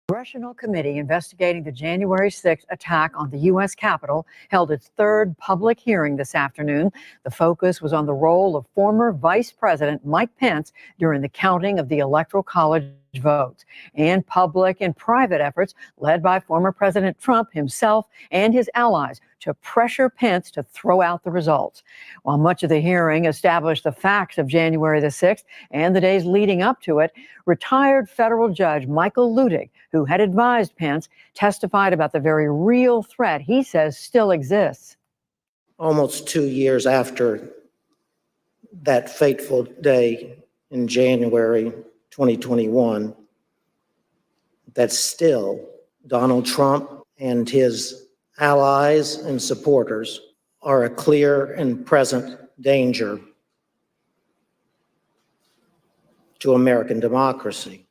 Congressional committee investigating the January 6th attack on the U.S. Capitol held its third public hearing this afternoon. The focus was on the role of former Vice President Mike Pence during the counting of the Electoral College votes and public and private efforts led by former President Trump himself and his allies to pressure Pence to throw out the results. While much of the hearing established the facts of January the 6th and the days leading up to it, retired federal judge Michael Luttig, who had advised Pence, testified about the very real threat he says still exists. Almost 2 years after that fateful day in January 2021, that still Donald Trump and his allies and supporters are a clear and present danger to American democracy.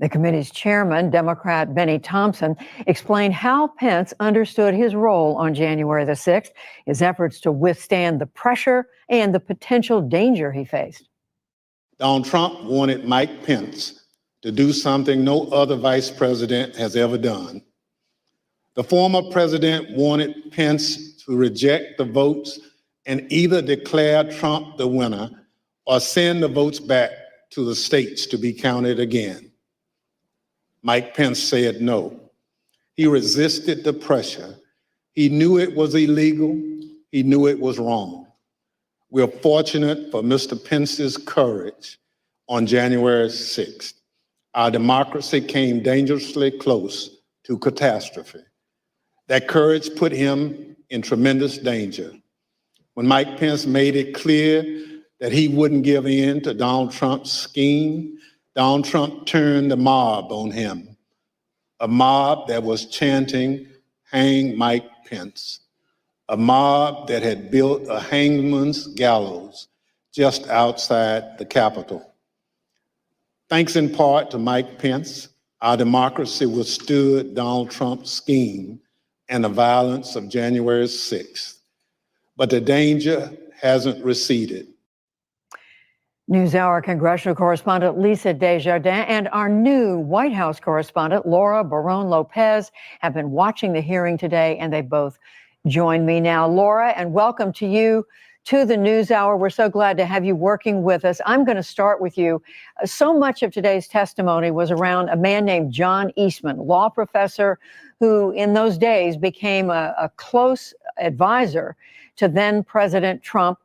The committee's chairman, Democrat Benny Thompson, explained how Pence understood his role on January the 6th, his efforts to withstand the pressure and the potential danger he faced. Donald Trump wanted Mike Pence to do something no other vice president has ever done. The former president wanted Pence to reject the votes and either declare Trump the winner or send the votes back to the states to be counted again. Mike Pence said no. He resisted the pressure. He knew it was illegal. He knew it was wrong. We're fortunate for Mr. Pence's courage on January 6th. Our democracy came dangerously close to catastrophe. That courage put him in tremendous danger. When Mike Pence made it clear that he wouldn't give in to Donald Trump's scheme, Donald Trump turned the mob on him, a mob that was chanting, "Hang Mike Pence," a mob that had built a hangman's gallows just outside the Capitol. Thanks in part to Mike Pence, our democracy withstood Donald Trump's scheme and the violence of January 6th. But the danger hasn't receded. NewsHour congressional correspondent Lisa Desjardins and our new White House correspondent Laura Barron-Lopez have been watching the hearing today, and they both join me now. Laura, and welcome to you to the NewsHour. We're so glad to have you working with us. I'm going to start with you. So much of today's testimony was around a man named John Eastman, law professor who in those days became a close advisor to then President Trump,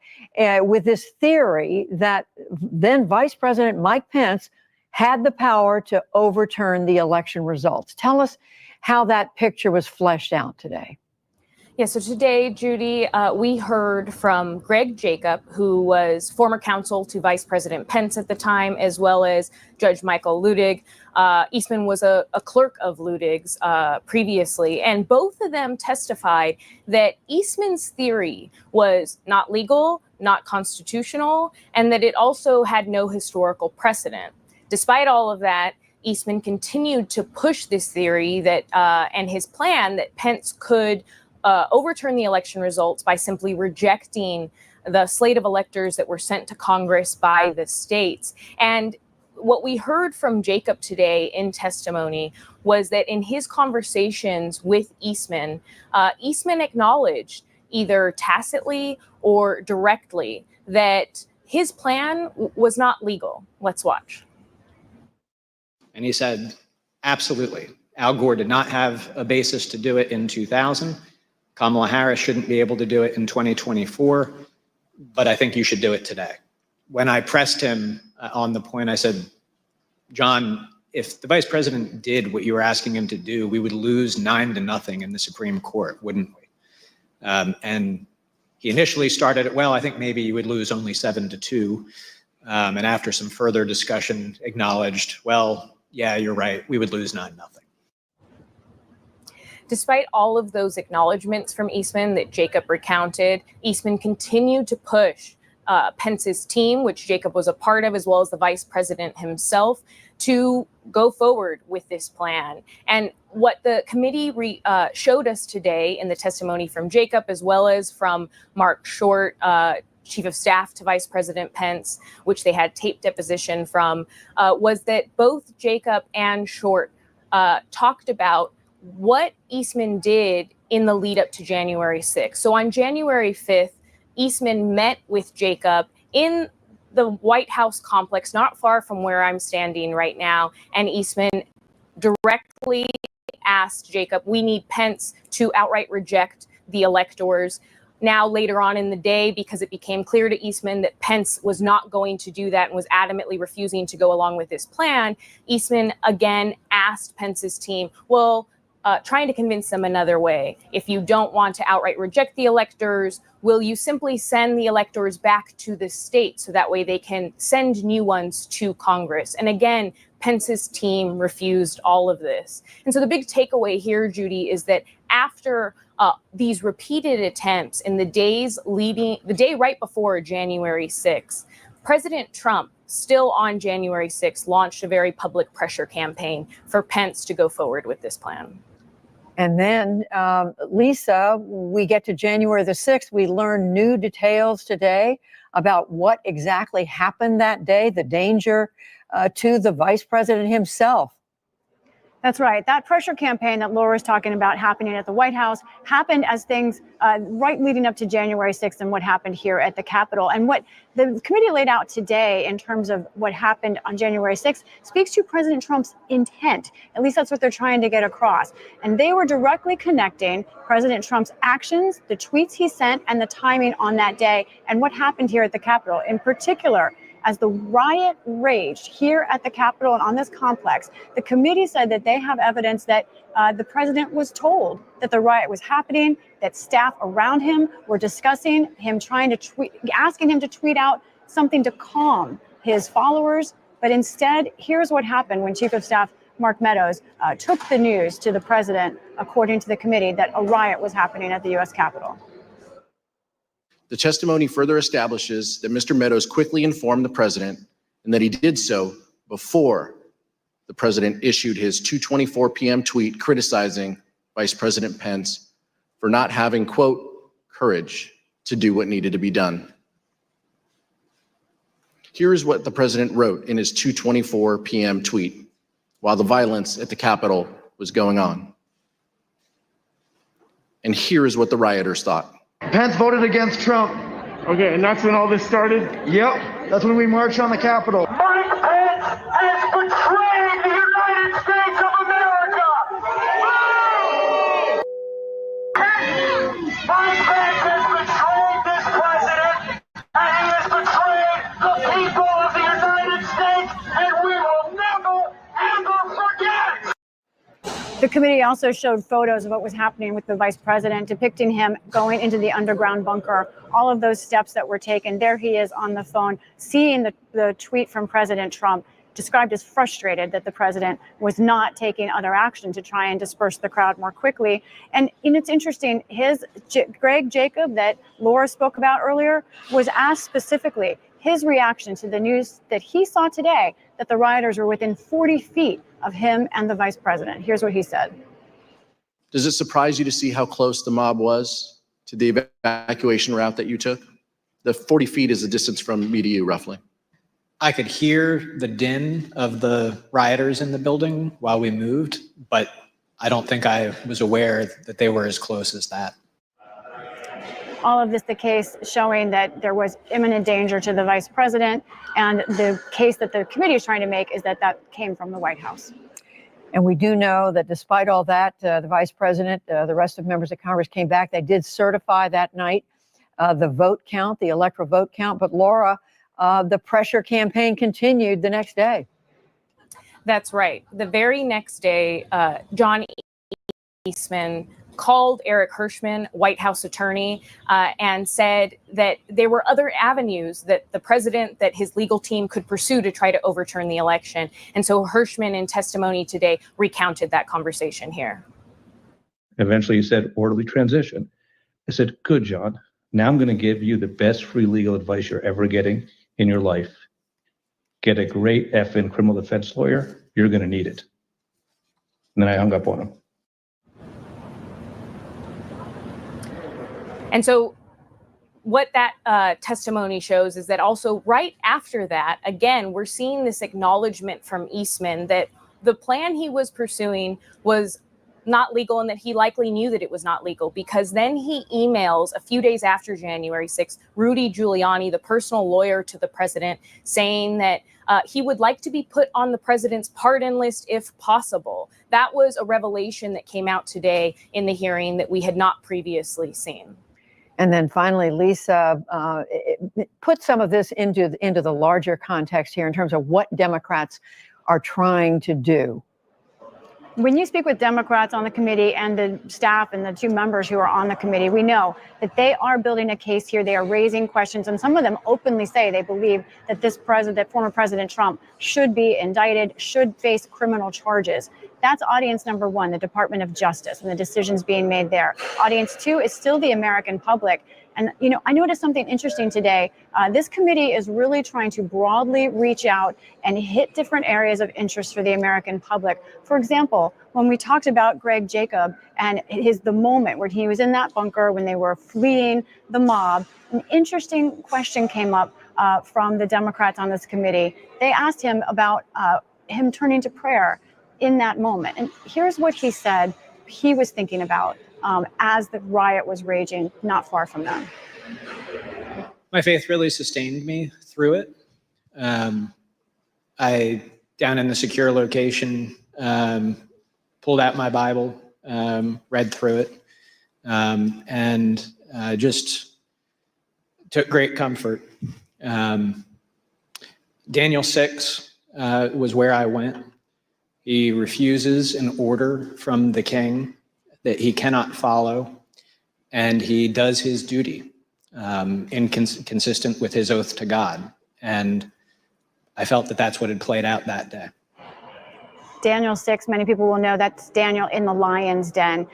with this theory that then Vice President Mike Pence had the power to overturn the election results. Tell us how that picture was fleshed out today. Yeah, so today, Judy, we heard from Greg Jacob, who was former counsel to Vice President Pence at the time, as well as Judge Michael Luttig. Eastman was a clerk of Luttig's previously, and both of them testified that Eastman's theory was not legal, not constitutional, and that it also had no historical precedent. Despite all of that, Eastman continued to push this theory that and his plan that Pence could overturn the election results by simply rejecting the slate of electors that were sent to Congress by the states. And what we heard from Jacob today in testimony was that in his conversations with Eastman, Eastman acknowledged either tacitly or directly that his plan was not legal. Let's watch. And he said, absolutely, Al Gore did not have a basis to do it in 2000. Kamala Harris shouldn't be able to do it in 2024, but I think you should do it today. When I pressed him on the point, I said, John, if the vice president did what you were asking him to do, we would lose 9-0 in the Supreme Court, wouldn't we? And he initially started it, well, I think maybe you would lose only 7-2. And after some further discussion acknowledged, well, yeah, you're right, we would lose 9-0. Despite all of those acknowledgments from Eastman that Jacob recounted, Eastman continued to push Pence's team, which Jacob was a part of, as well as the vice president himself, to go forward with this plan. And what the committee showed us today in the testimony from Jacob, as well as from Mark Short, chief of staff to Vice President Pence, which they had tape deposition from, was that both Jacob and Short talked about what Eastman did in the lead up to January 6th. So on January 5th, Eastman met with Jacob in the White House complex, not far from where I'm standing right now. And Eastman directly asked Jacob, we need Pence to outright reject the electors. Now, later on in the day, because it became clear to Eastman that Pence was not going to do that and was adamantly refusing to go along with this plan, Eastman again asked Pence's team, well, trying to convince them another way. If you don't want to outright reject the electors, will you simply send the electors back to the state so that way they can send new ones to Congress? And again, Pence's team refused all of this. And so the big takeaway here, Judy, is that after these repeated attempts in the day right before January 6th, President Trump, still on January 6th, launched a very public pressure campaign for Pence to go forward with this plan. And then, Lisa, we get to January the 6th. We learn new details today about what exactly happened that day, the danger to the vice president himself. That's right. That pressure campaign that Laura's talking about happening at the White House happened as things right leading up to January 6th and what happened here at the Capitol. And what the committee laid out today in terms of what happened on January 6th speaks to President Trump's intent. At least that's what they're trying to get across. And they were directly connecting President Trump's actions, the tweets he sent, and the timing on that day and what happened here at the Capitol. In particular, as the riot raged here at the Capitol and on this complex, the committee said that they have evidence that the president was told that the riot was happening, that staff around him were discussing him trying to tweet, asking him to tweet out something to calm his followers. But instead, here's what happened when Chief of Staff Mark Meadows took the news to the president, according to the committee, that a riot was happening at the U.S. Capitol. The testimony further establishes that Mr. Meadows quickly informed the president and that he did so before the president issued his 2:24 p.m. tweet criticizing Vice President Pence for not having, quote, courage to do what needed to be done. Here is what the president wrote in his 2:24 p.m. tweet while the violence at the Capitol was going on. And here is what the rioters thought. Pence voted against Trump. Okay, and that's when all this started? Yep, that's when we marched on the Capitol. Mike Pence has betrayed the United States of America! Mike Pence has betrayed this president, and he has betrayed the people of the United States, and we will never, ever forget! The committee also showed photos of what was happening with the vice president, depicting him going into the underground bunker, all of those steps that were taken. There he is on the phone, seeing the tweet from President Trump, described as frustrated that the president was not taking other action to try and disperse the crowd more quickly. And it's interesting, Greg Jacob that Laura spoke about earlier was asked specifically his reaction to the news that he saw today that the rioters were within 40 feet of him and the vice president. Here's what he said. Does it surprise you to see how close the mob was to the evacuation route that you took? The 40 feet is the distance from me to you, roughly. I could hear the din of the rioters in the building while we moved, but I don't think I was aware that they were as close as that. All of this, the case showing that there was imminent danger to the vice president, and the case that the committee is trying to make is that that came from the White House. And we do know that despite all that, the vice president, the rest of members of Congress came back. They did certify that night the vote count, the electoral vote count. But Laura, the pressure campaign continued the next day. That's right. The very next day, John Eastman called Eric Hirschman, White House attorney, and said that there were other avenues that the president, that his legal team could pursue to try to overturn the election. And so Hirschman, in testimony today, recounted that conversation here. Eventually he said, orderly transition. I said, good, John. Now I'm going to give you the best free legal advice you're ever getting in your life. Get a great effing criminal defense lawyer. You're going to need it. And then I hung up on him. And so what that testimony shows is that also right after that, again, we're seeing this acknowledgement from Eastman that the plan he was pursuing was not legal, and that he likely knew that it was not legal, because then he emails a few days after January 6th, Rudy Giuliani, the personal lawyer to the president, saying that he would like to be put on the president's pardon list if possible. That was a revelation that came out today in the hearing that we had not previously seen. And then finally, Lisa, put some of this into the larger context here in terms of what Democrats are trying to do. When you speak with Democrats on the committee and the staff and the two members who are on the committee, we know that they are building a case here. They are raising questions, and some of them openly say they believe that that former President Trump should be indicted, should face criminal charges. That's audience number one, the Department of Justice and the decisions being made there. Audience two is still the American public. And, I noticed something interesting today. This committee is really trying to broadly reach out and hit different areas of interest for the American public. For example, when we talked about Greg Jacob and the moment where he was in that bunker when they were fleeing the mob, an interesting question came up from the Democrats on this committee. They asked him about him turning to prayer in that moment. And here's what he said he was thinking about as the riot was raging not far from them. My faith really sustained me through it. I, down in the secure location, pulled out my Bible, read through it, and just took great comfort. Daniel 6 was where I went. He refuses an order from the king that he cannot follow, and he does his duty consistent with his oath to God. And I felt that that's what had played out that day. Daniel 6, many people will know that's Daniel in the lion's den.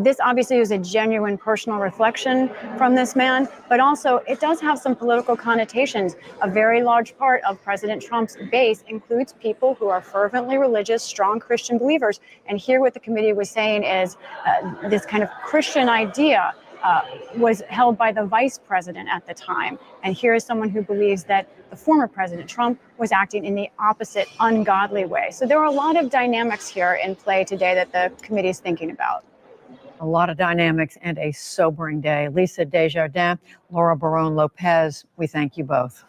This obviously was a genuine personal reflection from this man, but also it does have some political connotations. A very large part of President Trump's base includes people who are fervently religious, strong Christian believers. And here what the committee was saying is this kind of Christian idea was held by the vice president at the time. And here is someone who believes that the former President Trump was acting in the opposite ungodly way. So there are a lot of dynamics here in play today that the committee is thinking about. A lot of dynamics and a sobering day. Lisa Desjardins, Laura Barone-Lopez, we thank you both.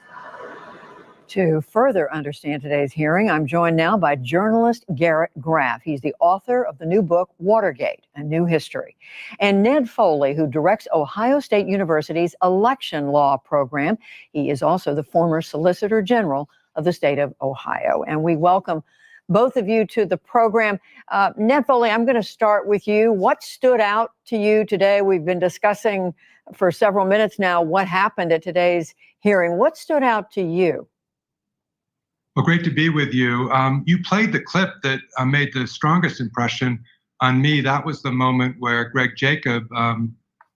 To further understand today's hearing, I'm joined now by journalist Garrett Graff. He's the author of the new book, Watergate, A New History. And Ned Foley, who directs Ohio State University's election law program. He is also the former Solicitor General of the state of Ohio. And we welcome both of you to the program. Ned Foley, I'm going to start with you. What stood out to you today? We've been discussing for several minutes now what happened at today's hearing. What stood out to you? Well, great to be with you. You played the clip that made the strongest impression on me. That was the moment where Greg Jacob,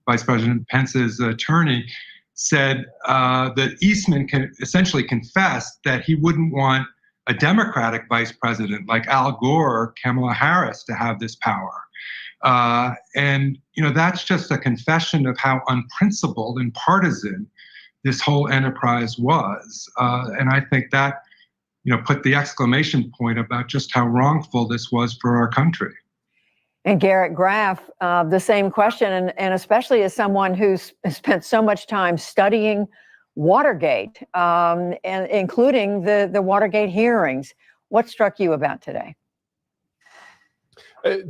Vice President Pence's attorney, said that Eastman essentially confessed that he wouldn't want a Democratic vice president like Al Gore or Kamala Harris to have this power. And that's just a confession of how unprincipled and partisan this whole enterprise was. And I think that put the exclamation point about just how wrongful this was for our country. And Garrett Graff, the same question, and especially as someone who's spent so much time studying Watergate, and including the Watergate hearings. What struck you about today?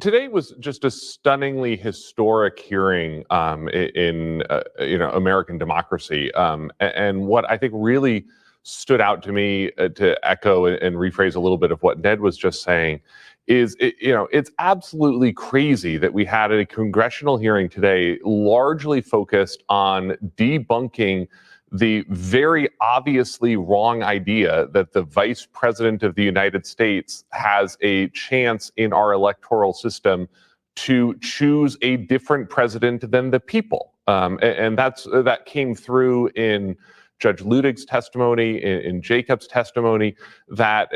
Today was just a stunningly historic hearing in American democracy, and what I think really stood out to me, to echo and rephrase a little bit of what Ned was just saying, is it's absolutely crazy that we had a congressional hearing today largely focused on debunking the very obviously wrong idea that the vice president of the United States has a chance in our electoral system to choose a different president than the people. And that came through in Judge Ludig's testimony, in Jacob's testimony, that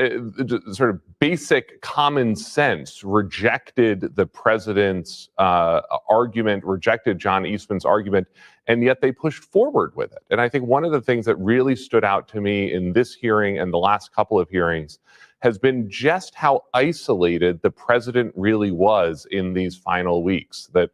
sort of basic common sense rejected the president's argument, rejected John Eastman's argument, and yet they pushed forward with it. And I think one of the things that really stood out to me in this hearing and the last couple of hearings has been just how isolated the president really was in these final weeks. That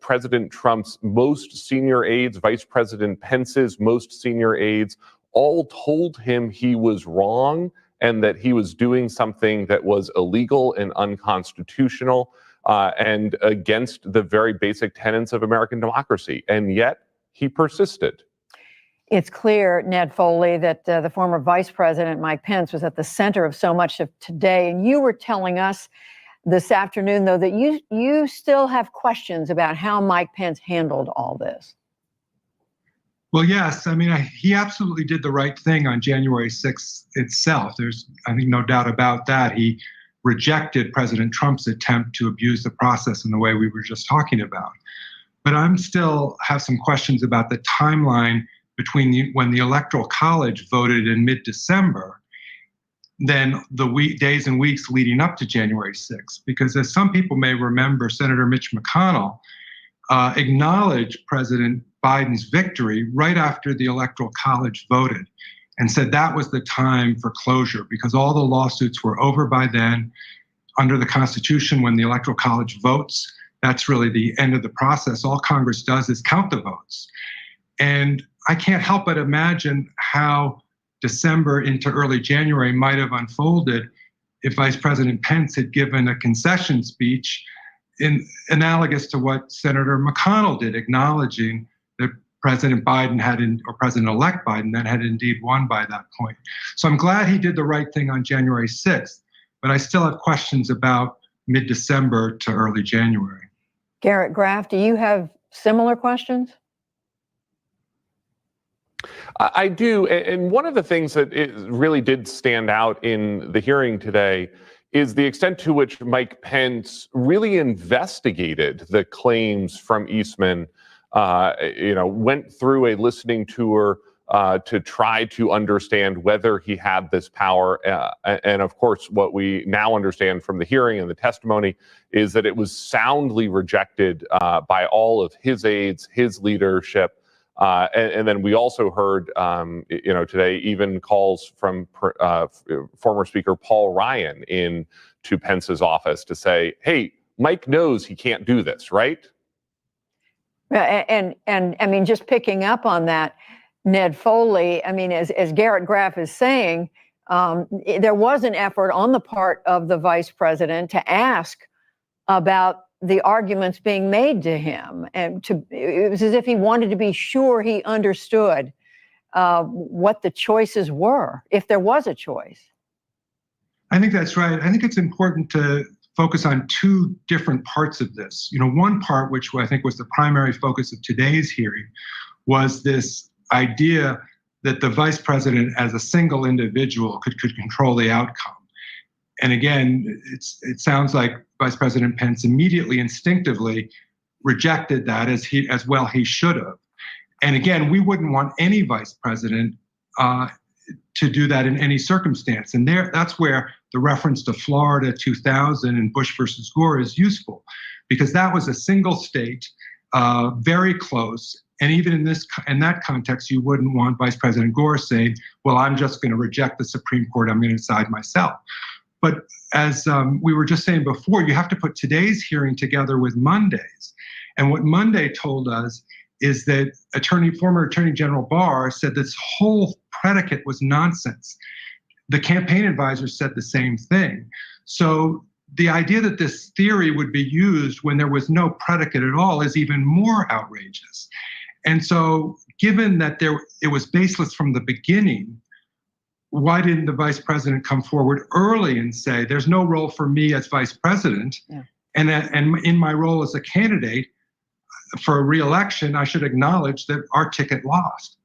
President Trump's most senior aides, Vice President Pence's most senior aides, all told him he was wrong and that he was doing something that was illegal and unconstitutional and against the very basic tenets of American democracy. And yet he persisted. It's clear, Ned Foley, that the former Vice President Mike Pence was at the center of so much of today. And you were telling us this afternoon, though, that you still have questions about how Mike Pence handled all this. Well, yes. I mean, he absolutely did the right thing on January 6th itself. There's, I think, no doubt about that. He rejected President Trump's attempt to abuse the process in the way we were just talking about. But I'm still have some questions about the timeline between when the Electoral College voted in mid-December, then the days and weeks leading up to January 6th. Because as some people may remember, Senator Mitch McConnell acknowledged President Biden's victory right after the Electoral College voted and said that was the time for closure because all the lawsuits were over by then. Under the Constitution, when the Electoral College votes, that's really the end of the process. All Congress does is count the votes. And I can't help but imagine how December into early January might have unfolded if Vice President Pence had given a concession speech analogous to what Senator McConnell did, acknowledging that President Biden or President-elect Biden then had indeed won by that point. So I'm glad he did the right thing on January 6th, but I still have questions about mid-December to early January. Garrett Graff, do you have similar questions? I do. And one of the things that it really did stand out in the hearing today is the extent to which Mike Pence really investigated the claims from Eastman, went through a listening tour to try to understand whether he had this power. And of course, what we now understand from the hearing and the testimony is that it was soundly rejected by all of his aides, his leadership. And then we also heard, today even calls from former Speaker Paul Ryan in to Pence's office to say, hey, Mike knows he can't do this, right? And I mean, just picking up on that, Ned Foley, I mean, as Garrett Graff is saying, there was an effort on the part of the vice president to ask about the arguments being made to him, and it was as if he wanted to be sure he understood what the choices were, if there was a choice. I think that's right. I think it's important to focus on two different parts of this. One part, which I think was the primary focus of today's hearing, was this idea that the vice president as a single individual could control the outcome. And again, it sounds like Vice President Pence immediately, instinctively rejected that as he should have. And again, we wouldn't want any vice president to do that in any circumstance. And that's where the reference to Florida 2000 and Bush versus Gore is useful, because that was a single state, very close. And even in that context, you wouldn't want Vice President Gore saying, well, I'm just going to reject the Supreme Court. I'm going to decide myself. But as we were just saying before, you have to put today's hearing together with Monday's. And what Monday told us is that former Attorney General Barr said this whole predicate was nonsense. The campaign advisors said the same thing. So the idea that this theory would be used when there was no predicate at all is even more outrageous. And so given that it was baseless from the beginning, why didn't the vice president come forward early and say, there's no role for me as vice president, and in my role as a candidate for a re-election, I should acknowledge that our ticket lost.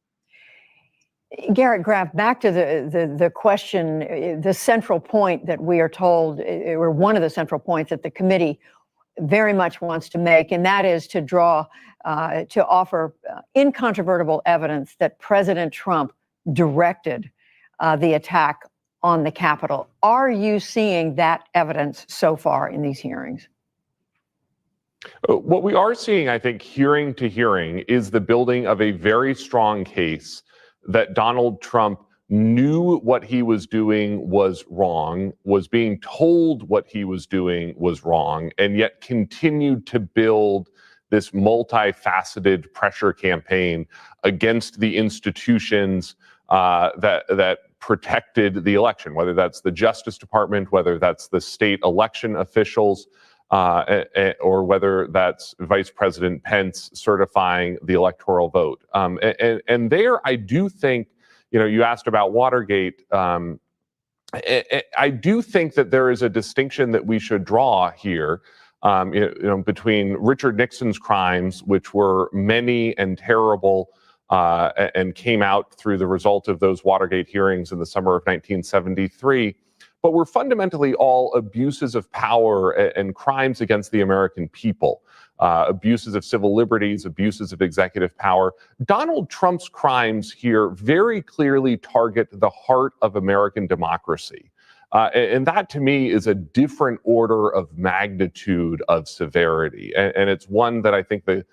Garrett Graff, back to the question, the central point that we are told, or one of the central points that the committee very much wants to make, and that is to offer incontrovertible evidence that President Trump directed the attack on the Capitol. Are you seeing that evidence so far in these hearings? What we are seeing, I think, hearing to hearing, is the building of a very strong case that Donald Trump knew what he was doing was wrong, was being told what he was doing was wrong, and yet continued to build this multifaceted pressure campaign against the institutions that protected the election, whether that's the Justice Department, whether that's the state election officials, or whether that's Vice President Pence certifying the electoral vote. And there, I do think, you asked about Watergate. I do think that there is a distinction that we should draw here, between Richard Nixon's crimes, which were many and terrible, and came out through the result of those Watergate hearings in the summer of 1973. But were fundamentally all abuses of power and crimes against the American people, abuses of civil liberties, abuses of executive power. Donald Trump's crimes here very clearly target the heart of American democracy. And that, to me, is a different order of magnitude of severity. And it's one that I think the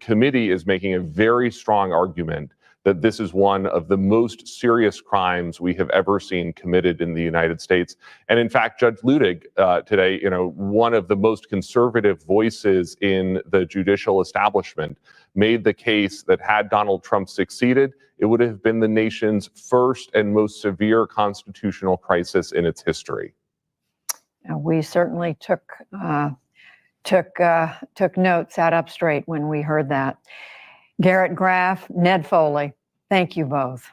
committee is making a very strong argument that this is one of the most serious crimes we have ever seen committed in the United States. And in fact, Judge Luttig today, one of the most conservative voices in the judicial establishment, made the case that had Donald Trump succeeded, it would have been the nation's first and most severe constitutional crisis in its history. We certainly took notes, sat up straight when we heard that. Garrett Graff, Ned Foley, thank you both.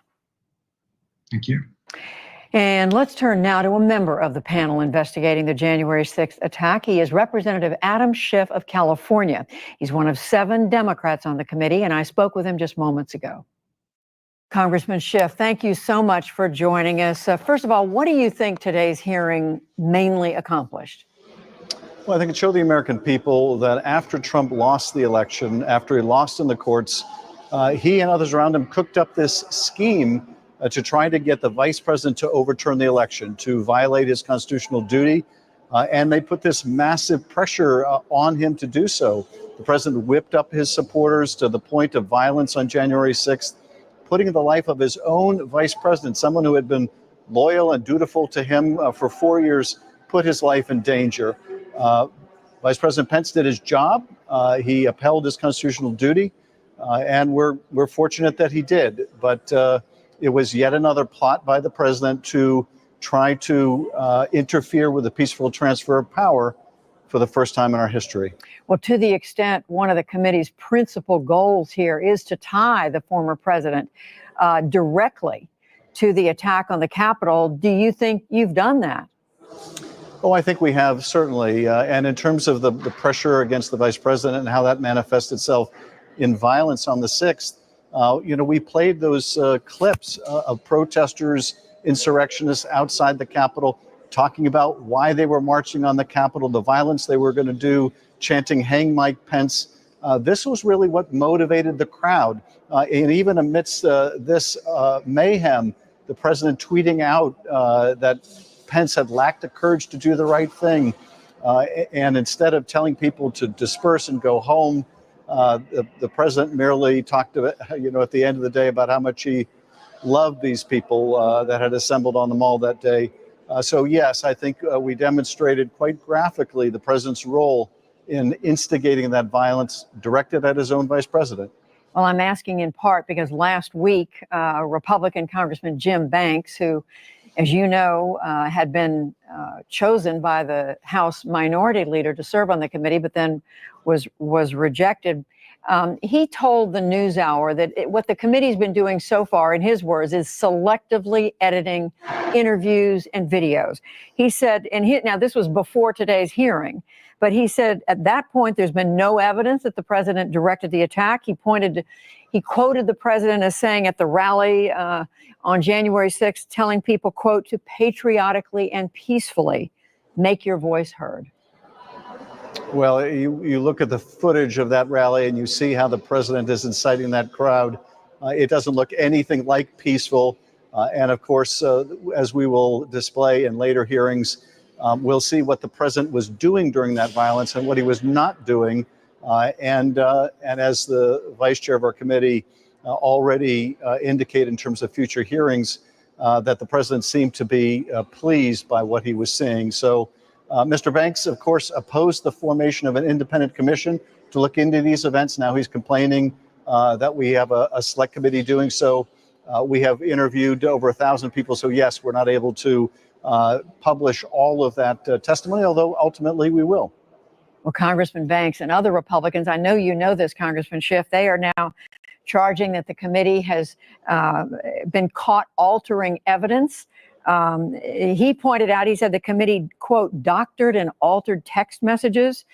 Thank you. And let's turn now to a member of the panel investigating the January 6th attack. He is Representative Adam Schiff of California. He's one of 7 Democrats on the committee, and I spoke with him just moments ago. Congressman Schiff, thank you so much for joining us. First of all, what do you think today's hearing mainly accomplished? Well, I think it showed the American people that after Trump lost the election, after he lost in the courts, he and others around him cooked up this scheme to try to get the vice president to overturn the election, to violate his constitutional duty. And they put this massive pressure on him to do so. The president whipped up his supporters to the point of violence on January 6th, putting the life of his own vice president, someone who had been loyal and dutiful to him for 4 years, put his life in danger. Vice President Pence did his job. He upheld his constitutional duty, and we're fortunate that he did. But it was yet another plot by the president to try to interfere with the peaceful transfer of power for the first time in our history. Well, to the extent one of the committee's principal goals here is to tie the former president directly to the attack on the Capitol, do you think you've done that? Oh, I think we have, certainly. And in terms of the pressure against the vice president and how that manifests itself in violence on the 6th, we played those clips of protesters, insurrectionists outside the Capitol, talking about why they were marching on the Capitol, the violence they were going to do, chanting, "Hang Mike Pence." This was really what motivated the crowd. And even amidst this mayhem, the president tweeting out that Pence had lacked the courage to do the right thing. And instead of telling people to disperse and go home, the president merely talked about, at the end of the day about how much he loved these people that had assembled on the Mall that day. So yes, I think we demonstrated quite graphically the president's role in instigating that violence directed at his own vice president. Well, I'm asking in part because last week, Republican Congressman Jim Banks, who, as you know, had been chosen by the House Minority Leader to serve on the committee, but then was rejected. He told the NewsHour that what the committee's been doing so far, in his words, is selectively editing interviews and videos. He said, now this was before today's hearing, but he said at that point there's been no evidence that the president directed the attack. He quoted the president as saying at the rally on January 6th, telling people, quote, to patriotically and peacefully make your voice heard. Well, you look at the footage of that rally and you see how the president is inciting that crowd. It doesn't look anything like peaceful. And of course, as we will display in later hearings, we'll see what the president was doing during that violence and what he was not doing. And as the vice chair of our committee already indicated in terms of future hearings, that the president seemed to be pleased by what he was seeing. So Mr. Banks, of course, opposed the formation of an independent commission to look into these events. Now he's complaining that we have a select committee doing so. We have interviewed over 1,000 people. So yes, we're not able to publish all of that testimony, although ultimately we will. Well, Congressman Banks and other Republicans, I know you know this, Congressman Schiff, they are now charging that the committee has been caught altering evidence. He pointed out, he said the committee, quote, doctored and altered text messages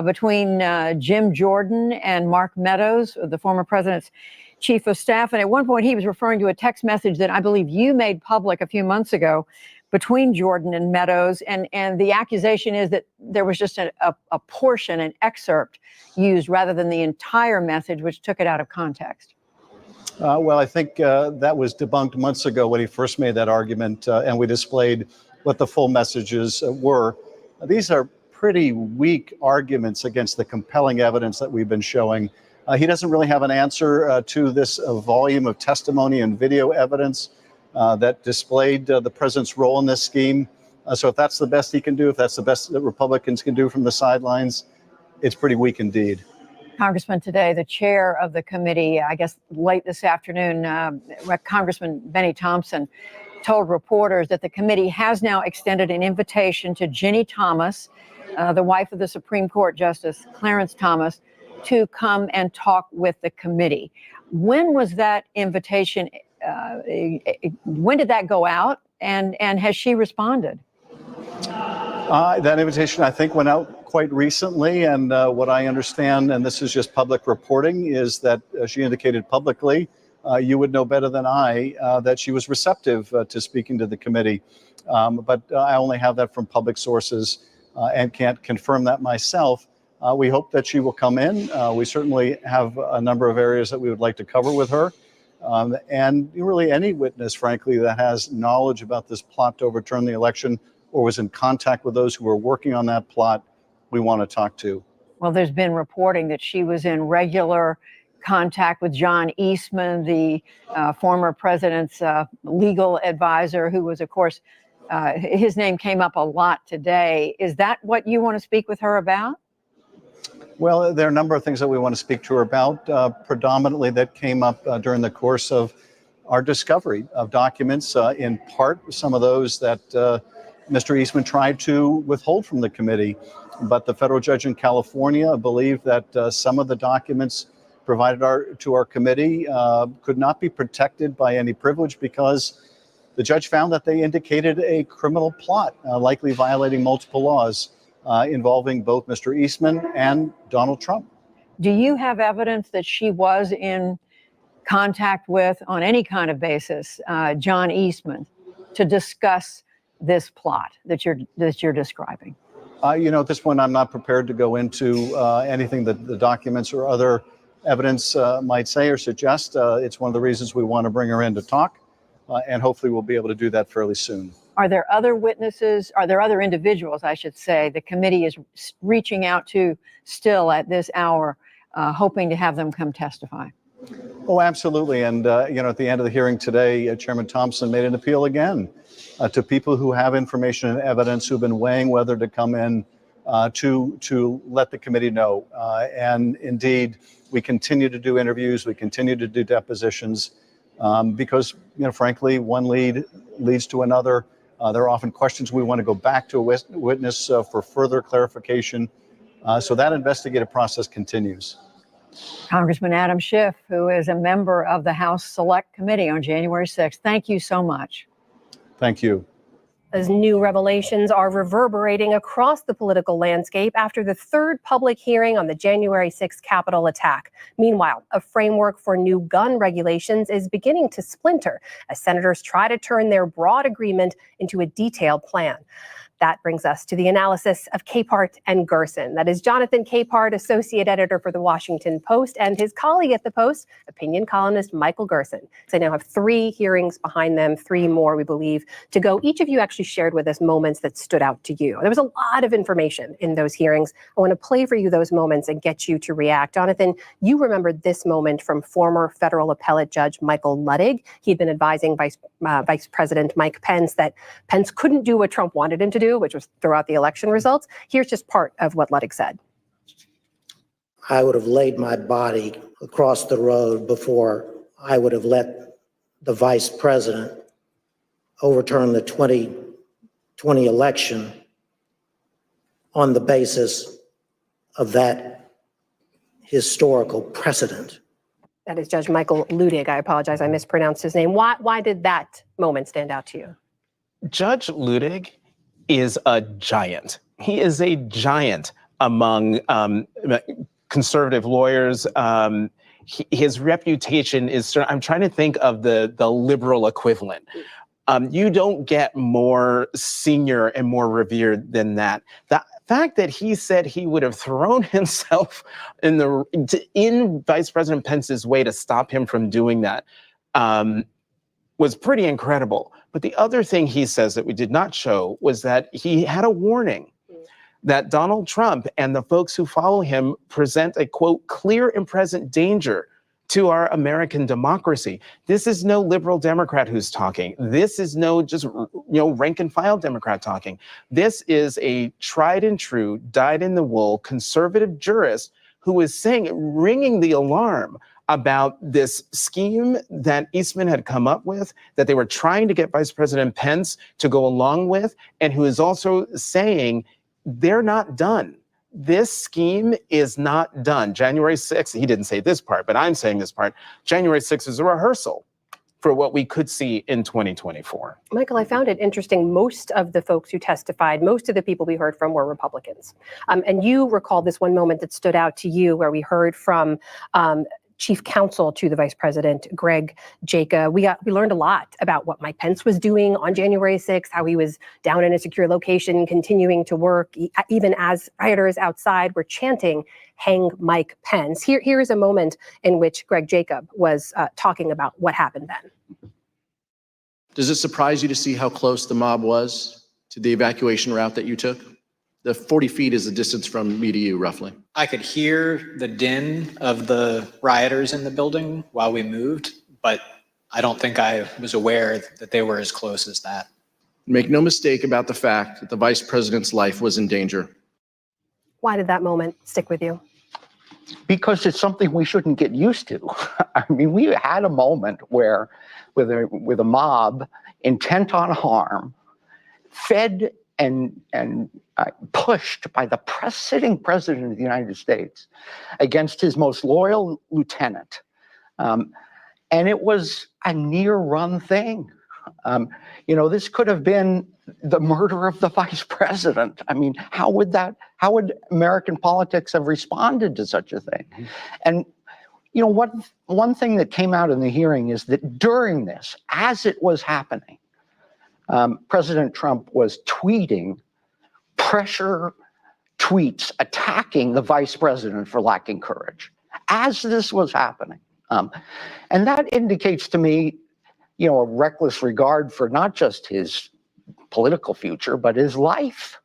between Jim Jordan and Mark Meadows, the former president's chief of staff. And at one point, he was referring to a text message that I believe you made public a few months ago between Jordan and Meadows. And the accusation is that there was just a portion, an excerpt used rather than the entire message, which took it out of context. Well, I think that was debunked months ago when he first made that argument, and we displayed what the full messages were. These are pretty weak arguments against the compelling evidence that we've been showing. He doesn't really have an answer to this volume of testimony and video evidence that displayed the president's role in this scheme. So if that's the best he can do, if that's the best that Republicans can do from the sidelines, it's pretty weak indeed. Congressman, today, the chair of the committee, I guess late this afternoon, Congressman Benny Thompson told reporters that the committee has now extended an invitation to Ginny Thomas, the wife of the Supreme Court Justice Clarence Thomas, to come and talk with the committee. When was that invitation? When did that go out? And has she responded? That invitation, I think, went out quite recently. And what I understand, and this is just public reporting, is that she indicated publicly, you would know better than I, that she was receptive to speaking to the committee. But I only have that from public sources and can't confirm that myself. We hope that she will come in. We certainly have a number of areas that we would like to cover with her. And really any witness, frankly, that has knowledge about this plot to overturn the election or was in contact with those who were working on that plot, we want to talk to. Well, there's been reporting that she was in regular contact with John Eastman, the former president's legal advisor, who was, of course, his name came up a lot today. Is that what you want to speak with her about? Well, there are a number of things that we want to speak to her about, predominantly that came up during the course of our discovery of documents, in part some of those that Mr. Eastman tried to withhold from the committee. But the federal judge in California believed that some of the documents provided to our committee could not be protected by any privilege because the judge found that they indicated a criminal plot, likely violating multiple laws involving both Mr. Eastman and Donald Trump. Do you have evidence that she was in contact with, on any kind of basis, John Eastman to discuss this plot that you're describing? At this point, I'm not prepared to go into anything that the documents or other evidence might say or suggest. It's one of the reasons we want to bring her in to talk, and hopefully we'll be able to do that fairly soon. Are there other witnesses? Are there other individuals, I should say, the committee is reaching out to still at this hour, hoping to have them come testify? Oh, absolutely. And, at the end of the hearing today, Chairman Thompson made an appeal again to people who have information and evidence who've been weighing whether to come in to let the committee know. And indeed, we continue to do interviews. We continue to do depositions because, frankly, one lead leads to another. There are often questions we want to go back to a witness for further clarification. So that investigative process continues. Congressman Adam Schiff, who is a member of the House Select Committee on January 6th. Thank you so much. Thank you. As new revelations are reverberating across the political landscape after the third public hearing on the January 6th Capitol attack. Meanwhile, a framework for new gun regulations is beginning to splinter as senators try to turn their broad agreement into a detailed plan. That brings us to the analysis of Capehart and Gerson. That is Jonathan Capehart, associate editor for the Washington Post, and his colleague at the Post, opinion columnist Michael Gerson. So they now have 3 hearings behind them, 3 more, we believe, to go. Each of you actually shared with us moments that stood out to you. There was a lot of information in those hearings. I want to play for you those moments and get you to react. Jonathan, you remembered this moment from former federal appellate judge Michael Luttig. He'd been advising Vice President Mike Pence that Pence couldn't do what Trump wanted him to do, which was throw out the election results. Here's just part of what Luttig said. I would have laid my body across the road before I would have let the vice president overturn the 2020 election on the basis of that historical precedent. That is Judge Michael Luttig. I apologize, I mispronounced his name. Why did that moment stand out to you? Judge Luttig is a giant. He is a giant among conservative lawyers. His reputation is, I'm trying to think of the liberal equivalent. You don't get more senior and more revered than that. The fact that he said he would have thrown himself in Vice President Pence's way to stop him from doing that was pretty incredible. But the other thing he says that we did not show was that he had a warning that Donald Trump and the folks who follow him present a, quote, clear and present danger to our American democracy. This is no liberal Democrat who's talking. This is no just, rank and file Democrat talking. This is a tried and true, dyed-in-the-wool conservative jurist who is ringing the alarm about this scheme that Eastman had come up with, that they were trying to get Vice President Pence to go along with, and who is also saying they're not done. This scheme is not done. January 6th, he didn't say this part, but I'm saying this part. January 6th is a rehearsal for what we could see in 2024. Michael, I found it interesting. Most of the folks who testified, most of the people we heard from were Republicans. And you recall this one moment that stood out to you where we heard from Chief Counsel to the Vice President, Greg Jacob. We learned a lot about what Mike Pence was doing on January 6th, how he was down in a secure location, continuing to work, even as rioters outside were chanting, "Hang Mike Pence." Here is a moment in which Greg Jacob was talking about what happened then. Does it surprise you to see how close the mob was to the evacuation route that you took? The 40 feet is the distance from me to you, roughly. I could hear the din of the rioters in the building while we moved, but I don't think I was aware that they were as close as that. Make no mistake about the fact that the vice president's life was in danger. Why did that moment stick with you? Because it's something we shouldn't get used to. I mean, we had a moment where, with a mob intent on harm, fed and pushed by the sitting president of the United States against his most loyal lieutenant. And it was a near-run thing. This could have been the murder of the vice president. I mean, how would American politics have responded to such a thing? And one thing that came out in the hearing is that during this, as it was happening, President Trump was tweeting pressure tweets attacking the vice president for lacking courage as this was happening. And that indicates to me, a reckless regard for not just his political future, but his life.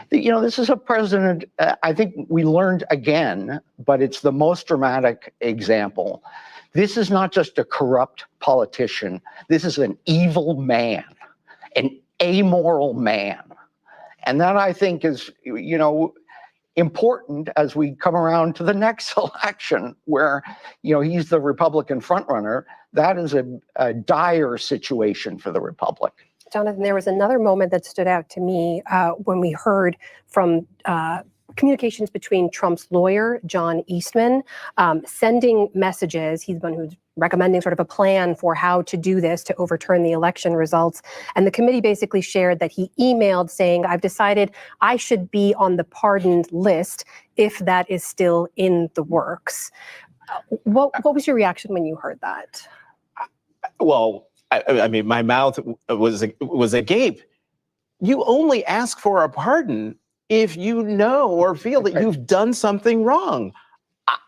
This is a president, I think we learned again, but it's the most dramatic example. This is not just a corrupt politician. This is an evil man, an amoral man. And that, I think, is, important as we come around to the next election where, he's the Republican frontrunner. That is a dire situation for the Republic. Jonathan, there was another moment that stood out to me when we heard from communications between Trump's lawyer, John Eastman, sending messages. He's the one who's recommending sort of a plan for how to do this, to overturn the election results. And the committee basically shared that he emailed saying, "I've decided I should be on the pardoned list if that is still in the works." What was your reaction when you heard that? Well, I mean, my mouth was agape. you only ask for a pardon if you know or feel that you've done something wrong.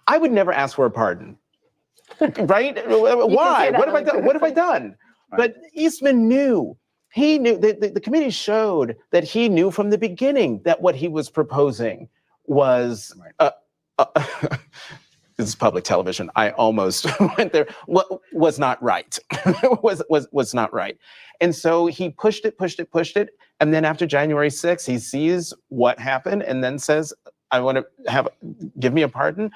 I would never ask for a pardon, right? Why? What have I done? What have I done? Right. But Eastman knew. He knew. The committee showed that he knew from the beginning that what he was proposing was. This is public television. I almost went there. What was not right? was not right. And so he pushed it. And then after January 6th, he sees what happened and then says, I want to give me a pardon.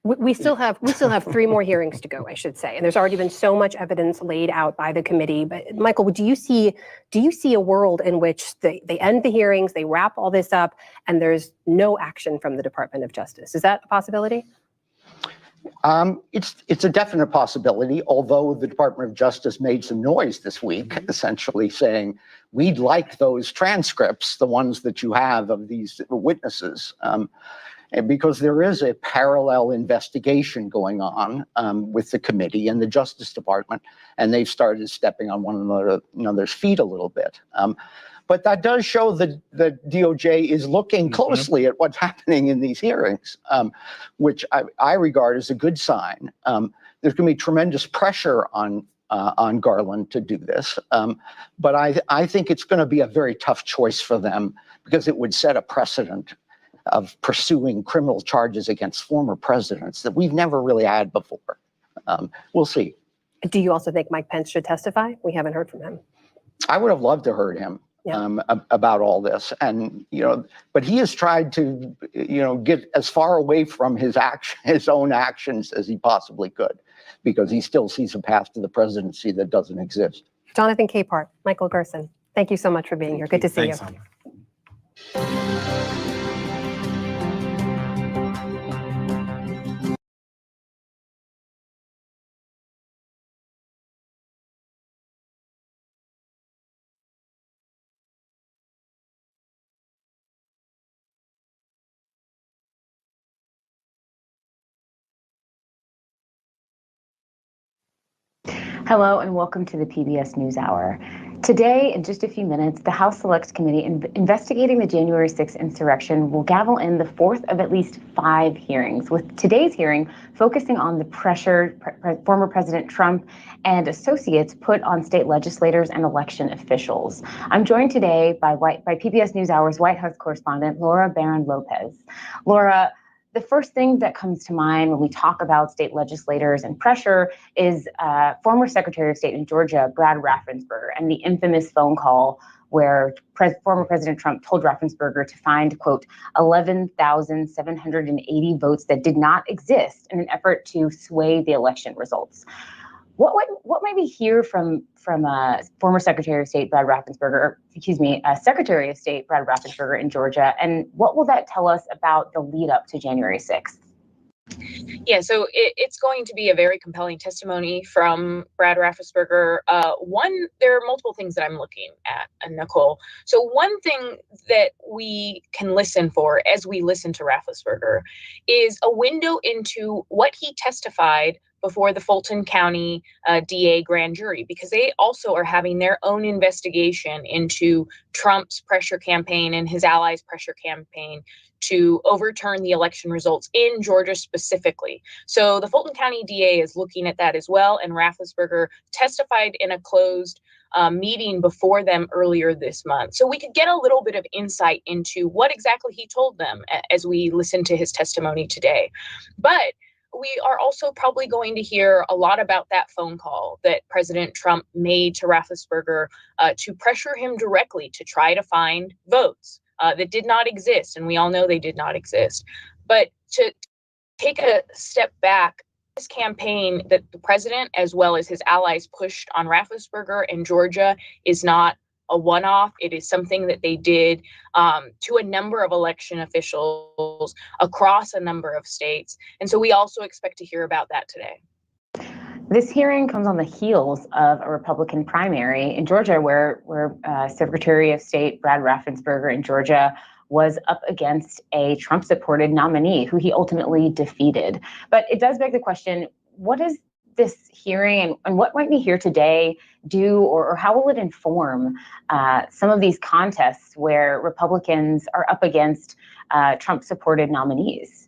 We still have 3 more hearings to go, I should say, and there's already been so much evidence laid out by the committee. But Michael, do you see a world in which they end the hearings, they wrap all this up, and there's no action from the Department of Justice? Is that a possibility? It's a definite possibility, although the Department of Justice made some noise this week, essentially saying, we'd like those transcripts, the ones that you have of these witnesses. And because there is a parallel investigation going on with the committee and the Justice Department, and they've started stepping on one another's feet a little bit. But that does show that the DOJ is looking closely at what's happening in these hearings, which I regard as a good sign. There's going to be tremendous pressure on Garland to do this, but I think it's going to be a very tough choice for them because it would set a precedent of pursuing criminal charges against former presidents that we've never really had before. We'll see. Do you also think Mike Pence should testify? We haven't heard from him. I would have loved to heard him about all this, and but he has tried to get as far away from his own actions as he possibly could, because he still sees a path to the presidency that doesn't exist. Jonathan Capehart, Michael Gerson, thank you so much for being here. Good to see you. Hello and welcome to the PBS NewsHour. Today, in just a few minutes, the House Select Committee investigating the January 6th insurrection will gavel in the 4th of at least 5 hearings, with today's hearing focusing on the pressure former President Trump and associates put on state legislators and election officials. I'm joined today by PBS NewsHour's White House correspondent, Laura Barron-Lopez. Laura, the first thing that comes to mind when we talk about state legislators and pressure is former Secretary of State in Georgia, Brad Raffensperger, and the infamous phone call where former President Trump told Raffensperger to find, quote, 11,780 votes that did not exist in an effort to sway the election results. What might we hear from former Secretary of State Brad Raffensperger, Secretary of State Brad Raffensperger in Georgia, and what will that tell us about the lead up to January 6th? Yeah, so it's going to be a very compelling testimony from Brad Raffensperger. There are multiple things that I'm looking at, Nicole. So one thing that we can listen for as we listen to Raffensperger is a window into what he testified before the Fulton County DA grand jury, because they also are having their own investigation into Trump's pressure campaign and his allies' pressure campaign to overturn the election results in Georgia specifically. So the Fulton County DA is looking at that as well, and Raffensperger testified in a closed meeting before them earlier this month. So we could get a little bit of insight into what exactly he told them as we listen to his testimony today. But we are also probably going to hear a lot about that phone call that President Trump made to Raffensperger to pressure him directly to try to find votes that did not exist. And we all know they did not exist. But to take a step back, this campaign that the president, as well as his allies, pushed on Raffensperger in Georgia is not a one-off. It is something that they did to a number of election officials across a number of states. And so we also expect to hear about that today. This hearing comes on the heels of a Republican primary in Georgia where Secretary of State Brad Raffensperger in Georgia was up against a Trump-supported nominee who he ultimately defeated. But it does beg the question, what is this hearing and what might we hear today do, or how will it inform some of these contests where Republicans are up against Trump-supported nominees?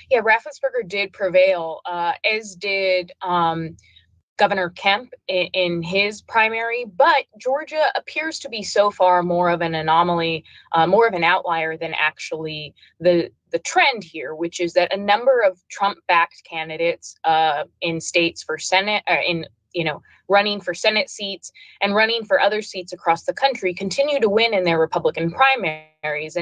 Yeah, Raffensperger did prevail, as did Governor Kemp in his primary, but Georgia appears to be so far more of an anomaly, more of an outlier than actually the trend here, which is that a number of Trump-backed candidates in states for Senate, running for Senate seats and running for other seats across the country continue to win in their Republican primaries.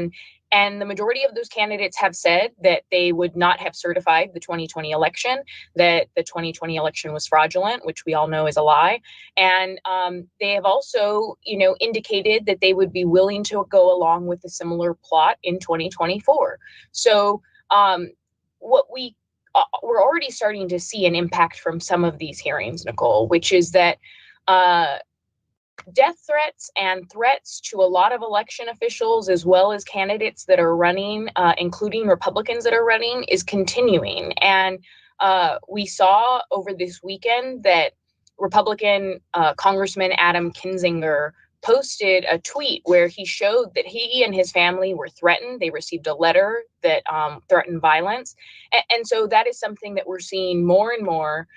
And the majority of those candidates have said that they would not have certified the 2020 election, that the 2020 election was fraudulent, which we all know is a lie. And they have also, indicated that they would be willing to go along with a similar plot in 2024. So we're already starting to see an impact from some of these hearings, Nicole, which is that death threats and threats to a lot of election officials, as well as candidates that are running, including Republicans that are running, is continuing. And we saw over this weekend that Republican Congressman Adam Kinzinger posted a tweet where he showed that he and his family were threatened. They received a letter that threatened violence. And so that is something that we're seeing more and more,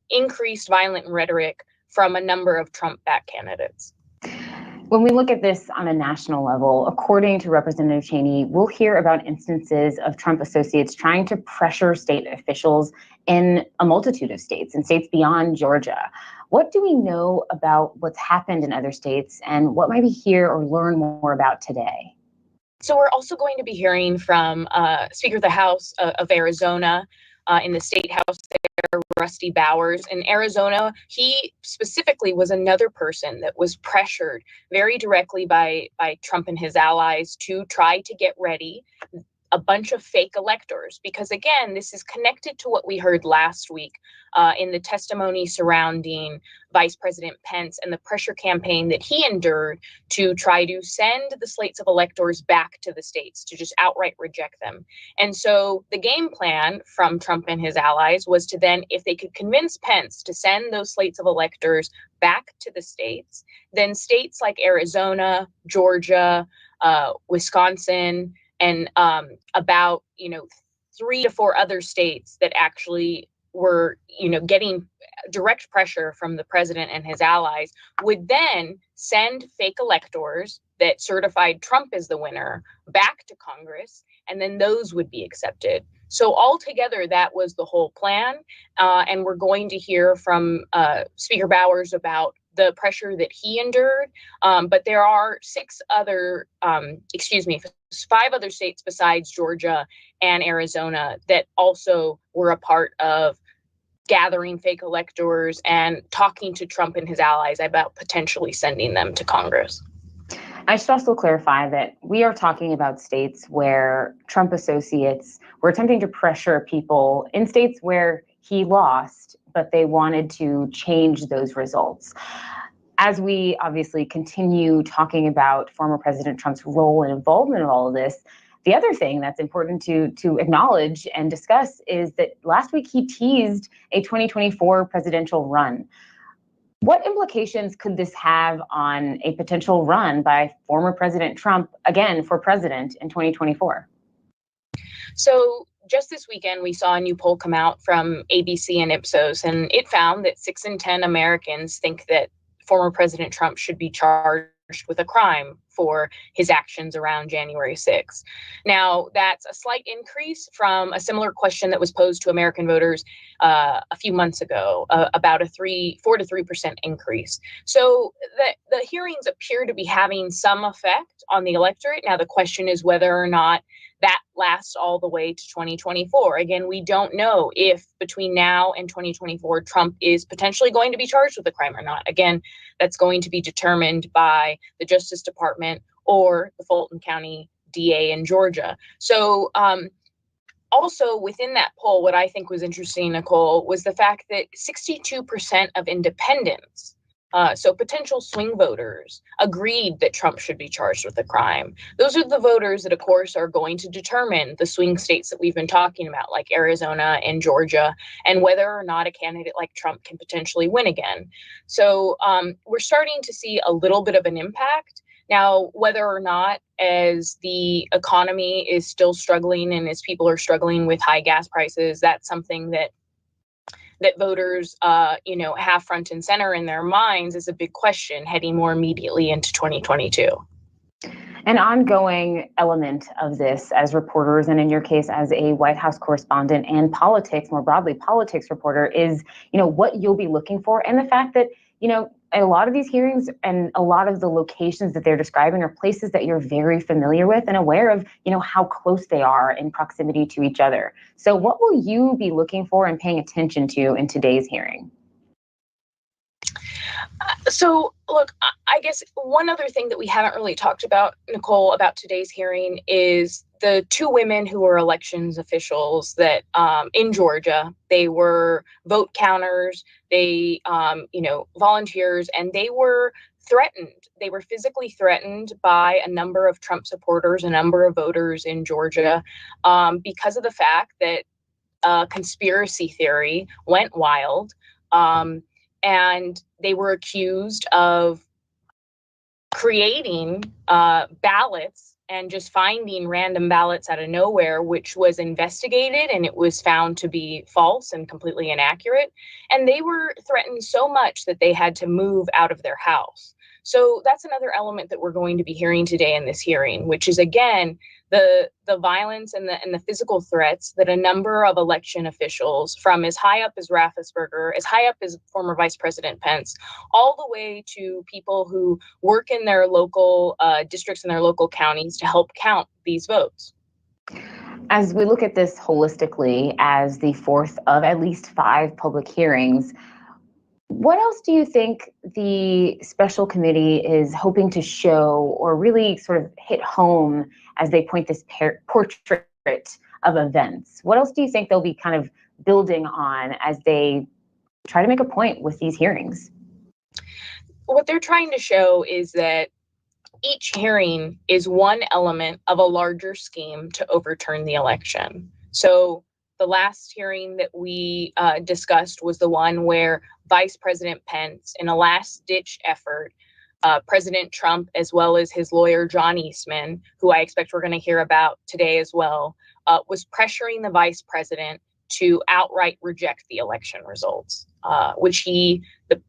increased violent rhetoric from a number of Trump-backed candidates. When we look at this on a national level, according to Representative Cheney, we'll hear about instances of Trump associates trying to pressure state officials in a multitude of states and states beyond Georgia. What do we know about what's happened in other states, and what might we hear or learn more about today? So we're also going to be hearing from Speaker of the House of Arizona, in the state house there, Rusty Bowers. In Arizona, he specifically was another person that was pressured very directly by Trump and his allies to try to get ready a bunch of fake electors, because again, this is connected to what we heard last week in the testimony surrounding Vice President Pence and the pressure campaign that he endured to try to send the slates of electors back to the states, to just outright reject them. And so the game plan from Trump and his allies was to then, if they could convince Pence to send those slates of electors back to the states, then states like Arizona, Georgia, Wisconsin, and about 3 to 4 other states that actually were getting direct pressure from the president and his allies would then send fake electors that certified Trump as the winner back to Congress, and then those would be accepted. So altogether, that was the whole plan, and we're going to hear from Speaker Bowers about the pressure that he endured, but there are 5 other states besides Georgia and Arizona that also were a part of gathering fake electors and talking to Trump and his allies about potentially sending them to Congress. I should also clarify that we are talking about states where Trump associates were attempting to pressure people in states where he lost, but they wanted to change those results. As we obviously continue talking about former President Trump's role and involvement in all of this, the other thing that's important to acknowledge and discuss is that last week he teased a 2024 presidential run. What implications could this have on a potential run by former President Trump, again, for president in 2024? So just this weekend, we saw a new poll come out from ABC and Ipsos, and it found that 6 in 10 Americans think that former President Trump should be charged with a crime for his actions around January 6th. Now, that's a slight increase from a similar question that was posed to American voters a few months ago, about a 4 to 3% increase. So the hearings appear to be having some effect on the electorate. Now, the question is whether or not that lasts all the way to 2024. Again, we don't know if between now and 2024, Trump is potentially going to be charged with a crime or not. Again, that's going to be determined by the Justice Department or the Fulton County DA in Georgia. So also within that poll, what I think was interesting, Nicole, was the fact that 62% of independents So potential swing voters agreed that Trump should be charged with a crime. Those are the voters that, of course, are going to determine the swing states that we've been talking about, like Arizona and Georgia, and whether or not a candidate like Trump can potentially win again. So we're starting to see a little bit of an impact. Now, whether or not, as the economy is still struggling and as people are struggling with high gas prices, that's something that voters, have front and center in their minds is a big question heading more immediately into 2022. An ongoing element of this as reporters, and in your case as a White House correspondent and politics, more broadly politics reporter, is, what you'll be looking for, and the fact that, a lot of these hearings and a lot of the locations that they're describing are places that you're very familiar with and aware of, how close they are in proximity to each other. So what will you be looking for and paying attention to in today's hearing? So, look, I guess one other thing that we haven't really talked about, Nicole, about today's hearing is the two women who were elections officials that in Georgia, they were vote counters, they, volunteers, and they were threatened. They were physically threatened by a number of Trump supporters, a number of voters in Georgia, because of the fact that conspiracy theory went wild. And they were accused of creating ballots and just finding random ballots out of nowhere, which was investigated and it was found to be false and completely inaccurate. And they were threatened so much that they had to move out of their house. So that's another element that we're going to be hearing today in this hearing, which is, again, the violence and the physical threats that a number of election officials, from as high up as Raffensperger, as high up as former Vice President Pence, all the way to people who work in their local districts and their local counties to help count these votes. As we look at this holistically as the fourth of at least 5 public hearings, what else do you think the special committee is hoping to show or really sort of hit home as they point this portrait of events? What else do you think they'll be kind of building on as they try to make a point with these hearings? What they're trying to show is that each hearing is one element of a larger scheme to overturn the election. So the last hearing that we discussed was the one where Vice President Pence, in a last-ditch effort, President Trump, as well as his lawyer, John Eastman, who I expect we're going to hear about today as well, was pressuring the vice president to outright reject the election results, which the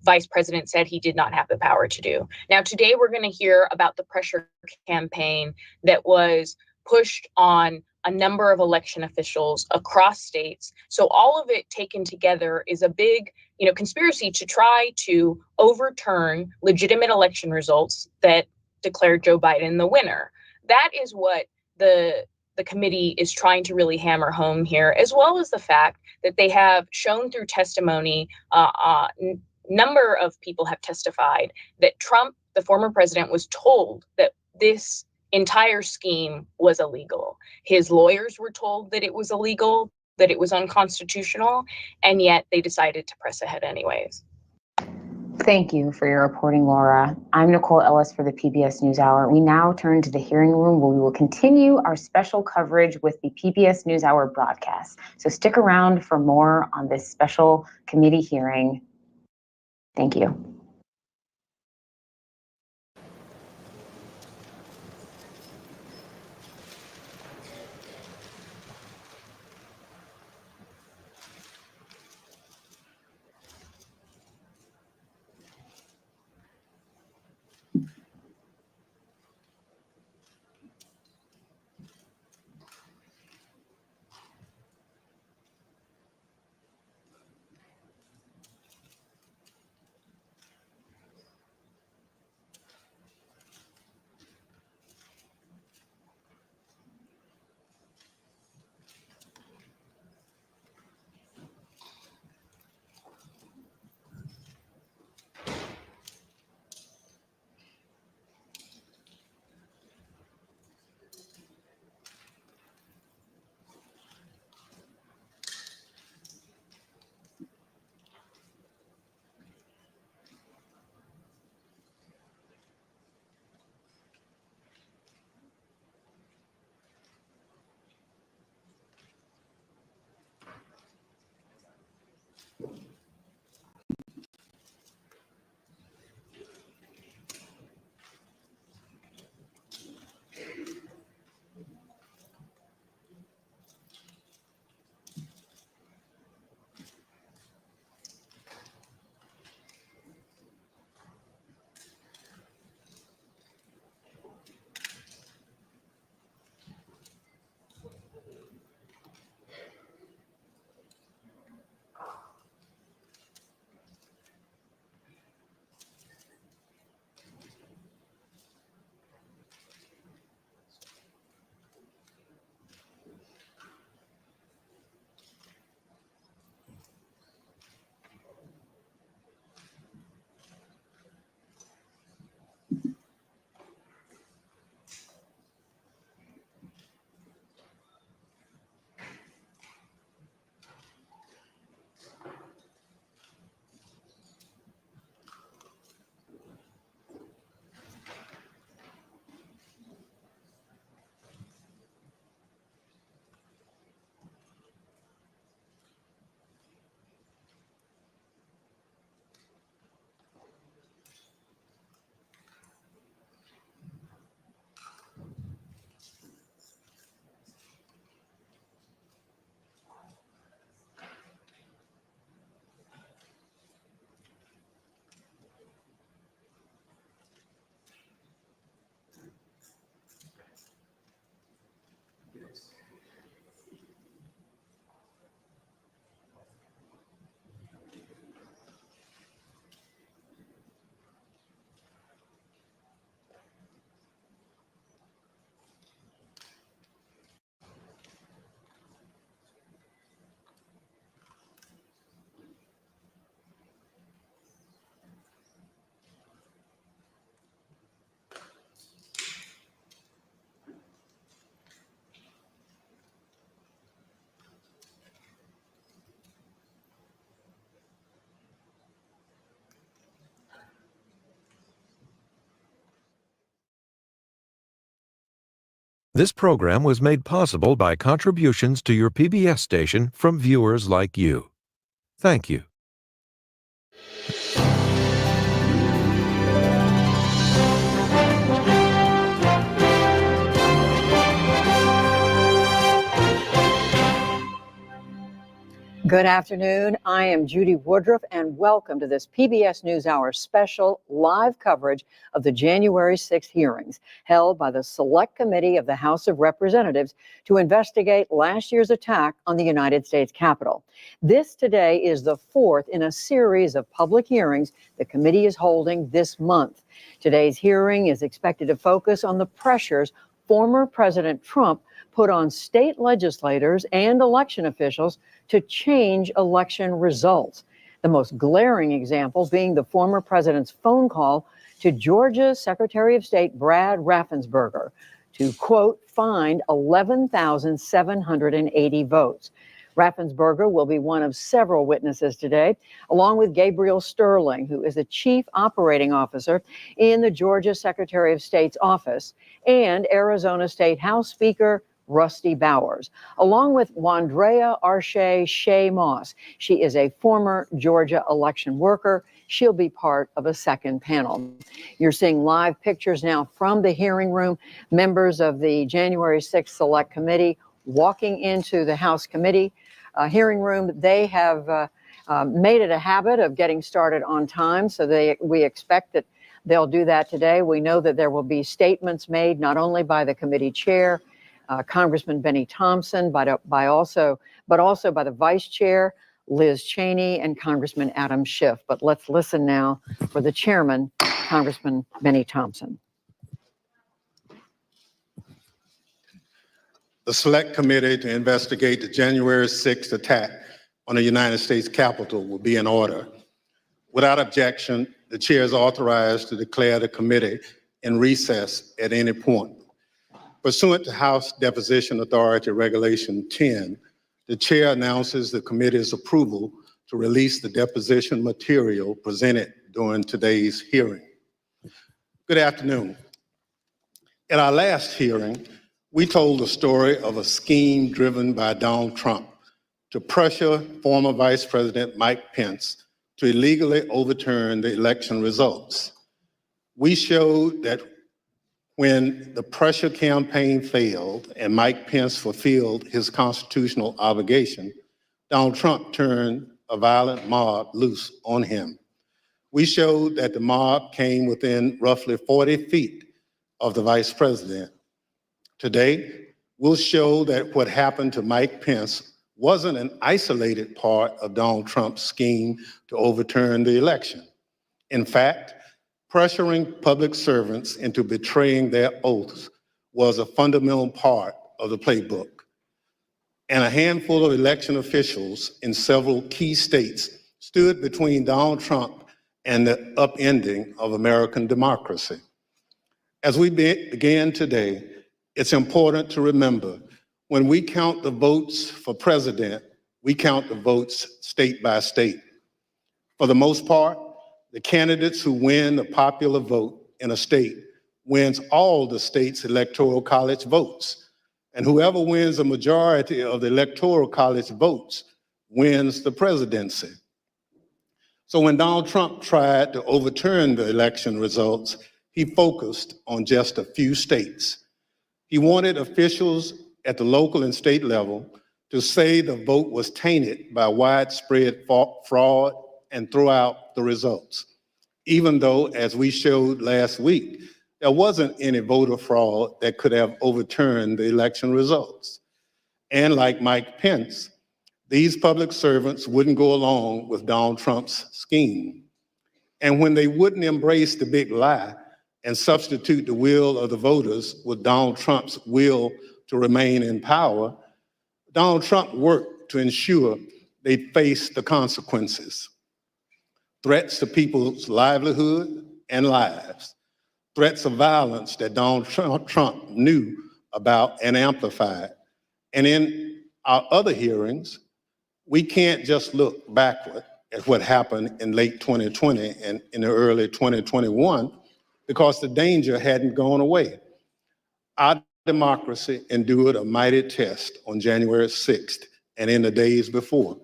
vice president said he did not have the power to do. Now, today we're going to hear about the pressure campaign that was pushed on a number of election officials across states. So all of it taken together is a big, conspiracy to try to overturn legitimate election results that declared Joe Biden the winner. That is what the committee is trying to really hammer home here, as well as the fact that they have shown through testimony, number of people have testified that Trump, the former president, was told that this entire scheme was illegal. His lawyers were told that it was illegal, that it was unconstitutional, and yet they decided to press ahead anyways. Thank you for your reporting, Laura. I'm Nicole Ellis for the PBS NewsHour. We now turn to the hearing room where we will continue our special coverage with the PBS NewsHour broadcast. So stick around for more on this special committee hearing. Thank you. This program was made possible by contributions to your PBS station from viewers like you. Thank you. Good afternoon. I am Judy Woodruff, and welcome to this PBS NewsHour special live coverage of the January 6th hearings held by the Select Committee of the House of Representatives to investigate last year's attack on the United States Capitol. This today is the fourth in a series of public hearings the committee is holding this month. Today's hearing is expected to focus on the pressures former President Trump put on state legislators and election officials to change election results. The most glaring example being the former president's phone call to Georgia Secretary of State Brad Raffensperger to, quote, find 11,780 votes. Raffensperger will be one of several witnesses today, along with Gabriel Sterling, who is the chief operating officer in the Georgia Secretary of State's office, and Arizona State House Speaker Rusty Bowers, along with Wandrea Arche Shea Moss. She is a former Georgia election worker. She'll be part of a second panel. You're seeing live pictures now from the hearing room. Members of the January 6th Select Committee walking into the House Committee hearing room. They have made it a habit of getting started on time, so we expect that they'll do that today. We know that there will be statements made not only by the committee chair, Congressman Benny Thompson, but also by the Vice Chair, Liz Cheney, and Congressman Adam Schiff. But let's listen now for the Chairman, Congressman Benny Thompson. The Select Committee to investigate the January 6th attack on the United States Capitol will be in order. Without objection, the chair is authorized to declare the committee in recess at any point. Pursuant to House Deposition Authority Regulation 10, the chair announces the committee's approval to release the deposition material presented during today's hearing. Good afternoon. At our last hearing, we told the story of a scheme driven by Donald Trump to pressure former Vice President Mike Pence to illegally overturn the election results. We showed that when the pressure campaign failed and Mike Pence fulfilled his constitutional obligation, Donald Trump turned a violent mob loose on him. We showed that the mob came within roughly 40 feet of the vice president. Today, we'll show that what happened to Mike Pence wasn't an isolated part of Donald Trump's scheme to overturn the election. In fact, pressuring public servants into betraying their oaths was a fundamental part of the playbook. And a handful of election officials in several key states stood between Donald Trump and the upending of American democracy. As we begin today, it's important to remember when we count the votes for president, we count the votes state by state. For the most part, the candidates who win the popular vote in a state wins all the state's electoral college votes. And whoever wins a majority of the electoral college votes wins the presidency. So when Donald Trump tried to overturn the election results, he focused on just a few states. He wanted officials at the local and state level to say the vote was tainted by widespread fraud and throw out the results, even though, as we showed last week, there wasn't any voter fraud that could have overturned the election results. And like Mike Pence, these public servants wouldn't go along with Donald Trump's scheme. And when they wouldn't embrace the big lie and substitute the will of the voters with Donald Trump's will to remain in power, Donald Trump worked to ensure they faced the consequences. Threats to people's livelihood and lives, threats of violence that Donald Trump knew about and amplified. And in our other hearings, we can't just look backward at what happened in late 2020 and in the early 2021 because the danger hadn't gone away. Our democracy endured a mighty test on January 6th and in the days before.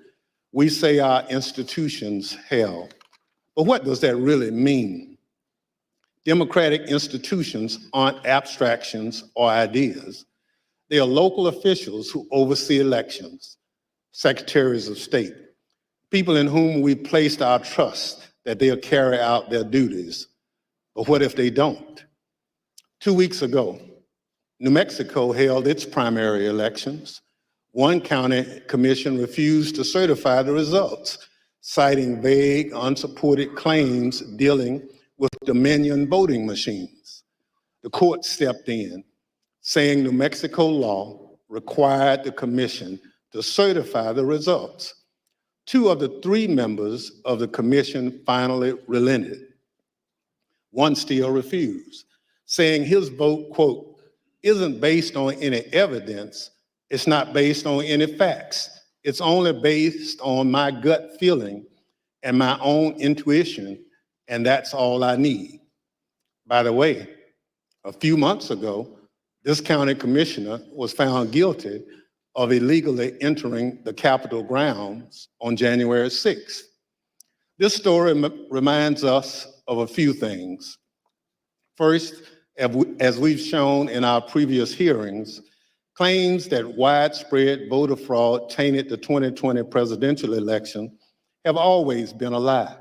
We say our institutions held, but what does that really mean? Democratic institutions aren't abstractions or ideas. They are local officials who oversee elections, secretaries of state, people in whom we placed our trust that they'll carry out their duties. But what if they don't? 2 weeks ago, New Mexico held its primary elections. One county commission refused to certify the results, citing vague, unsupported claims dealing with Dominion voting machines. The court stepped in, saying New Mexico law required the commission to certify the results. 2 of the 3 members of the commission finally relented. One still refused, saying his vote, quote, isn't based on any evidence, it's not based on any facts, it's only based on my gut feeling and my own intuition, and that's all I need. By the way, a few months ago, this county commissioner was found guilty of illegally entering the Capitol grounds on January 6th. This story reminds us of a few things. First, as we've shown in our previous hearings, claims that widespread voter fraud tainted the 2020 presidential election have always been a lie.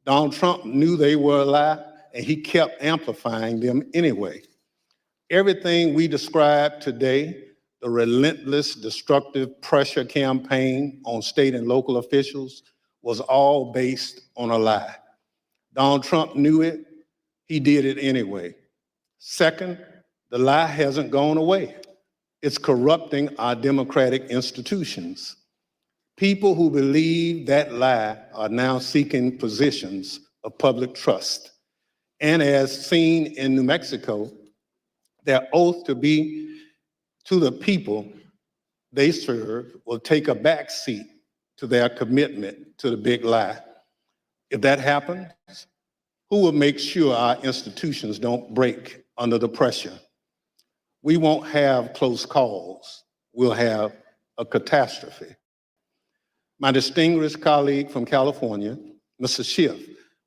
Donald Trump knew they were a lie, and he kept amplifying them anyway. Everything we described today, the relentless, destructive pressure campaign on state and local officials, was all based on a lie. Donald Trump knew it, he did it anyway. Second, the lie hasn't gone away. It's corrupting our democratic institutions. People who believe that lie are now seeking positions of public trust. And as seen in New Mexico, their oath to be to the people they serve will take a back seat to their commitment to the big lie. If that happens, who will make sure our institutions don't break under the pressure? We won't have close calls. We'll have a catastrophe. My distinguished colleague from California, Mr. Schiff,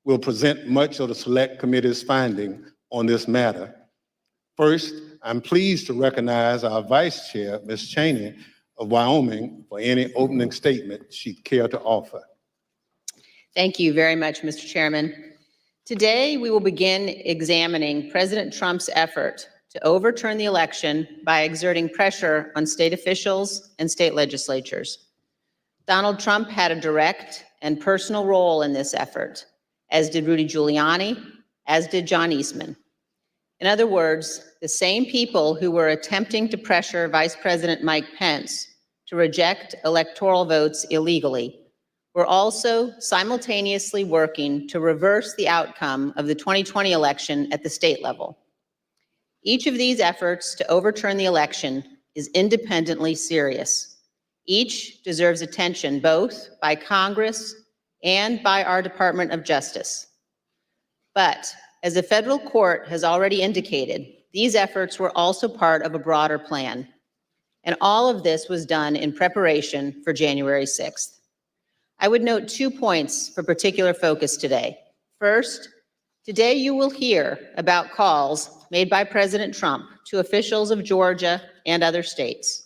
will present much of the Select Committee's finding on this matter. First, I'm pleased to recognize our Vice Chair, Ms. Cheney of Wyoming, for any opening statement she'd care to offer. Thank you very much, Mr. Chairman. Today, we will begin examining President Trump's effort to overturn the election by exerting pressure on state officials and state legislatures. Donald Trump had a direct and personal role in this effort, as did Rudy Giuliani, as did John Eastman. In other words, the same people who were attempting to pressure Vice President Mike Pence to reject electoral votes illegally were also simultaneously working to reverse the outcome of the 2020 election at the state level. Each of these efforts to overturn the election is independently serious. Each deserves attention both by Congress and by our Department of Justice. But as the federal court has already indicated, these efforts were also part of a broader plan. And all of this was done in preparation for January 6th. I would note 2 points for particular focus today. First, today you will hear about calls made by President Trump to officials of Georgia and other states.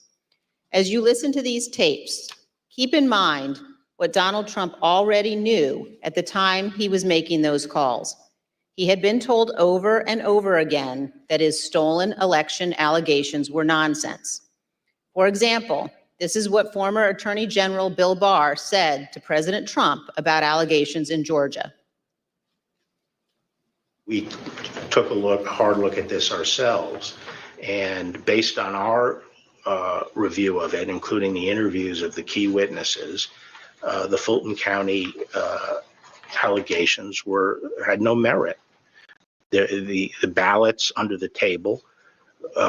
As you listen to these tapes, keep in mind what Donald Trump already knew at the time he was making those calls. He had been told over and over again that his stolen election allegations were nonsense. For example, this is what former Attorney General Bill Barr said to President Trump about allegations in Georgia. We took a hard look at this ourselves, and based on our review of it, including the interviews of the key witnesses, the Fulton County allegations had no merit. The ballots under the table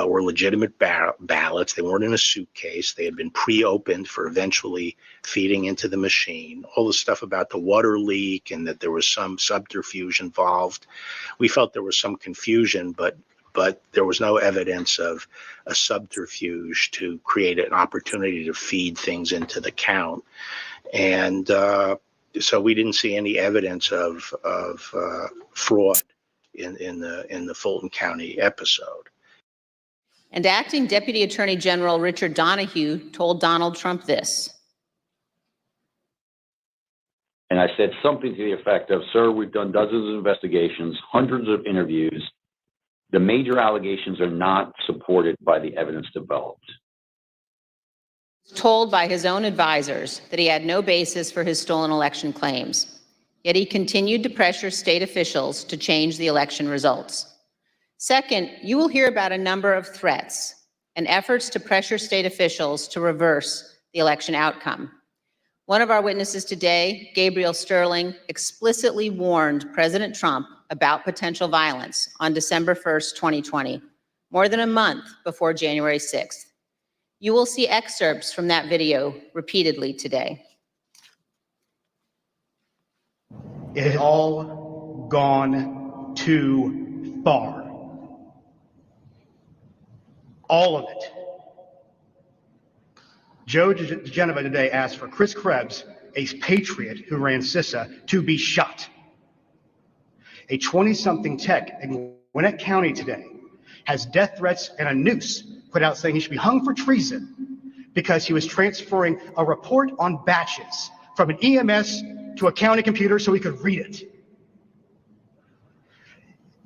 were legitimate ballots. They weren't in a suitcase. They had been pre-opened for eventually feeding into the machine. All the stuff about the water leak and that there was some subterfuge involved. We felt there was some confusion, but but there was no evidence of a subterfuge to create an opportunity to feed things into the count. And so we didn't see any evidence of fraud in the Fulton County episode. And Acting Deputy Attorney General Richard Donahue told Donald Trump this. And I said something to the effect of, sir, we've done dozens of investigations, hundreds of interviews. The major allegations are not supported by the evidence developed. Told by his own advisors that he had no basis for his stolen election claims. Yet he continued to pressure state officials to change the election results. Second, you will hear about a number of threats and efforts to pressure state officials to reverse the election outcome. One of our witnesses today, Gabriel Sterling, explicitly warned President Trump about potential violence on December 1st, 2020, more than a month before January 6th. You will see excerpts from that video repeatedly today. It has all gone too far. All of it. Joe DeGenova today asked for Chris Krebs, a patriot who ran CISA, to be shot. A 20-something tech in Gwinnett County today has death threats and a noose put out saying he should be hung for treason because he was transferring a report on batches from an EMS to a county computer so he could read it.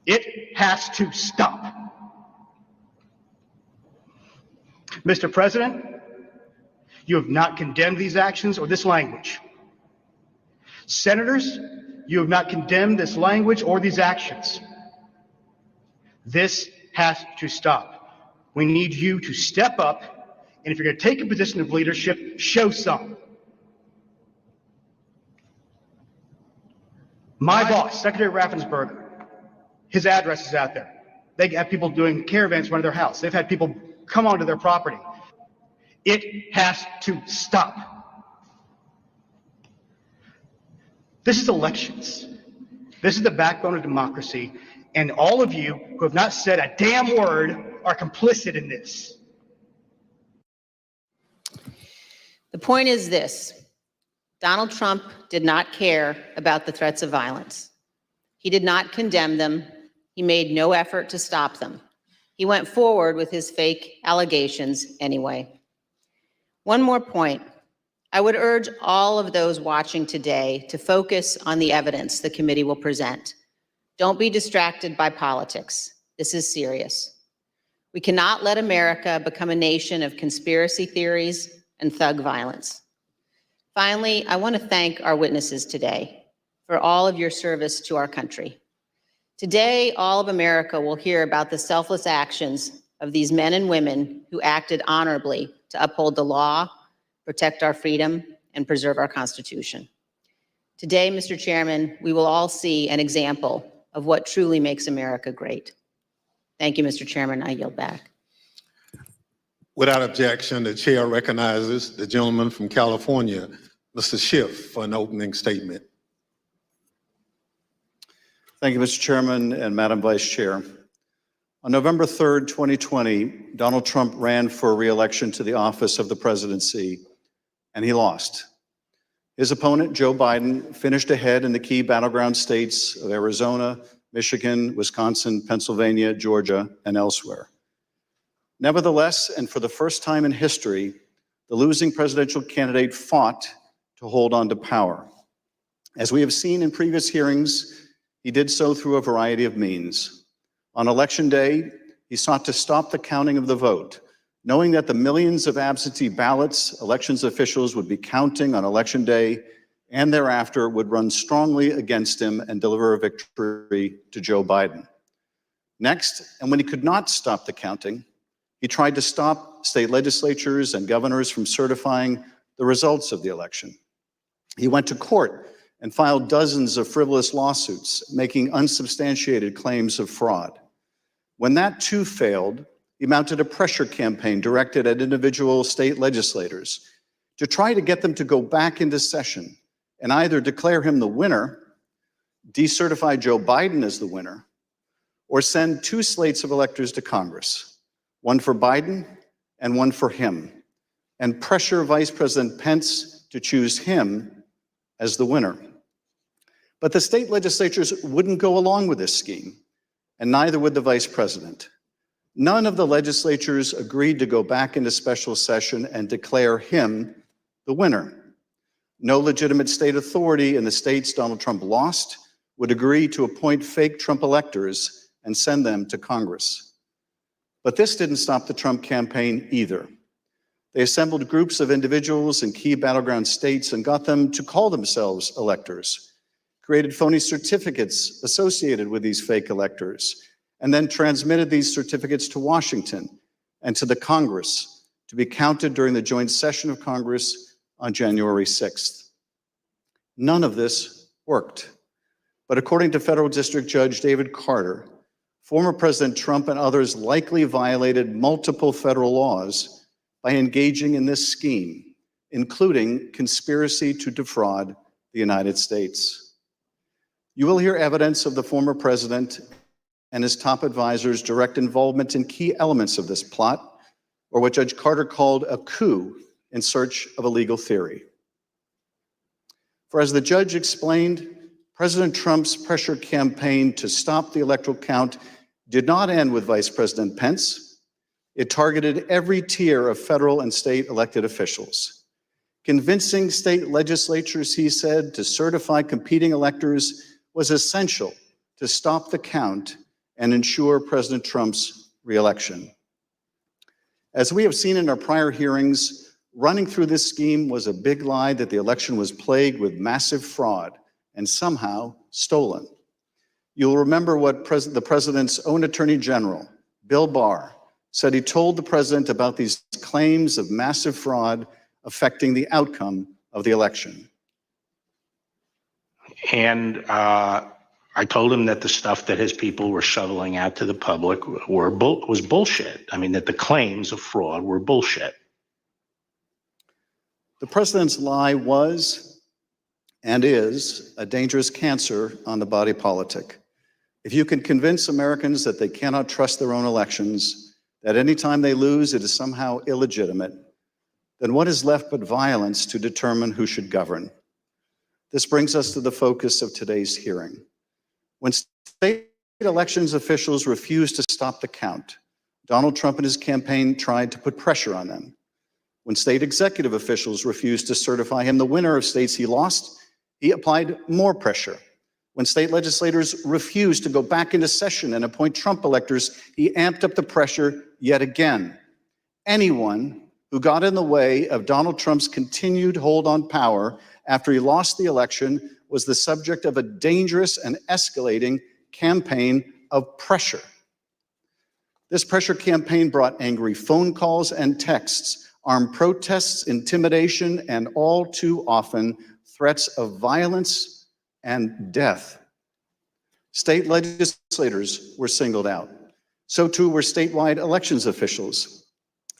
It has to stop. Mr. President, you have not condemned these actions or this language. Senators, you have not condemned this language or these actions. This has to stop. We need you to step up, and if you're going to take a position of leadership, show some. My boss, Secretary Raffensperger, his address is out there. They have people doing caravans in front of their house. They've had people come onto their property. It has to stop. This is elections. This is the backbone of democracy, and all of you who have not said a damn word are complicit in this. The point is this: Donald Trump did not care about the threats of violence. He did not condemn them. He made no effort to stop them. He went forward with his fake allegations anyway. One more point. I would urge all of those watching today to focus on the evidence the committee will present. Don't be distracted by politics. This is serious. We cannot let America become a nation of conspiracy theories and thug violence. Finally, I want to thank our witnesses today for all of your service to our country. Today, all of America will hear about the selfless actions of these men and women who acted honorably to uphold the law, protect our freedom, and preserve our Constitution. Today, Mr. Chairman, we will all see an example of what truly makes America great. Thank you, Mr. Chairman. I yield back. Without objection, the chair recognizes the gentleman from California, Mr. Schiff, for an opening statement. Thank you, Mr. Chairman and Madam Vice Chair. On November 3rd, 2020, Donald Trump ran for re-election to the office of the presidency, and he lost. His opponent, Joe Biden, finished ahead in the key battleground states of Arizona, Michigan, Wisconsin, Pennsylvania, Georgia, and elsewhere. Nevertheless, and for the first time in history, the losing presidential candidate fought to hold on to power. As we have seen in previous hearings, he did so through a variety of means. On Election Day, he sought to stop the counting of the vote, knowing that the millions of absentee ballots elections officials would be counting on Election Day and thereafter would run strongly against him and deliver a victory to Joe Biden. Next, and when he could not stop the counting, he tried to stop state legislatures and governors from certifying the results of the election. He went to court and filed dozens of frivolous lawsuits, making unsubstantiated claims of fraud. When that too failed, he mounted a pressure campaign directed at individual state legislators to try to get them to go back into session and either declare him the winner, decertify Joe Biden as the winner, or send two slates of electors to Congress, one for Biden and one for him, and pressure Vice President Pence to choose him as the winner. But the state legislatures wouldn't go along with this scheme, and neither would the vice president. None of the legislatures agreed to go back into special session and declare him the winner. No legitimate state authority in the states Donald Trump lost would agree to appoint fake Trump electors and send them to Congress. But this didn't stop the Trump campaign either. They assembled groups of individuals in key battleground states and got them to call themselves electors, created phony certificates associated with these fake electors, and then transmitted these certificates to Washington and to the Congress to be counted during the joint session of Congress on January 6th. None of this worked. But according to Federal District Judge David Carter, former President Trump and others likely violated multiple federal laws by engaging in this scheme, including conspiracy to defraud the United States. You will hear evidence of the former president and his top advisors' direct involvement in key elements of this plot, or what Judge Carter called a coup in search of a legal theory. For as the judge explained, President Trump's pressure campaign to stop the electoral count did not end with Vice President Pence. It targeted every tier of federal and state elected officials. Convincing state legislatures, he said, to certify competing electors was essential to stop the count and ensure President Trump's reelection. As we have seen in our prior hearings, running through this scheme was a big lie that the election was plagued with massive fraud and somehow stolen. You'll remember what the president's own attorney general, Bill Barr, said he told the president about these claims of massive fraud affecting the outcome of the election. And I told him that the stuff that his people were shoveling out to the public was bullshit. I mean, that the claims of fraud were bullshit. The president's lie was and is a dangerous cancer on the body politic. If you can convince Americans that they cannot trust their own elections, that any time they lose it is somehow illegitimate, then what is left but violence to determine who should govern? This brings us to the focus of today's hearing. When state elections officials refused to stop the count, Donald Trump and his campaign tried to put pressure on them. When state executive officials refused to certify him the winner of states he lost, he applied more pressure. When state legislators refused to go back into session and appoint Trump electors, he amped up the pressure yet again. Anyone who got in the way of Donald Trump's continued hold on power after he lost the election was the subject of a dangerous and escalating campaign of pressure. This pressure campaign brought angry phone calls and texts, armed protests, intimidation, and all too often, threats of violence and death. State legislators were singled out. So too were statewide elections officials.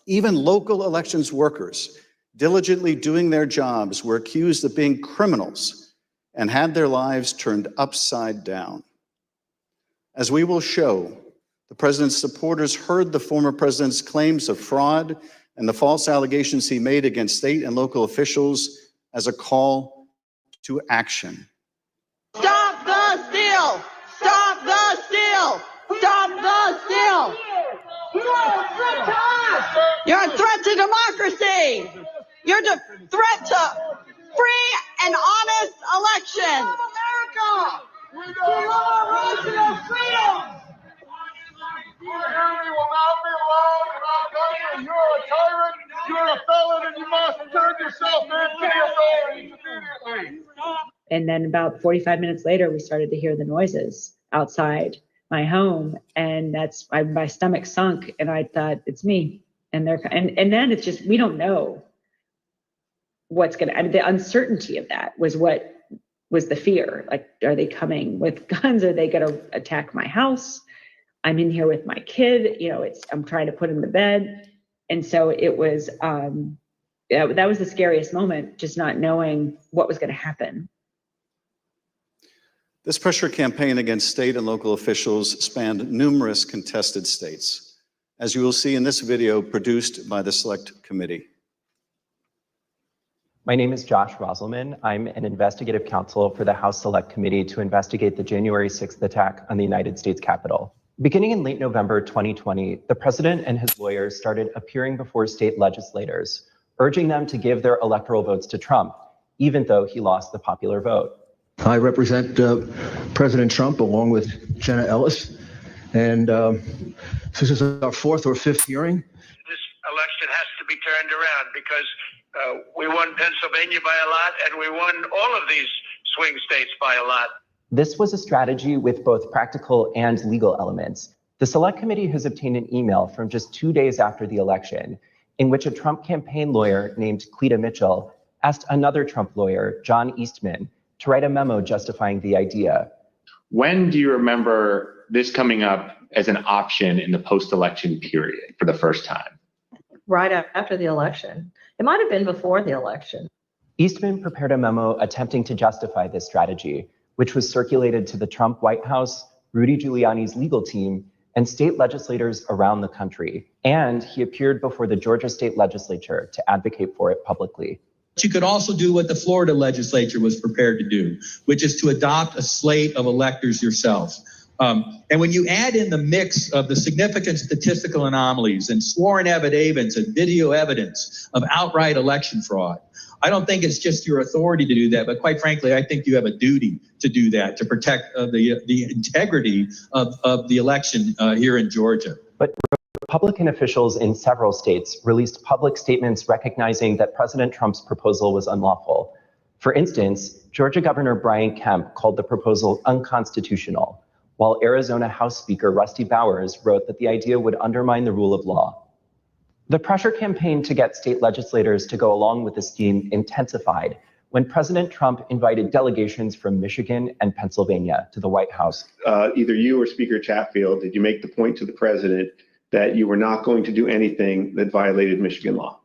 Even local elections workers, diligently doing their jobs, were accused of being criminals and had their lives turned upside down. As we will show, the president's supporters heard the former president's claims of fraud and the false allegations he made against state and local officials as a call to action. Stop the steal! Stop the steal! Stop the steal! You're a threat to democracy! You're a threat to free and honest elections! America! We love our rights and our freedom! Your enemy will not be allowed in our country. You're a tyrant, you're a felon, and you must turn yourself in to the authorities immediately. And then about 45 minutes later, we started to hear the noises outside my home, and my stomach sunk, and I thought, it's me. And then it's just, we don't know what's going to, I mean, the uncertainty of that was what was the fear. Like, are they coming with guns? Are they going to attack my house? I'm in here with my kid, I'm trying to put him to bed. And so it was, that was the scariest moment, just not knowing what was going to happen. This pressure campaign against state and local officials spanned numerous contested states, as you will see in this video produced by the Select Committee. My name is Josh Roselman. I'm an investigative counsel for the House Select Committee to investigate the January 6th attack on the United States Capitol. Beginning in late November 2020, the president and his lawyers started appearing before state legislators, urging them to give their electoral votes to Trump, even though he lost the popular vote. I represent President Trump along with Jenna Ellis, and this is our fourth or fifth hearing. This election has to be turned around because we won Pennsylvania by a lot, and we won all of these swing states by a lot. This was a strategy with both practical and legal elements. The Select Committee has obtained an email from just 2 days after the election in which a Trump campaign lawyer named Cleta Mitchell asked another Trump lawyer, John Eastman, to write a memo justifying the idea. When do you remember this coming up as an option in the post-election period for the first time? Right after the election. It might have been before the election. Eastman prepared a memo attempting to justify this strategy, which was circulated to the Trump White House, Rudy Giuliani's legal team, and state legislators around the country. And he appeared before the Georgia State Legislature to advocate for it publicly. You could also do what the Florida legislature was prepared to do, which is to adopt a slate of electors yourself. And when you add in the mix of the significant statistical anomalies and sworn affidavits and video evidence of outright election fraud, I don't think it's just your authority to do that, but quite frankly, I think you have a duty to do that, to protect the integrity of the election here in Georgia. But Republican officials in several states released public statements recognizing that President Trump's proposal was unlawful. For instance, Georgia Governor Brian Kemp called the proposal unconstitutional, while Arizona House Speaker Rusty Bowers wrote that the idea would undermine the rule of law. The pressure campaign to get state legislators to go along with the scheme intensified when President Trump invited delegations from Michigan and Pennsylvania to the White House. Either you or Speaker Chatfield, did you make the point to the president that you were not going to do anything that violated Michigan law?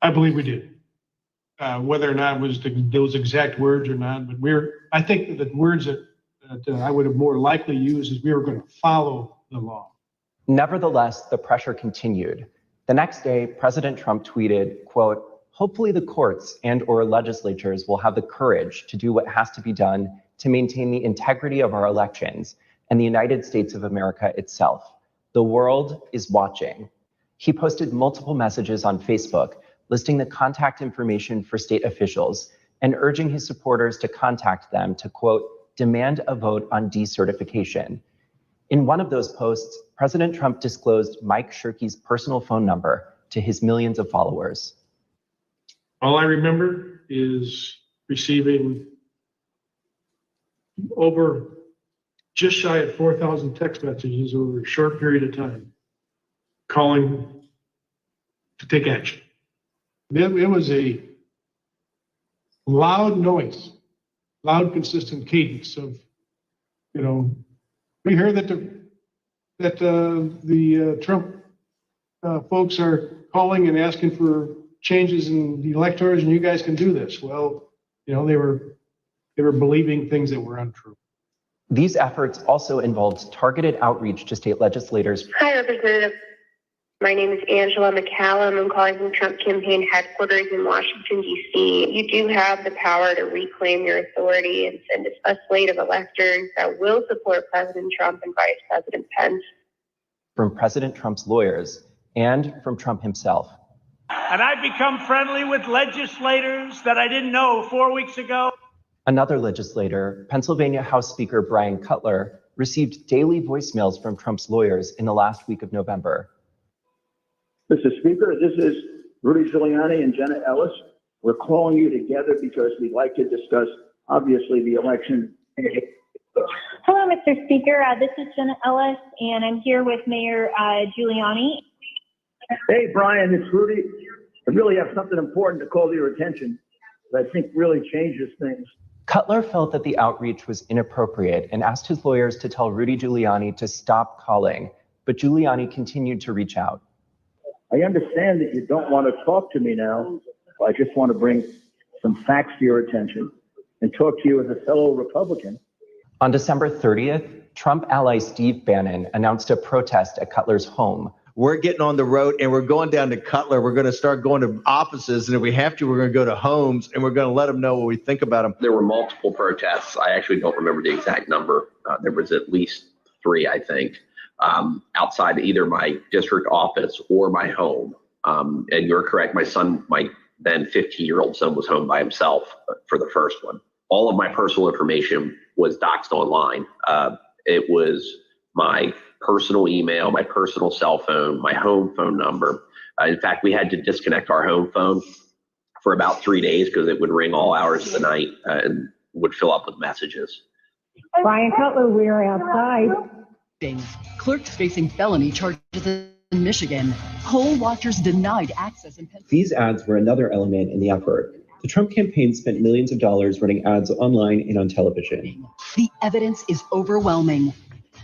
I believe we did. Whether or not it was those exact words or not, but I think that the words that I would have more likely used is we were going to follow the law. Nevertheless, the pressure continued. The next day, President Trump tweeted, quote, "Hopefully the courts and/or legislatures will have the courage to do what has to be done to maintain the integrity of our elections and the United States of America itself. The world is watching." He posted multiple messages on Facebook listing the contact information for state officials and urging his supporters to contact them to, quote, "demand a vote on decertification." In one of those posts, President Trump disclosed Mike Shirkey's personal phone number to his millions of followers. All I remember is receiving over just shy of 4,000 text messages over a short period of time, calling to take action. It was a loud noise, loud, consistent cadence of, we hear that the Trump folks are calling and asking for changes in the electors, and you guys can do this. Well, they were believing things that were untrue. These efforts also involved targeted outreach to state legislators. Hi, Representative. My name is Angela McCallum. I'm calling from Trump campaign headquarters in Washington, D.C. You do have the power to reclaim your authority and send a slate of electors that will support President Trump and Vice President Pence. From President Trump's lawyers and from Trump himself. And I've become friendly with legislators that I didn't know 4 weeks ago. Another legislator, Pennsylvania House Speaker Brian Cutler, received daily voicemails from Trump's lawyers in the last week of November. Mr. Speaker, this is Rudy Giuliani and Jenna Ellis. We're calling you together because we'd like to discuss, obviously, the election. Hello, Mr. Speaker. This is Jenna Ellis, and I'm here with Mayor Giuliani. Hey, Brian, it's Rudy. I really have something important to call to your attention that I think really changes things. Cutler felt that the outreach was inappropriate and asked his lawyers to tell Rudy Giuliani to stop calling, but Giuliani continued to reach out. I understand that you don't want to talk to me now. I just want to bring some facts to your attention and talk to you as a fellow Republican On December 30th, Trump ally Steve Bannon announced a protest at Cutler's home. We're getting on the road and we're going down to Cutler. We're going to start going to offices. And if we have to, we're going to go to homes and we're going to let them know what we think about them. There were multiple protests. I actually don't remember the exact number. There was at least 3, I think, outside either my district office or my home. And you're correct. My son, my then 15-year-old son, was home by himself for the first one. All of my personal information was doxed online. It was my personal email, my personal cell phone, my home phone number. In fact, we had to disconnect our home phone for about 3 days because it would ring all hours of the night and would fill up with messages. Brian Cutler, we're outside. Clerks facing felony charges in Michigan. Poll watchers denied access in Pennsylvania. These ads were another element in the effort. The Trump campaign spent millions of dollars running ads online and on television. The evidence is overwhelming.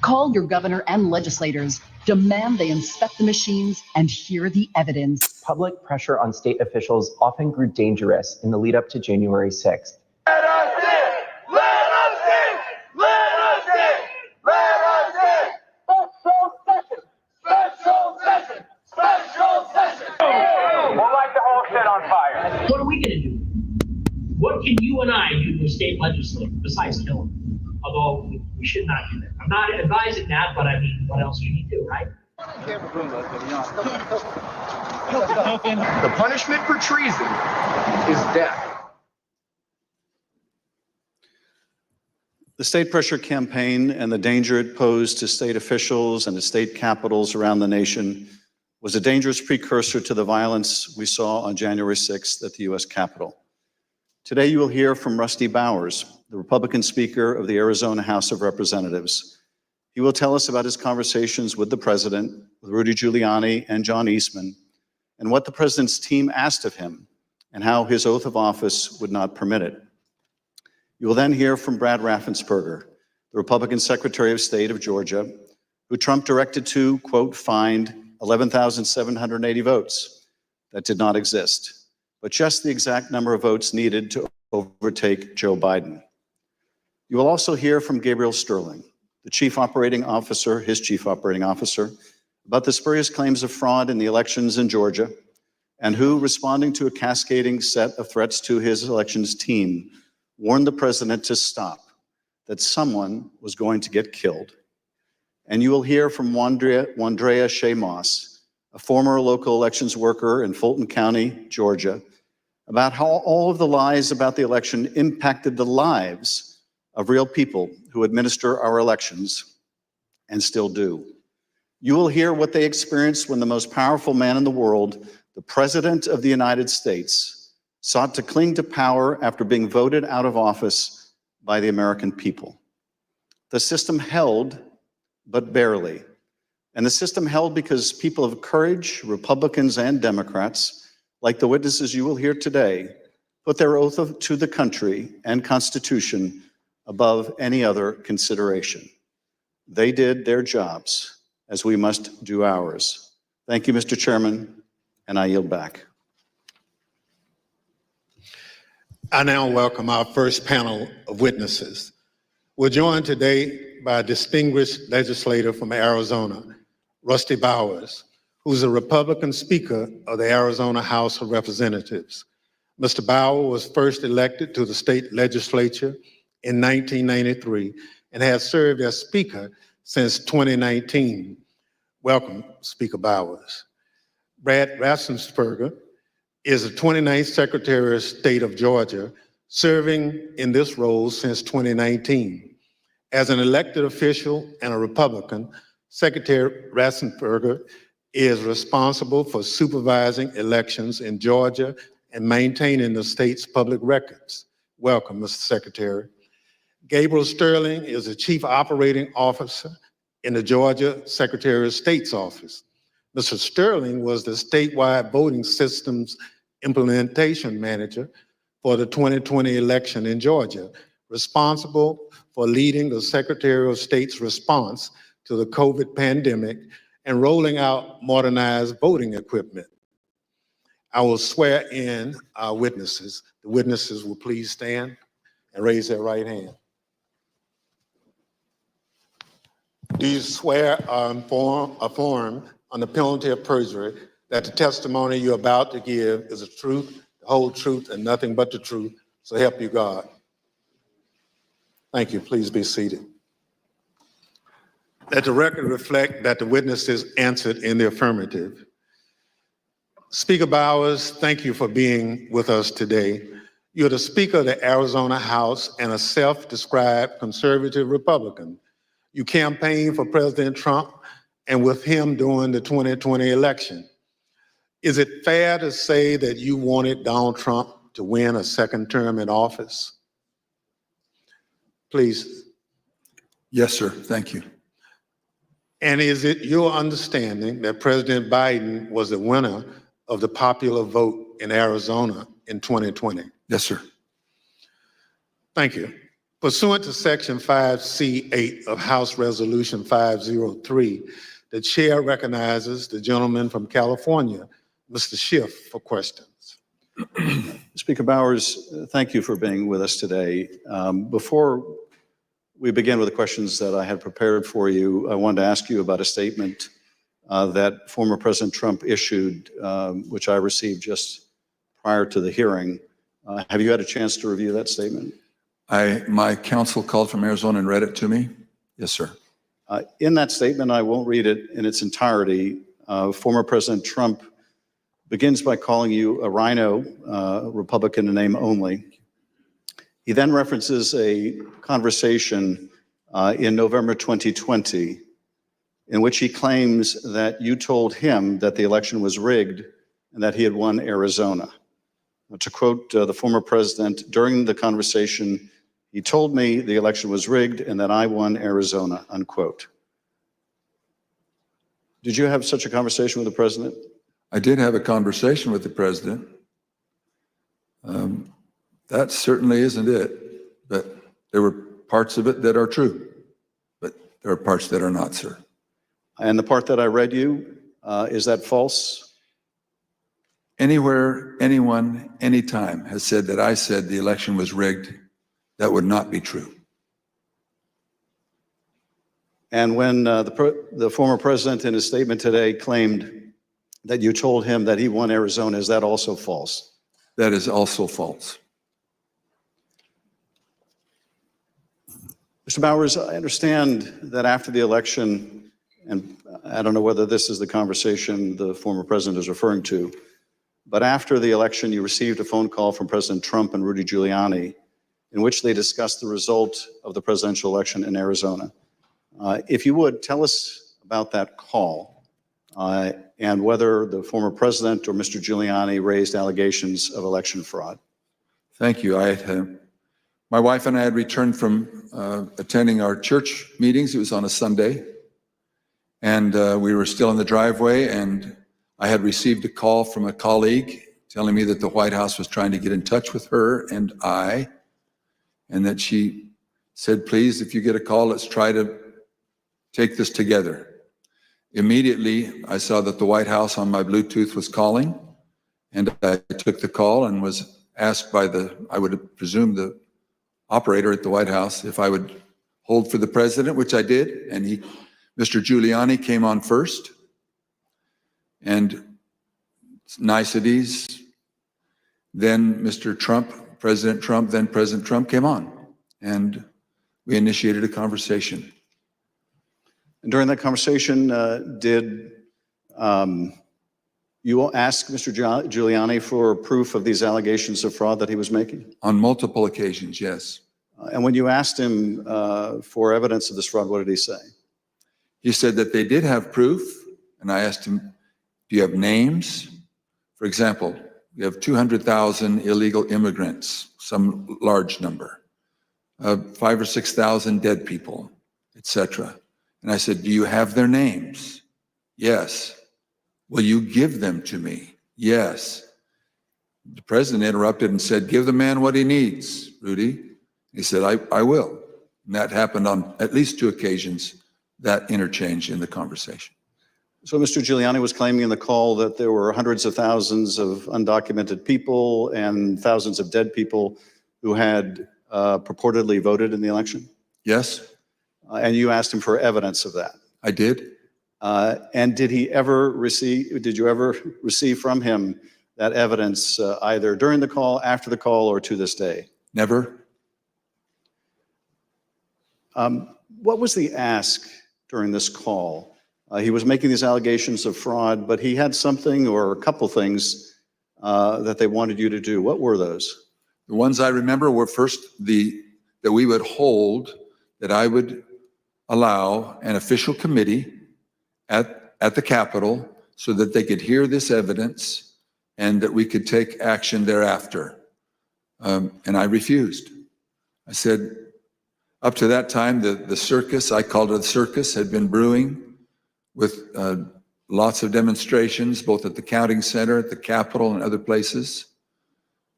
Call your governor and legislators. Demand they inspect the machines and hear the evidence. Public pressure on state officials often grew dangerous in the lead up to January 6th. Let us in! Let us in! Let us in! Let us in! Special session! Special session! Special session! We'll light the whole shit on fire. What are we going to do? What can you and I do to the state legislature besides kill them? Although we should not do that. I'm not advising that, but I mean, what else can you do, right? The punishment for treason is death. The state pressure campaign and the danger it posed to state officials and to state capitals around the nation was a dangerous precursor to the violence we saw on January 6th at the U.S. Capitol. Today, you will hear from Rusty Bowers, the Republican Speaker of the Arizona House of Representatives. He will tell us about his conversations with the president, with Rudy Giuliani and John Eastman, and what the president's team asked of him and how his oath of office would not permit it. You will then hear from Brad Raffensperger, the Republican Secretary of State of Georgia, who Trump directed to, quote, find 11,780 votes that did not exist, but just the exact number of votes needed to overtake Joe Biden. You will also hear from Gabriel Sterling, the chief operating officer, his chief operating officer, about the spurious claims of fraud in the elections in Georgia, and who, responding to a cascading set of threats to his elections team, warned the president to stop, that someone was going to get killed. And you will hear from Wandrea Shea Moss, a former local elections worker in Fulton County, Georgia, about how all of the lies about the election impacted the lives of real people who administer our elections and still do. You will hear what they experienced when the most powerful man in the world, the President of the United States, sought to cling to power after being voted out of office by the American people. The system held, but barely. And the system held because people of courage, Republicans and Democrats, like the witnesses you will hear today, put their oath to the country and Constitution above any other consideration. They did their jobs, as we must do ours. Thank you, Mr. Chairman, and I yield back. I now welcome our first panel of witnesses. We're joined today by a distinguished legislator from Arizona, Rusty Bowers, who's a Republican Speaker of the Arizona House of Representatives. Mr. Bowers was first elected to the state legislature in 1993 and has served as Speaker since 2019. Welcome, Speaker Bowers. Brad Raffensperger is the 29th Secretary of State of Georgia, serving in this role since 2019. As an elected official and a Republican, Secretary Raffensperger is responsible for supervising elections in Georgia and maintaining the state's public records. Welcome, Mr. Secretary. Gabriel Sterling is the Chief Operating Officer in the Georgia Secretary of State's office. Mr. Sterling was the statewide voting systems implementation manager for the 2020 election in Georgia, responsible for leading the Secretary of State's response to the COVID pandemic and rolling out modernized voting equipment. I will swear in our witnesses. The witnesses will please stand and raise their right hand. Do you swear or affirm on the penalty of perjury that the testimony you're about to give is the truth, the whole truth, and nothing but the truth? So help you God. Thank you. Please be seated. Let the record reflect that the witnesses answered in the affirmative. Speaker Bowers, thank you for being with us today. You're the Speaker of the Arizona House and a self-described conservative Republican. You campaigned for President Trump and with him during the 2020 election. Is it fair to say that you wanted Donald Trump to win a second term in office? Please. Yes, sir. Thank you. And is it your understanding that President Biden was the winner of the popular vote in Arizona in 2020? Yes, sir. Thank you. Pursuant to Section 5C8 of House Resolution 503, the chair recognizes the gentleman from California, Mr. Schiff, for questions. Speaker Bowers, thank you for being with us today. Before we begin with the questions that I had prepared for you, I wanted to ask you about a statement that former President Trump issued, which I received just prior to the hearing. Have you had a chance to review that statement? My counsel called from Arizona and read it to me. Yes, sir. In that statement, I won't read it in its entirety. Former President Trump begins by calling you a rhino, Republican in name only. He then references a conversation in November 2020 in which he claims that you told him that the election was rigged and that he had won Arizona. Now, to quote the former president, during the conversation, he told me the election was rigged and that I won Arizona, unquote. Did you have such a conversation with the president? I did have a conversation with the president. That certainly isn't it, but there were parts of it that are true, but there are parts that are not, sir. And the part that I read you, is that false? Anywhere, anyone, anytime has said that I said the election was rigged, that would not be true. And when the former president in his statement today claimed that you told him that he won Arizona, is that also false? That is also false. Mr. Bowers, I understand that after the election, and I don't know whether this is the conversation the former president is referring to, but after the election, you received a phone call from President Trump and Rudy Giuliani in which they discussed the result of the presidential election in Arizona. If you would, tell us about that call and whether the former president or Mr. Giuliani raised allegations of election fraud. Thank you. My wife and I had returned from attending our church meetings. It was on a Sunday. And we were still in the driveway, and I had received a call from a colleague telling me that the White House was trying to get in touch with her and I, and that she said, please, if you get a call, let's try to take this together. Immediately, I saw that the White House on my Bluetooth was calling, and I took the call and was asked by I would presume the operator at the White House if I would hold for the president, which I did, and Mr. Giuliani came on first, and niceties. Then Mr. Trump, President Trump, then President Trump came on, and we initiated a conversation. And during that conversation, did you ask Mr. Giuliani for proof of these allegations of fraud that he was making? On multiple occasions, yes. And when you asked him for evidence of this fraud, what did he say? He said that they did have proof, and I asked him, do you have names? For example, we have 200,000 illegal immigrants, some large number, 5,000 or 6,000 dead people, etc. And I said, do you have their names? Yes. Will you give them to me? Yes. The president interrupted and said, give the man what he needs, Rudy. He said, I will. And that happened on at least 2 occasions, that interchange in the conversation. So Mr. Giuliani was claiming in the call that there were hundreds of thousands of undocumented people and thousands of dead people who had purportedly voted in the election? Yes. and you asked him for evidence of that. I did. And did you ever receive from him that evidence either during the call, after the call, or to this day? Never. What was the ask during this call? He was making these allegations of fraud, but he had something or a couple things that they wanted you to do. What were those? The ones I remember were first that we would hold, that I would allow an official committee at the Capitol so that they could hear this evidence and that we could take action thereafter. And I refused. I said, up to that time, the circus, I called it a circus, had been brewing with lots of demonstrations, both at the counting center, at the Capitol, and other places.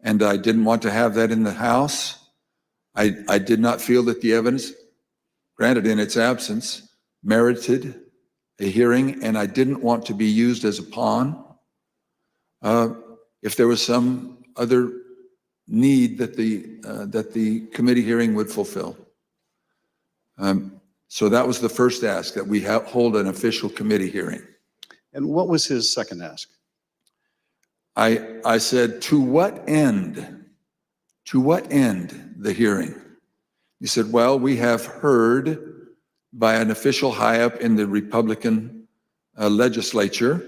And I didn't want to have that in the House. I did not feel that the evidence, granted in its absence, merited a hearing, and I didn't want to be used as a pawn if there was some other need that the committee hearing would fulfill. So that was the first ask, that we hold an official committee hearing. And what was his second ask? I said, to what end? To what end the hearing? He said, well, we have heard by an official high up in the Republican legislature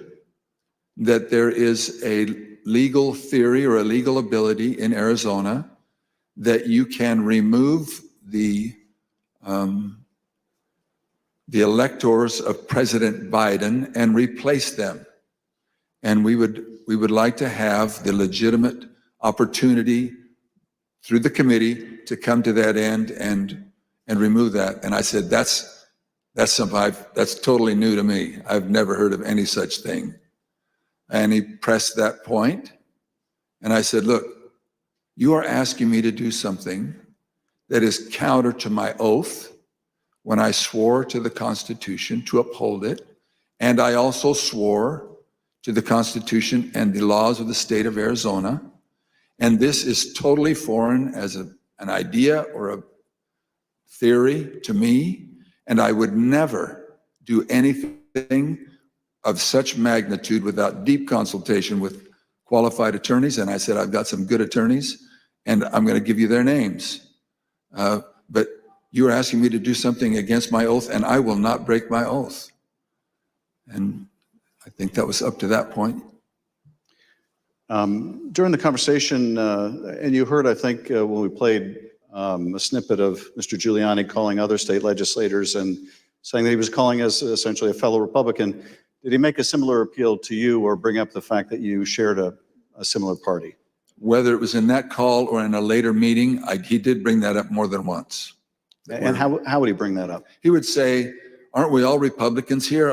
that there is a legal theory or a legal ability in Arizona that you can remove the electors of President Biden and replace them. And we would like to have the legitimate opportunity through the committee to come to that end and remove that. And I said, that's something that's totally new to me. I've never heard of any such thing. And he pressed that point. And I said, look, you are asking me to do something that is counter to my oath when I swore to the Constitution to uphold it. And I also swore to the Constitution and the laws of the state of Arizona. And this is totally foreign as an idea or a theory to me. And I would never do anything of such magnitude without deep consultation with qualified attorneys. And I said, I've got some good attorneys and I'm going to give you their names. But you are asking me to do something against my oath, and I will not break my oath. And I think that was up to that point. During the conversation, and you heard, I think, when we played a snippet of Mr. Giuliani calling other state legislators and saying that he was calling us essentially a fellow Republican, did he make a similar appeal to you or bring up the fact that you shared a similar party? Whether it was in that call or in a later meeting, he did bring that up more than once. And how would he bring that up? He would say, aren't we all Republicans here?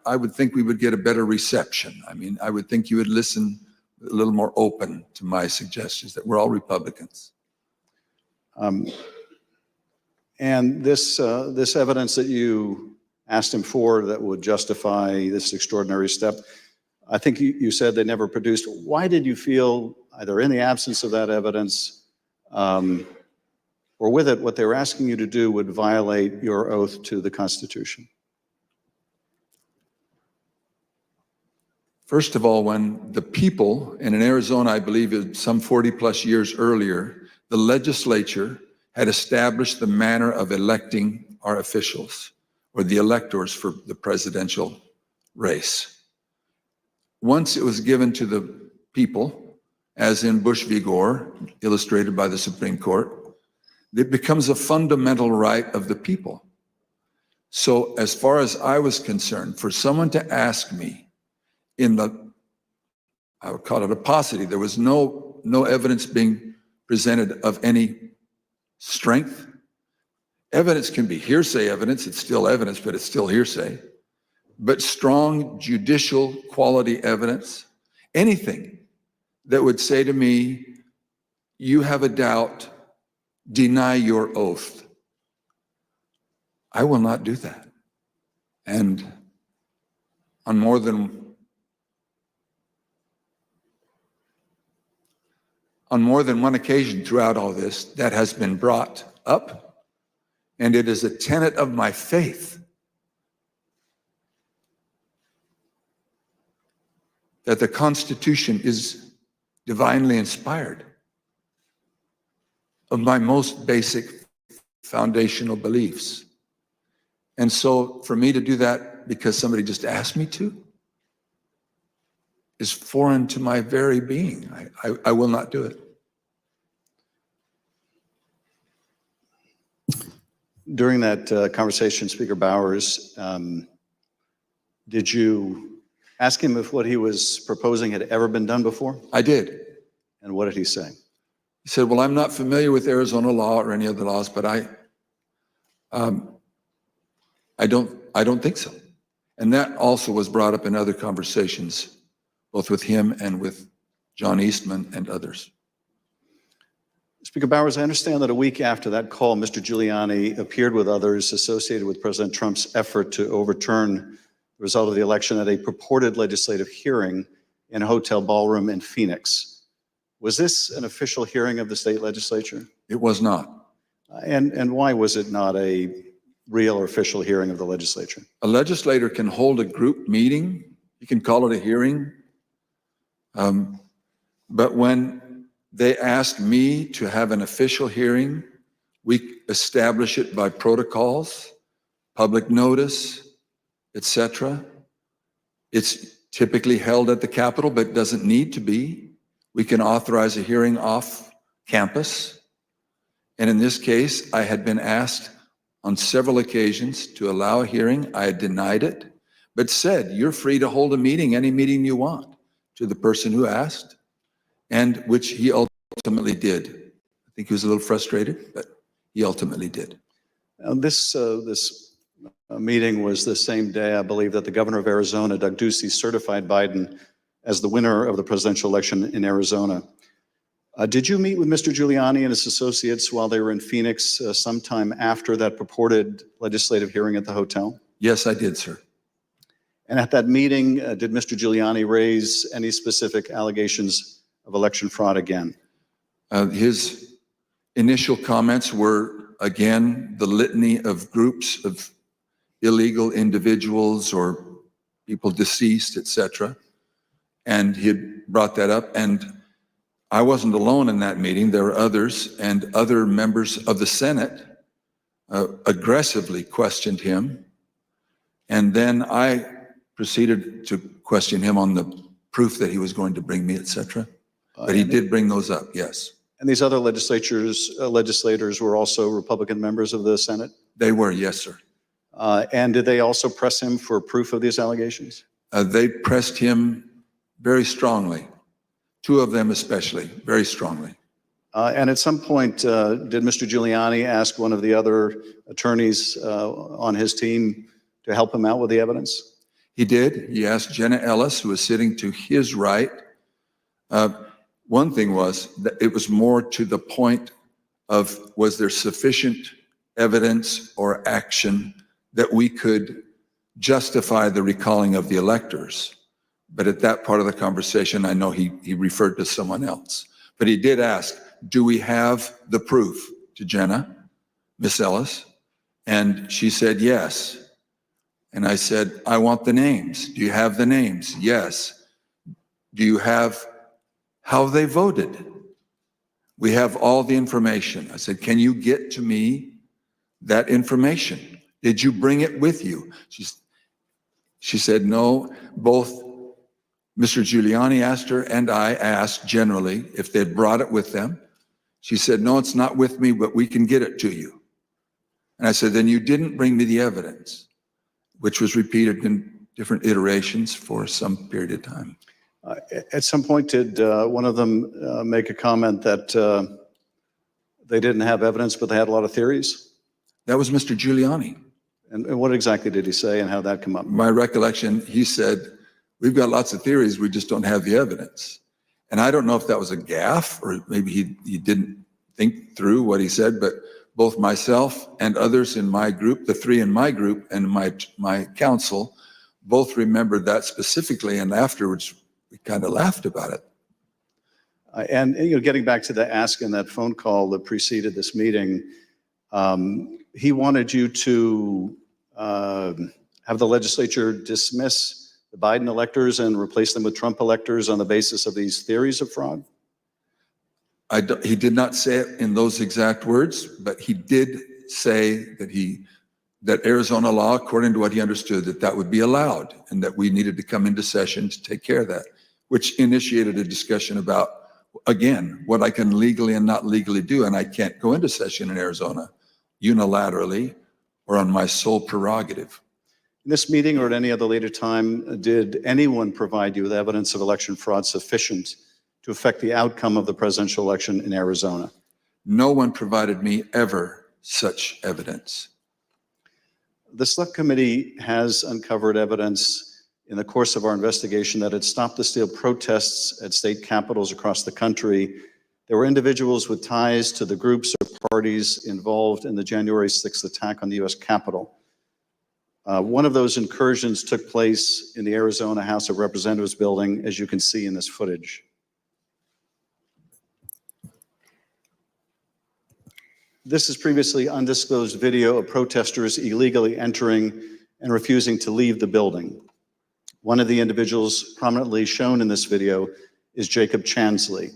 I would think we would get a better reception. I mean, I would think you would listen a little more open to my suggestions that we're all Republicans. And this evidence that you asked him for that would justify this extraordinary step, I think you said they never produced. Why did you feel, either in the absence of that evidence or with it, what they were asking you to do would violate your oath to the Constitution? First of all, when the people, and in Arizona, I believe it's some 40 plus years earlier, the legislature had established the manner of electing our officials or the electors for the presidential race. Once it was given to the people, as in Bush v. Gore, illustrated by the Supreme Court, it becomes a fundamental right of the people. So as far as I was concerned, for someone to ask me I would call it a paucity, there was no evidence being presented of any strength. Evidence can be hearsay evidence, it's still evidence, but it's still hearsay. But strong judicial quality evidence, anything that would say to me, you have a doubt, deny your oath. I will not do that. And on more than one occasion throughout all this, that has been brought up and it is a tenet of my faith that the Constitution is divinely inspired, of my most basic foundational beliefs. And so for me to do that because somebody just asked me to is foreign to my very being. I will not do it. During that conversation, Speaker Bowers, did you ask him if what he was proposing had ever been done before? I did. And what did he say? He said, well, I'm not familiar with Arizona law or any other laws, but I don't think so. And that also was brought up in other conversations, both with him and with John Eastman and others. Speaker Bowers, I understand that a week after that call, Mr. Giuliani appeared with others associated with President Trump's effort to overturn the result of the election at a purported legislative hearing in a hotel ballroom in Phoenix. Was this an official hearing of the state legislature? It was not. And why was it not a real or official hearing of the legislature? A legislator can hold a group meeting. You can call it a hearing. But when they asked me to have an official hearing, we establish it by protocols, public notice, etc. It's typically held at the Capitol, but doesn't need to be. We can authorize a hearing off campus. And in this case, I had been asked on several occasions to allow a hearing. I had denied it, but said, you're free to hold a meeting, any meeting you want, to the person who asked, and which he ultimately did. I think he was a little frustrated, but he ultimately did. This meeting was the same day, I believe, that the governor of Arizona, Doug Ducey, certified Biden as the winner of the presidential election in Arizona. Did you meet with Mr. Giuliani and his associates while they were in Phoenix sometime after that purported legislative hearing at the hotel? Yes, I did, sir. And at that meeting, did Mr. Giuliani raise any specific allegations of election fraud again? His initial comments were, again, the litany of groups of illegal individuals or people deceased, etc. And he had brought that up. And I wasn't alone in that meeting. There were others, and other members of the Senate aggressively questioned him. And then I proceeded to question him on the proof that he was going to bring me, etc. But he did bring those up, yes. And these other legislators were also Republican members of the Senate? They were, yes, sir. And did they also press him for proof of these allegations? They pressed him very strongly. Two of them especially, very strongly. And at some point, did Mr. Giuliani ask one of the other attorneys on his team to help him out with the evidence? He did. He asked Jenna Ellis, who was sitting to his right. One thing was that it was more to the point of, was there sufficient evidence or action that we could justify the recalling of the electors? But at that part of the conversation, I know he referred to someone else. But he did ask, do we have the proof, to Jenna, Miss Ellis? And she said, yes. And I said, I want the names. Do you have the names? Yes. Do you have how they voted? We have all the information. I said, can you get to me that information? Did you bring it with you? She said, no. Both Mr. Giuliani asked her and I asked generally if they'd brought it with them. She said, no, it's not with me, but we can get it to you. And I said, then you didn't bring me the evidence, which was repeated in different iterations for some period of time. At some point, did one of them make a comment that they didn't have evidence, but they had a lot of theories? That was Mr. Giuliani. And what exactly did he say and how that come up? My recollection, he said, we've got lots of theories, we just don't have the evidence. And I don't know if that was a gaffe or maybe he didn't think through what he said, but both myself and others in my group, the three in my group and my council, both remembered that specifically, and afterwards we kind of laughed about it. And getting back to the ask in that phone call that preceded this meeting, he wanted you to have the legislature dismiss the Biden electors and replace them with Trump electors on the basis of these theories of fraud? He did not say it in those exact words, but he did say that Arizona law, according to what he understood, that would be allowed and that we needed to come into session to take care of that, which initiated a discussion about, again, what I can legally and not legally do. And I can't go into session in Arizona unilaterally or on my sole prerogative. In this meeting or at any other later time, did anyone provide you with evidence of election fraud sufficient to affect the outcome of the presidential election in Arizona? No one provided me ever such evidence. The select committee has uncovered evidence in the course of our investigation that at Stop the Steal protests at state capitals across the country, there were individuals with ties to the groups or parties involved in the January 6th attack on the U.S. Capitol. One of those incursions took place in the Arizona House of Representatives building, as you can see in this footage. This is previously undisclosed video of protesters illegally entering and refusing to leave the building. One of the individuals prominently shown in this video is Jacob Chansley.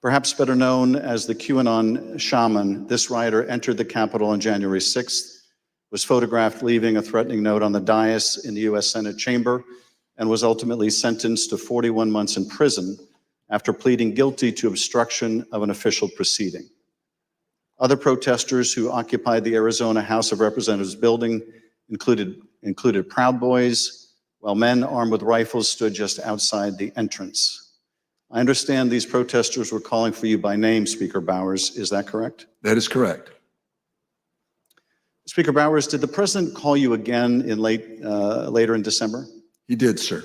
Perhaps better known as the QAnon shaman, this rioter entered the Capitol on January 6th, was photographed leaving a threatening note on the dais in the U.S. Senate chamber, and was ultimately sentenced to 41 months in prison after pleading guilty to obstruction of an official proceeding. Other protesters who occupied the Arizona House of Representatives building included Proud Boys, while men armed with rifles stood just outside the entrance. I understand these protesters were calling for you by name, Speaker Bowers. Is that correct? That is correct. Speaker Bowers, did the president call you again in later in December? He did, sir.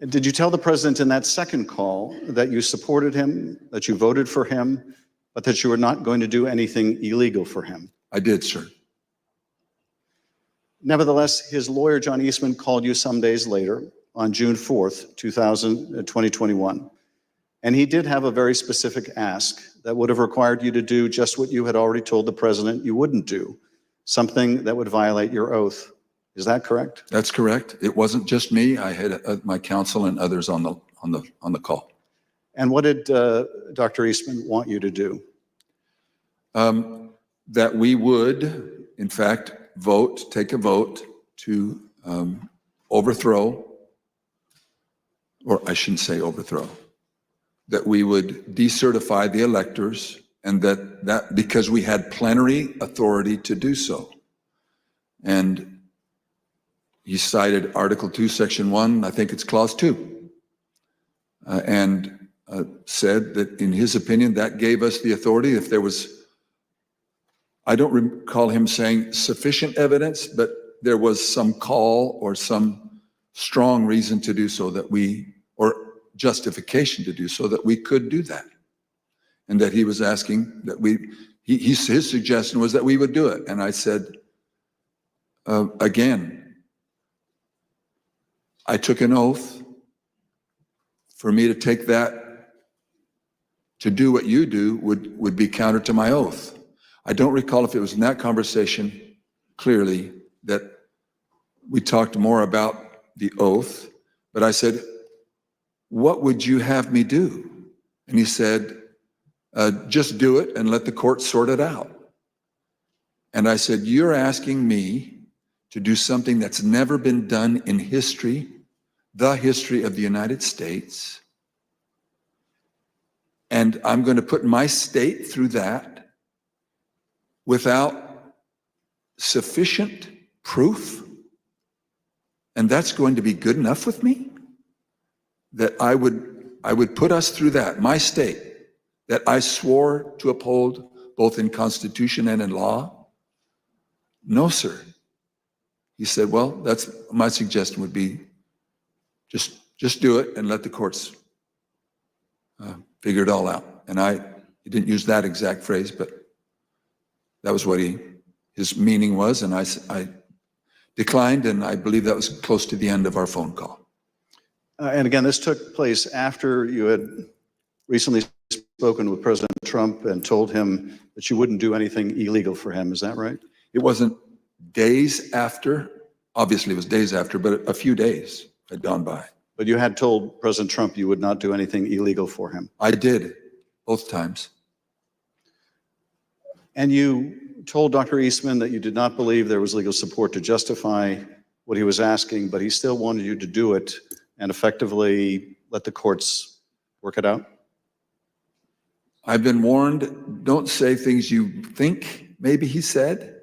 Did you tell the president in that second call that you supported him, that you voted for him, but that you were not going to do anything illegal for him? I did, sir. Nevertheless, his lawyer, John Eastman, called you some days later on June 4th, 2021. And he did have a very specific ask that would have required you to do just what you had already told the president you wouldn't do, something that would violate your oath. Is that correct? That's correct. It wasn't just me. I had my counsel and others on the call. And what did Dr. Eastman want you to do? That we would, in fact, take a vote to overthrow, or I shouldn't say overthrow, that we would decertify the electors, and that because we had plenary authority to do so. And he cited Article 2, Section 1, I think it's Clause 2, and said that in his opinion, that gave us the authority. If there was, I don't recall him saying sufficient evidence, but there was some call or some strong reason to do so or justification to do so that we could do that. And that he was asking that his suggestion was that we would do it. And I said, again, I took an oath. For me to take that, to do what you do would be counter to my oath. I don't recall if it was in that conversation clearly that we talked more about the oath, but I said, what would you have me do? And he said, just do it and let the court sort it out. And I said, you're asking me to do something that's never been done in history, the history of the United States. And I'm going to put my state through that without sufficient proof. And that's going to be good enough with me? That I would put us through that, my state, that I swore to uphold both in Constitution and in law? No, sir. He said, well, that's my suggestion would be just do it and let the courts figure it all out. And he didn't use that exact phrase, but that was what his meaning was. And I declined, and I believe that was close to the end of our phone call. And again, this took place after you had recently spoken with President Trump and told him that you wouldn't do anything illegal for him. Is that right? It wasn't days after, obviously it was days after, but a few days had gone by. But you had told President Trump you would not do anything illegal for him. I did, both times. And you told Dr. Eastman that you did not believe there was legal support to justify what he was asking, but he still wanted you to do it and effectively let the courts work it out? I've been warned, don't say things you think maybe he said,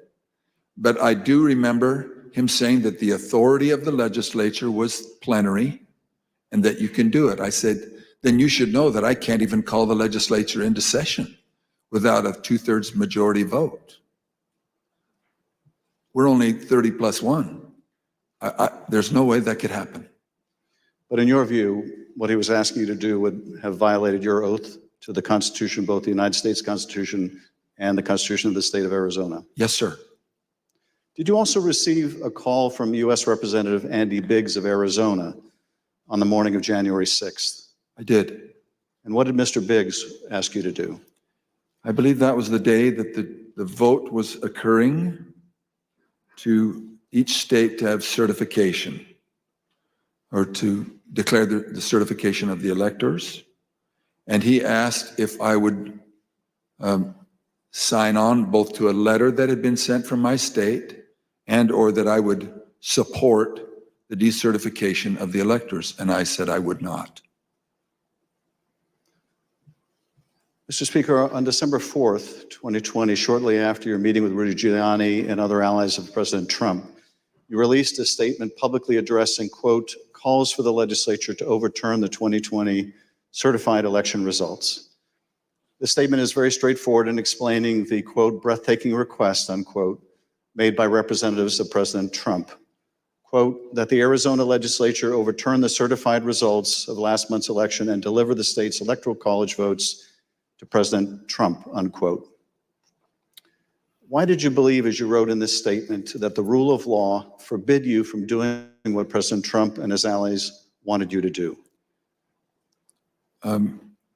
but I do remember him saying that the authority of the legislature was plenary and that you can do it. I said, then you should know that I can't even call the legislature into session without a 2/3 majority vote. We're only 30+1. There's no way that could happen. But in your view, what he was asking you to do would have violated your oath to the Constitution, both the United States Constitution and the Constitution of the state of Arizona? Yes, sir. Did you also receive a call from U.S. Representative Andy Biggs of Arizona on the morning of January 6th? I did. And what did Mr. Biggs ask you to do? I believe that was the day that the vote was occurring to each state to have certification or to declare the certification of the electors. And he asked if I would sign on both to a letter that had been sent from my state and or that I would support the decertification of the electors. And I said I would not. Mr. Speaker, on December 4th, 2020, shortly after your meeting with Rudy Giuliani and other allies of President Trump, you released a statement publicly addressing, quote, calls for the legislature to overturn the 2020 certified election results. The statement is very straightforward in explaining the, quote, breathtaking request, unquote, made by representatives of President Trump, quote, that the Arizona legislature overturn the certified results of last month's election and deliver the state's electoral college votes to President Trump, unquote. Why did you believe, as you wrote in this statement, that the rule of law forbid you from doing what President Trump and his allies wanted you to do?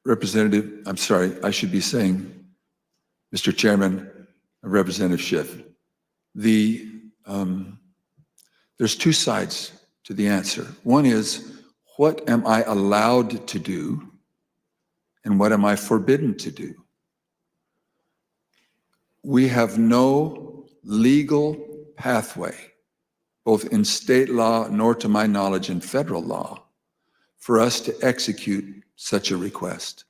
Representative, I'm sorry, I should be saying, Mr. Chairman, Representative Schiff, there's two sides to the answer. One is, what am I allowed to do? And what am I forbidden to do? We have no legal pathway, both in state law nor to my knowledge in federal law, for us to execute such a request.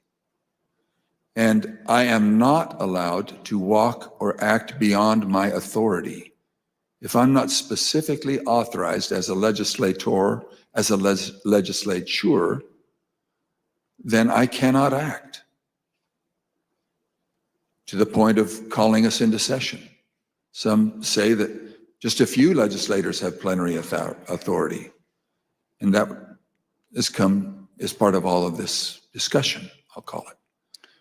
And I am not allowed to walk or act beyond my authority. If I'm not specifically authorized as a legislator, as a legislature, then I cannot act to the point of calling us into session. Some say that just a few legislators have plenary authority, and that has come as part of all of this discussion, I'll call it.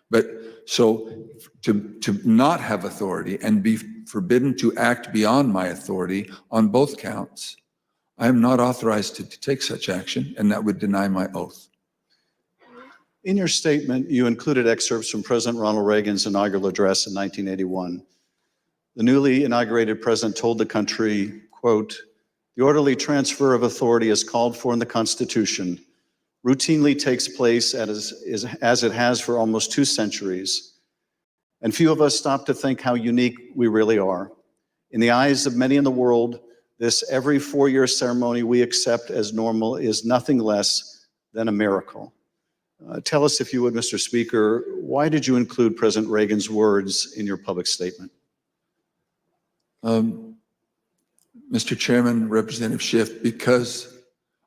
But so to not have authority and be forbidden to act beyond my authority on both counts, I am not authorized to take such action, and that would deny my oath. In your statement, you included excerpts from President Ronald Reagan's inaugural address in 1981. The newly inaugurated president told the country, quote, the orderly transfer of authority as called for in the Constitution routinely takes place as it has for almost 2 centuries. And few of us stop to think how unique we really are. In the eyes of many in the world, this every 4-year ceremony we accept as normal is nothing less than a miracle. Tell us, if you would, Mr. Speaker, why did you include President Reagan's words in your public statement? Mr. Chairman, Representative Schiff, because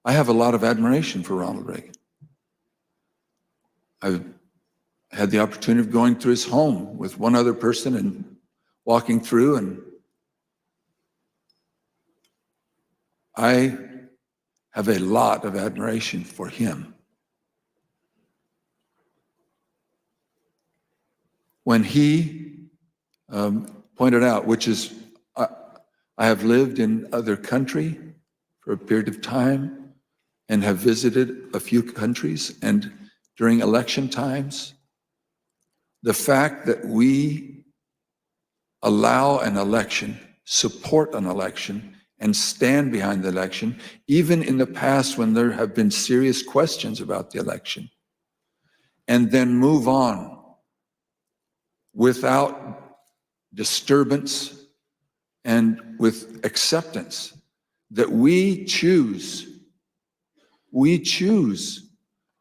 I have a lot of admiration for Ronald Reagan. I've had the opportunity of going through his home with one other person and walking through, and I have a lot of admiration for him. When he pointed out, which is, I have lived in other country for a period of time and have visited a few countries, and during election times, the fact that we allow an election, support an election, and stand behind the election, even in the past when there have been serious questions about the election, and then move on without disturbance and with acceptance that we choose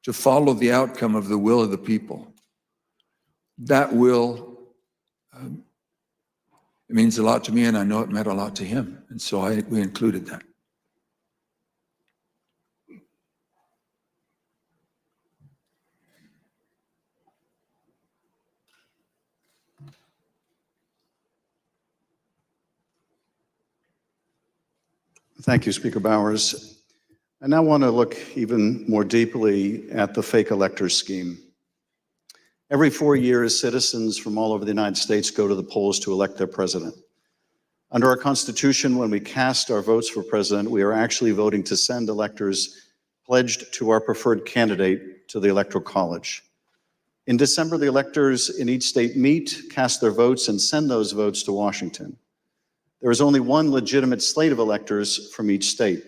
to follow the outcome of the will of the people. That will, it means a lot to me, and I know it meant a lot to him. And so we included that. Thank you, Speaker Bowers. I now want to look even more deeply at the fake electors scheme. Every 4 years, citizens from all over the United States go to the polls to elect their president. Under our Constitution, when we cast our votes for president, we are actually voting to send electors pledged to our preferred candidate to the Electoral College. In December, the electors in each state meet, cast their votes, and send those votes to Washington. There is only one legitimate slate of electors from each state.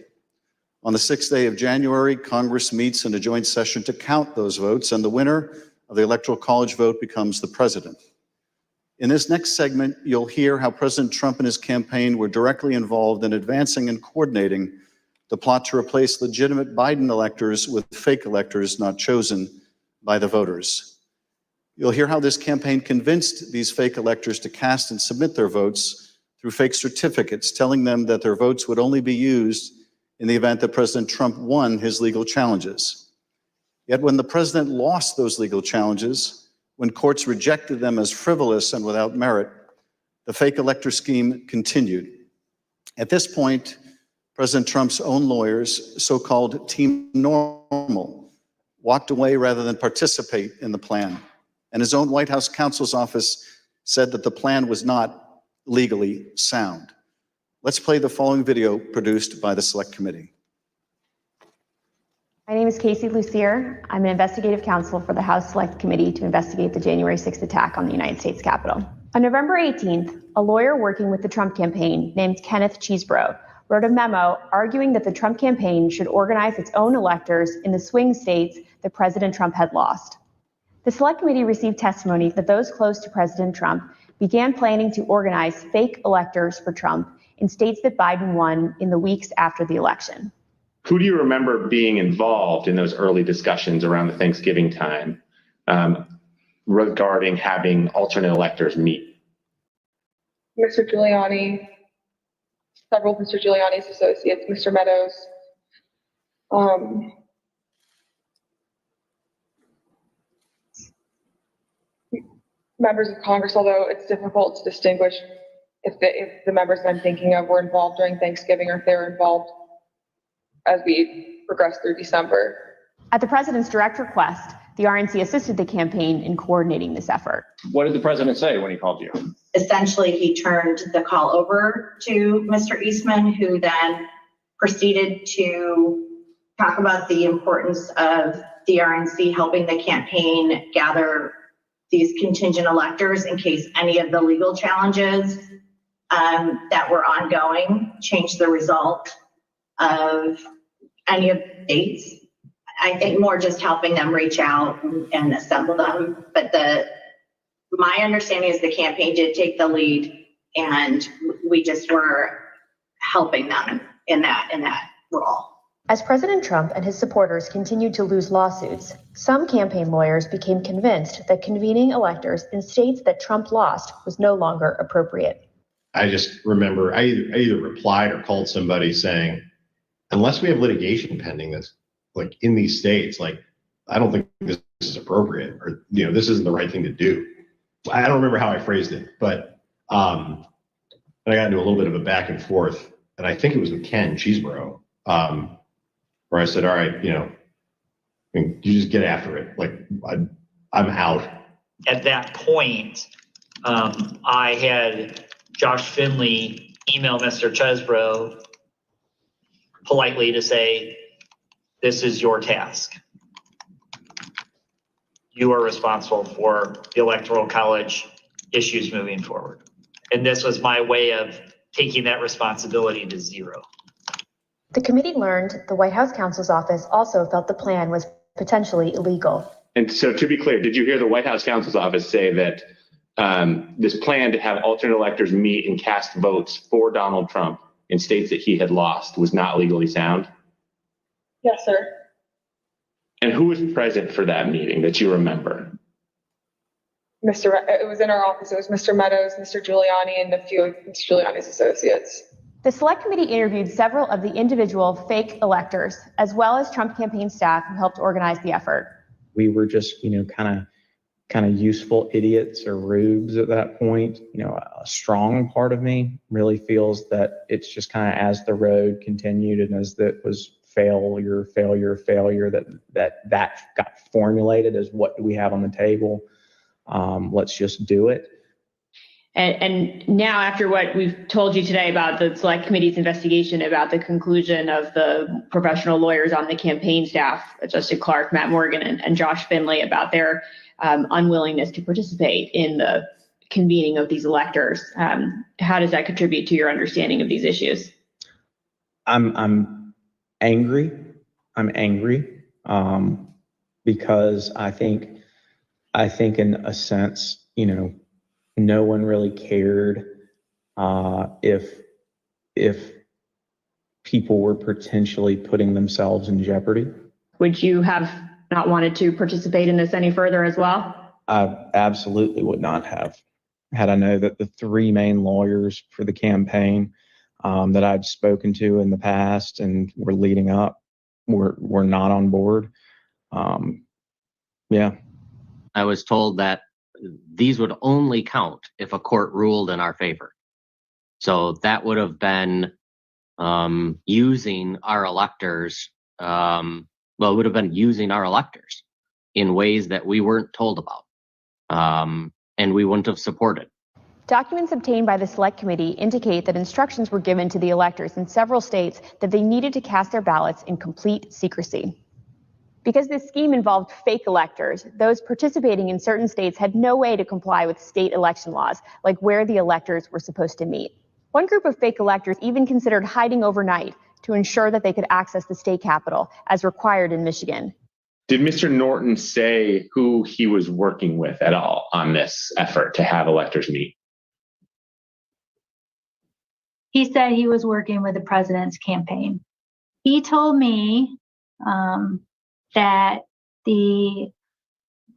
On the 6th day of January, Congress meets in a joint session to count those votes, and the winner of the Electoral College vote becomes the president. In this next segment, you'll hear how President Trump and his campaign were directly involved in advancing and coordinating the plot to replace legitimate Biden electors with fake electors not chosen by the voters. You'll hear how this campaign convinced these fake electors to cast and submit their votes through fake certificates, telling them that their votes would only be used in the event that President Trump won his legal challenges. Yet when the president lost those legal challenges, when courts rejected them as frivolous and without merit, the fake elector scheme continued. At this point, President Trump's own lawyers, so-called Team Normal, walked away rather than participate in the plan. And his own White House counsel's office said that the plan was not legally sound. Let's play the following video produced by the Select Committee. My name is Casey Lucier. I'm an investigative counsel for the House Select Committee to investigate the January 6th attack on the United States Capitol. On November 18th, a lawyer working with the Trump campaign named Kenneth Chesebro wrote a memo arguing that the Trump campaign should organize its own electors in the swing states that President Trump had lost. The Select Committee received testimony that those close to President Trump began planning to organize fake electors for Trump in states that Biden won in the weeks after the election. Who do you remember being involved in those early discussions around the Thanksgiving time regarding having alternate electors meet? Mr. Giuliani, several of Mr. Giuliani's associates, Mr. Meadows, members of Congress, although it's difficult to distinguish if the members I'm thinking of were involved during Thanksgiving or if they were involved as we progress through December. At the president's direct request, the RNC assisted the campaign in coordinating this effort. What did the president say when he called you? Essentially, he turned the call over to Mr. Eastman, who then proceeded to talk about the importance of the RNC helping the campaign gather these contingent electors in case any of the legal challenges that were ongoing changed the result of any of the states. I think more just helping them reach out and assemble them. But my understanding is the campaign did take the lead, and we just were helping them in that role. As President Trump and his supporters continued to lose lawsuits, some campaign lawyers became convinced that convening electors in states that Trump lost was no longer appropriate. I just remember I either replied or called somebody saying, unless we have litigation pending that's like in these states, like, I don't think this is appropriate, or, this isn't the right thing to do. I don't remember how I phrased it, but and I got into a little bit of a back and forth, and I think it was with Ken Chesebro, where I said, all right, you just get after it. Like, I'm out. At that point, I had Josh Finley email Mr. Chesebro politely to say, this is your task. you are responsible for the Electoral College issues moving forward. And this was my way of taking that responsibility to zero. The committee learned the White House counsel's office also felt the plan was potentially illegal. And so to be clear, did you hear the White House counsel's office say that this plan to have alternate electors meet and cast votes for Donald Trump in states that he had lost was not legally sound? Yes, sir. And who was present for that meeting that you remember? It was in our office. It was Mr. Meadows, Mr. Giuliani, and a few of Mr. Giuliani's associates. The select committee interviewed several of the individual fake electors, as well as Trump campaign staff who helped organize the effort. We were just, kind of useful idiots or rubes at that point. A strong part of me really feels that it's just kind of as the road continued and as that was failure, that got formulated as what do we have on the table? Let's just do it. And now, after what we've told you today about the select committee's investigation, about the conclusion of the professional lawyers on the campaign staff, Justin Clark, Matt Morgan, and Josh Finley, about their unwillingness to participate in the convening of these electors, how does that contribute to your understanding of these issues? I'm angry. I'm angry because I think in a sense, no one really cared if people were potentially putting themselves in jeopardy. Would you have not wanted to participate in this any further as well? I absolutely would not have, had I known that the three main lawyers for the campaign that I'd spoken to in the past and were leading up were not on board. Yeah. I was told that these would only count if a court ruled in our favor. So that would have been using our electors, it would have been using our electors in ways that we weren't told about, and we wouldn't have supported. Documents obtained by the select committee indicate that instructions were given to the electors in several states that they needed to cast their ballots in complete secrecy. Because this scheme involved fake electors, those participating in certain states had no way to comply with state election laws, like where the electors were supposed to meet. One group of fake electors even considered hiding overnight to ensure that they could access the state capitol, as required in Michigan. Did Mr. Norton say who he was working with at all on this effort to have electors meet? He said he was working with the president's campaign. He told me that the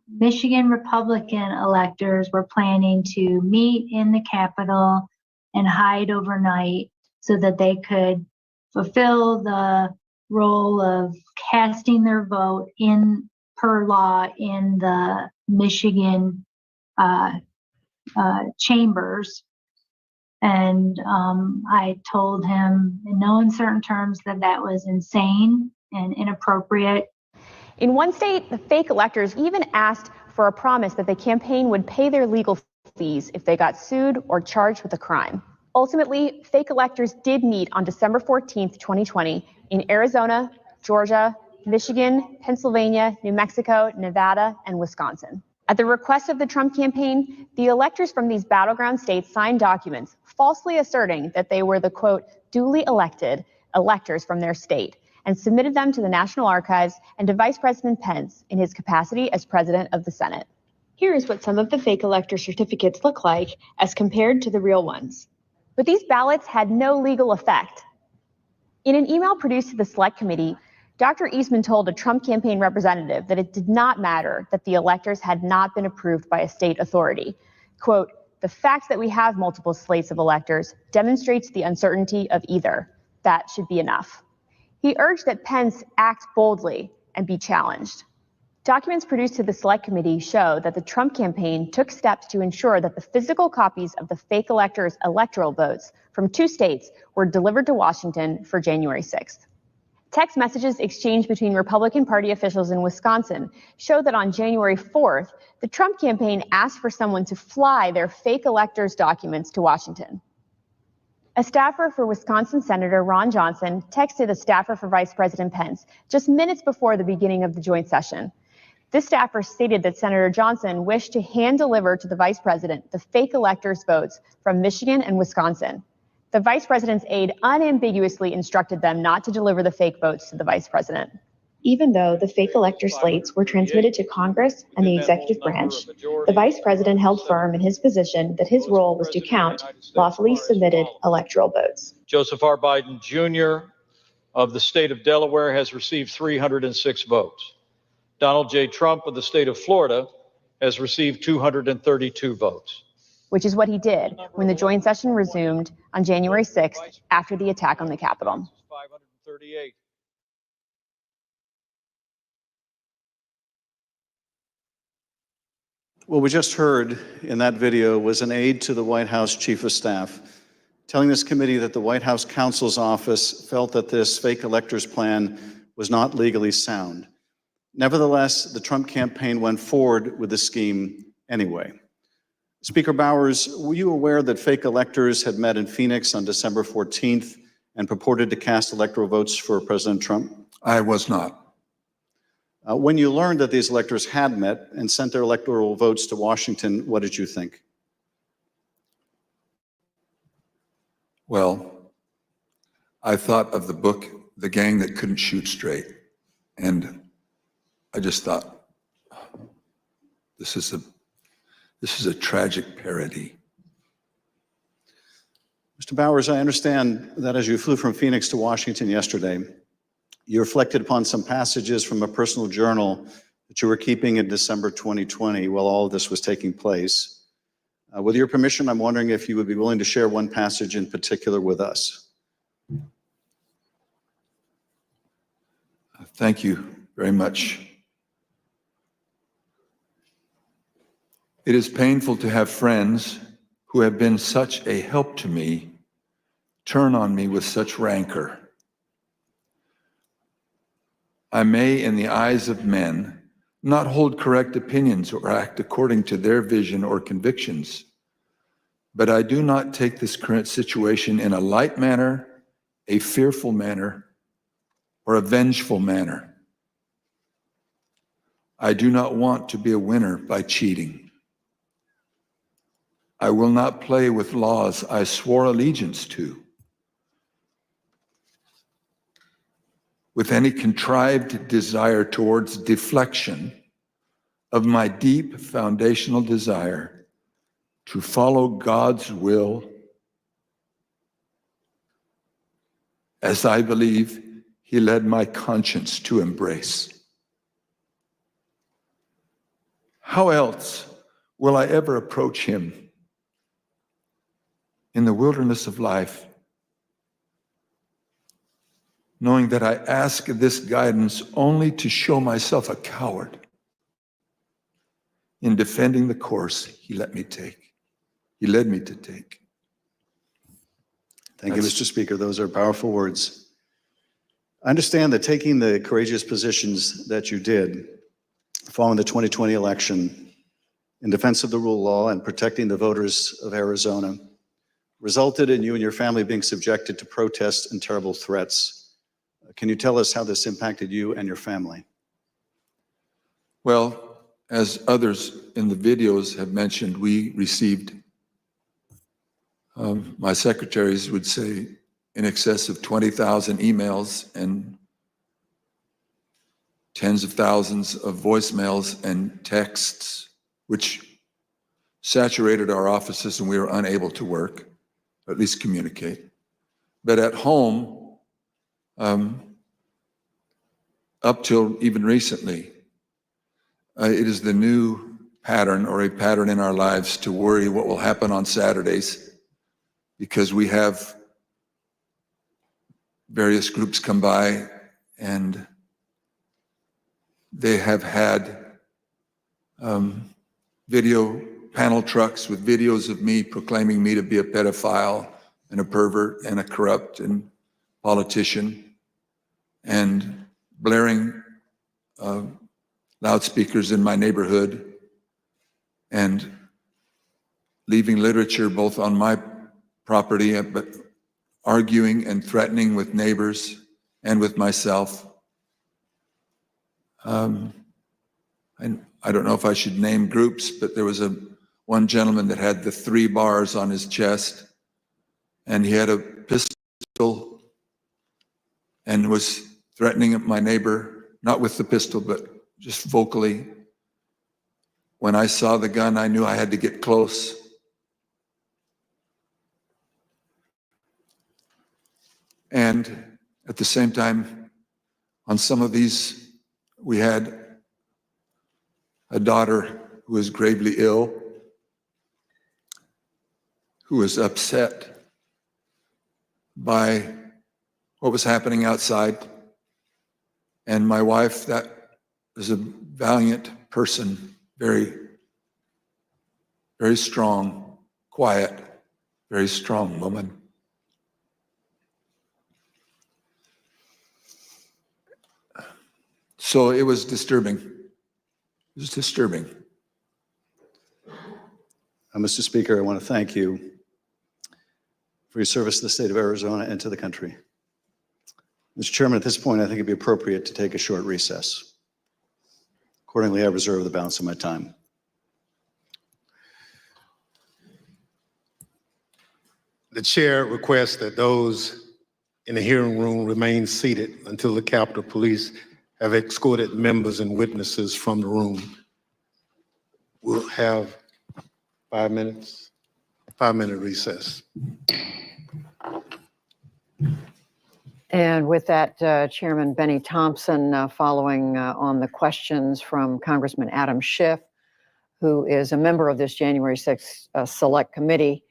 Michigan Republican electors were planning to meet in the Capitol and hide overnight so that they could fulfill the role of casting their vote in per law in the Michigan chambers. And I told him in no uncertain terms that that was insane and inappropriate. In one state, the fake electors even asked for a promise that the campaign would pay their legal fees if they got sued or charged with a crime. Ultimately, fake electors did meet on December 14th, 2020 in Arizona, Georgia, Michigan, Pennsylvania, New Mexico, Nevada, and Wisconsin. At the request of the Trump campaign, the electors from these battleground states signed documents falsely asserting that they were the, quote, duly elected electors from their state, and submitted them to the National Archives and to Vice President Pence in his capacity as President of the Senate. Here is what some of the fake elector certificates look like as compared to the real ones. But these ballots had no legal effect. In an email produced to the Select Committee, Dr. Eastman told a Trump campaign representative that it did not matter that the electors had not been approved by a state authority. Quote, the fact that we have multiple slates of electors demonstrates the uncertainty of either. That should be enough. He urged that Pence act boldly and be challenged. Documents produced to the Select Committee show that the Trump campaign took steps to ensure that the physical copies of the fake electors' electoral votes from 2 states were delivered to Washington for January 6th. Text messages exchanged between Republican Party officials in Wisconsin show that on January 4th, the Trump campaign asked for someone to fly their fake electors' documents to Washington. A staffer for Wisconsin Senator Ron Johnson texted a staffer for Vice President Pence just minutes before the beginning of the joint session. This staffer stated that Senator Johnson wished to hand deliver to the vice president the fake electors' votes from Michigan and Wisconsin. The vice president's aide unambiguously instructed them not to deliver the fake votes to the vice president. Even though the fake elector slates were transmitted to Congress and the executive branch, the vice president held firm in his position that his role was to count lawfully submitted electoral votes. Joseph R. Biden Jr. of the state of Delaware has received 306 votes. Donald J. Trump of the state of Florida has received 232 votes. Which is what he did when the joint session resumed on January 6th after the attack on the Capitol. 538. What we just heard in that video was an aide to the White House Chief of Staff telling this committee that the White House counsel's office felt that this fake electors plan was not legally sound. Nevertheless, the Trump campaign went forward with the scheme anyway. Speaker Bowers, were you aware that fake electors had met in Phoenix on December 14th and purported to cast electoral votes for President Trump? I was not. When you learned that these electors had met and sent their electoral votes to Washington, what did you think? Well, I thought of the book, The Gang That Couldn't Shoot Straight. And I just thought, this is a tragic parody. Mr. Bowers, I understand that as you flew from Phoenix to Washington yesterday, you reflected upon some passages from a personal journal that you were keeping in December 2020 while all of this was taking place. With your permission, I'm wondering if you would be willing to share one passage in particular with us. Thank you very much. It is painful to have friends who have been such a help to me turn on me with such rancor. I may, in the eyes of men, not hold correct opinions or act according to their vision or convictions, but I do not take this current situation in a light manner, a fearful manner, or a vengeful manner. I do not want to be a winner by cheating. I will not play with laws I swore allegiance to, with any contrived desire towards deflection of my deep foundational desire to follow God's will as I believe He led my conscience to embrace. How else will I ever approach Him in the wilderness of life, knowing that I ask this guidance only to show myself a coward in defending the course He let me take. He led me to take. Thank you, Mr. Speaker. Those are powerful words. I understand that taking the courageous positions that you did following the 2020 election in defense of the rule of law and protecting the voters of Arizona resulted in you and your family being subjected to protests and terrible threats. Can you tell us how this impacted you and your family? Well, as others in the videos have mentioned, we received, my secretaries would say, in excess of 20,000 emails and tens of thousands of voicemails and texts, which saturated our offices and we were unable to work, or at least communicate. But at home, up till even recently, it is the new pattern or a pattern in our lives to worry what will happen on Saturdays, because we have various groups come by and they have had video panel trucks with videos of me proclaiming me to be a pedophile and a pervert and a corrupt and politician, and blaring loudspeakers in my neighborhood and leaving literature both on my property, but arguing and threatening with neighbors and with myself. I and I don't know if I should name groups, but there was one gentleman that had the 3 bars on his chest, and he had a pistol and was threatening my neighbor, not with the pistol, but just vocally. When I saw the gun, I knew I had to get close. And at the same time, on some of these, we had a daughter who was gravely ill, who was upset by what was happening outside. And my wife, that was a valiant person, very, very strong, quiet, very strong woman. So it was disturbing. It was disturbing. Mr. Speaker, I want to thank you for your service to the state of Arizona and to the country. Mr. Chairman, at this point, I think it'd be appropriate to take a short recess. Accordingly, I reserve the balance of my time. The chair requests that those in the hearing room remain seated until the Capitol Police have escorted members and witnesses from the room. We'll have 5 minutes, 5-minute recess. And with that, Chairman Benny Thompson, following on the questions from Congressman Adam Schiff, who is a member of this January 6th Select Committee,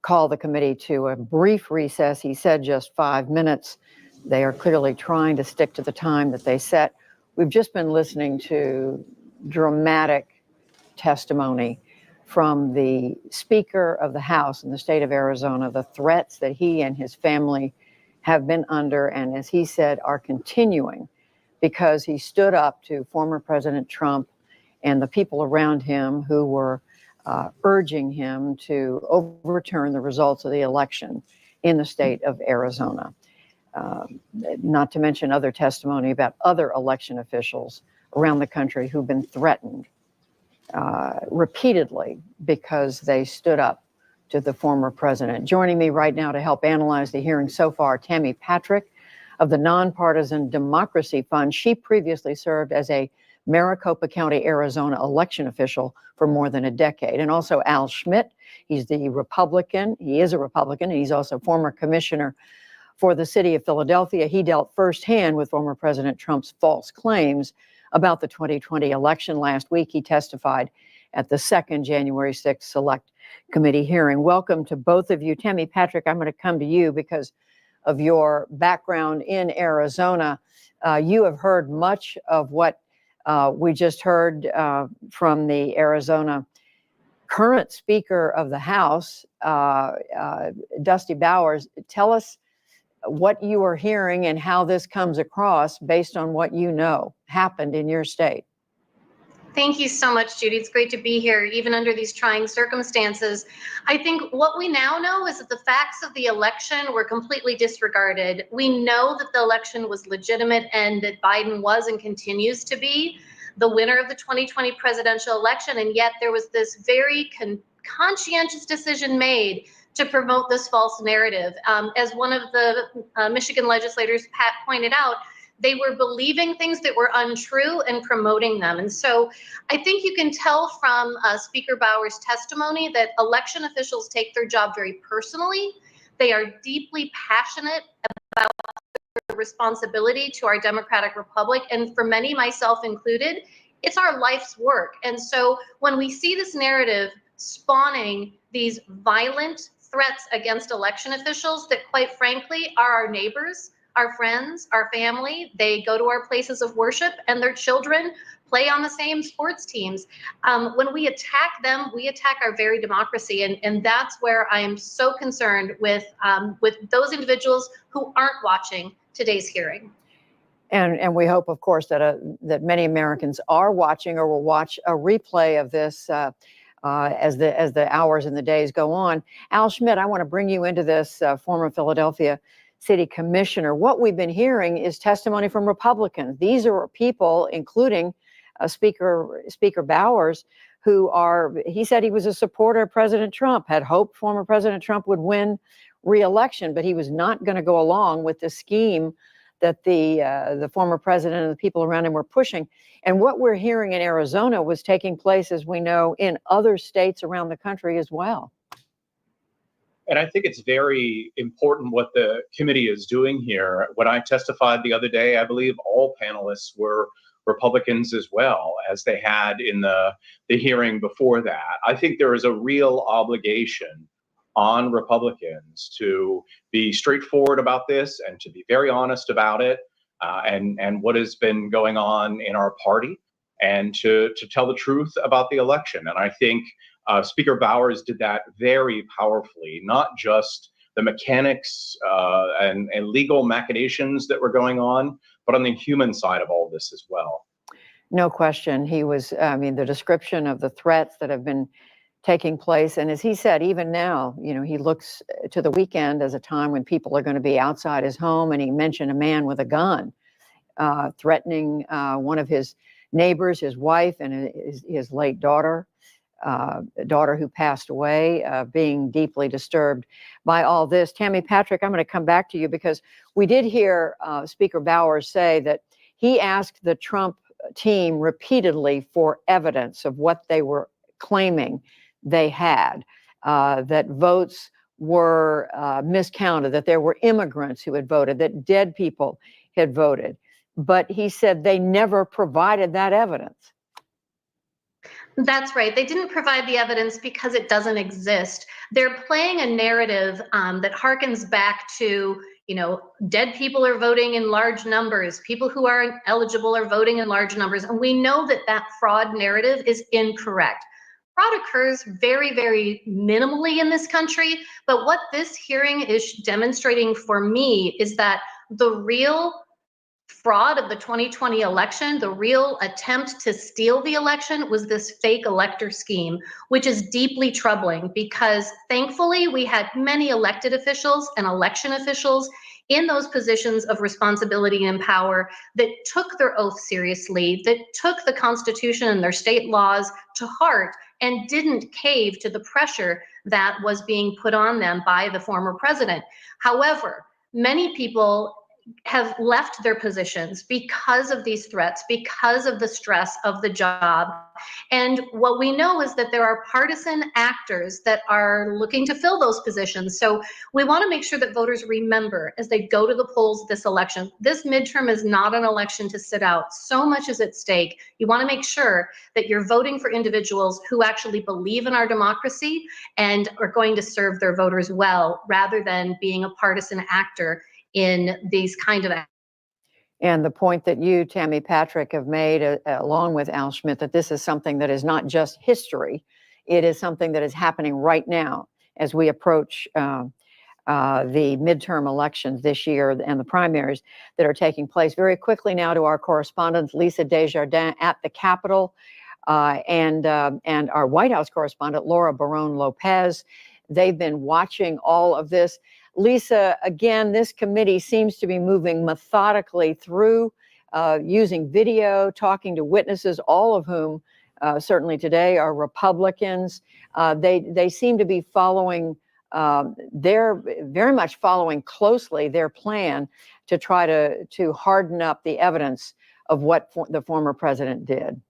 called the committee to a brief recess. He said just 5 minutes. They are clearly trying to stick to the time that they set. We've just been listening to dramatic testimony from the Speaker of the House in the state of Arizona, the threats that he and his family have been under, and as he said, are continuing because he stood up to former President Trump and the people around him who were urging him to overturn the results of the election in the state of Arizona. Not to mention other testimony about other election officials around the country who've been threatened repeatedly because they stood up to the former president. Joining me right now to help analyze the hearing so far, Tammy Patrick of the Nonpartisan Democracy Fund. She previously served as a Maricopa County, Arizona election official for more than a decade. And also Al Schmidt, he's the Republican. He is a Republican, and he's also former commissioner for the city of Philadelphia. He dealt firsthand with former President Trump's false claims about the 2020 election. Last week, he testified at the second January 6th Select Committee hearing. Welcome to both of you. Tammy Patrick, I'm going to come to you because of your background in Arizona. You have heard much of what we just heard from the Arizona current Speaker of the House, Dusty Bowers. Tell us what you are hearing and how this comes across based on what you know happened in your state. Thank you so much, Judy. It's great to be here, even under these trying circumstances. I think what we now know is that the facts of the election were completely disregarded. We know that the election was legitimate and that Biden was and continues to be the winner of the 2020 presidential election. And yet there was this very conscientious decision made to promote this false narrative. As one of the Michigan legislators, Pat, pointed out, they were believing things that were untrue and promoting them. And so I think you can tell from Speaker Bowers' testimony that election officials take their job very personally. They are deeply passionate about their responsibility to our democratic republic. And for many, myself included, it's our life's work. And so when we see this narrative spawning these violent threats against election officials that, quite frankly, are our neighbors, our friends, our family, they go to our places of worship, and their children play on the same sports teams. When we attack them, we attack our very democracy, and that's where I am so concerned with those individuals who aren't watching today's hearing. And we hope, of course, that many Americans are watching or will watch a replay of this as the hours and the days go on. Al Schmidt, I want to bring you into this, former Philadelphia City Commissioner. What we've been hearing is testimony from Republicans. These are people, including Speaker Bowers, he said he was a supporter of President Trump, had hoped former President Trump would win re-election, but he was not going to go along with the scheme that the former president and the people around him were pushing. And what we're hearing in Arizona was taking place, as we know, in other states around the country as well. And I think it's very important what the committee is doing here. When I testified the other day, I believe all panelists were Republicans as well, as they had in the hearing before that. I think there is a real obligation on Republicans to be straightforward about this and to be very honest about it, and what has been going on in our party, and to tell the truth about the election. And I think Speaker Bowers did that very powerfully, not just the mechanics and legal machinations that were going on, but on the human side of all this as well. No question. He was, the description of the threats that have been taking place. And as he said, even now, he looks to the weekend as a time when people are going to be outside his home. And he mentioned a man with a gun threatening one of his neighbors, his wife, and his late daughter. Daughter who passed away, being deeply disturbed by all this. Tammy Patrick, I'm going to come back to you because we did hear Speaker Bowers say that he asked the Trump team repeatedly for evidence of what they were claiming they had, that votes were miscounted, that there were immigrants who had voted, that dead people had voted. But he said they never provided that evidence. That's right. They didn't provide the evidence because it doesn't exist. They're playing a narrative that harkens back to, dead people are voting in large numbers. People who are eligible are voting in large numbers. And we know that fraud narrative is incorrect. Fraud occurs very, very minimally in this country. But what this hearing is demonstrating for me is that the real fraud of the 2020 election, the real attempt to steal the election, was this fake elector scheme, which is deeply troubling because thankfully we had many elected officials and election officials in those positions of responsibility and power that took their oath seriously, that took the Constitution and their state laws to heart and didn't cave to the pressure that was being put on them by the former president. However, many people have left their positions because of these threats, because of the stress of the job. And what we know is that there are partisan actors that are looking to fill those positions. So we want to make sure that voters remember as they go to the polls this election, this midterm is not an election to sit out. So much is at stake. You want to make sure that you're voting for individuals who actually believe in our democracy and are going to serve their voters well, rather than being a partisan actor in these kind of acts. And the point that you, Tammy Patrick, have made, along with Al Schmidt, that this is something that is not just history. It is something that is happening right now as we approach the midterm elections this year and the primaries that are taking place. Very quickly now to our correspondent, Lisa Desjardins at the Capitol, and our White House correspondent, Laura Barone-Lopez. They've been watching all of this. Lisa, again, this committee seems to be moving methodically through, using video, talking to witnesses, all of whom certainly today are Republicans. They seem to be following, they're very much following closely their plan to try to harden up the evidence of what the former president did.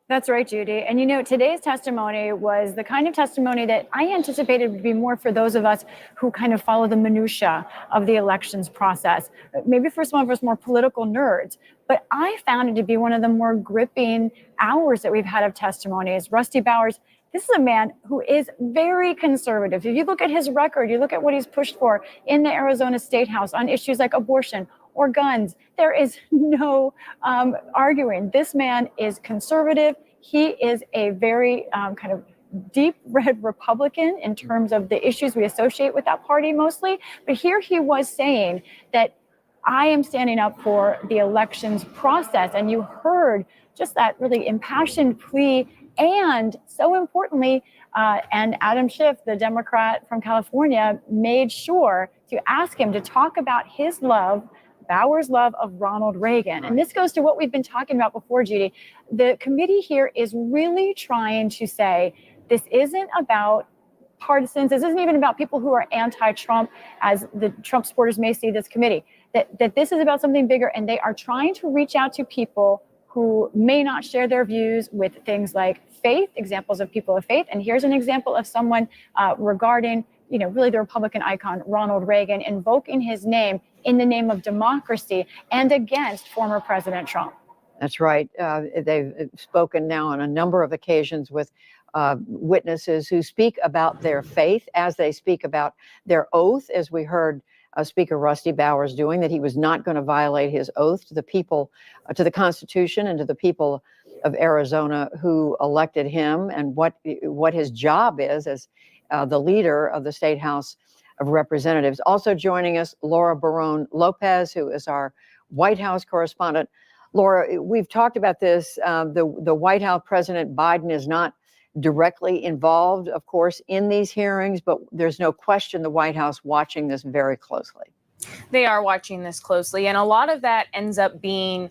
That's right, Judy. And today's testimony was the kind of testimony that I anticipated would be more for those of us who kind of follow the minutia of the elections process. Maybe for some of us more political nerds. But I found it to be one of the more gripping hours that we've had of testimonies. Rusty Bowers, this is a man who is very conservative. If you look at his record, you look at what he's pushed for in the Arizona State House on issues like abortion or guns, there is no arguing. This man is conservative. He is a very kind of deep red Republican in terms of the issues we associate with that party mostly. But here he was saying that I am standing up for the elections process. And you heard just that really impassioned plea. And so importantly, and Adam Schiff, the Democrat from California, made sure to ask him to talk about his love Bauer's love of Ronald Reagan. And this goes to what we've been talking about before, Judy. The committee here is really trying to say this isn't about partisans. This isn't even about people who are anti-Trump, as the Trump supporters may see this committee, that this is about something bigger. And they are trying to reach out to people who may not share their views with things like faith, examples of people of faith. And here's an example of someone regarding, really the Republican icon, Ronald Reagan, invoking his name in the name of democracy and against former President Trump. That's right. They've spoken now on a number of occasions with witnesses who speak about their faith as they speak about their oath, as we heard Speaker Rusty Bowers doing, that he was not going to violate his oath to the people, to the Constitution, and to the people of Arizona who elected him, and what his job is as the leader of the State House of Representatives. Also joining us, Laura Barone Lopez, who is our White House correspondent. Laura, we've talked about this. The White House, President Biden is not directly involved, of course, in these hearings, but there's no question the White House watching this very closely. They are watching this closely, and a lot of that ends up being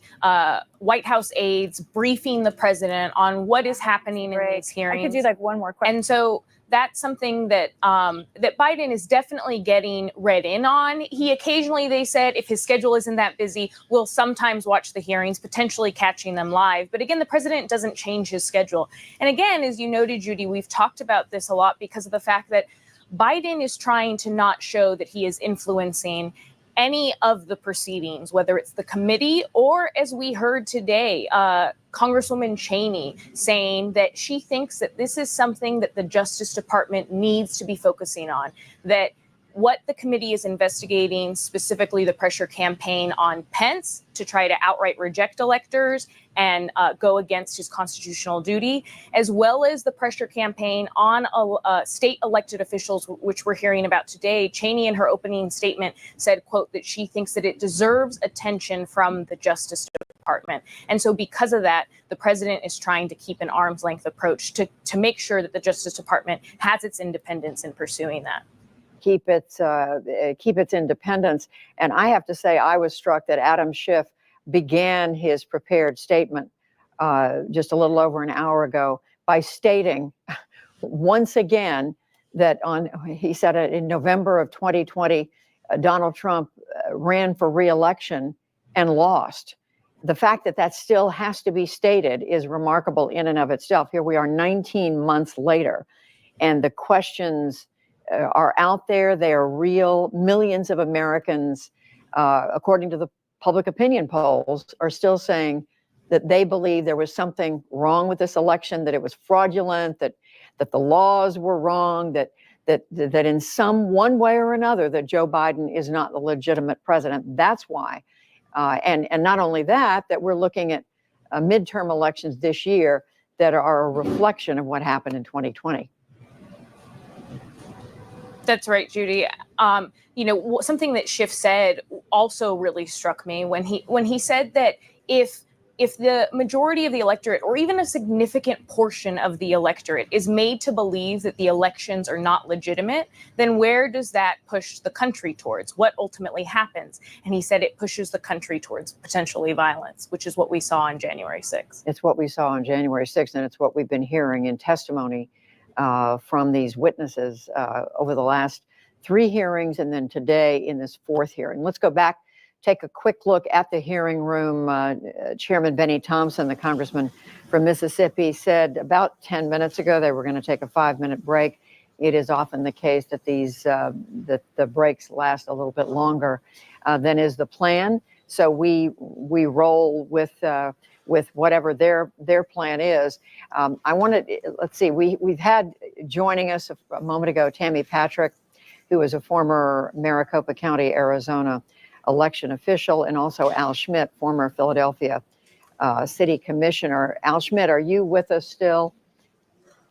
White House aides briefing the president on what is happening in these hearings. I could do like one more question. And so that's something that that Biden is definitely getting read in on. He occasionally, they said, if his schedule isn't that busy, will sometimes watch the hearings, potentially catching them live. But again, the president doesn't change his schedule. And again, as you noted, Judy, we've talked about this a lot because of the fact that Biden is trying to not show that he is influencing any of the proceedings, whether it's the committee or, as we heard today, Congresswoman Cheney saying that she thinks that this is something that the Justice Department needs to be focusing on, that what the committee is investigating, specifically the pressure campaign on Pence to try to outright reject electors and go against his constitutional duty, as well as the pressure campaign on state elected officials, which we're hearing about today. Cheney, in her opening statement, said, quote, that she thinks that it deserves attention from the Justice Department. And so because of that, the president is trying to keep an arm's length approach to make sure that the Justice Department has its independence in pursuing that. Keep its independence. And I have to say, I was struck that Adam Schiff began his prepared statement just a little over an hour ago by stating once again that he said in November of 2020, Donald Trump ran for re-election and lost. The fact that that still has to be stated is remarkable in and of itself. Here we are 19 months later, and the questions are out there. They are real. Millions of Americans, according to the public opinion polls, are still saying that they believe there was something wrong with this election, that it was fraudulent, that the laws were wrong, that in some one way or another, that Joe Biden is not the legitimate president. That's why. And not only that we're looking at midterm elections this year that are a reflection of what happened in 2020. That's right, Judy. Something that Schiff said also really struck me when he said that if the majority of the electorate, or even a significant portion of the electorate, is made to believe that the elections are not legitimate, then where does that push the country towards? What ultimately happens? And he said it pushes the country towards potentially violence, which is what we saw on January 6th. It's what we saw on January 6th, and it's what we've been hearing in testimony from these witnesses over the last 3 hearings, and then today in this 4th hearing. Let's go back, take a quick look at the hearing room. Chairman Benny Thompson, the congressman from Mississippi, said about 10 minutes ago they were going to take a 5-minute break. It is often the case that that the breaks last a little bit longer than is the plan. So we roll with whatever their plan is. I wanted, let's see, we've had joining us a moment ago, Tammy Patrick, who is a former Maricopa County, Arizona election official, and also Al Schmidt, former Philadelphia city commissioner. Al Schmidt, are you with us still?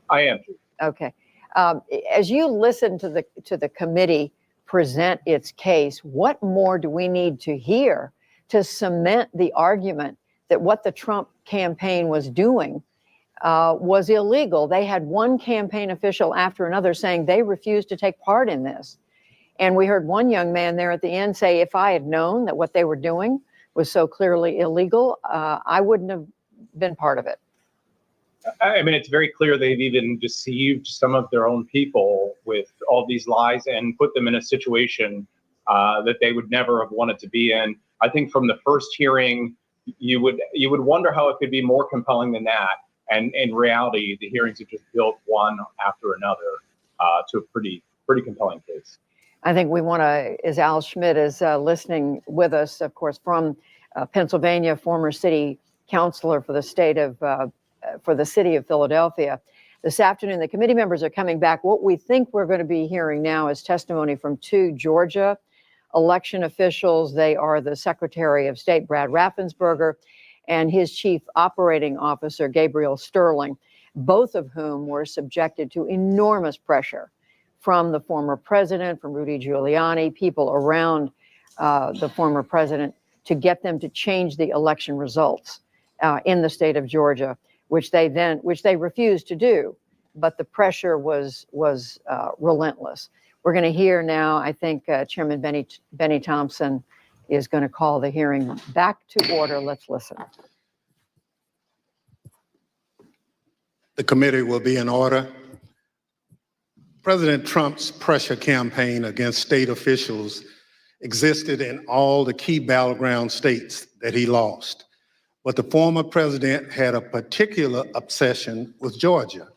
I am. Okay. As you listen to the committee present its case, what more do we need to hear to cement the argument that what the Trump campaign was doing was illegal? They had one campaign official after another saying they refused to take part in this. And we heard one young man there at the end say, if I had known that what they were doing was so clearly illegal, I wouldn't have been part of it. I mean, it's very clear they've even deceived some of their own people with all these lies and put them in a situation that they would never have wanted to be in. I think from the first hearing, you would wonder how it could be more compelling than that. And in reality, the hearings have just built one after another to a pretty compelling case. I think we want to, as Al Schmidt is listening with us, of course, from Pennsylvania, former city councilor for the city of Philadelphia. This afternoon, the committee members are coming back. What we think we're going to be hearing now is testimony from two Georgia election officials. They are the Secretary of State, Brad Raffensperger, and his chief operating officer, Gabriel Sterling, both of whom were subjected to enormous pressure from the former president, from Rudy Giuliani, people around the former president, to get them to change the election results in the state of Georgia, which they refused to do. But the pressure was relentless. We're going to hear now, I think Chairman Benny Thompson is going to call the hearing back to order. Let's listen. The committee will be in order. President Trump's pressure campaign against state officials existed in all the key battleground states that he lost. But the former president had a particular obsession with Georgia.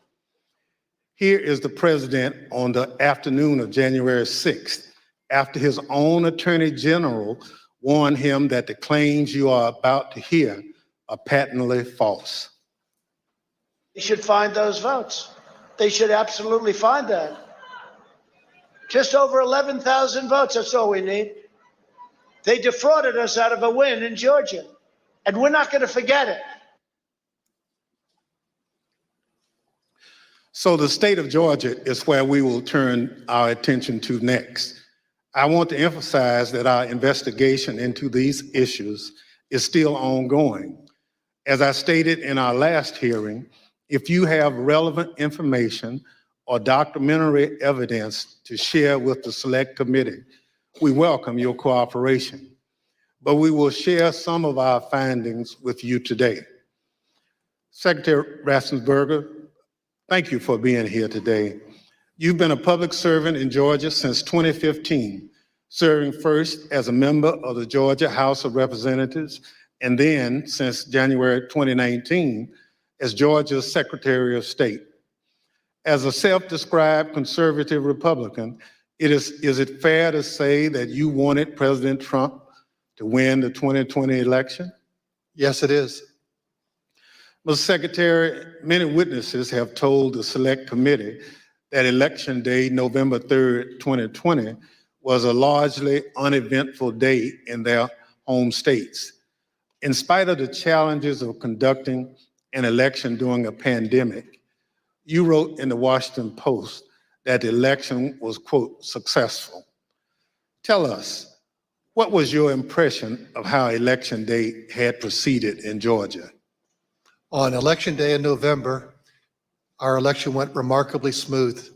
Here is the president on the afternoon of January 6th, after his own attorney general warned him that the claims you are about to hear are patently false. They should find those votes. They should absolutely find that. Just over 11,000 votes, that's all we need. They defrauded us out of a win in Georgia, and we're not going to forget it. So the state of Georgia is where we will turn our attention to next. I want to emphasize that our investigation into these issues is still ongoing. As I stated in our last hearing, if you have relevant information or documentary evidence to share with the Select Committee, we welcome your cooperation. But we will share some of our findings with you today. Secretary Raffensperger, thank you for being here today. You've been a public servant in Georgia since 2015, serving first as a member of the Georgia House of Representatives, and then since January 2019, as Georgia's Secretary of State. As a self-described conservative Republican, is it fair to say that you wanted President Trump to win the 2020 election? Yes, it is. Mr. Secretary, many witnesses have told the Select Committee that Election Day, November 3rd, 2020, was a largely uneventful day in their home states. In spite of the challenges of conducting an election during a pandemic, you wrote in the Washington Post that the election was, quote, successful. Tell us, what was your impression of how Election Day had proceeded in Georgia? On Election Day in November, our election went remarkably smooth.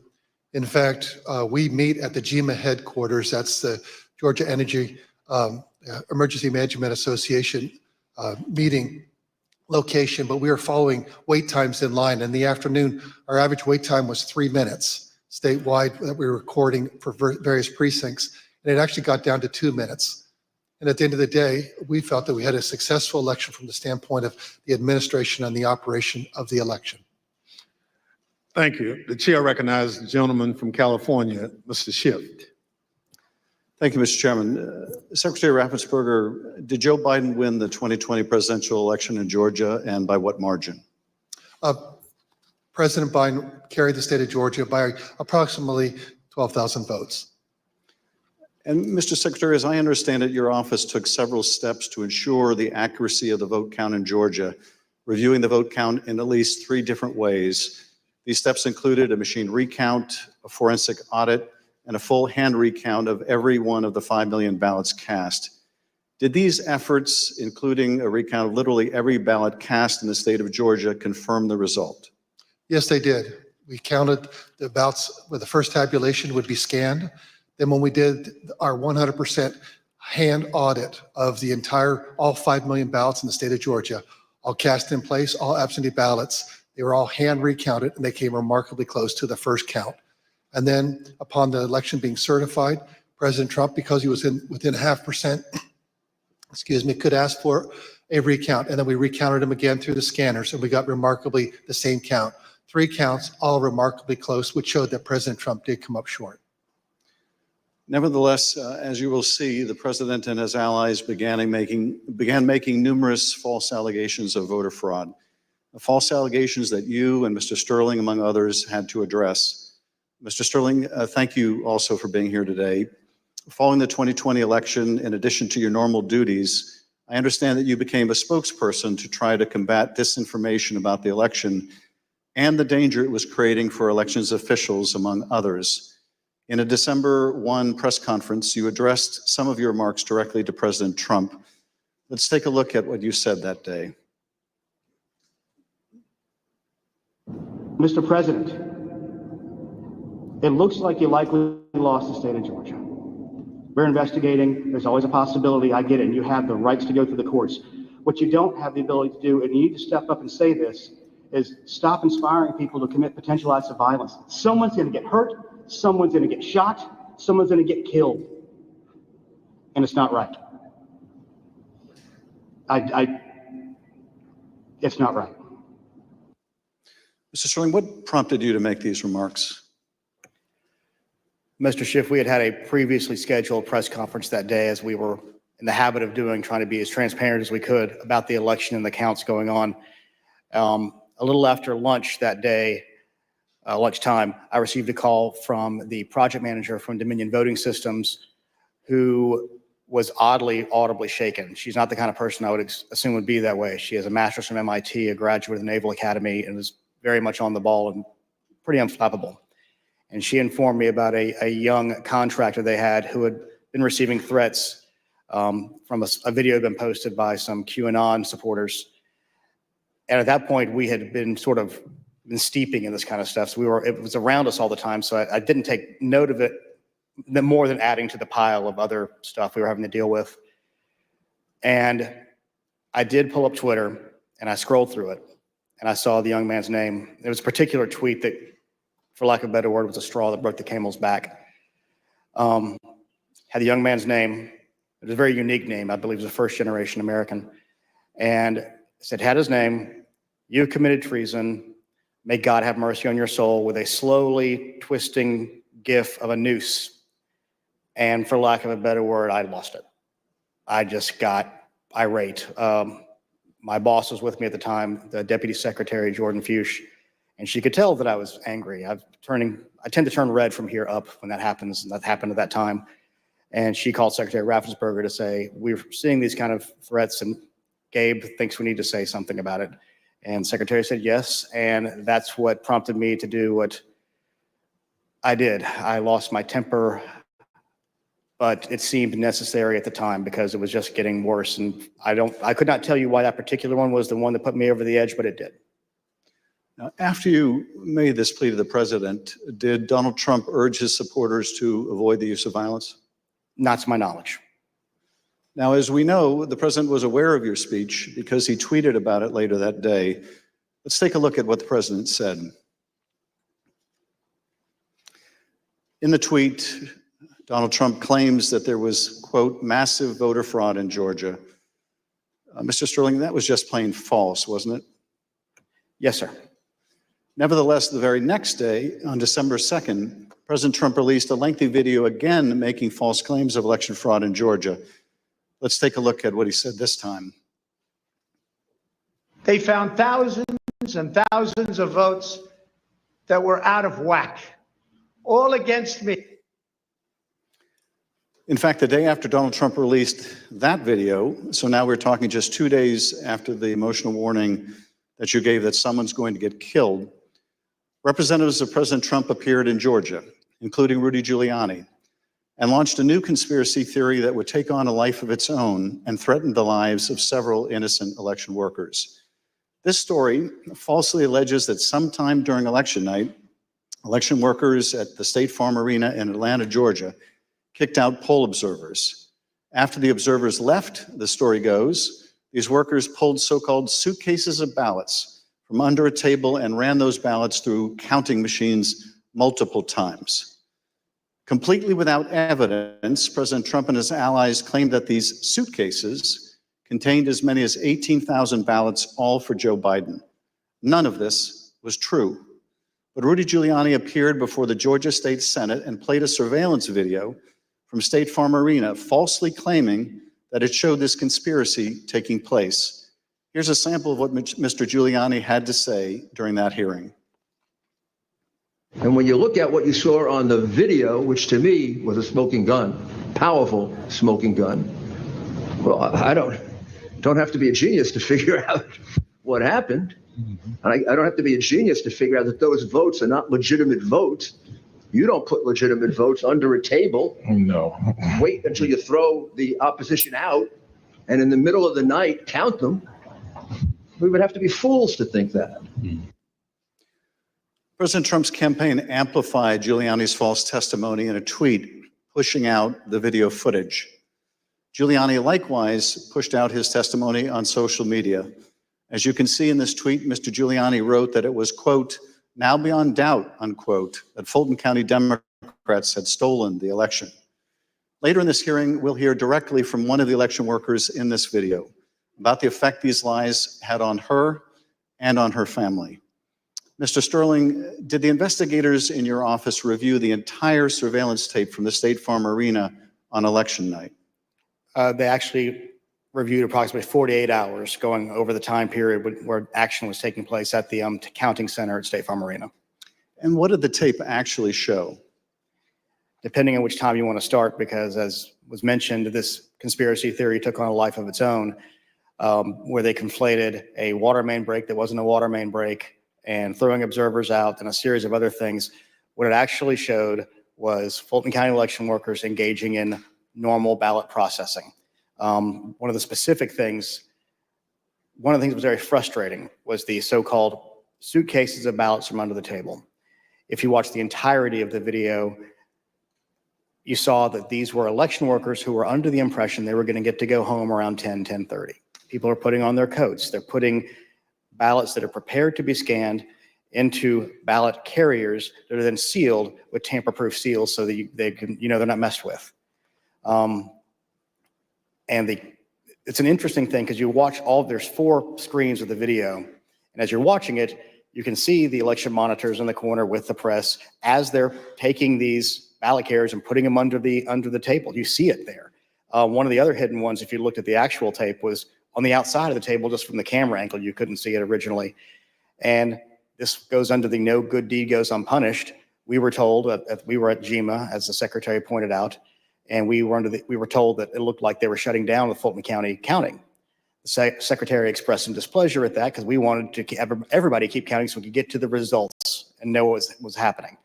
In fact, we meet at the GEMA headquarters. That's the Georgia Energy Emergency Management Association meeting location, but we were following wait times in line. In the afternoon, our average wait time was 3 minutes statewide that we were recording for various precincts, and it actually got down to 2 minutes. And at the end of the day, we felt that we had a successful election from the standpoint of the administration and the operation of the election. Thank you. The chair recognizes the gentleman from California, Mr. Schiff. Thank you, Mr. Chairman. Secretary Raffensperger, did Joe Biden win the 2020 presidential election in Georgia, and by what margin? President Biden carried the state of Georgia by approximately 12,000 votes. And Mr. Secretary, as I understand it, your office took several steps to ensure the accuracy of the vote count in Georgia, reviewing the vote count in at least 3 different ways. These steps included a machine recount, a forensic audit, and a full hand recount of every one of the 5 million ballots cast. Did these efforts, including a recount of literally every ballot cast in the state of Georgia, confirm the result? Yes, they did. We counted the ballots where the first tabulation would be scanned Then when we did our 100% hand audit of the entire, all 5 million ballots in the state of Georgia, all cast in place, all absentee ballots, they were all hand recounted and they came remarkably close to the first count. And then upon the election being certified, President Trump, because he was within 0.5%, could ask for a recount. And then we recounted them again through the scanners and we got remarkably the same count. 3 counts, all remarkably close, which showed that President Trump did come up short. Nevertheless, as you will see, the president and his allies began making numerous false allegations of voter fraud. False allegations that you and Mr. Sterling, among others, had to address. Mr. Sterling, thank you also for being here today. Following the 2020 election, in addition to your normal duties, I understand that you became a spokesperson to try to combat disinformation about the election and the danger it was creating for elections officials, among others. In a December 1 press conference, you addressed some of your remarks directly to President Trump. Let's take a look at what you said that day. Mr. President, it looks like you likely lost the state of Georgia. We're investigating. There's always a possibility. I get it. And you have the rights to go through the courts. What you don't have the ability to do, and you need to step up and say this, is stop inspiring people to commit potential acts of violence. Someone's going to get hurt. Someone's going to get shot. Someone's going to get killed. And it's not right. It's not right. Mr. Sterling, what prompted you to make these remarks? Mr. Schiff, we had a previously scheduled press conference that day, as we were in the habit of doing, trying to be as transparent as we could about the election and the counts going on. A little after lunch that day, lunchtime, I received a call from the project manager from Dominion Voting Systems, who was oddly, audibly shaken. She's not the kind of person I would assume would be that way. She has a master's from MIT, a graduate of the Naval Academy, and was very much on the ball and pretty unflappable. And she informed me about a young contractor they had who had been receiving threats from a video had been posted by some QAnon supporters. And at that point, we had been steeping in this kind of stuff. So it was around us all the time. So I didn't take note of it more than adding to the pile of other stuff we were having to deal with. And I did pull up Twitter and I scrolled through it and I saw the young man's name. There was a particular tweet that, for lack of a better word, was a straw that broke the camel's back. Had the young man's name. It was a very unique name. I believe it was a first-generation American. And it said, had his name, "You committed treason. May God have mercy on your soul," with a slowly twisting gif of a noose. And for lack of a better word, I lost it. I just got irate. My boss was with me at the time, the Deputy Secretary, Jordan Fuchs, and she could tell that I was angry. I tend to turn red from here up when that happens, and that happened at that time. And she called Secretary Raffensperger to say, "We're seeing these kind of threats, and Gabe thinks we need to say something about it." And the Secretary said yes, and that's what prompted me to do what I did. I lost my temper, but it seemed necessary at the time because it was just getting worse. And I could not tell you why that particular one was the one that put me over the edge, but it did. Now, after you made this plea to the president, did Donald Trump urge his supporters to avoid the use of violence? Not to my knowledge. Now, as we know, the president was aware of your speech because he tweeted about it later that day. Let's take a look at what the president said. In the tweet, Donald Trump claims that there was, quote, "massive voter fraud in Georgia." Mr. Sterling, that was just plain false, wasn't it? Yes, sir. Nevertheless, the very next day, on December 2nd, President Trump released a lengthy video again making false claims of election fraud in Georgia. Let's take a look at what he said this time. They found thousands and thousands of votes that were out of whack, all against me. In fact, the day after Donald Trump released that video, so now we're talking just 2 days after the emotional warning that you gave that someone's going to get killed, representatives of President Trump appeared in Georgia, including Rudy Giuliani, and launched a new conspiracy theory that would take on a life of its own and threaten the lives of several innocent election workers. This story falsely alleges that sometime during election night, election workers at the State Farm Arena in Atlanta, Georgia, kicked out poll observers. After the observers left, the story goes, these workers pulled so-called suitcases of ballots from under a table and ran those ballots through counting machines multiple times. Completely without evidence, President Trump and his allies claimed that these suitcases contained as many as 18,000 ballots, all for Joe Biden. None of this was true. But Rudy Giuliani appeared before the Georgia State Senate and played a surveillance video from State Farm Arena, falsely claiming that it showed this conspiracy taking place. Here's a sample of what Mr. Giuliani had to say during that hearing. And when you look at what you saw on the video, which to me was a smoking gun, powerful smoking gun, well, I don't have to be a genius to figure out what happened. And I don't have to be a genius to figure out that those votes are not legitimate votes. You don't put legitimate votes under a table. No. Wait until you throw the opposition out and in the middle of the night count them. We would have to be fools to think that. President Trump's campaign amplified Giuliani's false testimony in a tweet pushing out the video footage. Giuliani likewise pushed out his testimony on social media. As you can see in this tweet, Mr. Giuliani wrote that it was, quote, now beyond doubt, unquote, that Fulton County Democrats had stolen the election. Later in this hearing, we'll hear directly from one of the election workers in this video about the effect these lies had on her and on her family. Mr. Sterling, did the investigators in your office review the entire surveillance tape from the State Farm Arena on election night? They actually reviewed approximately 48 hours going over the time period where action was taking place at the counting center at State Farm Arena. And what did the tape actually show? Depending on which time you want to start, because as was mentioned, this conspiracy theory took on a life of its own, where they conflated a water main break that wasn't a water main break and throwing observers out and a series of other things. What it actually showed was Fulton County election workers engaging in normal ballot processing. One of the things that was very frustrating was the so-called suitcases of ballots from under the table. If you watch the entirety of the video, you saw that these were election workers who were under the impression they were going to get to go home around 10:30. People are putting on their coats. They're putting ballots that are prepared to be scanned into ballot carriers that are then sealed with tamper-proof seals so that they're not messed with. It's an interesting thing because you watch there's 4 screens of the video, and as you're watching it, you can see the election monitors in the corner with the press as they're taking these ballot carriers and putting them under the table. You see it there. One of the other hidden ones, if you looked at the actual tape, was on the outside of the table, just from the camera angle. You couldn't see it originally. And this goes under the no good deed goes unpunished. We were told that we were at GEMA, as the secretary pointed out, and we were told that it looked like they were shutting down the Fulton County counting. The secretary expressed some displeasure at that because we wanted to everybody keep counting so we could get to the results and know what was happening.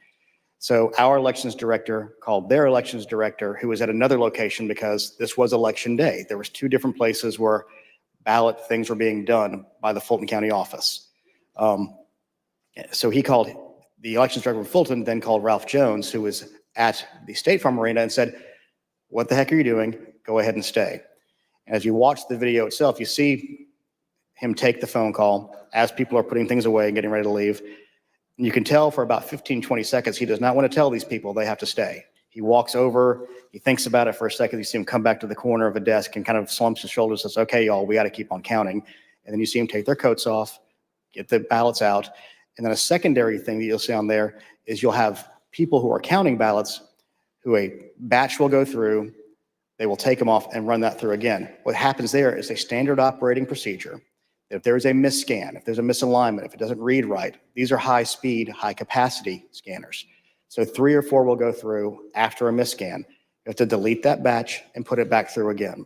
So our elections director called their elections director, who was at another location because this was election day. There was 2 different places where ballot things were being done by the Fulton County office. So he called the elections director of Fulton, then called Ralph Jones, who was at the State Farm Arena, and said, "What the heck are you doing? Go ahead and stay." And as you watch the video itself, you see him take the phone call as people are putting things away and getting ready to leave. And you can tell for about 15, 20 seconds, he does not want to tell these people they have to stay. He walks over, he thinks about it for a second. You see him come back to the corner of a desk and kind of slumps his shoulders and says, "Okay, y'all, we got to keep on counting." And then you see him take their coats off, get the ballots out. And then a secondary thing that you'll see on there is you'll have people who are counting ballots who a batch will go through, they will take them off and run that through again. What happens there is a standard operating procedure. If there is a misscan, if there's a misalignment, if it doesn't read right, these are high speed, high capacity scanners. So 3 or 4 will go through after a misscan. You have to delete that batch and put it back through again.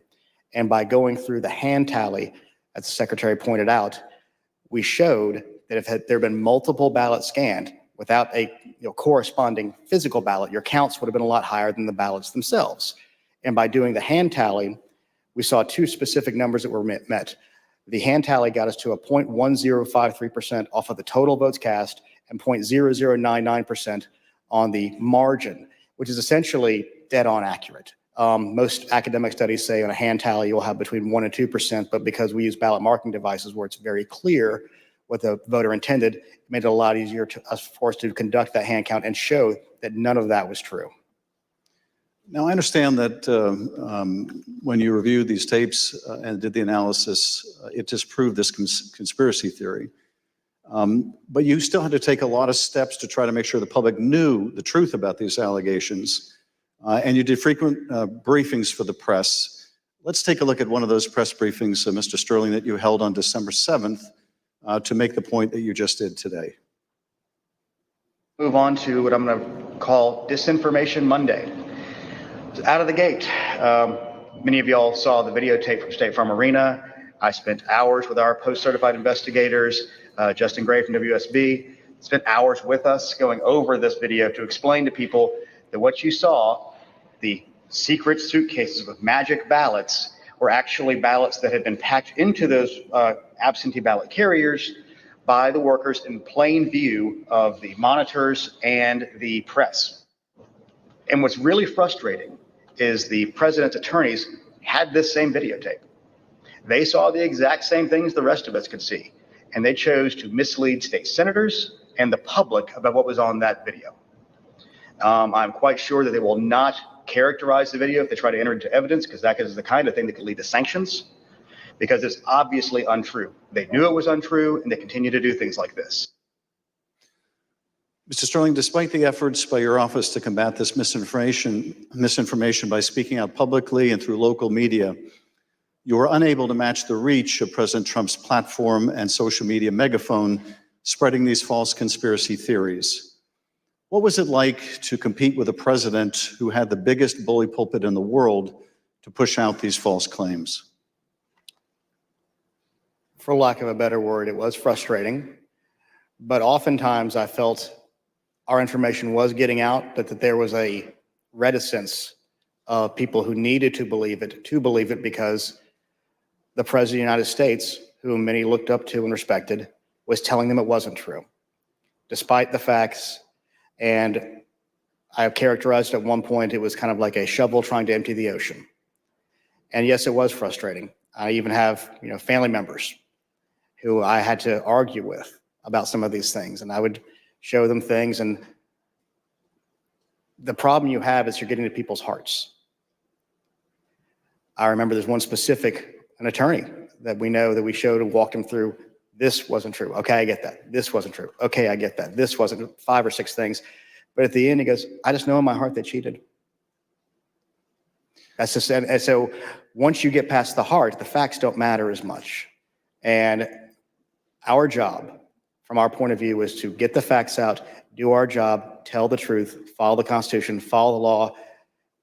And by going through the hand tally, as the secretary pointed out, we showed that if there had been multiple ballots scanned without a corresponding physical ballot, your counts would have been a lot higher than the ballots themselves. And by doing the hand tally, we saw 2 specific numbers that were met. The hand tally got us to a 0.1053% off of the total votes cast and 0.0099% on the margin, which is essentially dead on accurate. Most academic studies say on a hand tally, you'll have between 1% and 2%, but because we use ballot marking devices where it's very clear what the voter intended, it made it a lot easier for us to conduct that hand count and show that none of that was true. Now, I understand that when you reviewed these tapes and did the analysis, it disproved this conspiracy theory. But you still had to take a lot of steps to try to make sure the public knew the truth about these allegations. And you did frequent briefings for the press. Let's take a look at one of those press briefings, Mr. Sterling, that you held on December 7th to make the point that you just did today. Move on to what I'm going to call Disinformation Monday. Out of the gate, many of y'all saw the videotape from State Farm Arena. I spent hours with our post-certified investigators, Justin Gray from WSB, spent hours with us going over this video to explain to people that what you saw, the secret suitcases with magic ballots, were actually ballots that had been packed into those absentee ballot carriers by the workers in plain view of the monitors and the press. And what's really frustrating is the president's attorneys had this same videotape. They saw the exact same things the rest of us could see, and they chose to mislead state senators and the public about what was on that video. I'm quite sure that they will not characterize the video if they try to enter into evidence, because that is the kind of thing that could lead to sanctions, because it's obviously untrue. They knew it was untrue, and they continue to do things like this. Mr. Sterling, despite the efforts by your office to combat this misinformation by speaking out publicly and through local media, you were unable to match the reach of President Trump's platform and social media megaphone spreading these false conspiracy theories. What was it like to compete with a president who had the biggest bully pulpit in the world to push out these false claims? For lack of a better word, it was frustrating, but oftentimes I felt our information was getting out, but that there was a reticence of people who needed to believe it because the President of the United States, whom many looked up to and respected, was telling them it wasn't true, despite the facts. And I have characterized at one point, it was kind of like a shovel trying to empty the ocean. And yes, it was frustrating. I even have, family members who I had to argue with about some of these things, and I would show them things. And the problem you have is you're getting to people's hearts. I remember there's one specific, an attorney that we know that we showed and walked him through. This wasn't true. Okay, I get that. This wasn't true. Okay, I get that. This wasn't 5 or 6 things. But at the end, he goes, I just know in my heart they cheated. That's just, and so once you get past the heart, the facts don't matter as much. And our job, from our point of view, is to get the facts out, do our job, tell the truth, follow the Constitution, follow the law,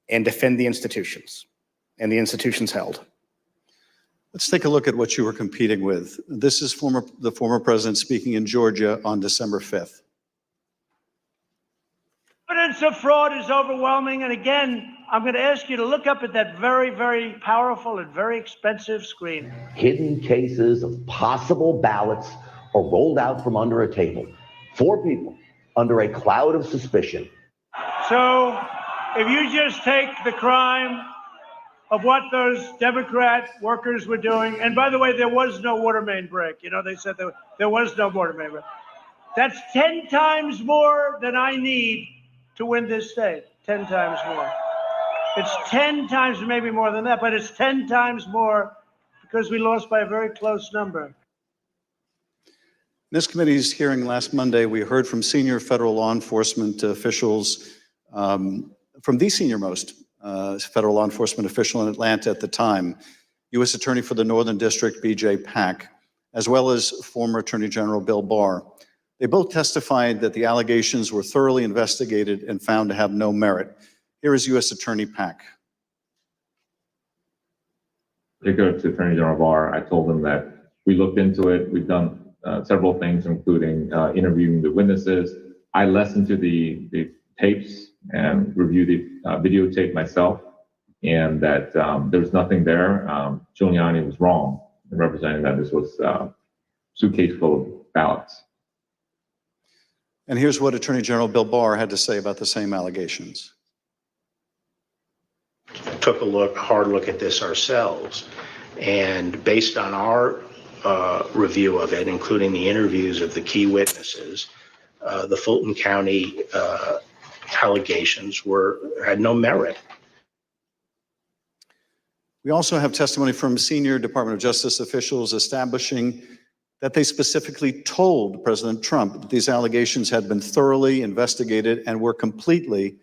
and defend the institutions and the institutions held. Let's take a look at what you were competing with. This is the former president speaking in Georgia on December 5th. Evidence of fraud is overwhelming. And again, I'm going to ask you to look up at that very, very powerful and very expensive screen. Hidden cases of possible ballots are rolled out from under a table. 4 people under a cloud of suspicion. So if you just take the crime of what those Democrat workers were doing, and by the way, there was no water main break. They said there was no water main break. That's 10 times more than I need to win this state. 10 times more. It's 10 times, maybe more than that, but it's 10 times more because we lost by a very close number. In this committee's hearing last Monday, we heard from senior federal law enforcement officials, from the senior-most federal law enforcement official in Atlanta at the time, U.S. Attorney for the Northern District, B.J. Pak, as well as former Attorney General Bill Barr. They both testified that the allegations were thoroughly investigated and found to have no merit. Here is U.S. Attorney Pak. Particular to Attorney General Barr, I told him that we looked into it. We've done several things, including interviewing the witnesses. I listened to the tapes and reviewed the videotape myself, and that there's nothing there. Giuliani was wrong in representing that this was a suitcase full of ballots. And here's what Attorney General Bill Barr had to say about the same allegations. took a hard look at this ourselves. And based on our review of it, including the interviews of the key witnesses, the Fulton County allegations had no merit. We also have testimony from senior Department of Justice officials establishing that they specifically told President Trump that these allegations had been thoroughly investigated and were completely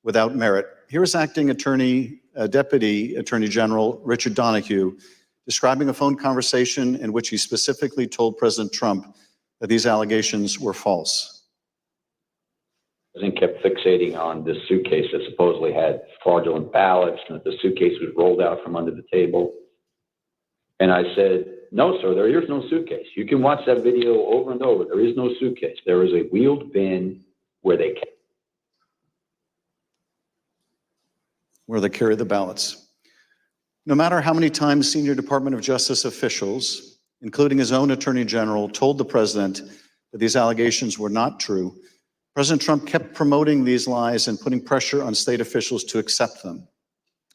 without merit. Here is Acting Deputy Attorney General Richard Donoghue describing a phone conversation in which he specifically told President Trump that these allegations were false. The president kept fixating on this suitcase that supposedly had fraudulent ballots and that the suitcase was rolled out from under the table. And I said, no, sir, there is no suitcase. You can watch that video over and over. There is no suitcase. There is a wheeled bin where they carry the ballots. No matter how many times senior Department of Justice officials, including his own Attorney General, told the president that these allegations were not true, President Trump kept promoting these lies and putting pressure on state officials to accept them.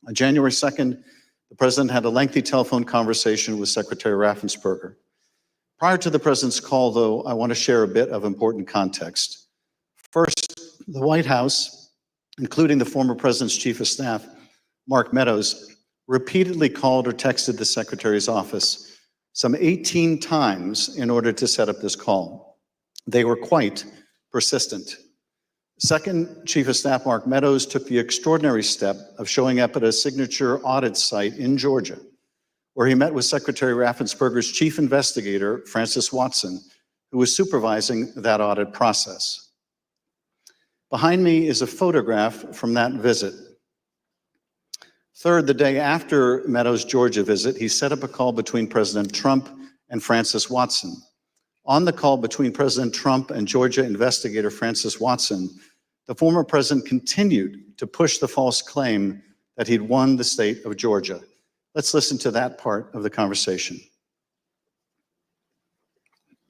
On January 2nd, the president had a lengthy telephone conversation with Secretary Raffensperger. Prior to the president's call, though, I want to share a bit of important context. First, the White House, including the former president's chief of staff, Mark Meadows, repeatedly called or texted the secretary's office some 18 times in order to set up this call. They were quite persistent. Second, Chief of Staff Mark Meadows took the extraordinary step of showing up at a signature audit site in Georgia, where he met with Secretary Raffensperger's chief investigator, Francis Watson, who was supervising that audit process. Behind me is a photograph from that visit. Third, the day after Meadows' Georgia visit, he set up a call between President Trump and Francis Watson. On the call between President Trump and Georgia investigator Francis Watson, the former president continued to push the false claim that he'd won the state of Georgia. Let's listen to that part of the conversation.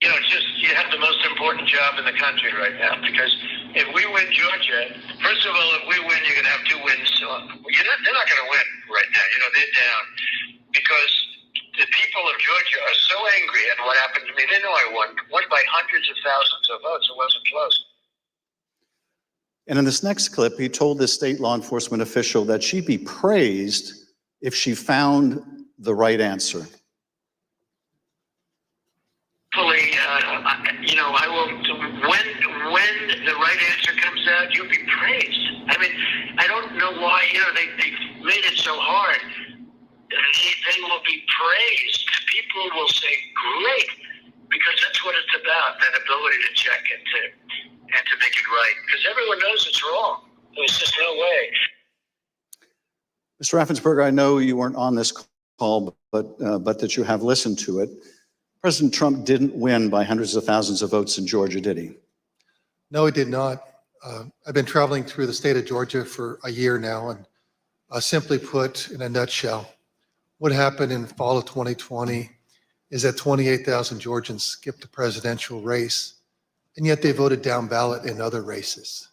You know, you have the most important job in the country right now, because if we win Georgia, first of all, if we win, you're going to have 2 wins. They're not going to win right now. You know, they're down because the people of Georgia are so angry at what happened to me. They know I won by hundreds of thousands of votes. It wasn't close. And in this next clip, he told this state law enforcement official that she'd be praised if she found the right answer. Hopefully, you know, I will. When the right answer comes out, you'll be praised. I mean, I don't know why. You know, they made it so hard. They will be praised. People will say, "Great," because that's what it's about. That ability to check and to make it right. Because everyone knows it's wrong. There's just no way. Mr. Raffensperger, I know you weren't on this call, but that you have listened to it. President Trump didn't win by hundreds of thousands of votes in Georgia, did he? No, he did not. I've been traveling through the state of Georgia for a year now, and simply put, in a nutshell, what happened in fall of 2020 is that 28,000 Georgians skipped the presidential race, and yet they voted down ballot in other races.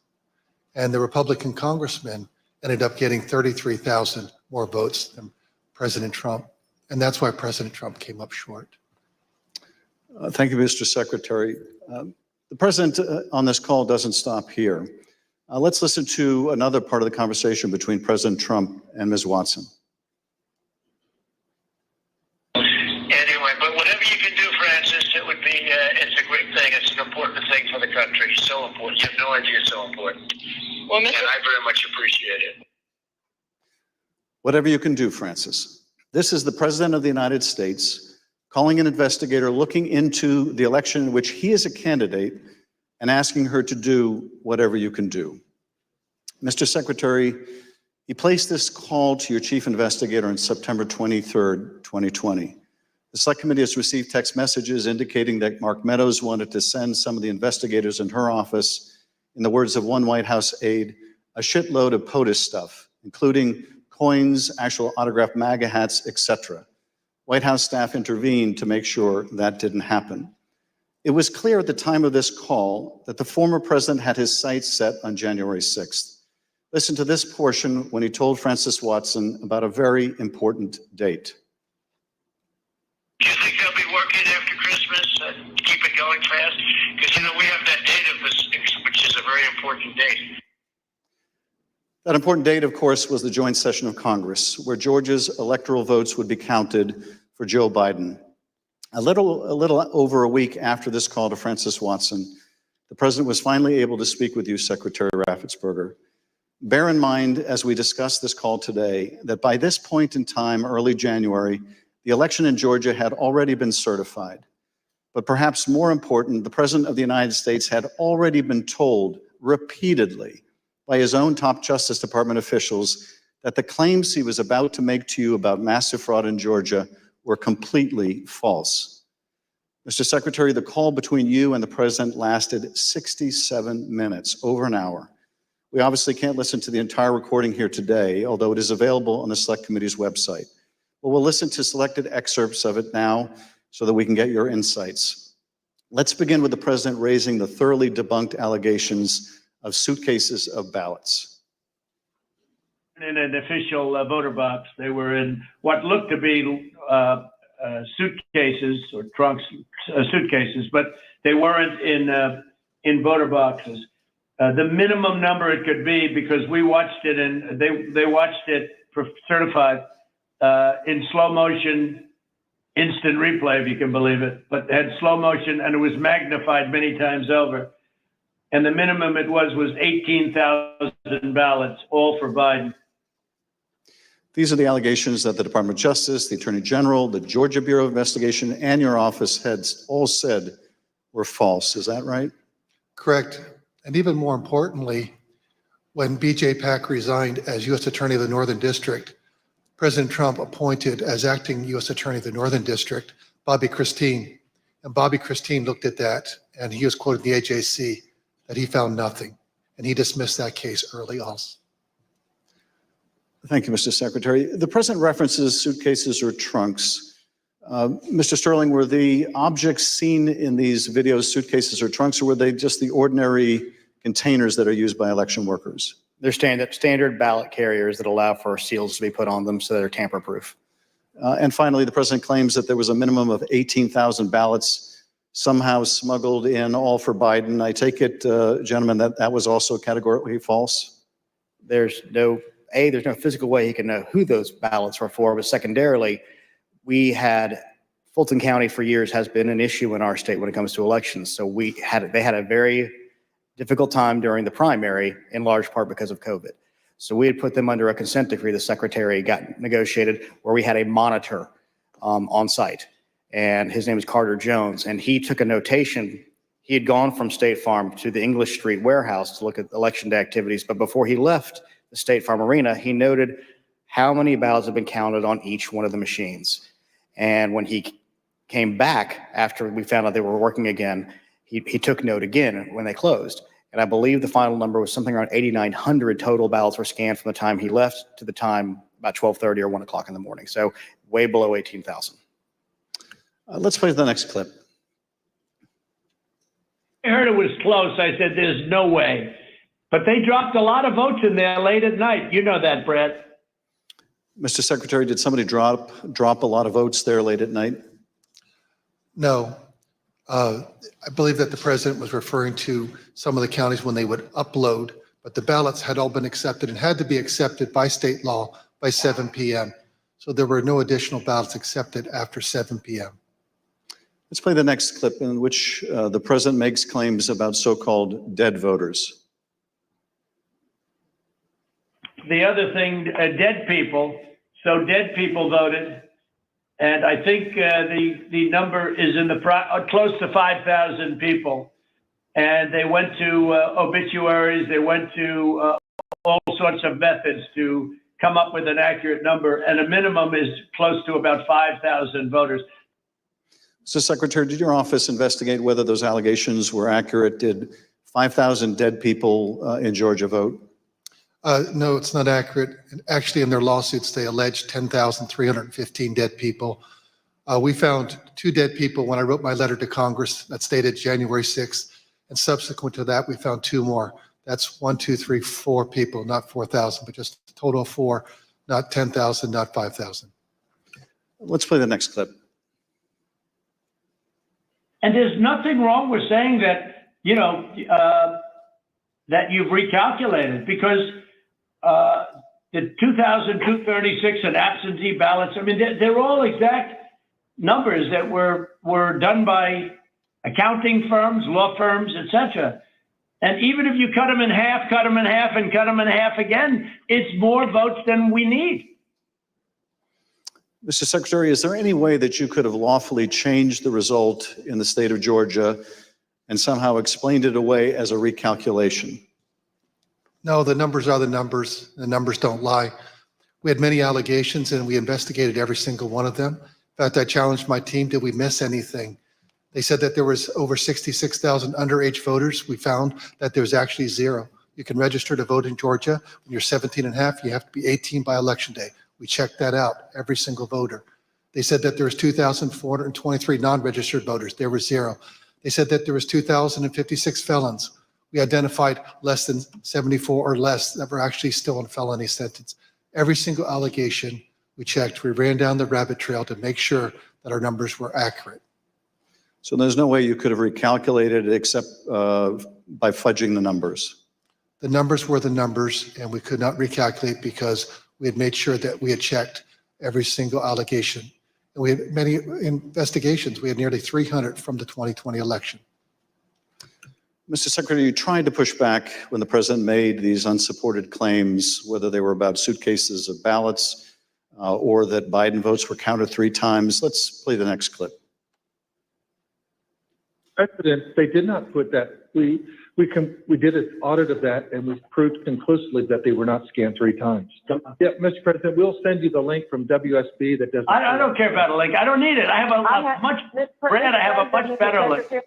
And the Republican congressman ended up getting 33,000 more votes than President Trump. And that's why President Trump came up short. Thank you, Mr. Secretary. The president on this call doesn't stop here. Let's listen to another part of the conversation between President Trump and Ms. Watson. Anyway, but whatever you can do, Francis, it would be, it's a great thing. It's an important thing for the country. So important. You have no idea it's so important. Well, and I very much appreciate it. Whatever you can do, Francis. This is the President of the United States calling an investigator looking into the election in which he is a candidate and asking her to do whatever you can do. Mr. Secretary, he placed this call to your chief investigator on September 23rd, 2020. The Select Committee has received text messages indicating that Mark Meadows wanted to send some of the investigators in her office, in the words of one White House aide, a shitload of POTUS stuff, including coins, actual autographed MAGA hats, etc. White House staff intervened to make sure that didn't happen. It was clear at the time of this call that the former president had his sights set on January 6th. Listen to this portion when he told Francis Watson about a very important date. Do you think they'll be working after Christmas and keep it going fast? Because, you know, we have that date of the 6th, which is a very important date. That important date, of course, was the joint session of Congress, where Georgia's electoral votes would be counted for Joe Biden. A little over a week after this call to Francis Watson, the president was finally able to speak with you, Secretary Raffensperger. Bear in mind, as we discuss this call today, that by this point in time, early January, the election in Georgia had already been certified. But perhaps more important, the President of the United States had already been told repeatedly by his own top Justice Department officials that the claims he was about to make to you about massive fraud in Georgia were completely false. Mr. Secretary, the call between you and the President lasted 67 minutes, over an hour. We obviously can't listen to the entire recording here today, although it is available on the Select Committee's website. But we'll listen to selected excerpts of it now so that we can get your insights. Let's begin with the President raising the thoroughly debunked allegations of suitcases of ballots. In an official voter box, they were in what looked to be suitcases or trunks, suitcases, but they weren't in voter boxes. The minimum number it could be, because we watched it and they watched it certified in slow motion, instant replay, if you can believe it, but had slow motion and it was magnified many times over. And the minimum it was 18,000 ballots, all for Biden. These are the allegations that the Department of Justice, the Attorney General, the Georgia Bureau of Investigation, and your office had all said were false. Is that right? Correct. And even more importantly, when B.J. Pak resigned as U.S. Attorney of the Northern District, President Trump appointed as acting U.S. Attorney of the Northern District, Bobby Christine. And Bobby Christine looked at that, and he was quoted in the AJC that he found nothing, and he dismissed that case early also. Thank you, Mr. Secretary. The President references suitcases or trunks. Mr. Sterling, were the objects seen in these videos suitcases or trunks, or were they just the ordinary containers that are used by election workers? They're standard ballot carriers that allow for seals to be put on them so they're tamper-proof. And finally, the President claims that there was a minimum of 18,000 ballots somehow smuggled in, all for Biden. I take it, gentlemen, that was also categorically false? There's no physical way he can know who those ballots were for, but secondarily, we had Fulton County for years has been an issue in our state when it comes to elections. So they had a very difficult time during the primary, in large part because of COVID. So we had put them under a consent decree the Secretary got negotiated, where we had a monitor on site. And his name is Carter Jones. And he took a notation. He had gone from State Farm to the English Street warehouse to look at election day activities. But before he left the State Farm Arena, he noted how many ballots have been counted on each one of the machines. And when he came back after we found out they were working again, he took note again when they closed. And I believe the final number was something around 8,900 total ballots were scanned from the time he left to the time about 12:30 or 1 o'clock in the morning. So way below 18,000. Let's play the next clip. I heard it was close. I said, there's no way. But they dropped a lot of votes in there late at night. You know that, Brett. Mr. Secretary, did somebody drop a lot of votes there late at night? No. I believe that the president was referring to some of the counties when they would upload, but the ballots had all been accepted and had to be accepted by state law by 7 p.m. So there were no additional ballots accepted after 7 p.m. Let's play the next clip in which the president makes claims about so-called dead voters. The other thing, dead people. So dead people voted. And I think the number is in the close to 5,000 people. And they went to obituaries. They went to all sorts of methods to come up with an accurate number. And a minimum is close to about 5,000 voters. So, Secretary, did your office investigate whether those allegations were accurate? Did 5,000 dead people in Georgia vote? No, it's not accurate. And actually, in their lawsuits, they alleged 10,315 dead people. We found 2 dead people when I wrote my letter to Congress that stated January 6th. And subsequent to that, we found 2 more That's 1, 2, 3, 4 people, not 4,000, but just a total of 4, not 10,000, not 5,000. Let's play the next clip. And there's nothing wrong with saying that, you know, that you've recalculated, because the 2,236 and absentee ballots, I mean, they're all exact numbers that were done by accounting firms, law firms, etc. And even if you cut them in half, and cut them in half again, it's more votes than we need. Mr. Secretary, is there any way that you could have lawfully changed the result in the state of Georgia and somehow explained it away as a recalculation? No, the numbers are the numbers. The numbers don't lie. We had many allegations and we investigated every single one of them. In fact, I challenged my team, did we miss anything? They said that there was over 66,000 underage voters. We found that there's actually 0. You can register to vote in Georgia. When you're 17 and a half, you have to be 18 by election day. We checked that out, every single voter. They said that there was 2,423 non-registered voters. There were 0. They said that there was 2,056 felons. We identified less than 74 or less that were actually still in felony sentence. Every single allegation we checked, we ran down the rabbit trail to make sure that our numbers were accurate. So there's no way you could have recalculated it except by fudging the numbers? The numbers were the numbers, and we could not recalculate because we had made sure that we had checked every single allegation. And we had many investigations. We had nearly 300 from the 2020 election. Mr. Secretary, you tried to push back when the president made these unsupported claims, whether they were about suitcases of ballots or that Biden votes were counted 3 times. Let's play the next clip. President, they did not put that. We did an audit of that, and we proved conclusively that they were not scanned 3 times. Yeah, Mr. President, we'll send you the link from WSB that does. I don't care about a link. I don't need it. I have a much better link.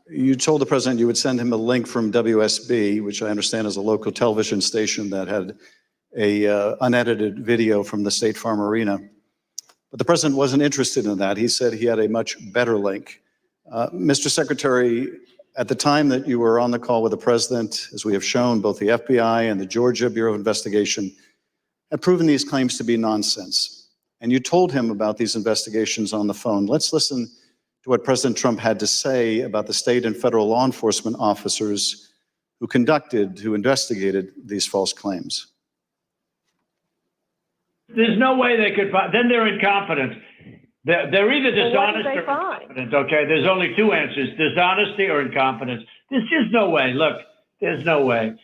You told the president you would send him a link from WSB, which I understand is a local television station that had a unedited video from the State Farm Arena. But the president wasn't interested in that. He said he had a much better link. Mr. Secretary, at the time that you were on the call with the president, as we have shown, both the FBI and the Georgia Bureau of Investigation had proven these claims to be nonsense. And you told him about these investigations on the phone. Let's listen to what President Trump had to say about the state and federal law enforcement officers who investigated these false claims. There's no way they could find, then they're incompetent. They're either dishonest or incompetent, okay? There's only 2 answers, dishonesty or incompetence. There's just no way. Look, there's no way.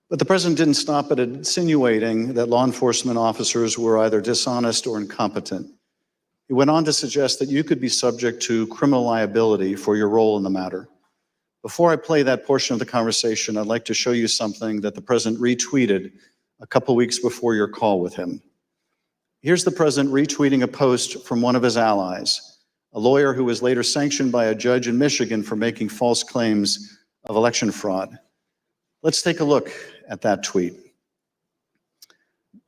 But the president didn't stop at insinuating that law enforcement officers were either dishonest or incompetent. He went on to suggest that you could be subject to criminal liability for your role in the matter. Before I play that portion of the conversation, I'd like to show you something that the president retweeted a couple weeks before your call with him. Here's the president retweeting a post from one of his allies, a lawyer who was later sanctioned by a judge in Michigan for making false claims of election fraud. Let's take a look at that tweet.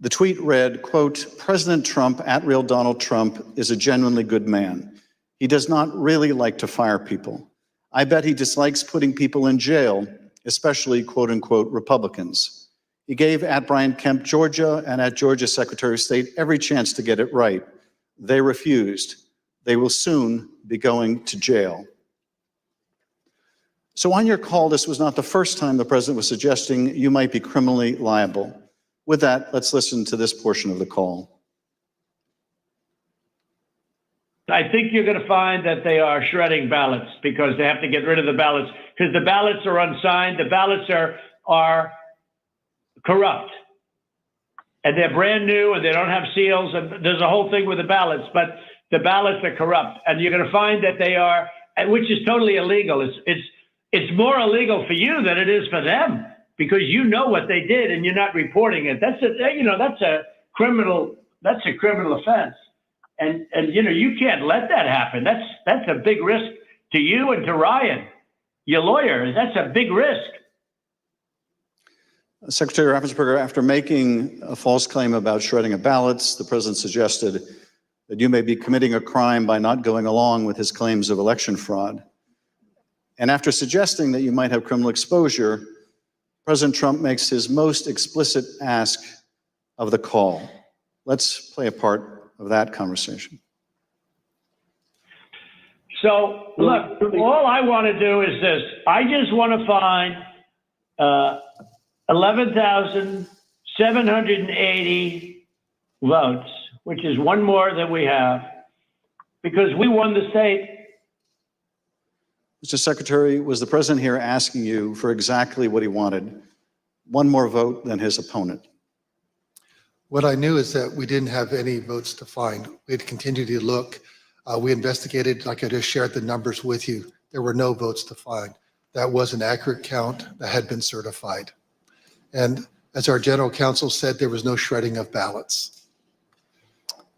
The tweet read, quote, President Trump, @RealDonaldTrump, is a genuinely good man. He does not really like to fire people. I bet he dislikes putting people in jail, especially quote unquote Republicans. He gave @BrianKemp, Georgia, and @Georgia Secretary of State every chance to get it right. They refused. They will soon be going to jail. So on your call, this was not the first time the president was suggesting you might be criminally liable. With that, let's listen to this portion of the call. I think you're going to find that they are shredding ballots because they have to get rid of the ballots because the ballots are unsigned. The ballots are corrupt and they're brand new and they don't have seals. And there's a whole thing with the ballots, but the ballots are corrupt. And you're going to find that they are, which is totally illegal. It's more illegal for you than it is for them because you know what they did and you're not reporting it. That's a criminal offense. And you can't let that happen. That's a big risk to you and to Ryan, your lawyer. That's a big risk. Secretary Raffensperger, after making a false claim about shredding of ballots, the president suggested that you may be committing a crime by not going along with his claims of election fraud. And after suggesting that you might have criminal exposure, President Trump makes his most explicit ask of the call. Let's play a part of that conversation. So, look, all I want to do is this. I just want to find 11,780 votes, which is one more than we have, because we won the state. Mr. Secretary, was the president here asking you for exactly what he wanted? One more vote than his opponent. What I knew is that we didn't have any votes to find. We had continued to look. We investigated, like I just shared the numbers with you. There were no votes to find. That was an accurate count that had been certified. And as our general counsel said, there was no shredding of ballots.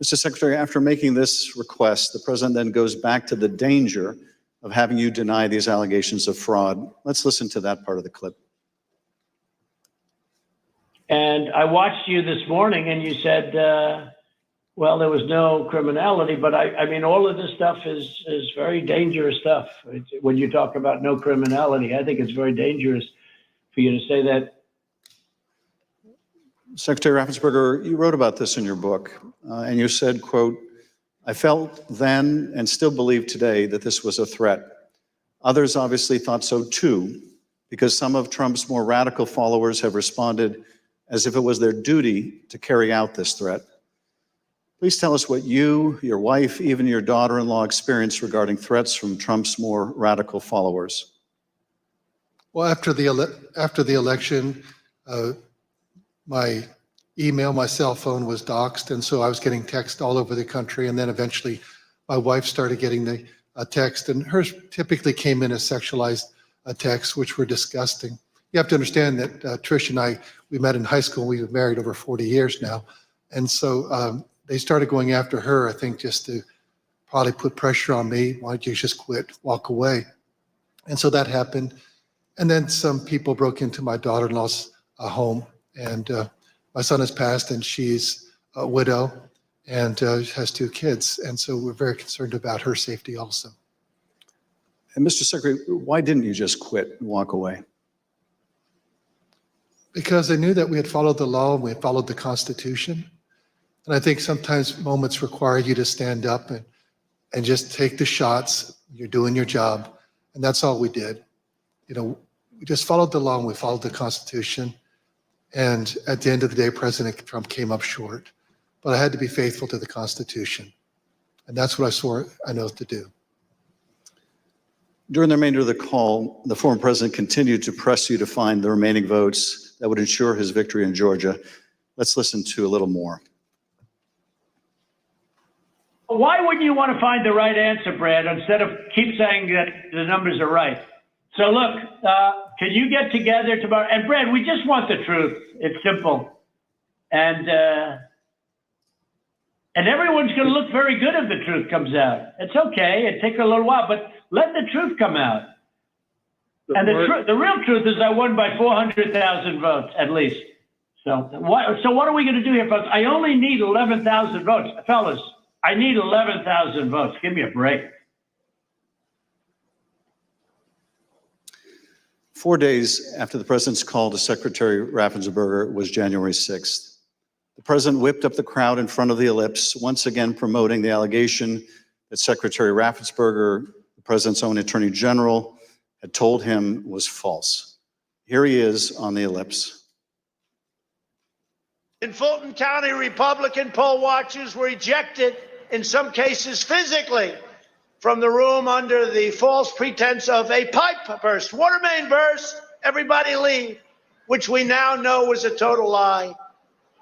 Mr. Secretary, after making this request, the president then goes back to the danger of having you deny these allegations of fraud. Let's listen to that part of the clip. And I watched you this morning and you said, well, there was no criminality, but I mean, all of this stuff is very dangerous stuff. When you talk about no criminality, I think it's very dangerous for you to say that. Secretary Raffensperger, you wrote about this in your book, and you said, quote, "I felt then and still believe today that this was a threat. Others obviously thought so too, because some of Trump's more radical followers have responded as if it was their duty to carry out this threat. Please tell us what you, your wife, even your daughter-in-law experienced regarding threats from Trump's more radical followers." Well, after the election, my email, my cell phone was doxxed, and so I was getting texts all over the country. And then eventually, my wife started getting the text, and hers typically came in as sexualized texts, which were disgusting. You have to understand that Trish and I, we met in high school. We've been married over 40 years now, and so they started going after her, I think, just to probably put pressure on me. Why don't you just quit, walk away? And so that happened. And then some people broke into my daughter-in-law's home, and my son has passed, and she's a widow and has 2 kids. And so we're very concerned about her safety also. And Mr. Secretary, why didn't you just quit and walk away? Because I knew that we had followed the law and we had followed the Constitution. And I think sometimes moments require you to stand up and just take the shots. You're doing your job. And that's all we did. You know, we just followed the law and we followed the Constitution. And at the end of the day, President Trump came up short. But I had to be faithful to the Constitution. And that's what I swore an oath to do. During the remainder of the call, the former president continued to press you to find the remaining votes that would ensure his victory in Georgia. Let's listen to a little more. Why wouldn't you want to find the right answer, Brad, instead of keep saying that the numbers are right? So look, can you get together tomorrow? And Brad, we just want the truth. It's simple. And everyone's going to look very good if the truth comes out. It's okay. It takes a little while, but let the truth come out. And the real truth is I won by 400,000 votes, at least. So what are we going to do here, folks? I only need 11,000 votes. Fellas, I need 11,000 votes. Give me a break. 4 days after the president's call to Secretary Raffensperger was January 6th. The president whipped up the crowd in front of the ellipse, once again promoting the allegation that Secretary Raffensperger, the president's own attorney general, had told him was false. Here he is on the ellipse. In Fulton County, Republican poll watchers were ejected, in some cases physically, from the room under the false pretense of a pipe burst, water main burst, everybody leave, which we now know was a total lie.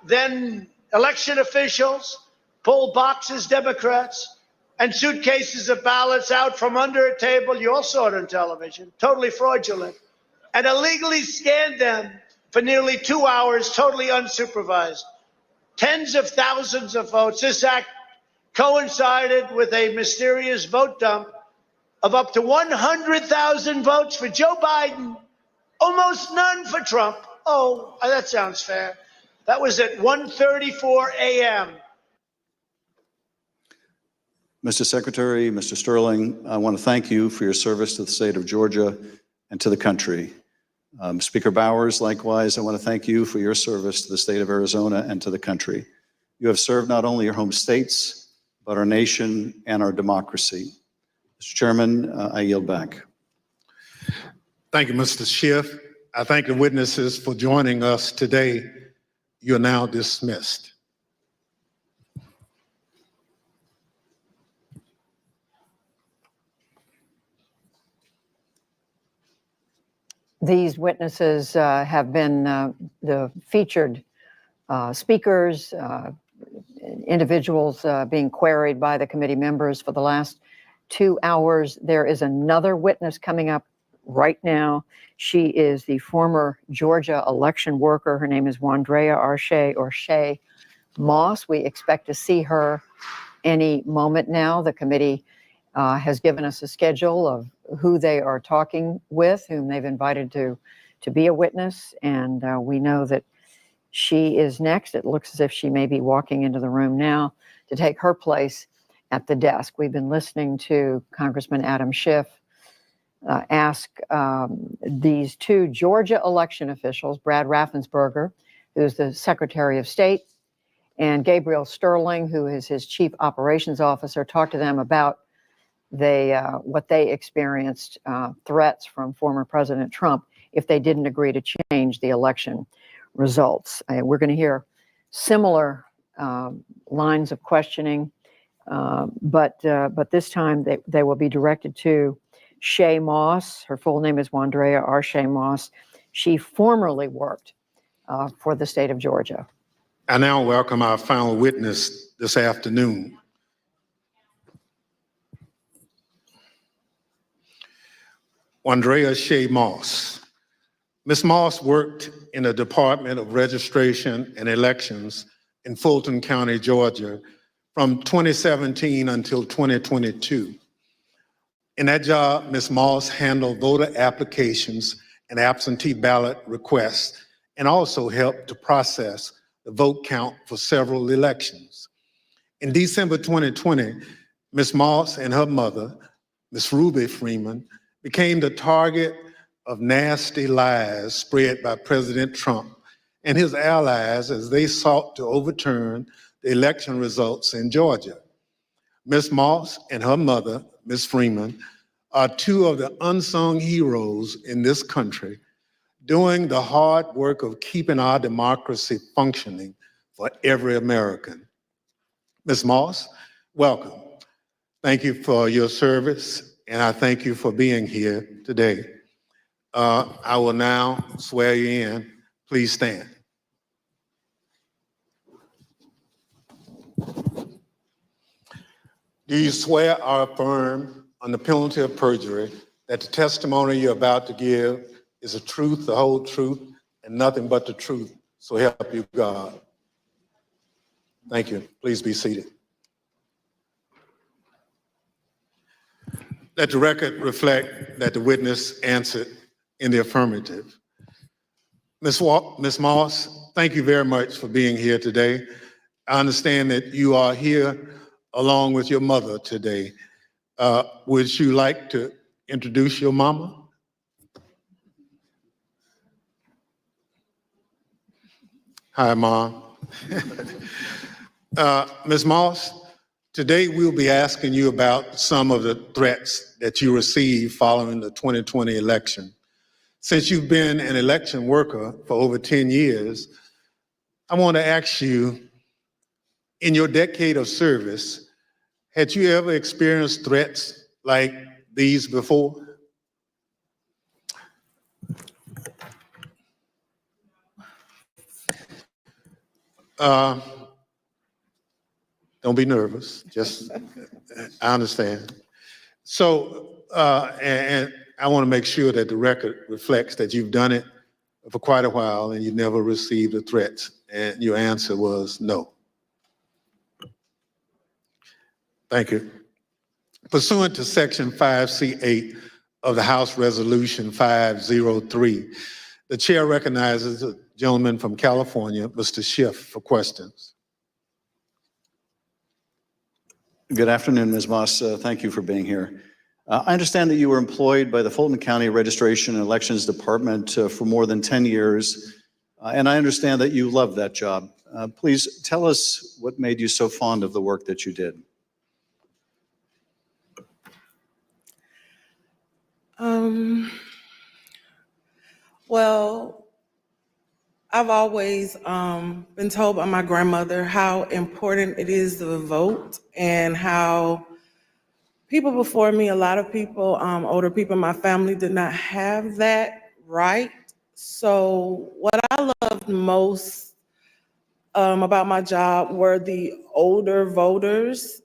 Then election officials pulled boxes, Democrats, and suitcases of ballots out from under a table. You all saw it on television, totally fraudulent, and illegally scanned them for nearly 2 hours, totally unsupervised. Tens of thousands of votes. This act coincided with a mysterious vote dump of up to 100,000 votes for Joe Biden, almost none for Trump. Oh, that sounds fair. That was at 1:34 a.m. Mr. Secretary, Mr. Sterling, I want to thank you for your service to the state of Georgia and to the country. Speaker Bowers, likewise, I want to thank you for your service to the state of Arizona and to the country. You have served not only your home states, but our nation and our democracy. Mr. Chairman, I yield back. Thank you, Mr. Schiff. I thank the witnesses for joining us today. You're now dismissed. These witnesses have been the featured speakers, individuals being queried by the committee members for the last 2 hours. There is another witness coming up right now. She is the former Georgia election worker. Her name is Wandrea Shay Moss. We expect to see her any moment now. The committee has given us a schedule of who they are talking with, whom they've invited to be a witness. And we know that she is next. It looks as if she may be walking into the room now to take her place at the desk. We've been listening to Congressman Adam Schiff ask these two Georgia election officials, Brad Raffensperger, who's the Secretary of State, and Gabriel Sterling, who is his Chief Operations Officer, talk to them about what they experienced, threats from former President Trump if they didn't agree to change the election results. We're going to hear similar lines of questioning, but this time they will be directed to Shay Moss. Her full name is Wandrea Shay Moss. She formerly worked for the state of Georgia. I now welcome our final witness this afternoon. Wandrea Shay Moss. Ms. Moss worked in the Department of Registration and Elections in Fulton County, Georgia, from 2017 until 2022. In that job, Ms. Moss handled voter applications and absentee ballot requests, and also helped to process the vote count for several elections. In December 2020, Ms. Moss and her mother, Ms. Ruby Freeman, became the target of nasty lies spread by President Trump and his allies as they sought to overturn the election results in Georgia. Ms. Moss and her mother, Ms. Freeman, are two of the unsung heroes in this country, doing the hard work of keeping our democracy functioning for every American. Ms. Moss, welcome. Thank you for your service, and I thank you for being here today. I will now swear you in. Please stand. Do you swear or affirm on the penalty of perjury that the testimony you're about to give is the truth, the whole truth, and nothing but the truth, so help you God? Thank you. Please be seated. Let the record reflect that the witness answered in the affirmative. Ms. Moss, thank you very much for being here today. I understand that you are here along with your mother today. Would you like to introduce your mama? Hi, Mom. Ms. Moss, today we'll be asking you about some of the threats that you received following the 2020 election. Since you've been an election worker for over 10 years, I want to ask you, in your decade of service, had you ever experienced threats like these before? Don't be nervous. Just, I understand. So, and I want to make sure that the record reflects that you've done it for quite a while and you never received a threat. And your answer was no. Thank you. Pursuant to Section 5C8 of the House Resolution 503, the chair recognizes the gentleman from California, Mr. Schiff, for questions. Good afternoon, Ms. Moss. Thank you for being here. I understand that you were employed by the Fulton County Registration and Elections Department for more than 10 years, and I understand that you love that job. Please tell us what made you so fond of the work that you did. Well, I've always been told by my grandmother how important it is to vote, and how people before me, a lot of people, older people in my family, did not have that right. So what I loved most about my job were the older voters.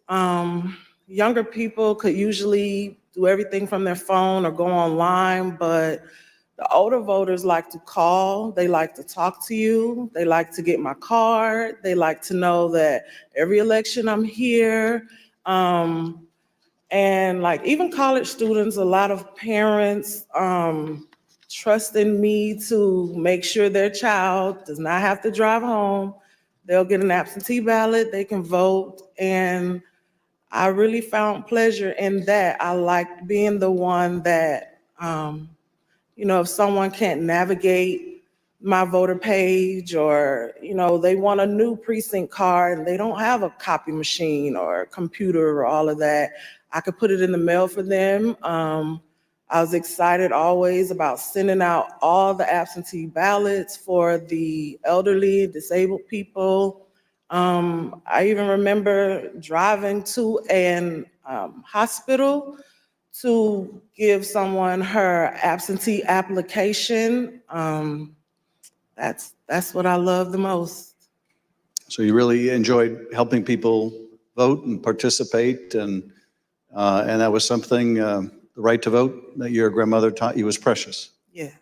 Younger people could usually do everything from their phone or go online, but the older voters like to call, they like to talk to you, they like to get my card, they like to know that every election I'm here. And like even college students, a lot of parents trust in me to make sure their child does not have to drive home. They'll get an absentee ballot, they can vote, and I really found pleasure in that. I liked being the one that, if someone can't navigate my voter page, or, they want a new precinct card and they don't have a copy machine or a computer or all of that, I could put it in the mail for them. I was excited always about sending out all the absentee ballots for the elderly, disabled people. I even remember driving to an hospital to give someone her absentee application. That's what I love the most. So you really enjoyed helping people vote and participate, and that was something, the right to vote, that your grandmother taught you was precious. Yes.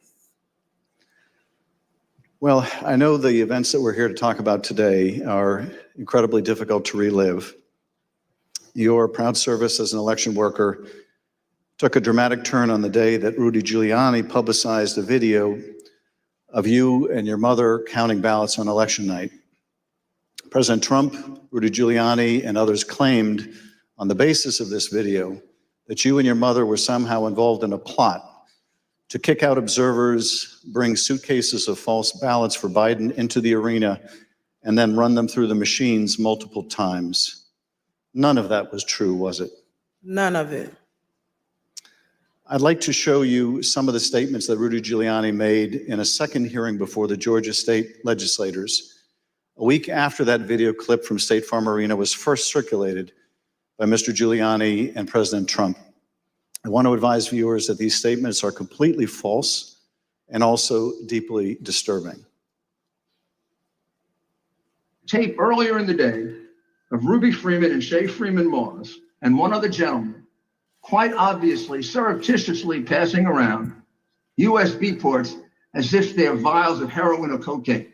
Well, I know the events that we're here to talk about today are incredibly difficult to relive. Your proud service as an election worker took a dramatic turn on the day that Rudy Giuliani publicized a video of you and your mother counting ballots on election night. President Trump, Rudy Giuliani, and others claimed on the basis of this video that you and your mother were somehow involved in a plot to kick out observers, bring suitcases of false ballots for Biden into the arena, and then run them through the machines multiple times. None of that was true, was it? None of it. I'd like to show you some of the statements that Rudy Giuliani made in a second hearing before the Georgia state legislators, a week after that video clip from State Farm Arena was first circulated by Mr. Giuliani and President Trump. I want to advise viewers that these statements are completely false and also deeply disturbing. Tape earlier in the day of Ruby Freeman and Shay Freeman Moss and one other gentleman quite obviously surreptitiously passing around USB ports as if they're vials of heroin or cocaine.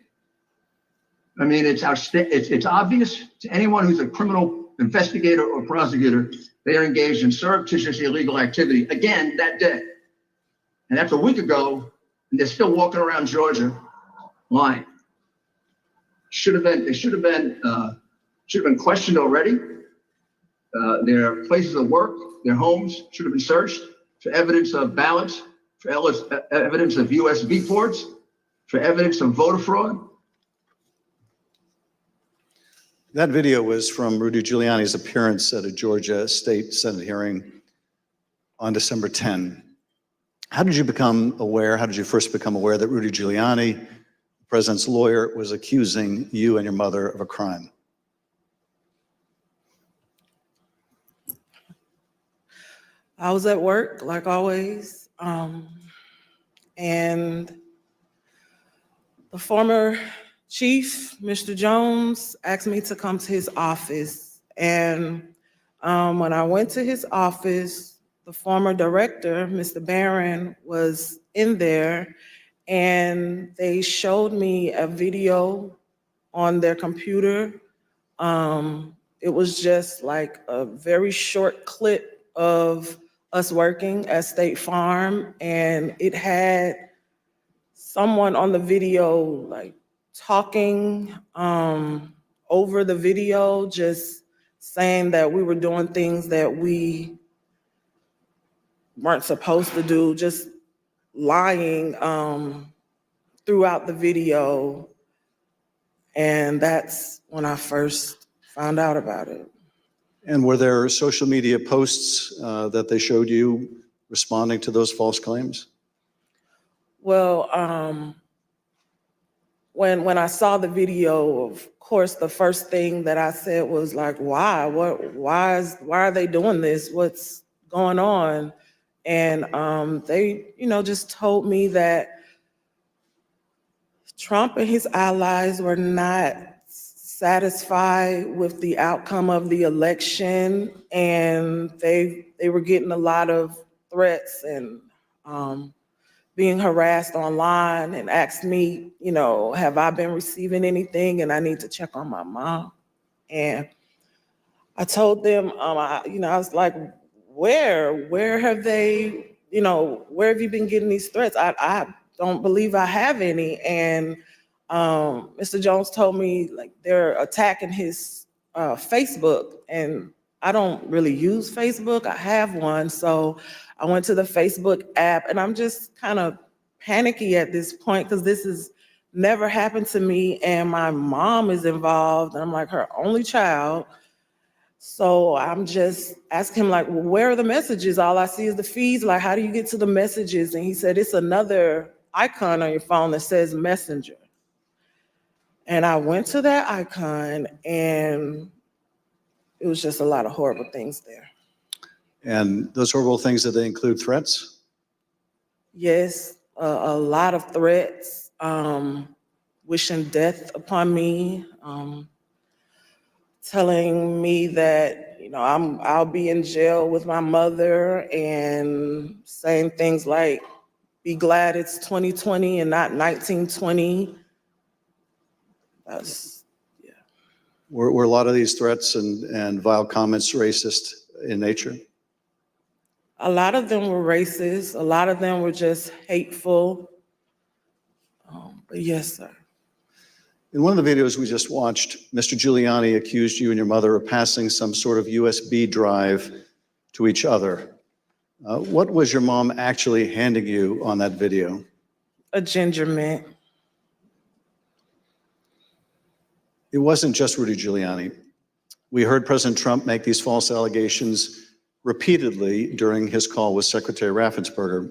I mean, it's obvious to anyone who's a criminal investigator or prosecutor, they are engaged in surreptitious illegal activity again that day. And that's a week ago, and they're still walking around Georgia lying. They should have been questioned already. Their places of work, their homes should have been searched for evidence of ballots, for evidence of USB ports, for evidence of voter fraud. That video was from Rudy Giuliani's appearance at a Georgia State Senate hearing on December 10. How did you first become aware that Rudy Giuliani, the president's lawyer, was accusing you and your mother of a crime? I was at work, like always, and the former chief, Mr. Jones, asked me to come to his office. And when I went to his office, the former director, Mr. Barron, was in there, and they showed me a video on their computer. It was just like a very short clip of us working at State Farm, and it had someone on the video like talking over the video, just saying that we were doing things that we weren't supposed to do, just lying throughout the video. And that's when I first found out about it. And were there social media posts that they showed you responding to those false claims? Well, when I saw the video, of course, the first thing that I said was like, why? Why are they doing this? What's going on? And they, just told me that Trump and his allies were not satisfied with the outcome of the election, and they were getting a lot of threats and being harassed online, and asked me, have I been receiving anything, and I need to check on my mom. And I told them, I was like, where have they, where have you been getting these threats? I don't believe I have any. And Mr. Jones told me like they're attacking his Facebook, and I don't really use Facebook. I have one. So I went to the Facebook app, and I'm just kind of panicky at this point because this has never happened to me, and my mom is involved, and I'm like her only child. So I'm just asking him, like, well, where are the messages? All I see is the feeds. Like, how do you get to the messages? And he said, it's another icon on your phone that says Messenger. And I went to that icon, and it was just a lot of horrible things there. And those horrible things, did they include threats? Yes, a lot of threats, wishing death upon me, telling me that, I'll be in jail with my mother, and saying things like, be glad it's 2020 and not 1920. Were a lot of these threats and vile comments racist in nature? A lot of them were racist. A lot of them were just hateful. But yes, sir. In one of the videos we just watched, Mr. Giuliani accused you and your mother of passing some sort of USB drive to each other. What was your mom actually handing you on that video? A ginger mint. It wasn't just Rudy Giuliani. We heard President Trump make these false allegations repeatedly during his call with Secretary Raffensperger.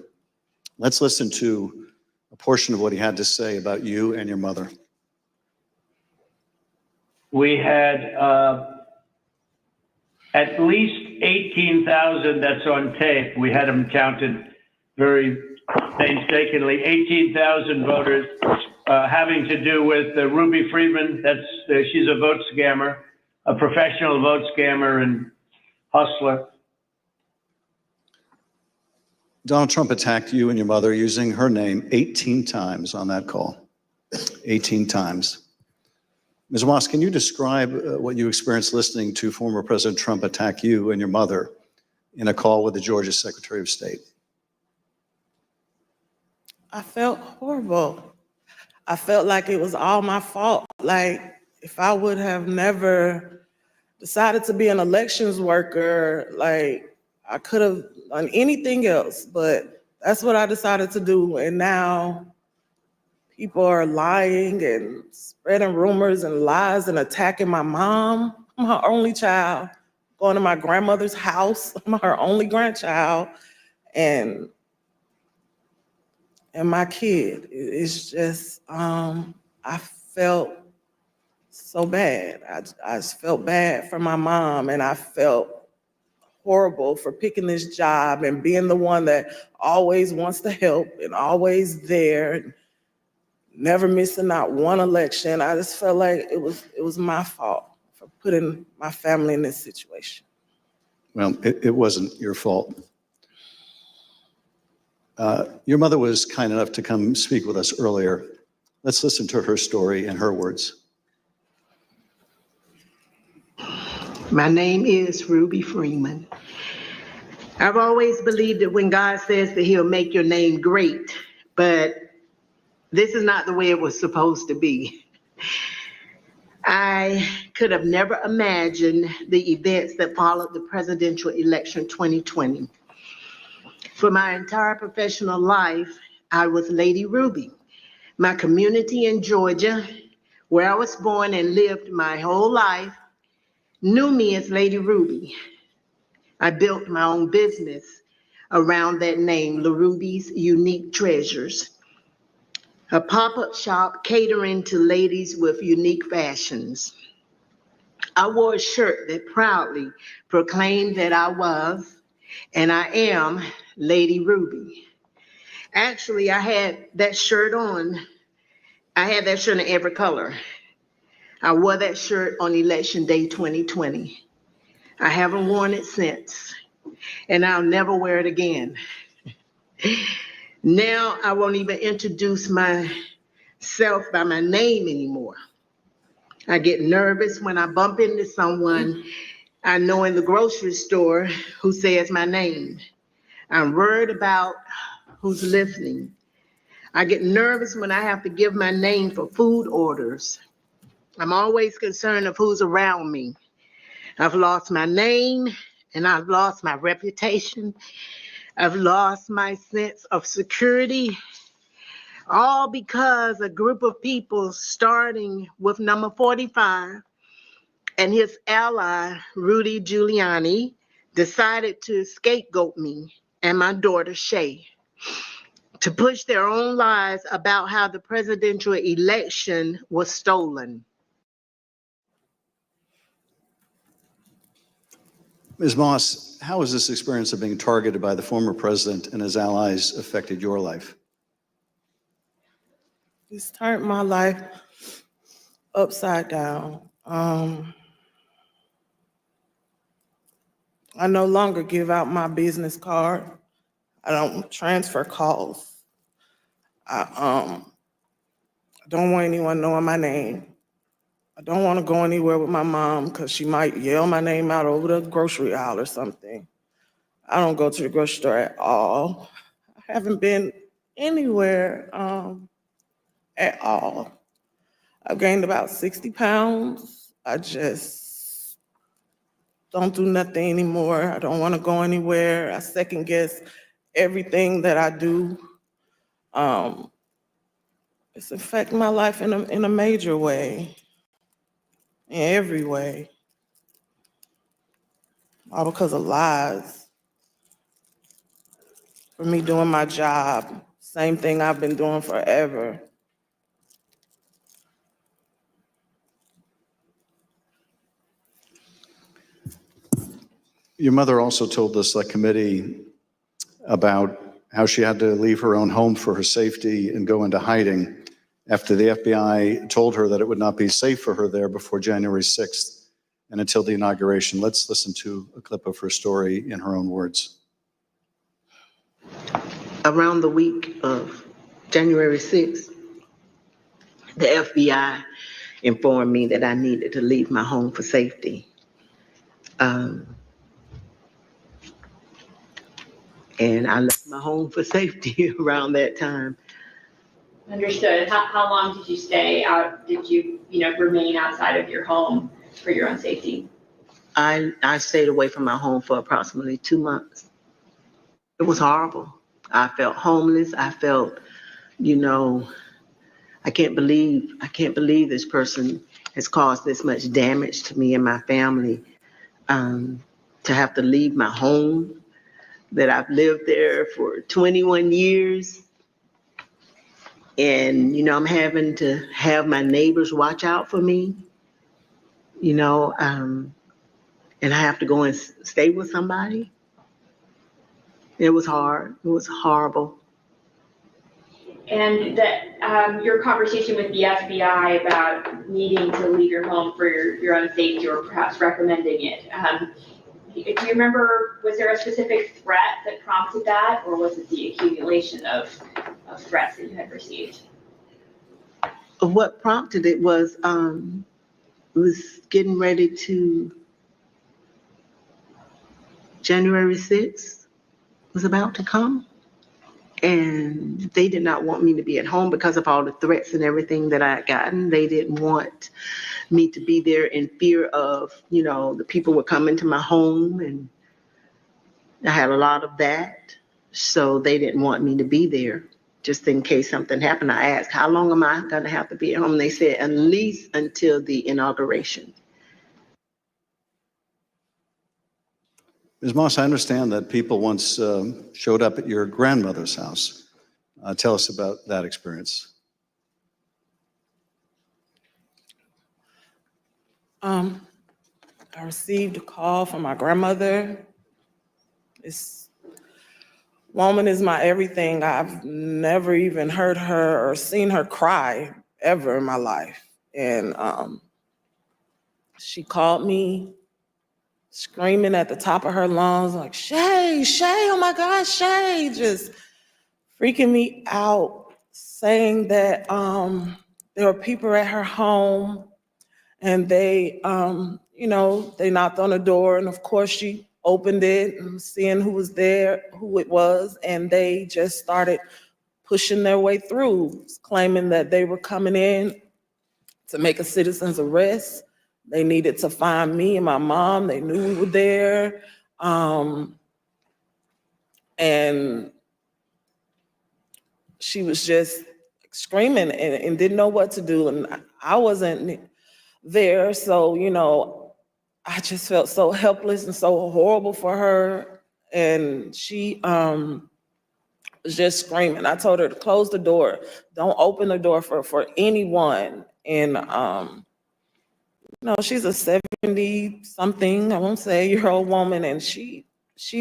Let's listen to a portion of what he had to say about you and your mother. We had at least 18,000, that's on tape. We had them counted very painstakingly, 18,000 voters having to do with Ruby Freeman. She's a vote scammer, a professional vote scammer and hustler. Donald Trump attacked you and your mother using her name 18 times on that call. 18 times. Ms. Moss, can you describe what you experienced listening to former President Trump attack you and your mother in a call with the Georgia Secretary of State? I felt horrible. I felt like it was all my fault. Like, if I would have never decided to be an elections worker, like, I could have done anything else, but that's what I decided to do. And now people are lying and spreading rumors and lies and attacking my mom. I'm her only child. Going to my grandmother's house. I'm her only grandchild. And my kid. It's just, I felt so bad. I just felt bad for my mom, and I felt horrible for picking this job and being the one that always wants to help and always there, and never missing out one election. I just felt like it was my fault for putting my family in this situation. Well, it wasn't your fault. Your mother was kind enough to come speak with us earlier. Let's listen to her story in her words. My name is Ruby Freeman. I've always believed that when God says that he'll make your name great, but this is not the way it was supposed to be. I could have never imagined the events that followed the presidential election 2020. For my entire professional life, I was Lady Ruby. My community in Georgia, where I was born and lived my whole life, knew me as Lady Ruby. I built my own business around that name, LaRuby's Unique Treasures, a pop-up shop catering to ladies with unique fashions. I wore a shirt that proudly proclaimed that I was, and I am, Lady Ruby. Actually, I had that shirt on. I had that shirt in every color. I wore that shirt on Election Day 2020. I haven't worn it since, and I'll never wear it again. Now I won't even introduce myself by my name anymore. I get nervous when I bump into someone I know in the grocery store who says my name. I'm worried about who's listening. I get nervous when I have to give my name for food orders. I'm always concerned of who's around me. I've lost my name and I've lost my reputation. I've lost my sense of security, all because a group of people starting with number 45 and his ally, Rudy Giuliani, decided to scapegoat me and my daughter, Shay, to push their own lies about how the presidential election was stolen. Ms. Moss, how has this experience of being targeted by the former president and his allies affected your life? It's turned my life upside down. I no longer give out my business card. I don't transfer calls. I don't want anyone knowing my name. I don't want to go anywhere with my mom because she might yell my name out over the grocery aisle or something. I don't go to the grocery store at all. I haven't been anywhere at all. I've gained about 60 pounds. I just don't do nothing anymore. I don't want to go anywhere. I second guess everything that I do. It's affecting my life in a major way, in every way, all because of lies. For me doing my job, same thing I've been doing forever. Your mother also told the select committee about how she had to leave her own home for her safety and go into hiding after the FBI told her that it would not be safe for her there before January 6th and until the inauguration. Let's listen to a clip of her story in her own words. Around the week of January 6th, the FBI informed me that I needed to leave my home for safety. And I left my home for safety around that time. Understood. How long did you stay out? Did you, remain outside of your home for your own safety? I stayed away from my home for approximately 2 months. It was horrible. I felt homeless. I felt, I can't believe this person has caused this much damage to me and my family. To have to leave my home, that I've lived there for 21 years. And, I'm having to have my neighbors watch out for me, and I have to go and stay with somebody. It was hard. It was horrible. And that your conversation with the FBI about needing to leave your home for your own safety or perhaps recommending it, do you remember, was there a specific threat that prompted that, or was it the accumulation of threats that you had received? What prompted it was getting ready to, January 6th was about to come. And they did not want me to be at home because of all the threats and everything that I had gotten. They didn't want me to be there in fear of, the people would come into my home, and I had a lot of that. So they didn't want me to be there just in case something happened. I asked, how long am I going to have to be at home? And they said, at least until the inauguration. Ms. Moss, I understand that people once showed up at your grandmother's house. Tell us about that experience. I received a call from my grandmother. This woman is my everything. I've never even heard her or seen her cry ever in my life. And she called me screaming at the top of her lungs, like, Shay, oh my God, Shay, just freaking me out, saying that there were people at her home and they, they knocked on the door, and of course she opened it and seeing who was there, who it was, and they just started pushing their way through, claiming that they were coming in to make a citizen's arrest. They needed to find me and my mom. They knew we were there. And she was just screaming and didn't know what to do. And I wasn't there. So, I just felt so helpless and so horrible for her. And she was just screaming. I told her to close the door. Don't open the door for anyone. And, she's a 70-something, I won't say year-old woman, and she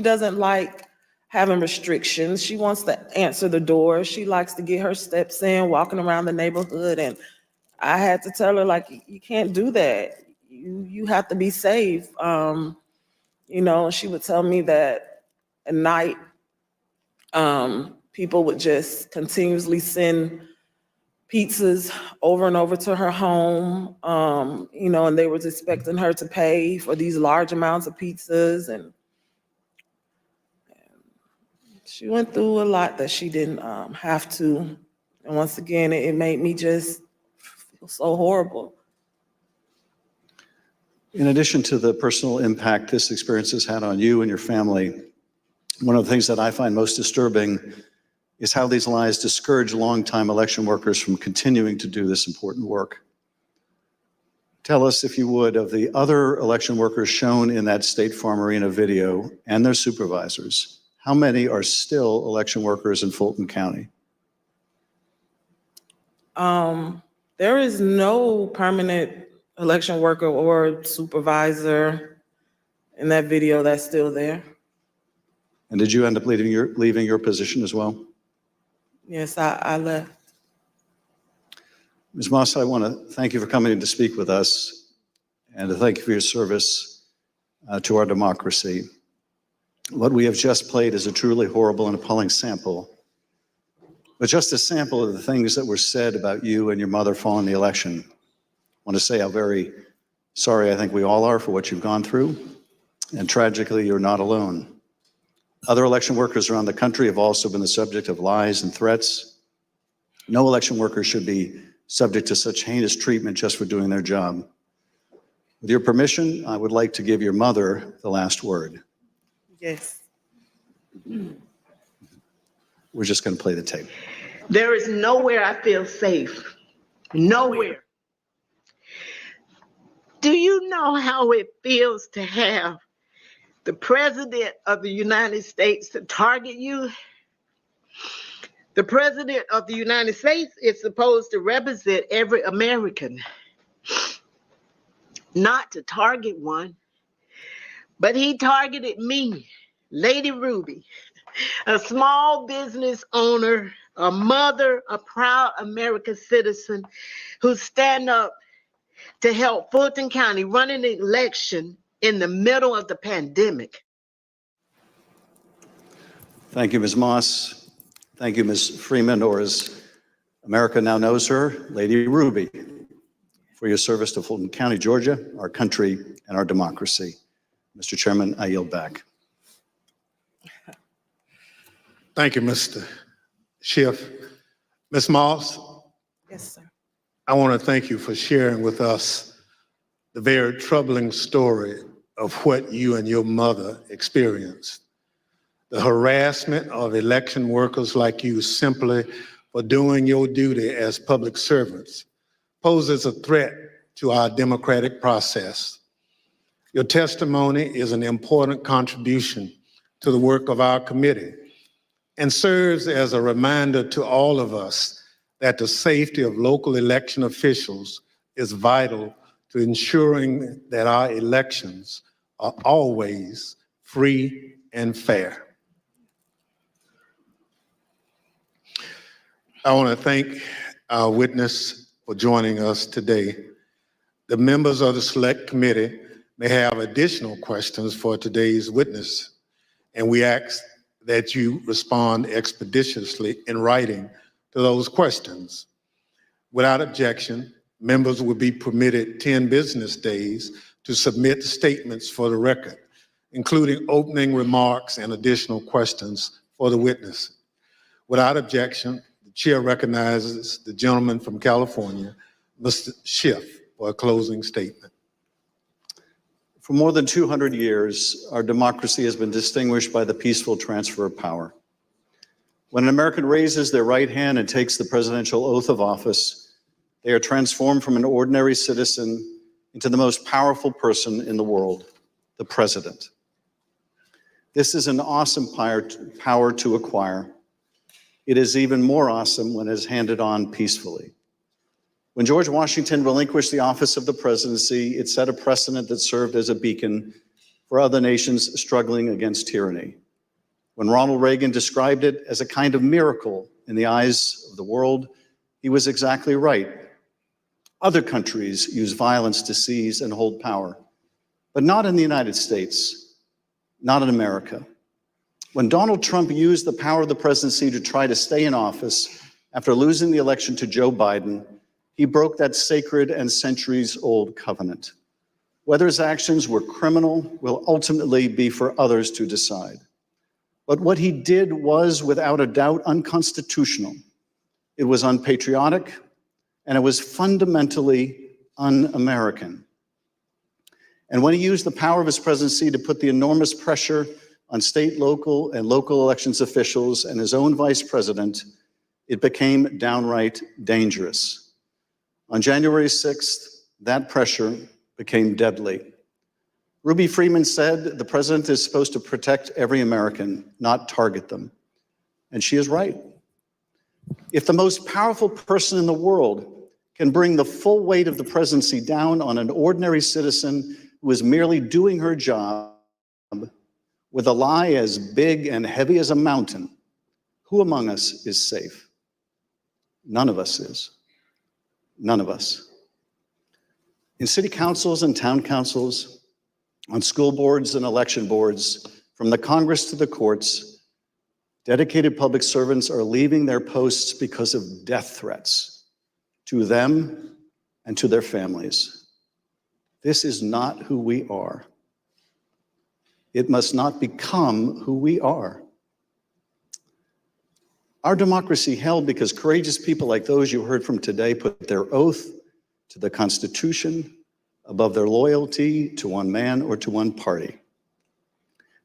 doesn't like having restrictions. She wants to answer the door. She likes to get her steps in, walking around the neighborhood. And I had to tell her, like, you can't do that. You have to be safe. She would tell me that at night, people would just continuously send pizzas over and over to her home, and they was expecting her to pay for these large amounts of pizzas. And she went through a lot that she didn't have to. And once again, it made me just feel so horrible. In addition to the personal impact this experience has had on you and your family, one of the things that I find most disturbing is how these lies discourage longtime election workers from continuing to do this important work. Tell us, if you would, of the other election workers shown in that State Farm Arena video and their supervisors. How many are still election workers in Fulton County? There is no permanent election worker or supervisor in that video that's still there. And did you end up leaving your position as well? Yes, I left. Ms. Moss, I want to thank you for coming in to speak with us and to thank you for your service to our democracy. What we have just played is a truly horrible and appalling sample, but just a sample of the things that were said about you and your mother following the election. I want to say how very sorry I think we all are for what you've gone through, and tragically, you're not alone. Other election workers around the country have also been the subject of lies and threats. No election worker should be subject to such heinous treatment just for doing their job. With your permission, I would like to give your mother the last word. Yes. We're just going to play the tape. There is nowhere I feel safe. Nowhere. Do you know how it feels to have the President of the United States to target you? The President of the United States is supposed to represent every American, not to target one, but he targeted me, Lady Ruby, a small business owner, a mother, a proud American citizen who stand up to help Fulton County run an election in the middle of the pandemic. Thank you, Ms. Moss. Thank you, Ms. Freeman, or as America now knows her, Lady Ruby, for your service to Fulton County, Georgia, our country, and our democracy. Mr. Chairman, I yield back. Thank you, Mr. Schiff. Ms. Moss, Yes, sir. I want to thank you for sharing with us the very troubling story of what you and your mother experienced. The harassment of election workers like you simply for doing your duty as public servants poses a threat to our democratic process. Your testimony is an important contribution to the work of our committee and serves as a reminder to all of us that the safety of local election officials is vital to ensuring that our elections are always free and fair. I want to thank our witness for joining us today. The members of the Select Committee may have additional questions for today's witness, and we ask that you respond expeditiously in writing to those questions. Without objection, members will be permitted 10 business days to submit statements for the record, including opening remarks and additional questions for the witness. Without objection, the chair recognizes the gentleman from California, Mr. Schiff, for a closing statement. For more than 200 years, our democracy has been distinguished by the peaceful transfer of power. When an American raises their right hand and takes the presidential oath of office, they are transformed from an ordinary citizen into the most powerful person in the world, the president. This is an awesome power to acquire. It is even more awesome when it is handed on peacefully. When George Washington relinquished the office of the presidency, it set a precedent that served as a beacon for other nations struggling against tyranny. When Ronald Reagan described it as a kind of miracle in the eyes of the world, he was exactly right. Other countries use violence to seize and hold power, but not in the United States, not in America. When Donald Trump used the power of the presidency to try to stay in office after losing the election to Joe Biden, he broke that sacred and centuries-old covenant. Whether his actions were criminal will ultimately be for others to decide. But what he did was, without a doubt, unconstitutional. It was unpatriotic, and it was fundamentally un-American. And when he used the power of his presidency to put the enormous pressure on state, local, and local elections officials and his own vice president, it became downright dangerous. On January 6th, that pressure became deadly. Ruby Freeman said the president is supposed to protect every American, not target them. And she is right. If the most powerful person in the world can bring the full weight of the presidency down on an ordinary citizen who is merely doing her job with a lie as big and heavy as a mountain, who among us is safe? None of us is. None of us. In city councils and town councils, on school boards and election boards, from the Congress to the courts, dedicated public servants are leaving their posts because of death threats to them and to their families. This is not who we are. It must not become who we are. Our democracy held because courageous people like those you heard from today put their oath to the Constitution above their loyalty to one man or to one party.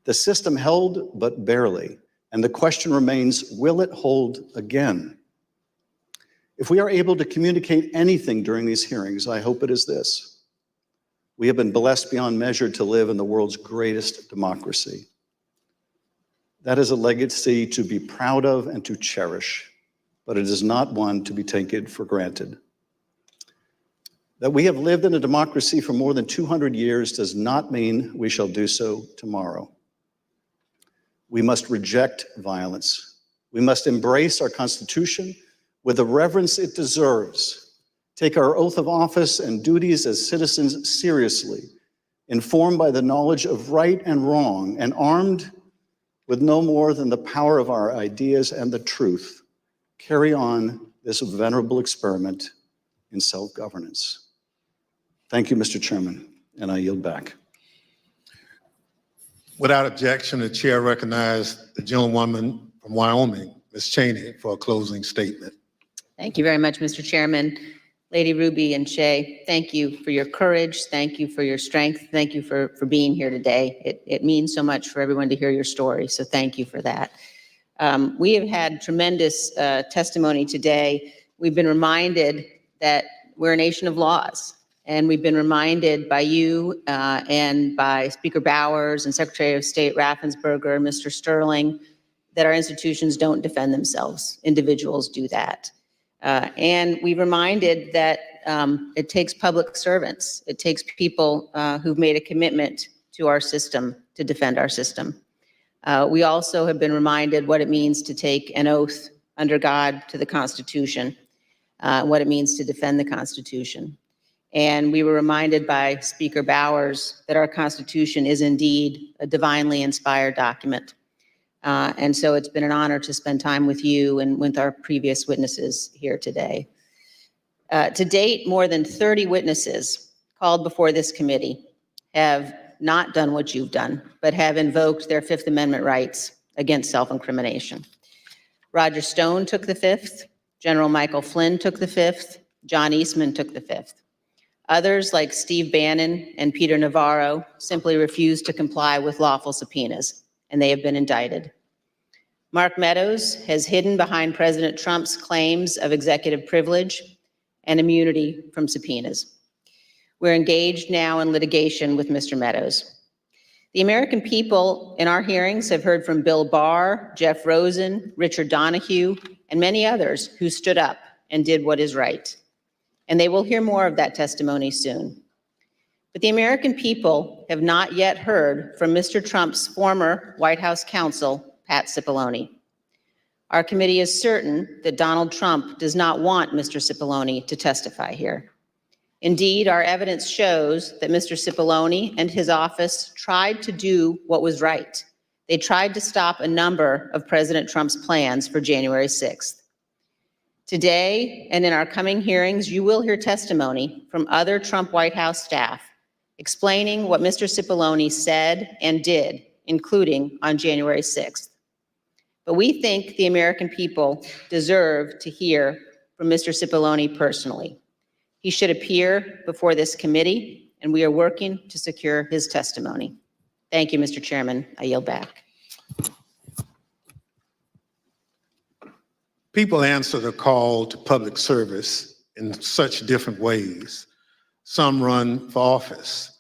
The system held, but barely, and the question remains, will it hold again? If we are able to communicate anything during these hearings, I hope it is this. We have been blessed beyond measure to live in the world's greatest democracy. That is a legacy to be proud of and to cherish, but it is not one to be taken for granted. That we have lived in a democracy for more than 200 years does not mean we shall do so tomorrow. We must reject violence. We must embrace our Constitution with the reverence it deserves, take our oath of office and duties as citizens seriously, informed by the knowledge of right and wrong, and armed with no more than the power of our ideas and the truth, carry on this venerable experiment in self-governance. Thank you, Mr. Chairman, and I yield back. Without objection, the chair recognizes the gentlewoman from Wyoming, Ms. Ms. Cheney for a closing statement. Thank you very much, Mr. Chairman. Lady Ruby and Shay, thank you for your courage. Thank you for your strength. Thank you for being here today. It means so much for everyone to hear your story, so thank you for that. We have had tremendous testimony today. We've been reminded that we're a nation of laws, and we've been reminded by you and by Speaker Bowers and Secretary of State Raffensperger, Mr. Sterling, that our institutions don't defend themselves. Individuals do that. And we reminded that it takes public servants. It takes people who've made a commitment to our system to defend our system. We also have been reminded what it means to take an oath under God to the Constitution, what it means to defend the Constitution. And we were reminded by Speaker Bowers that our Constitution is indeed a divinely inspired document. And so it's been an honor to spend time with you and with our previous witnesses here today. To date, more than 30 witnesses called before this committee have not done what you've done, but have invoked their Fifth Amendment rights against self-incrimination. Roger Stone took the fifth, General Michael Flynn took the fifth, John Eastman took the fifth. Others, like Steve Bannon and Peter Navarro, simply refused to comply with lawful subpoenas, and they have been indicted. Mark Meadows has hidden behind President Trump's claims of executive privilege and immunity from subpoenas. We're engaged now in litigation with Mr. Meadows. The American people in our hearings have heard from Bill Barr, Jeff Rosen, Richard Donahue, and many others who stood up and did what is right. And they will hear more of that testimony soon. But the American people have not yet heard from Mr. Trump's former White House counsel, Pat Cipollone. Our committee is certain that Donald Trump does not want Mr. Cipollone to testify here. Indeed, our evidence shows that Mr. Cipollone and his office tried to do what was right. They tried to stop a number of President Trump's plans for January 6th. Today and in our coming hearings, you will hear testimony from other Trump White House staff explaining what Mr. Cipollone said and did, including on January 6th. But we think the American people deserve to hear from Mr. Cipollone personally. He should appear before this committee, and we are working to secure his testimony. Thank you, Mr. Chairman. I yield back. People answer the call to public service in such different ways. Some run for office.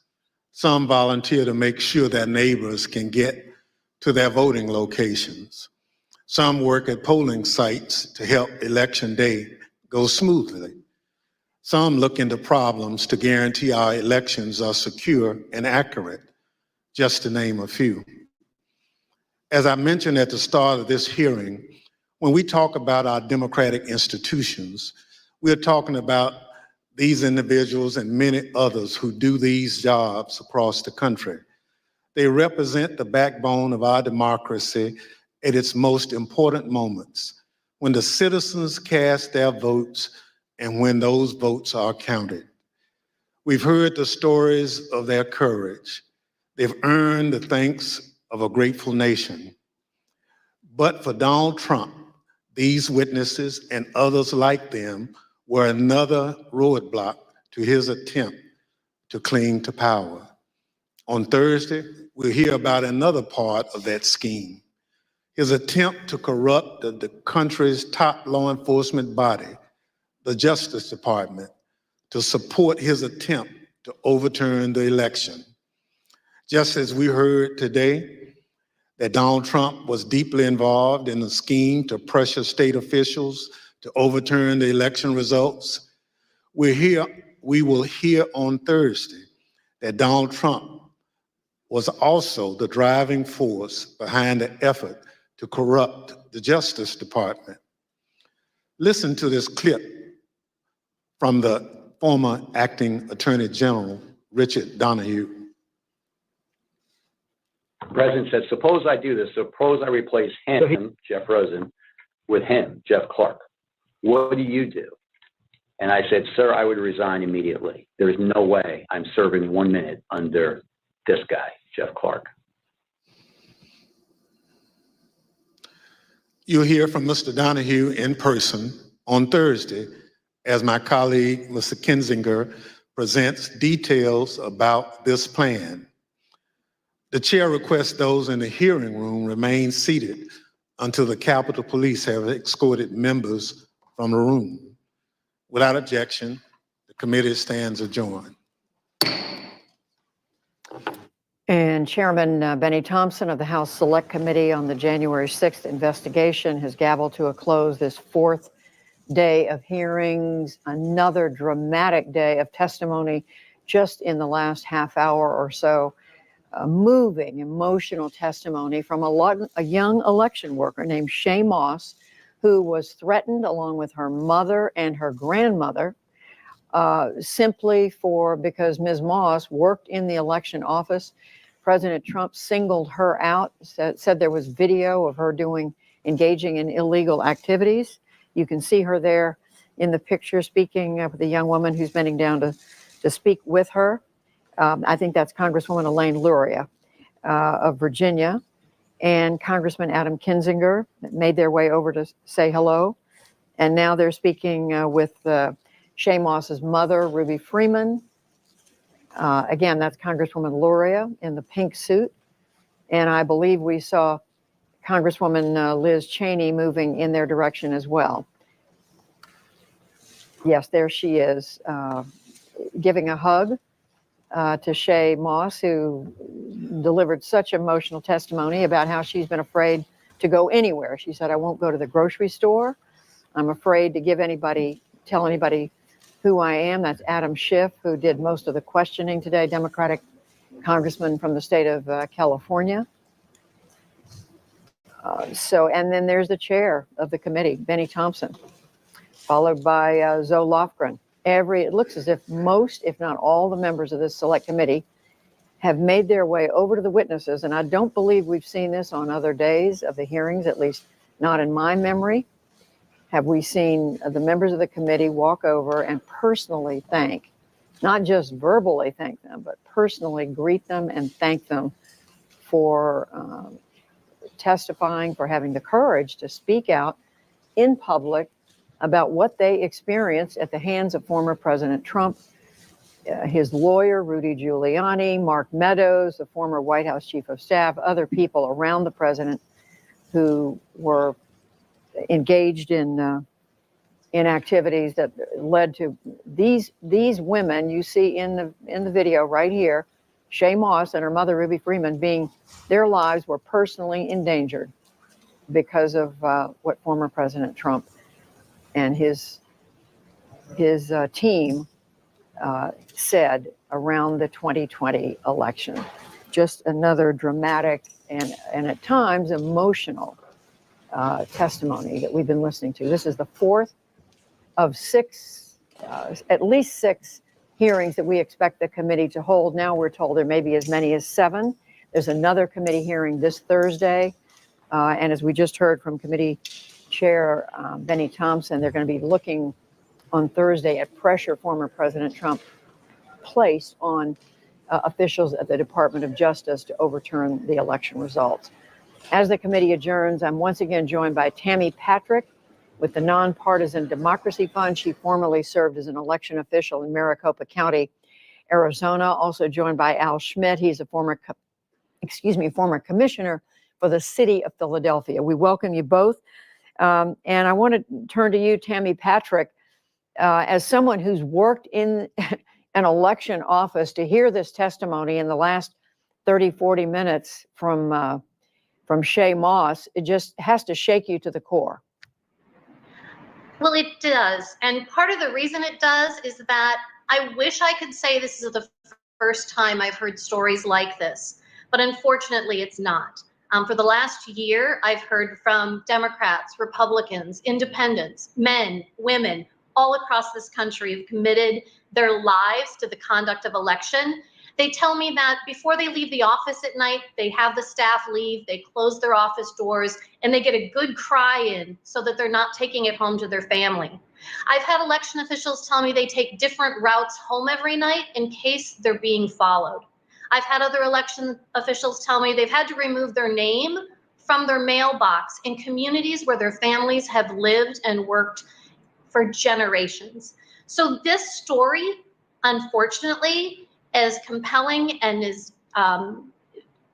Some volunteer to make sure their neighbors can get to their voting locations. Some work at polling sites to help election day go smoothly. Some look into problems to guarantee our elections are secure and accurate, just to name a few. As I mentioned at the start of this hearing, when we talk about our democratic institutions, we're talking about these individuals and many others who do these jobs across the country. They represent the backbone of our democracy at its most important moments, when the citizens cast their votes and when those votes are counted. We've heard the stories of their courage. They've earned the thanks of a grateful nation. But for Donald Trump, these witnesses and others like them were another roadblock to his attempt to cling to power. On Thursday, we'll hear about another part of that scheme, his attempt to corrupt the country's top law enforcement body, the Justice Department, to support his attempt to overturn the election. Just as we heard today that Donald Trump was deeply involved in a scheme to pressure state officials to overturn the election results, we will hear on Thursday that Donald Trump was also the driving force behind the effort to corrupt the Justice Department. Listen to this clip from the former acting Attorney General, Richard Donahue. The president said, suppose I do this. Suppose I replace him, Jeff Rosen, with him, Jeff Clark. What do you do? And I said, sir, I would resign immediately. There's no way I'm serving 1 minute under this guy, Jeff Clark. You'll hear from Mr. Donahue in person on Thursday as my colleague, Mr. Kinzinger, presents details about this plan. The chair requests those in the hearing room remain seated until the Capitol Police have escorted members from the room. Without objection, the committee stands adjourned. And Chairman Benny Thompson of the House Select Committee on the January 6th investigation has gavelled to a close this fourth day of hearings, another dramatic day of testimony just in the last half hour or so. Moving, emotional testimony from a young election worker named Shay Moss, who was threatened along with her mother and her grandmother simply because Ms. Moss worked in the election office. President Trump singled her out, said there was video of her engaging in illegal activities. You can see her there in the picture speaking with the young woman who's bending down to speak with her. I think that's Congresswoman Elaine Luria of Virginia, and Congressman Adam Kinzinger made their way over to say hello. And now they're speaking with Shay Moss's mother, Ruby Freeman. Again, that's Congresswoman Luria in the pink suit. And I believe we saw Congresswoman Liz Cheney moving in their direction as well. Yes, there she is, giving a hug to Shay Moss, who delivered such emotional testimony about how she's been afraid to go anywhere. She said, I won't go to the grocery store. I'm afraid to tell anybody who I am. That's Adam Schiff, who did most of the questioning today, Democratic congressman from the state of California. And then there's the chair of the committee, Benny Thompson, followed by Zoe Lofgren. It looks as if most, if not all, the members of this select committee have made their way over to the witnesses, and I don't believe we've seen this on other days of the hearings, at least not in my memory. Have we seen the members of the committee walk over and personally thank, not just verbally thank them, but personally greet them and thank them for testifying, for having the courage to speak out in public about what they experienced at the hands of former President Trump, his lawyer, Rudy Giuliani, Mark Meadows, the former White House chief of staff, other people around the president who were engaged in activities that led to these women you see in the video right here, Shay Moss and her mother, Ruby Freeman, their lives were personally endangered because of what former President Trump and his team said around the 2020 election. Just another dramatic and at times emotional testimony that we've been listening to. This is the fourth of at least six hearings that we expect the committee to hold. Now we're told there may be as many as 7. There's another committee hearing this Thursday. And as we just heard from committee chair Benny Thompson, they're going to be looking on Thursday at pressure former President Trump placed on officials at the Department of Justice to overturn the election results. As the committee adjourns, I'm once again joined by Tammy Patrick with the Nonpartisan Democracy Fund. She formerly served as an election official in Maricopa County, Arizona. Also joined by Al Schmidt. He's a former commissioner for the city of Philadelphia. We welcome you both. And I want to turn to you, Tammy Patrick, as someone who's worked in an election office, to hear this testimony in the last 30, 40 minutes from Shay Moss. It just has to shake you to the core. Well, it does. And part of the reason it does is that I wish I could say this is the first time I've heard stories like this, but unfortunately it's not. For the last year, I've heard from Democrats, Republicans, independents, men, women, all across this country who've committed their lives to the conduct of election. They tell me that before they leave the office at night, they have the staff leave, they close their office doors, and they get a good cry in so that they're not taking it home to their family. I've had election officials tell me they take different routes home every night in case they're being followed. I've had other election officials tell me they've had to remove their name from their mailbox in communities where their families have lived and worked for generations. So this story, unfortunately, as compelling and as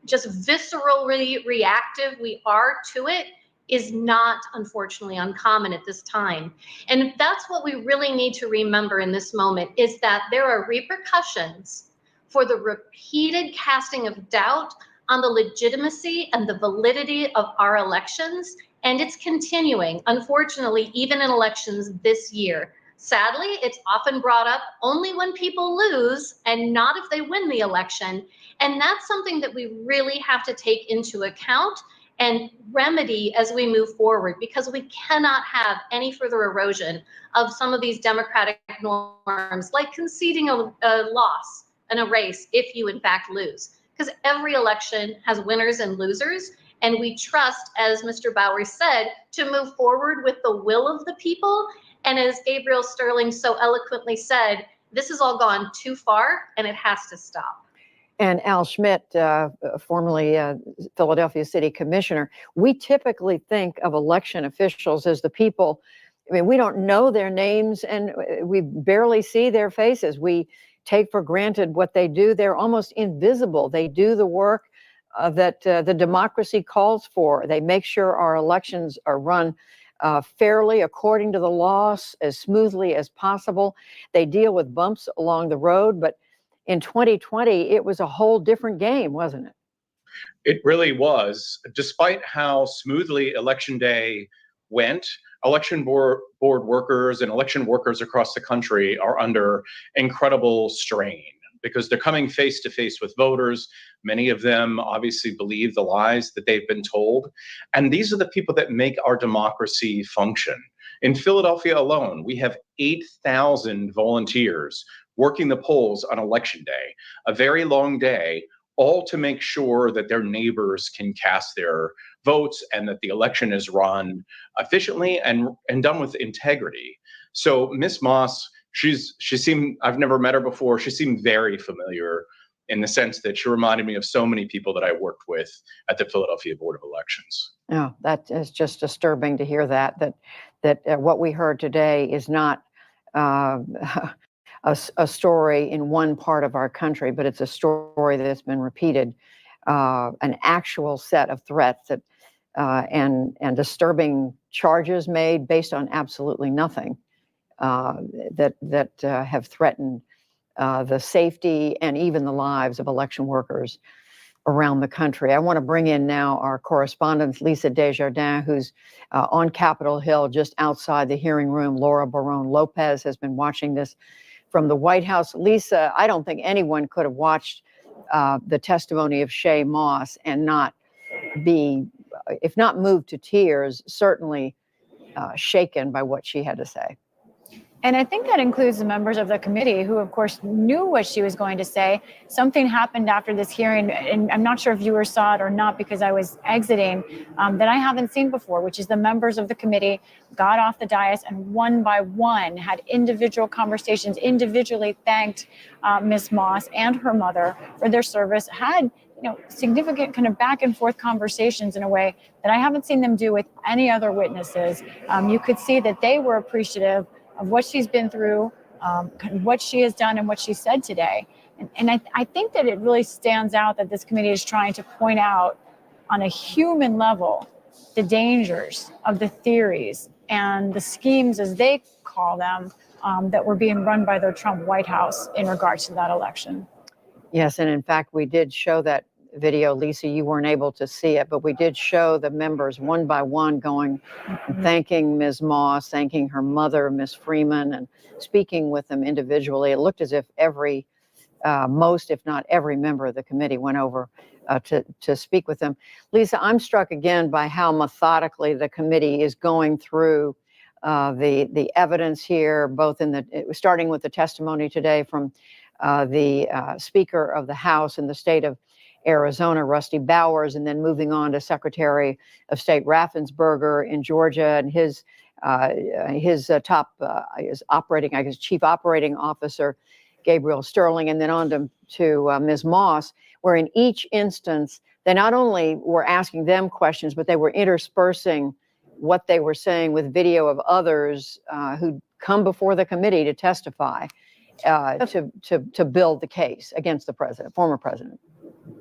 just viscerally reactive we are to it, is not, unfortunately, uncommon at this time. And that's what we really need to remember in this moment, is that there are repercussions for the repeated casting of doubt on the legitimacy and the validity of our elections. And it's continuing, unfortunately, even in elections this year. Sadly, it's often brought up only when people lose and not if they win the election. And that's something that we really have to take into account and remedy as we move forward, because we cannot have any further erosion of some of these democratic norms, like conceding a loss in a race if you in fact lose. Because every election has winners and losers, and we trust, as Mr. Bowery said, to move forward with the will of the people. And as Gabriel Sterling so eloquently said, this has all gone too far and it has to stop. And Al Schmidt, formerly Philadelphia City Commissioner, we typically think of election officials as the people. I mean, we don't know their names and we barely see their faces. We take for granted what they do. They're almost invisible. They do the work that the democracy calls for. They make sure our elections are run fairly according to the laws, as smoothly as possible. They deal with bumps along the road, but in 2020, it was a whole different game, wasn't it? It really was. Despite how smoothly Election Day went, election board workers and election workers across the country are under incredible strain because they're coming face to face with voters. Many of them obviously believe the lies that they've been told. And these are the people that make our democracy function. In Philadelphia alone, we have 8,000 volunteers working the polls on Election Day, a very long day, all to make sure that their neighbors can cast their votes and that the election is run efficiently and done with integrity. So Ms. Moss, she seemed, I've never met her before, she seemed very familiar in the sense that she reminded me of so many people that I worked with at the Philadelphia Board of Elections. Oh, that is just disturbing to hear that what we heard today is not a story in one part of our country, but it's a story that's been repeated, an actual set of threats that and disturbing charges made based on absolutely nothing that have threatened the safety and even the lives of election workers around the country. I want to bring in now our correspondent, Lisa Desjardins, who's on Capitol Hill, just outside the hearing room. Laura Barone Lopez has been watching this from the White House. Lisa, I don't think anyone could have watched the testimony of Shaye Moss and not be, if not moved to tears, certainly shaken by what she had to say. And I think that includes the members of the committee who, of course, knew what she was going to say. Something happened after this hearing, and I'm not sure if viewers saw it or not because I was exiting, that I haven't seen before, which is the members of the committee got off the dais and one by one had individual conversations, individually thanked Ms. Moss and her mother for their service, had significant kind of back and forth conversations in a way that I haven't seen them do with any other witnesses. You could see that they were appreciative of what she's been through, what she has done and what she said today. And I think that it really stands out that this committee is trying to point out on a human level the dangers of the theories and the schemes, as they call them, that were being run by the Trump White House in regards to that election. Yes, and in fact, we did show that video. Lisa, you weren't able to see it, but we did show the members one by one going, thanking Ms. Moss, thanking her mother, Ms. Freeman, and speaking with them individually. It looked as if most, if not every member of the committee went over to speak with them. Lisa, I'm struck again by how methodically the committee is going through the evidence here, both starting with the testimony today from the Speaker of the House in the state of Arizona, Rusty Bowers, and then moving on to Secretary of State Raffensperger in Georgia and his Chief Operating Officer Gabriel Sterling, and then on to Ms. Moss, where in each instance they not only were asking them questions, but they were interspersing what they were saying with video of others who'd come before the committee to testify to build the case against the president, former president.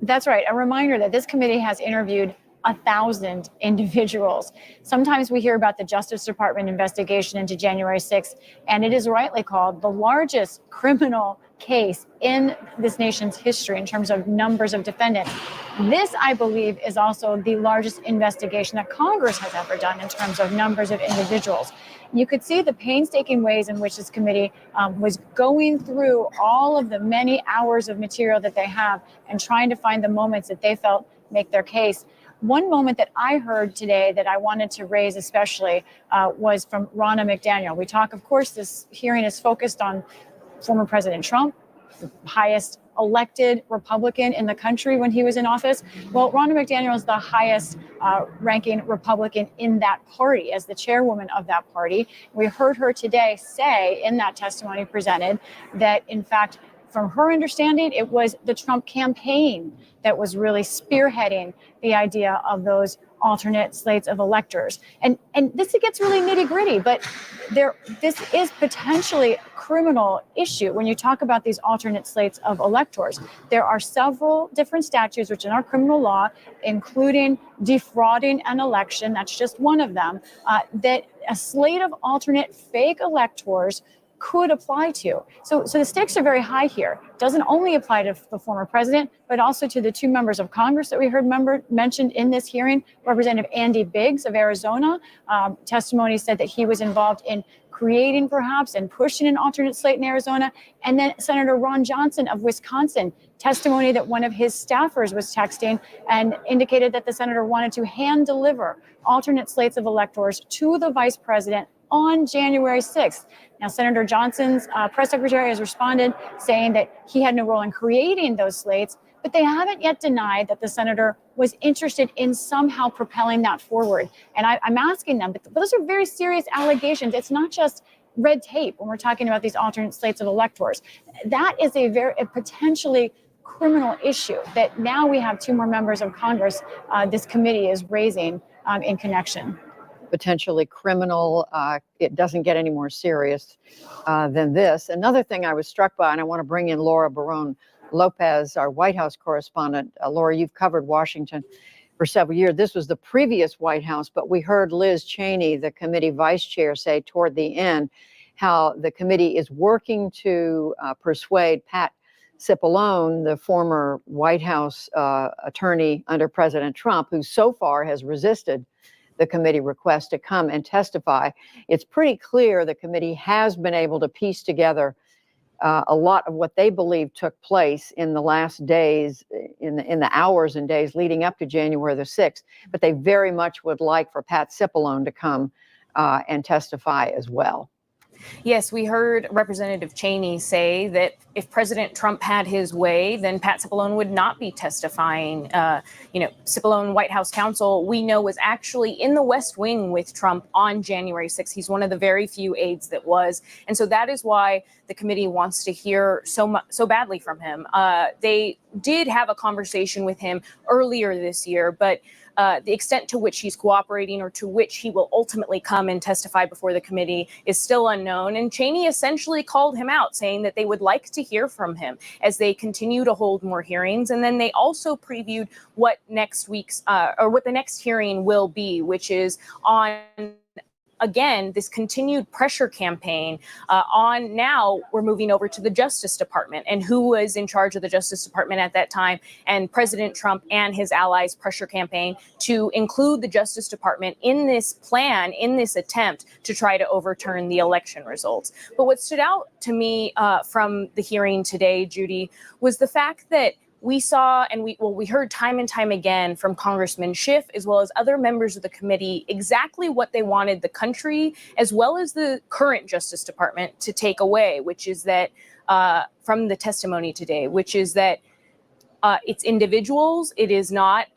That's right. A reminder that this committee has interviewed 1,000 individuals. Sometimes we hear about the Justice Department investigation into January 6th, and it is rightly called the largest criminal case in this nation's history in terms of numbers of defendants. This, I believe, is also the largest investigation that Congress has ever done in terms of numbers of individuals. You could see the painstaking ways in which this committee was going through all of the many hours of material that they have and trying to find the moments that they felt make their case. One moment that I heard today that I wanted to raise especially was from Ronna McDaniel. We talk, of course, this hearing is focused on former President Trump, the highest elected Republican in the country when he was in office. Well, Ronna McDaniel is the highest ranking Republican in that party as the chairwoman of that party. We heard her today say in that testimony presented that, in fact, from her understanding, it was the Trump campaign that was really spearheading the idea of those alternate slates of electors. And this gets really nitty gritty, but this is potentially a criminal issue when you talk about these alternate slates of electors. There are several different statutes which in our criminal law, including defrauding an election, that's just one of them, that a slate of alternate fake electors could apply to. So the stakes are very high here. Doesn't only apply to the former president, but also to the two members of Congress that we heard mentioned in this hearing. Representative Andy Biggs of Arizona, testimony said that he was involved in creating perhaps and pushing an alternate slate in Arizona. And then Senator Ron Johnson of Wisconsin, testimony that one of his staffers was texting and indicated that the senator wanted to hand deliver alternate slates of electors to the vice president on January 6th. Now, Senator Johnson's press secretary has responded saying that he had no role in creating those slates, but they haven't yet denied that the senator was interested in somehow propelling that forward. And I'm asking them, but those are very serious allegations. It's not just red tape when we're talking about these alternate slates of electors. That is a potentially criminal issue that now we have two more members of Congress this committee is raising in connection. Potentially criminal. It doesn't get any more serious than this. Another thing I was struck by, and I want to bring in Laura Barone Lopez, our White House correspondent. Laura, you've covered Washington for several years. This was the previous White House, but we heard Liz Cheney, the committee vice chair, say toward the end how the committee is working to persuade Pat Cipollone, the former White House attorney under President Trump, who so far has resisted the committee request to come and testify. It's pretty clear the committee has been able to piece together a lot of what they believe took place in the last days, in the hours and days leading up to January the 6th. But they very much would like for Pat Cipollone to come and testify as well. Yes, we heard Representative Cheney say that if President Trump had his way, then Pat Cipollone would not be testifying. Cipollone, White House counsel, we know was actually in the West Wing with Trump on January 6th. He's one of the very few aides that was. And so that is why the committee wants to hear so badly from him. They did have a conversation with him earlier this year, but the extent to which he's cooperating or to which he will ultimately come and testify before the committee is still unknown. And Cheney essentially called him out, saying that they would like to hear from him as they continue to hold more hearings. And then they also previewed what next week's or what the next hearing will be, which is on, again, this continued pressure campaign on now we're moving over to the Justice Department and who was in charge of the Justice Department at that time, and President Trump and his allies' pressure campaign to include the Justice Department in this plan, in this attempt to try to overturn the election results. But what stood out to me from the hearing today, Judy, was the fact that we saw and we heard time and time again from Congressman Schiff, as well as other members of the committee, exactly what they wanted the country, as well as the current Justice Department, to take away, which is that from the testimony today, which is that it's individuals. It is not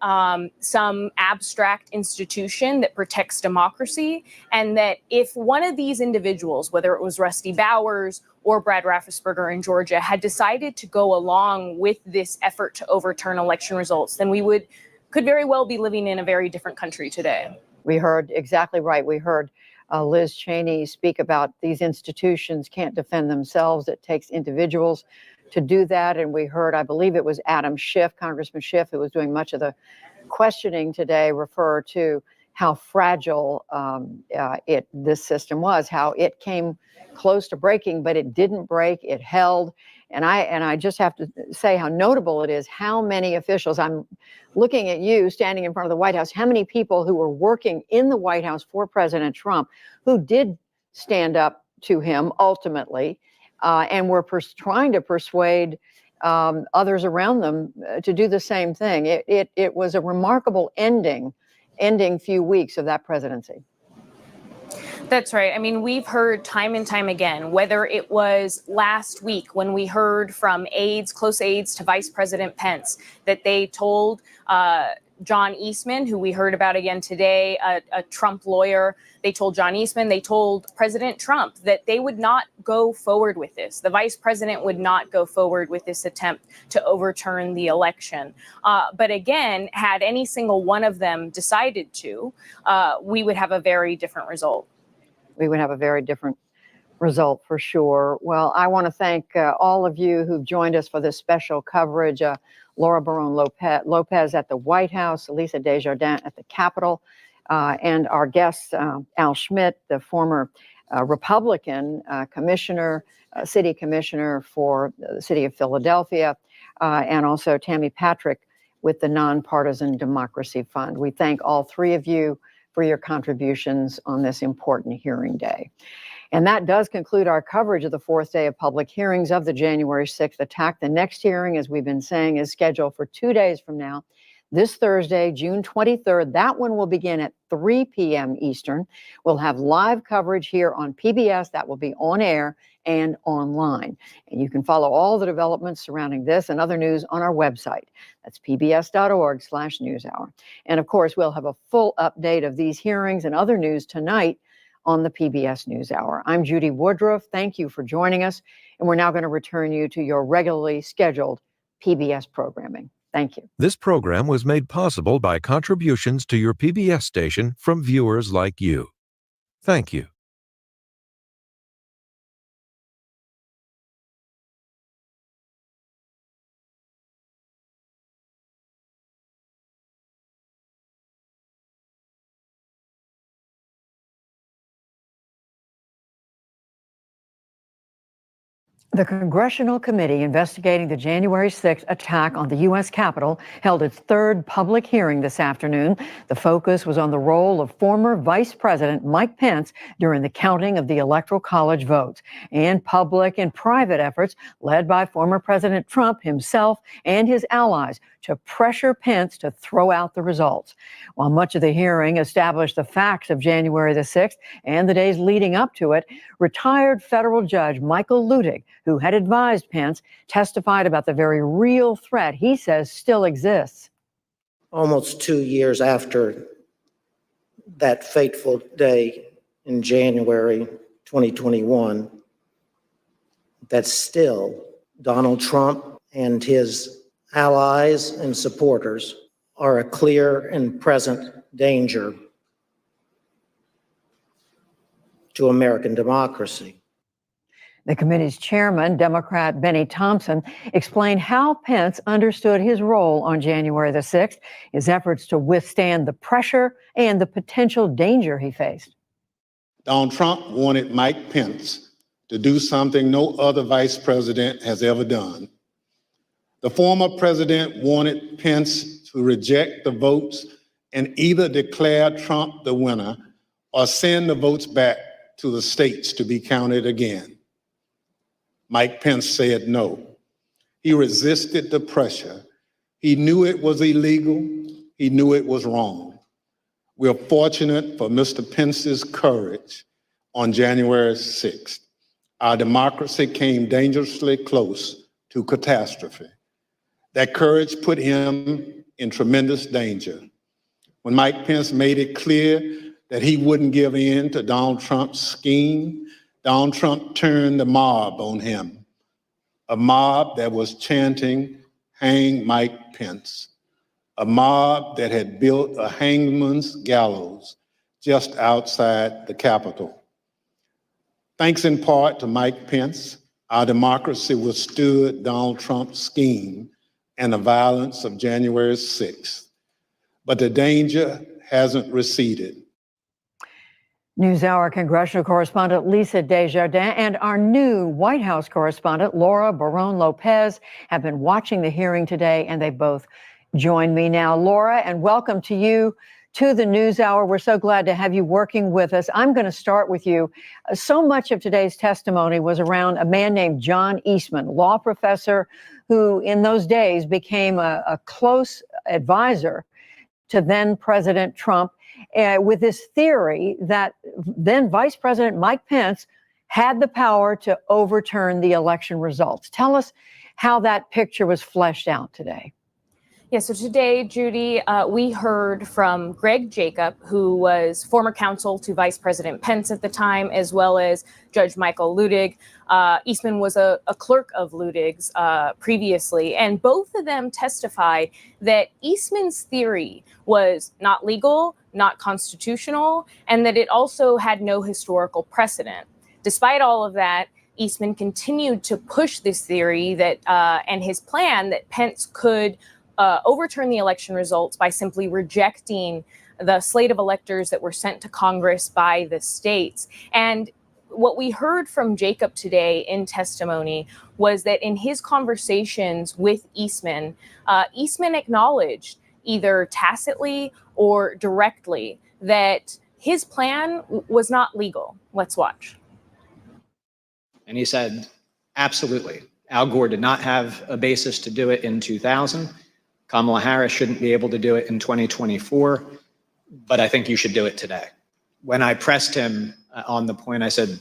some abstract institution that protects democracy. And that if one of these individuals, whether it was Rusty Bowers or Brad Raffensperger in Georgia, had decided to go along with this effort to overturn election results, then we would could very well be living in a very different country today. We heard exactly right. We heard Liz Cheney speak about these institutions can't defend themselves. It takes individuals to do that. And we heard, I believe it was Adam Schiff, Congressman Schiff, who was doing much of the questioning today, refer to how fragile this system was, how it came close to breaking, but it didn't break. It held. And I just have to say how notable it is how many officials, I'm looking at you standing in front of the White House, how many people who were working in the White House for President Trump who did stand up to him ultimately and were trying to persuade others around them to do the same thing. It was a remarkable ending few weeks of that presidency. That's right. I mean, we've heard time and time again, whether it was last week when we heard from aides, close aides to Vice President Pence, that they told John Eastman, who we heard about again today, a Trump lawyer, they told John Eastman, they told President Trump that they would not go forward with this. The vice president would not go forward with this attempt to overturn the election. But again, had any single one of them decided to, we would have a very different result. We would have a very different result for sure. Well, I want to thank all of you who've joined us for this special coverage. Laura Barron Lopez at the White House, Elisa Desjardins at the Capitol, and our guests, Al Schmidt, the former Republican commissioner, city commissioner for the city of Philadelphia, and also Tammy Patrick with the Nonpartisan Democracy Fund. We thank all three of you for your contributions on this important hearing day. And that does conclude our coverage of the fourth day of public hearings of the January 6th attack. The next hearing, as we've been saying, is scheduled for 2 days from now, this Thursday, June 23rd. That one will begin at 3 p.m. Eastern. We'll have live coverage here on PBS that will be on air and online. And you can follow all the developments surrounding this and other news on our website. That's pbs.org/newshour. And of course, we'll have a full update of these hearings and other news tonight on the PBS NewsHour. I'm Judy Woodruff. Thank you for joining us. And we're now going to return you to your regularly scheduled PBS programming. Thank you. This program was made possible by contributions to your PBS station from viewers like you. Thank you. The Congressional Committee investigating the January 6th attack on the U.S. Capitol held its third public hearing this afternoon. The focus was on the role of former Vice President Mike Pence during the counting of the Electoral College votes and public and private efforts led by former President Trump himself and his allies to pressure Pence to throw out the results. While much of the hearing established the facts of January the 6th and the days leading up to it, retired federal judge Michael Luttig, who had advised Pence, testified about the very real threat he says still exists. Almost 2 years after that fateful day in January 2021, that still Donald Trump and his allies and supporters are a clear and present danger to American democracy. The committee's chairman, Democrat Benny Thompson, explained how Pence understood his role on January the 6th, his efforts to withstand the pressure and the potential danger he faced. Donald Trump wanted Mike Pence to do something no other vice president has ever done. The former president wanted Pence to reject the votes and either declare Trump the winner or send the votes back to the states to be counted again. Mike Pence said no. He resisted the pressure. He knew it was illegal. He knew it was wrong. We're fortunate for Mr. Pence's courage on January 6th. Our democracy came dangerously close to catastrophe. That courage put him in tremendous danger. When Mike Pence made it clear that he wouldn't give in to Donald Trump's scheme, Donald Trump turned the mob on him, a mob that was chanting, "Hang Mike Pence." a mob that had built a hangman's gallows just outside the Capitol. Thanks in part to Mike Pence, our democracy withstood Donald Trump's scheme and the violence of January 6th. But the danger hasn't receded. NewsHour congressional correspondent Lisa Desjardins and our new White House correspondent Laura Barón-López have been watching the hearing today, and they both join me now. Laura, and welcome to you to the NewsHour. We're so glad to have you working with us. I'm going to start with you. So much of today's testimony was around a man named John Eastman, law professor who in those days became a close advisor to then President Trump, with this theory that then Vice President Mike Pence had the power to overturn the election results. Tell us how that picture was fleshed out today. Yeah, so today, Judy, we heard from Greg Jacob, who was former counsel to Vice President Pence at the time, as well as Judge Michael Luttig. Eastman was a clerk of Luttig's previously, and both of them testified that Eastman's theory was not legal, not constitutional, and that it also had no historical precedent. Despite all of that, Eastman continued to push this theory that and his plan that Pence could overturn the election results by simply rejecting the slate of electors that were sent to Congress by the states. And what we heard from Jacob today in testimony was that in his conversations with Eastman, Eastman acknowledged either tacitly or directly that his plan was not legal. Let's watch. And he said, absolutely. Al Gore did not have a basis to do it in 2000. Kamala Harris shouldn't be able to do it in 2024, but I think you should do it today. When I pressed him on the point, I said,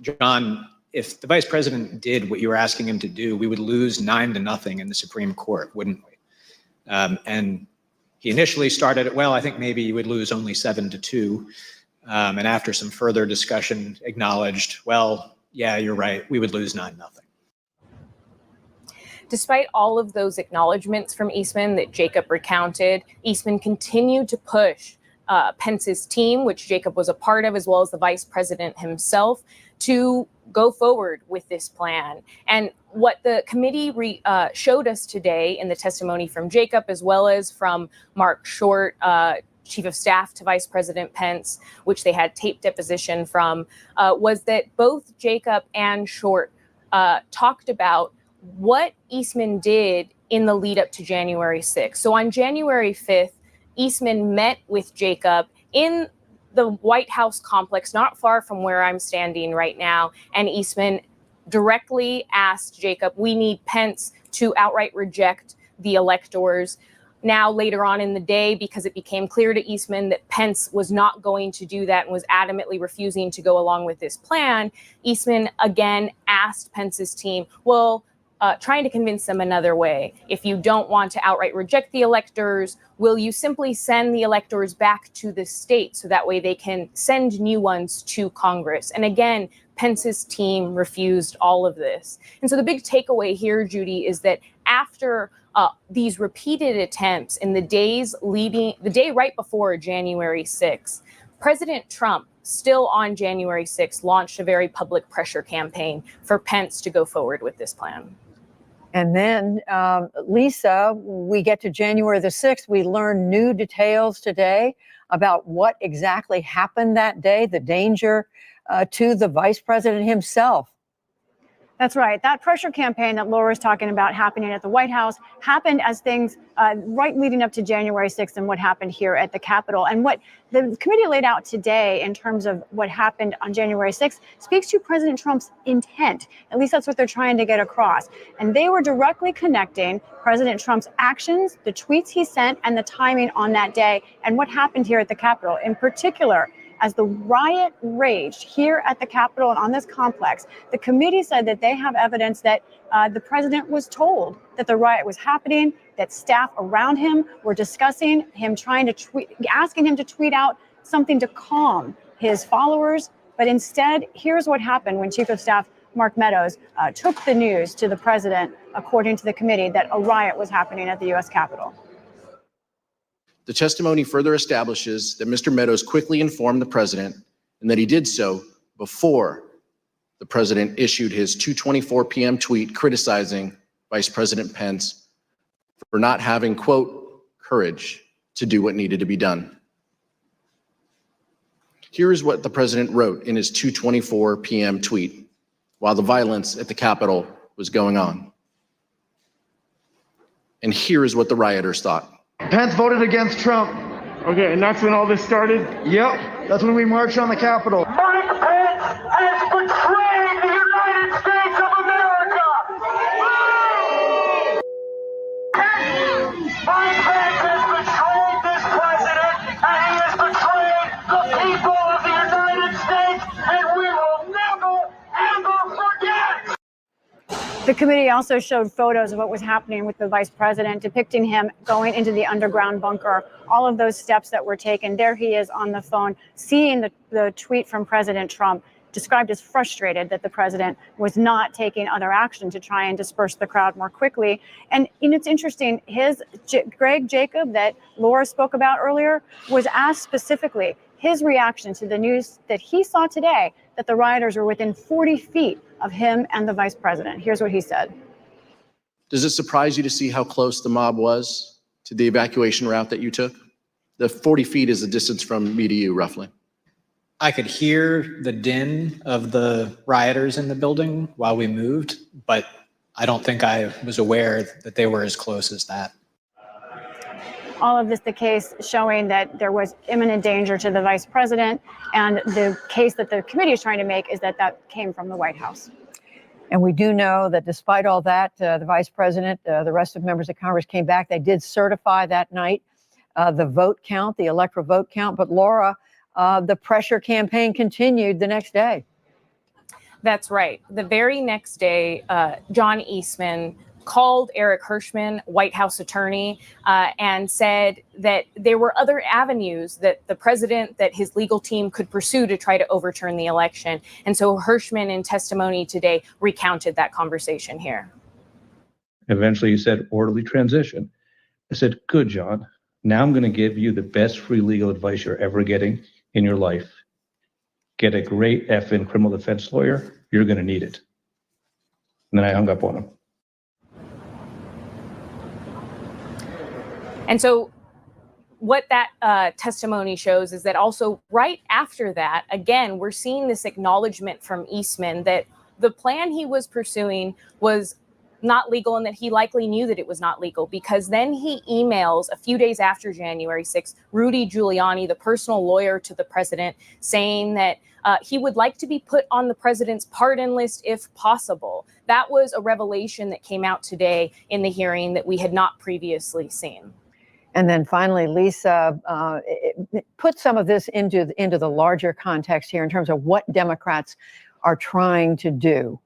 John, if the vice president did what you were asking him to do, we would lose 9-0 in the Supreme Court, wouldn't we? And he initially started it, well, I think maybe you would lose only 7-2. And after some further discussion, acknowledged, well, yeah, you're right, we would lose 9-0. Despite all of those acknowledgments from Eastman that Jacob recounted, Eastman continued to push Pence's team, which Jacob was a part of, as well as the vice president himself, to go forward with this plan. And what the committee showed us today in the testimony from Jacob, as well as from Mark Short, Chief of Staff to Vice President Pence, which they had tape deposition from, was that both Jacob and Short talked about what Eastman did in the lead up to January 6th. So on January 5th, Eastman met with Jacob in the White House complex, not far from where I'm standing right now. And Eastman directly asked Jacob, we need Pence to outright reject the electors. Now, later on in the day, because it became clear to Eastman that Pence was not going to do that and was adamantly refusing to go along with this plan, Eastman again asked Pence's team, well, trying to convince them another way. If you don't want to outright reject the electors, will you simply send the electors back to the state so that way they can send new ones to Congress? And again, Pence's team refused all of this. And so the big takeaway here, Judy, is that after these repeated attempts in the day right before January 6th, President Trump, still on January 6th, launched a very public pressure campaign for Pence to go forward with this plan. And then, Lisa, we get to January the 6th. We learn new details today about what exactly happened that day, the danger to the vice president himself. That's right. That pressure campaign that Laura's talking about happening at the White House happened as things right leading up to January 6th and what happened here at the Capitol. And what the committee laid out today in terms of what happened on January 6th speaks to President Trump's intent. At least that's what they're trying to get across. And they were directly connecting President Trump's actions, the tweets he sent, and the timing on that day and what happened here at the Capitol. In particular, as the riot raged here at the Capitol and on this complex, the committee said that they have evidence that the president was told that the riot was happening, that staff around him were discussing him trying to tweet, asking him to tweet out something to calm his followers. But instead, here's what happened when Chief of Staff Mark Meadows took the news to the president, according to the committee, that a riot was happening at the U.S. Capitol. The testimony further establishes that Mr. Meadows quickly informed the president and that he did so before the president issued his 2:24 p.m. tweet criticizing Vice President Pence for not having, quote, courage to do what needed to be done. Here is what the president wrote in his 2:24 p.m. tweet while the violence at the Capitol was going on. And here is what the rioters thought. Pence voted against Trump. Okay, and that's when all this started? Yep, that's when we marched on the Capitol. Mike Pence has betrayed the United States of America! Mike Pence has betrayed this president, and he has betrayed the people of the United States, and we will never, ever forget! The committee also showed photos of what was happening with the vice president, depicting him going into the underground bunker, all of those steps that were taken. There he is on the phone, seeing the tweet from President Trump, described as frustrated that the president was not taking other action to try and disperse the crowd more quickly. And it's interesting, Greg Jacob that Laura spoke about earlier was asked specifically his reaction to the news that he saw today that the rioters were within 40 feet of him and the vice president. Here's what he said. Does it surprise you to see how close the mob was to the evacuation route that you took? The 40 feet is the distance from me to you, roughly. I could hear the din of the rioters in the building while we moved, but I don't think I was aware that they were as close as that. All of this the case showing that there was imminent danger to the vice president, and the case that the committee is trying to make is that that came from the White House. And we do know that despite all that, the vice president, the rest of members of Congress came back. They did certify that night the vote count, the electoral vote count. But Laura, the pressure campaign continued the next day. That's right. The very next day, John Eastman called Eric Hirschman, White House attorney, and said that there were other avenues that the president, that his legal team could pursue to try to overturn the election. And so Hirschman, in testimony today, recounted that conversation here. Eventually he said, orderly transition. I said, good, John. Now I'm going to give you the best free legal advice you're ever getting in your life. Get a great effing criminal defense lawyer. You're going to need it. And then I hung up on him. And so what that testimony shows is that also right after that, again, we're seeing this acknowledgement from Eastman that the plan he was pursuing was not legal and that he likely knew that it was not legal, because then he emails a few days after January 6th, Rudy Giuliani, the personal lawyer to the president, saying that he would like to be put on the president's pardon list if possible. That was a revelation that came out today in the hearing that we had not previously seen. And then finally, Lisa, put some of this into the larger context here in terms of what Democrats are trying to do.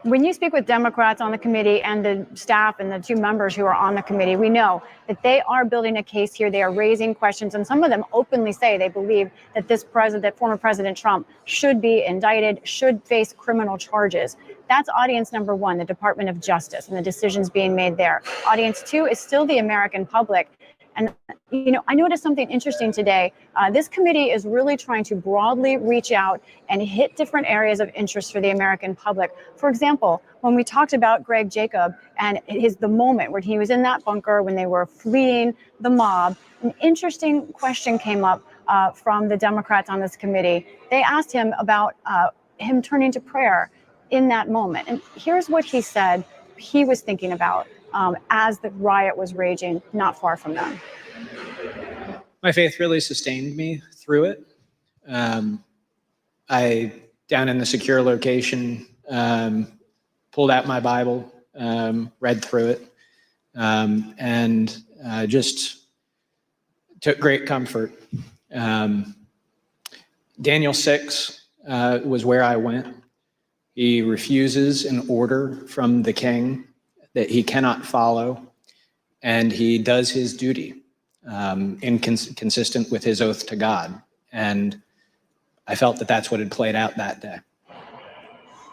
When you speak with Democrats on the committee and the staff and the two members who are on the committee, we know that they are building a case here. They are raising questions, and some of them openly say they believe that that former President Trump should be indicted, should face criminal charges. That's audience number one, the Department of Justice and the decisions being made there. Audience two is still the American public. And, I noticed something interesting today. This committee is really trying to broadly reach out and hit different areas of interest for the American public. For example, when we talked about Greg Jacob and the moment when he was in that bunker, when they were fleeing the mob, an interesting question came up from the Democrats on this committee. They asked him about him turning to prayer in that moment. And here's what he said he was thinking about as the riot was raging not far from them. My faith really sustained me through it. I, down in the secure location, pulled out my Bible, read through it, and just took great comfort. Daniel 6 was where I went. He refuses an order from the king that he cannot follow, and he does his duty consistent with his oath to God. And I felt that that's what had played out that day.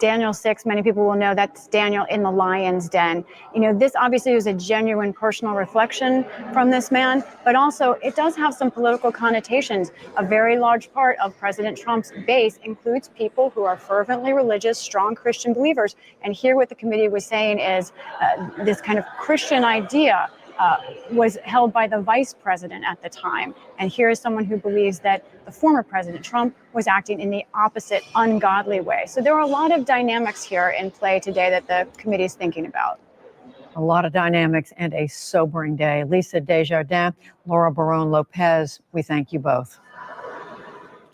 Daniel 6, many people will know that's Daniel in the lion's den. You know, this obviously was a genuine personal reflection from this man, but also it does have some political connotations. A very large part of President Trump's base includes people who are fervently religious, strong Christian believers. And here what the committee was saying is this kind of Christian idea was held by the vice president at the time. And here is someone who believes that the former President Trump was acting in the opposite ungodly way. So there are a lot of dynamics here in play today that the committee is thinking about. A lot of dynamics and a sobering day. Lisa Desjardins, Laura Barone Lopez, we thank you both.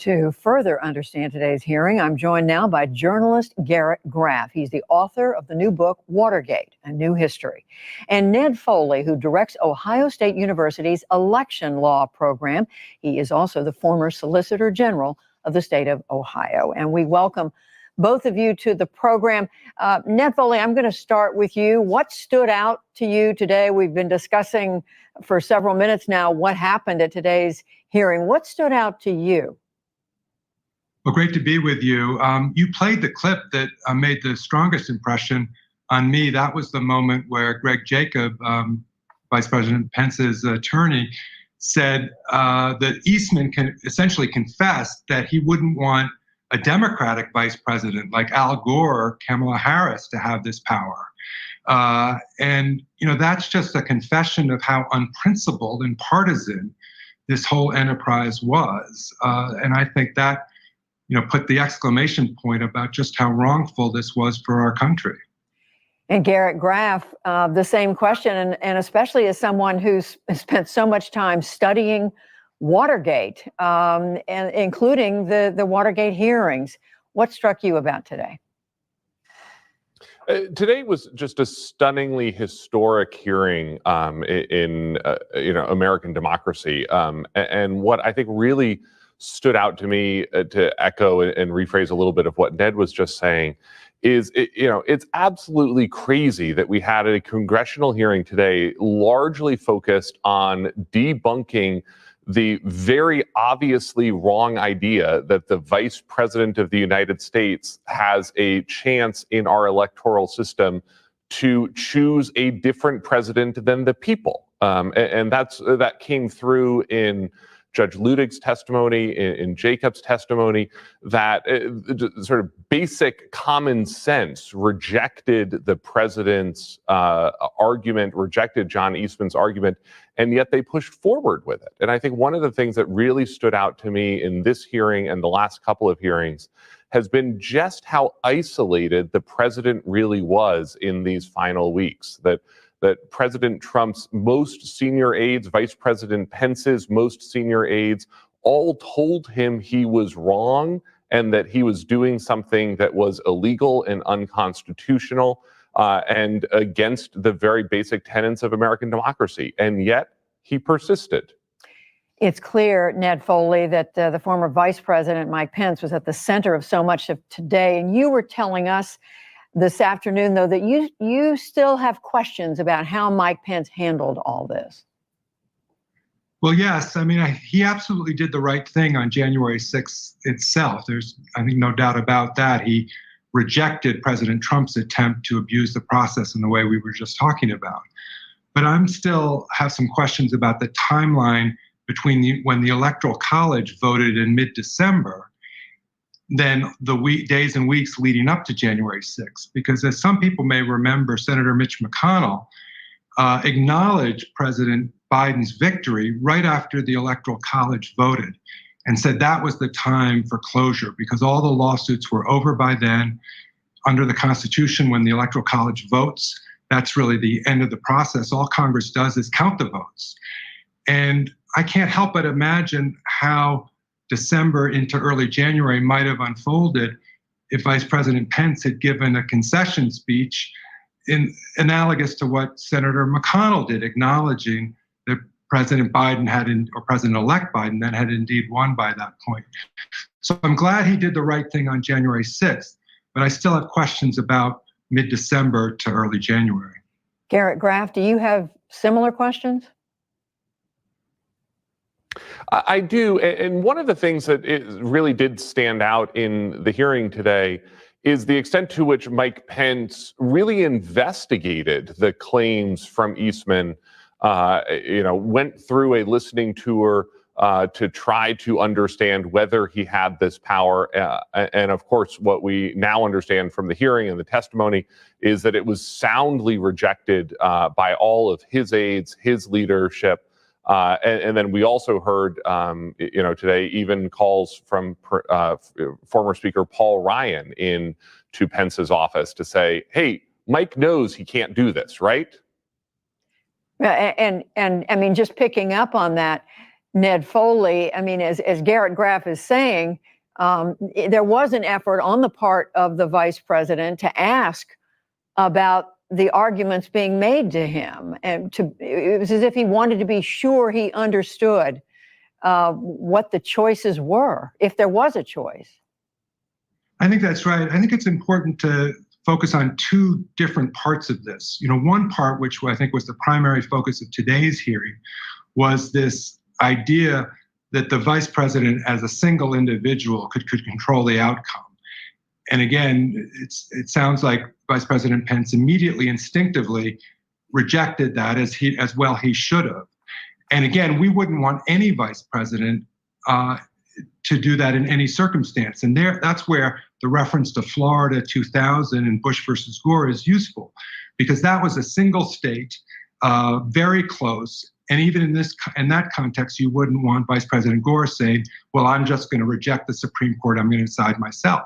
To further understand today's hearing, I'm joined now by journalist Garrett Graff. He's the author of the new book, Watergate, A New History. And Ned Foley, who directs Ohio State University's election law program. He is also the former Solicitor General of the state of Ohio. And we welcome both of you to the program. Ned Foley, I'm going to start with you. What stood out to you today? We've been discussing for several minutes now what happened at today's hearing. What stood out to you? Well, great to be with you. You played the clip that made the strongest impression on me. That was the moment where Greg Jacob, Vice President Pence's attorney, said that Eastman essentially confessed that he wouldn't want a Democratic vice president like Al Gore or Kamala Harris to have this power. And, you know, that's just a confession of how unprincipled and partisan this whole enterprise was. And I think that, you know, put the exclamation point about just how wrongful this was for our country. And Garrett Graff, the same question, and especially as someone who's spent so much time studying Watergate, and including the Watergate hearings. What struck you about today? Today was just a stunningly historic hearing in American democracy, and what I think really stood out to me, to echo and rephrase a little bit of what Ned was just saying, is it's absolutely crazy that we had a congressional hearing today largely focused on debunking the very obviously wrong idea that the vice president of the United States has a chance in our electoral system to choose a different president than the people. And that came through in Judge Ludig's testimony, in Jacob's testimony, that sort of basic common sense rejected the president's argument, rejected John Eastman's argument, and yet they pushed forward with it. And I think one of the things that really stood out to me in this hearing and the last couple of hearings has been just how isolated the president really was in these final weeks. That President Trump's most senior aides, Vice President Pence's most senior aides, all told him he was wrong and that he was doing something that was illegal and unconstitutional and against the very basic tenets of American democracy. And yet he persisted. It's clear, Ned Foley, that the former Vice President Mike Pence was at the center of so much of today. And you were telling us this afternoon, though, that you still have questions about how Mike Pence handled all this. Well, yes. I mean, he absolutely did the right thing on January 6th itself. There's, I think, no doubt about that. He rejected President Trump's attempt to abuse the process in the way we were just talking about. But I'm still have some questions about the timeline between when the Electoral College voted in mid-December, then the days and weeks leading up to January 6th. Because as some people may remember, Senator Mitch McConnell acknowledged President Biden's victory right after the Electoral College voted and said that was the time for closure because all the lawsuits were over by then. Under the Constitution, when the Electoral College votes, that's really the end of the process. All Congress does is count the votes. And I can't help but imagine how December into early January might have unfolded if Vice President Pence had given a concession speech analogous to what Senator McConnell did, acknowledging that President Biden or President-elect Biden then had indeed won by that point. So I'm glad he did the right thing on January 6th, but I still have questions about mid-December to early January. Garrett Graff, do you have similar questions? I do. And one of the things that really did stand out in the hearing today is the extent to which Mike Pence really investigated the claims from Eastman, went through a listening tour to try to understand whether he had this power. And of course, what we now understand from the hearing and the testimony is that it was soundly rejected by all of his aides, his leadership. And then we also heard, today even calls from former Speaker Paul Ryan into Pence's office to say, hey, Mike knows he can't do this, right? And I mean, just picking up on that, Ned Foley, I mean, as Garrett Graff is saying, there was an effort on the part of the vice president to ask about the arguments being made to him. And it was as if he wanted to be sure he understood what the choices were, if there was a choice. I think that's right. I think it's important to focus on two different parts of this. One part, which I think was the primary focus of today's hearing, was this idea that the vice president as a single individual could control the outcome. And again, it sounds like Vice President Pence immediately, instinctively rejected that, as well he should have. And again, we wouldn't want any vice president to do that in any circumstance. And that's where the reference to Florida 2000 and Bush versus Gore is useful, because that was a single state, very close. And even in that context, you wouldn't want Vice President Gore saying, well, I'm just going to reject the Supreme Court. I'm going to decide myself.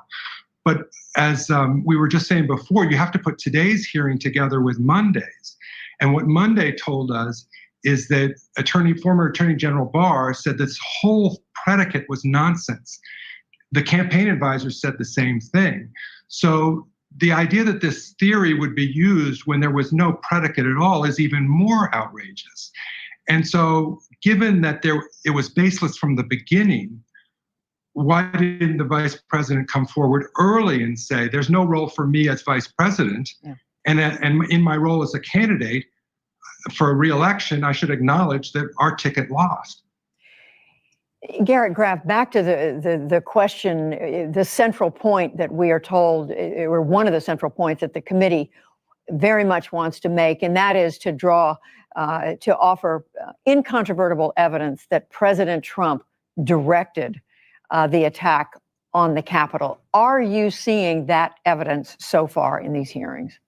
But as we were just saying before, you have to put today's hearing together with Monday's. And what Monday told us is that former Attorney General Barr said this whole predicate was nonsense. The campaign advisors said the same thing. So the idea that this theory would be used when there was no predicate at all is even more outrageous. And so given that it was baseless from the beginning, why didn't the vice president come forward early and say, there's no role for me as vice president, and in my role as a candidate for a re-election, I should acknowledge that our ticket lost. Garrett Graff, back to the question, the central point that we are told, or one of the central points that the committee very much wants to make, and that is to offer incontrovertible evidence that President Trump directed the attack on the Capitol. Are you seeing that evidence so far in these hearings?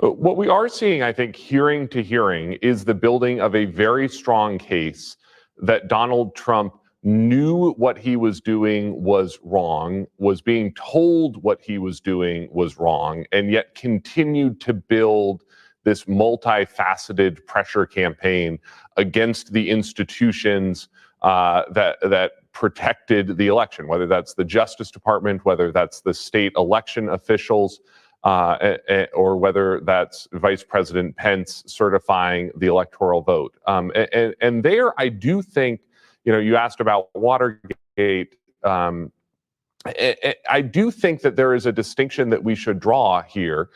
What we are seeing, I think, hearing to hearing, is the building of a very strong case that Donald Trump knew what he was doing was wrong, was being told what he was doing was wrong, and yet continued to build this multifaceted pressure campaign against the institutions that protected the election, whether that's the Justice Department, whether that's the state election officials, or whether that's Vice President Pence certifying the electoral vote. And there, I do think, you asked about Watergate. I do think that there is a distinction that we should draw here,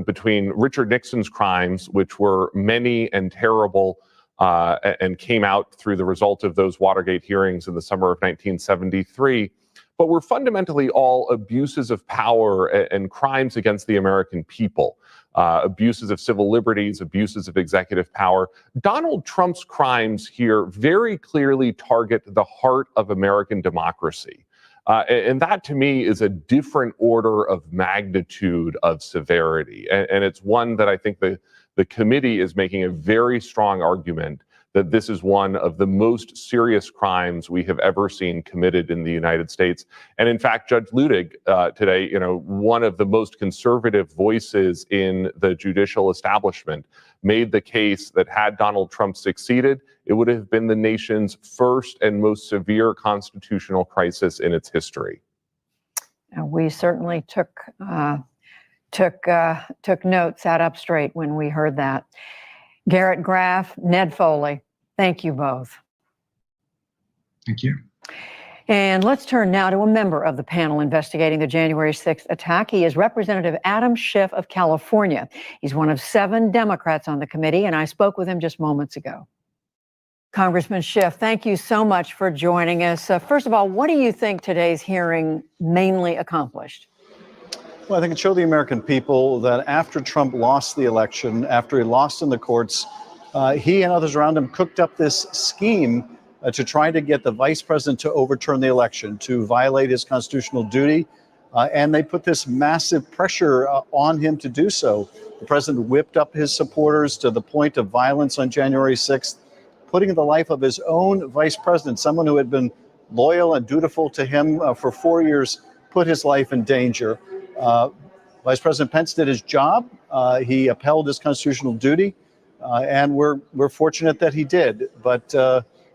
between Richard Nixon's crimes, which were many and terrible, and came out through the result of those Watergate hearings in the summer of 1973. But were fundamentally all abuses of power and crimes against the American people, abuses of civil liberties, abuses of executive power. Donald Trump's crimes here very clearly target the heart of American democracy. And that, to me, is a different order of magnitude of severity. And it's one that I think the committee is making a very strong argument that this is one of the most serious crimes we have ever seen committed in the United States. And in fact, Judge Luttig today, one of the most conservative voices in the judicial establishment, made the case that had Donald Trump succeeded, it would have been the nation's first and most severe constitutional crisis in its history. We certainly took notes, sat up straight when we heard that. Garrett Graff, Ned Foley, thank you both. Thank you. And let's turn now to a member of the panel investigating the January 6th attack. He is Representative Adam Schiff of California. He's one of 7 Democrats on the committee, and I spoke with him just moments ago. Congressman Schiff, thank you so much for joining us. First of all, what do you think today's hearing mainly accomplished? Well, I think it showed the American people that after Trump lost the election, after he lost in the courts, he and others around him cooked up this scheme to try to get the vice president to overturn the election, to violate his constitutional duty. And they put this massive pressure on him to do so. The president whipped up his supporters to the point of violence on January 6th, putting the life of his own vice president, someone who had been loyal and dutiful to him for 4 years, put his life in danger. Vice President Pence did his job. He upheld his constitutional duty, and we're fortunate that he did. But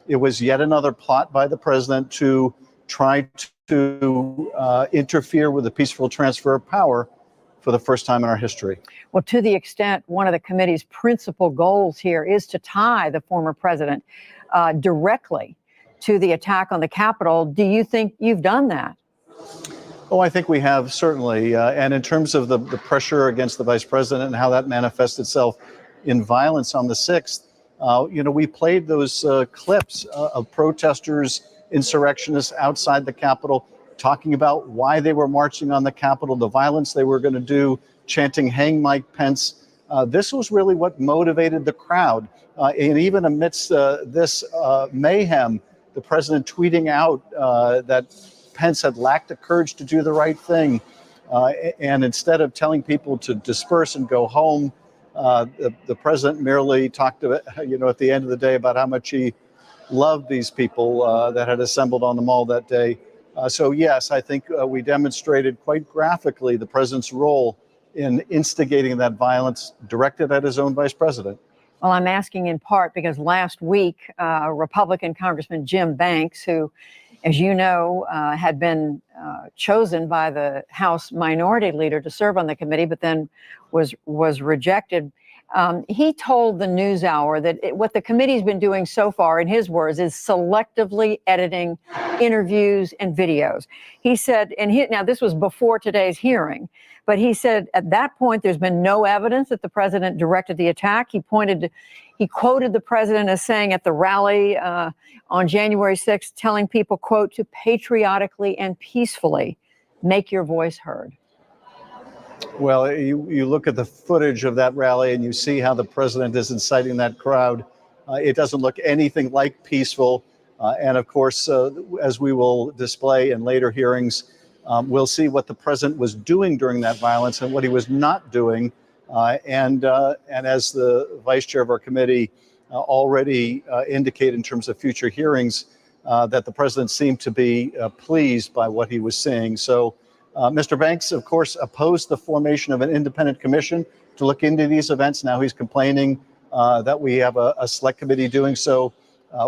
it was yet another plot by the president to try to interfere with the peaceful transfer of power for the first time in our history. Well, to the extent one of the committee's principal goals here is to tie the former president directly to the attack on the Capitol, do you think you've done that? Oh, I think we have, certainly. And in terms of the pressure against the vice president and how that manifests itself in violence on the 6th, we played those clips of protesters, insurrectionists outside the Capitol, talking about why they were marching on the Capitol, the violence they were going to do, chanting, "Hang Mike Pence." This was really what motivated the crowd. And even amidst this mayhem, the president tweeting out that Pence had lacked the courage to do the right thing. And instead of telling people to disperse and go home, the president merely talked at the end of the day about how much he loved these people that had assembled on the Mall that day. So yes, I think we demonstrated quite graphically the president's role in instigating that violence directed at his own vice president. Well, I'm asking in part because last week, Republican Congressman Jim Banks, who, as you know, had been chosen by the House Minority Leader to serve on the committee, but then was rejected. He told the NewsHour that what the committee's been doing so far, in his words, is selectively editing interviews and videos. He said, now this was before today's hearing, but he said at that point there's been no evidence that the president directed the attack. He quoted the president as saying at the rally on January 6th, telling people, quote, to patriotically and peacefully make your voice heard. Well, you look at the footage of that rally and you see how the president is inciting that crowd. It doesn't look anything like peaceful. And of course, as we will display in later hearings, we'll see what the president was doing during that violence and what he was not doing. And as the vice chair of our committee already indicated in terms of future hearings, that the president seemed to be pleased by what he was seeing. So Mr. Banks, of course, opposed the formation of an independent commission to look into these events. Now he's complaining that we have a select committee doing so.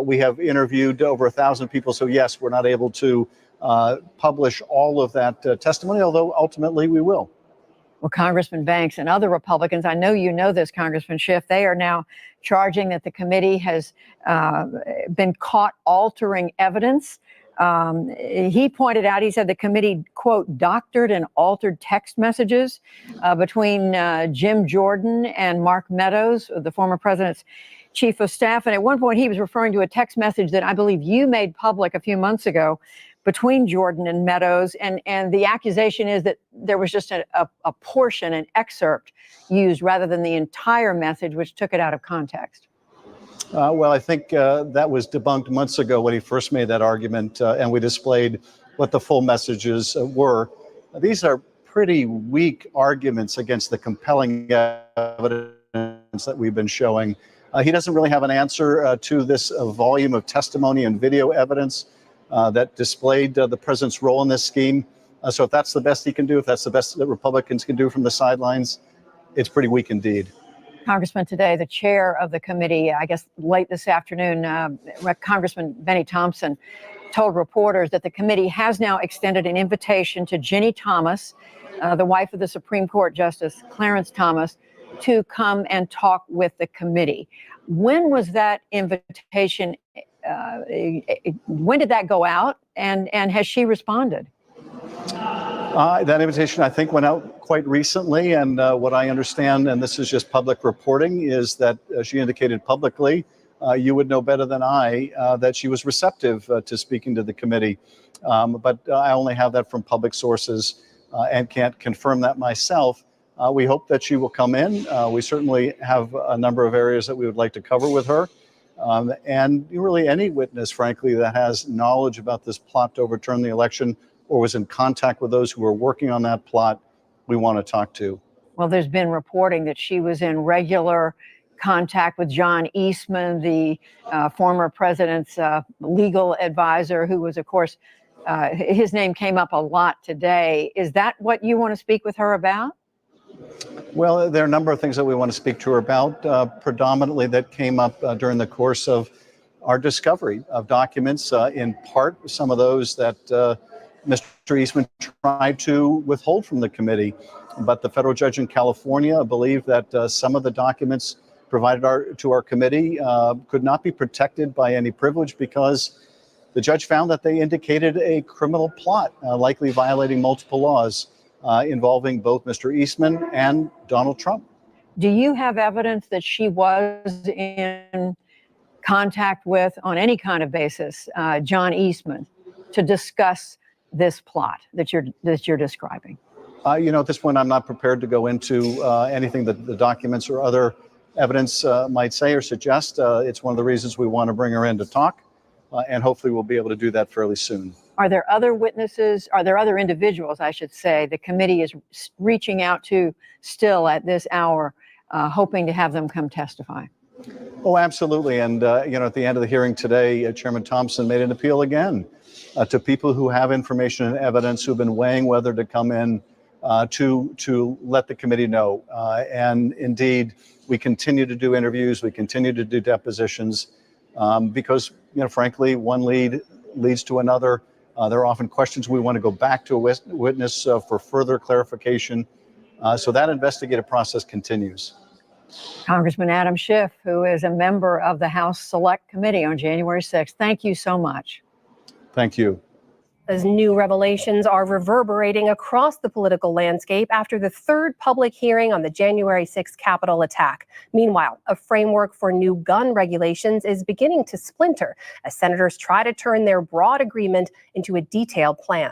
We have interviewed over 1,000 people. So yes, we're not able to publish all of that testimony, although ultimately we will. Well, Congressman Banks and other Republicans, I know you know this, Congressman Schiff, they are now charging that the committee has been caught altering evidence. He pointed out, he said the committee, quote, doctored and altered text messages between Jim Jordan and Mark Meadows, the former president's chief of staff. And at one point, he was referring to a text message that I believe you made public a few months ago between Jordan and Meadows. And the accusation is that there was just a portion, an excerpt used rather than the entire message, which took it out of context. Well, I think that was debunked months ago when he first made that argument, and we displayed what the full messages were. These are pretty weak arguments against the compelling evidence that we've been showing. He doesn't really have an answer to this volume of testimony and video evidence that displayed the president's role in this scheme. So if that's the best he can do, if that's the best that Republicans can do from the sidelines, it's pretty weak indeed. Congressman, today, the chair of the committee, I guess late this afternoon, Congressman Benny Thompson told reporters that the committee has now extended an invitation to Ginny Thomas, the wife of the Supreme Court Justice Clarence Thomas, to come and talk with the committee. When was that invitation? When did that go out? And has she responded? That invitation, I think, went out quite recently. And what I understand, and this is just public reporting, is that she indicated publicly you would know better than I that she was receptive to speaking to the committee. But I only have that from public sources and can't confirm that myself. We hope that she will come in. We certainly have a number of areas that we would like to cover with her. And really any witness, frankly, that has knowledge about this plot to overturn the election or was in contact with those who were working on that plot, we want to talk to. Well, there's been reporting that she was in regular contact with John Eastman, the former president's legal advisor, who was, of course, his name came up a lot today. Is that what you want to speak with her about? Well, there are a number of things that we want to speak to her about, predominantly that came up during the course of our discovery of documents, in part some of those that Mr. Eastman tried to withhold from the committee. But the federal judge in California believed that some of the documents provided to our committee could not be protected by any privilege because the judge found that they indicated a criminal plot, likely violating multiple laws involving both Mr. Eastman and Donald Trump. Do you have evidence that she was in contact with, on any kind of basis, John Eastman to discuss this plot that you're describing? At this point, I'm not prepared to go into anything that the documents or other evidence might say or suggest. It's one of the reasons we want to bring her in to talk, and hopefully we'll be able to do that fairly soon. Are there other witnesses, are there other individuals, I should say, the committee is reaching out to still at this hour, hoping to have them come testify? Oh, absolutely. And, at the end of the hearing today, Chairman Thompson made an appeal again to people who have information and evidence who've been weighing whether to come in to let the committee know. And indeed, we continue to do interviews, we continue to do depositions because, frankly, one lead leads to another. There are often questions we want to go back to a witness for further clarification. So that investigative process continues. Congressman Adam Schiff, who is a member of the House Select Committee on January 6th. Thank you so much. Thank you. As new revelations are reverberating across the political landscape after the third public hearing on the January 6th Capitol attack. Meanwhile, a framework for new gun regulations is beginning to splinter as senators try to turn their broad agreement into a detailed plan.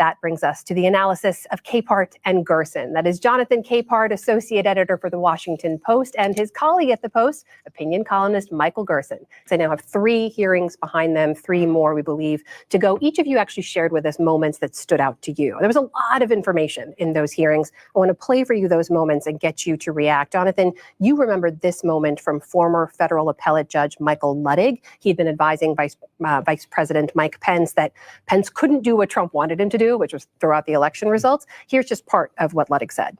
That brings us to the analysis of Capehart and Gerson. That is Jonathan Capehart, associate editor for The Washington Post, and his colleague at the Post, opinion columnist Michael Gerson. So they now have 3 hearings behind them, 3 more, we believe, to go. Each of you actually shared with us moments that stood out to you. There was a lot of information in those hearings. I want to play for you those moments and get you to react. Jonathan, you remembered this moment from former federal appellate judge Michael Luttig. He'd been advising Vice President Mike Pence that Pence couldn't do what Trump wanted him to do, which was throw out the election results. Here's just part of what Luttig said.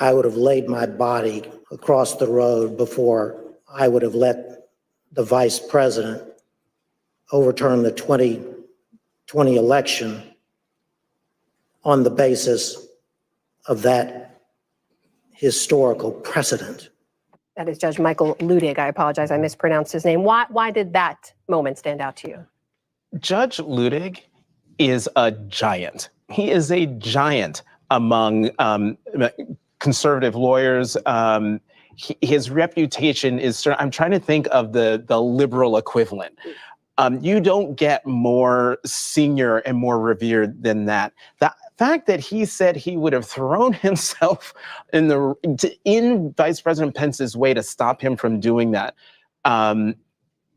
I would have laid my body across the road before I would have let the vice president overturn the 2020 election on the basis of that historical precedent. That is Judge Michael Luttig. I apologize, I mispronounced his name. Why did that moment stand out to you? Judge Luttig is a giant. He is a giant among conservative lawyers. His reputation is, I'm trying to think of the liberal equivalent. You don't get more senior and more revered than that. The fact that he said he would have thrown himself in Vice President Pence's way to stop him from doing that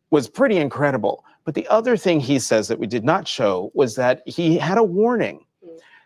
was pretty incredible. But the other thing he says that we did not show was that he had a warning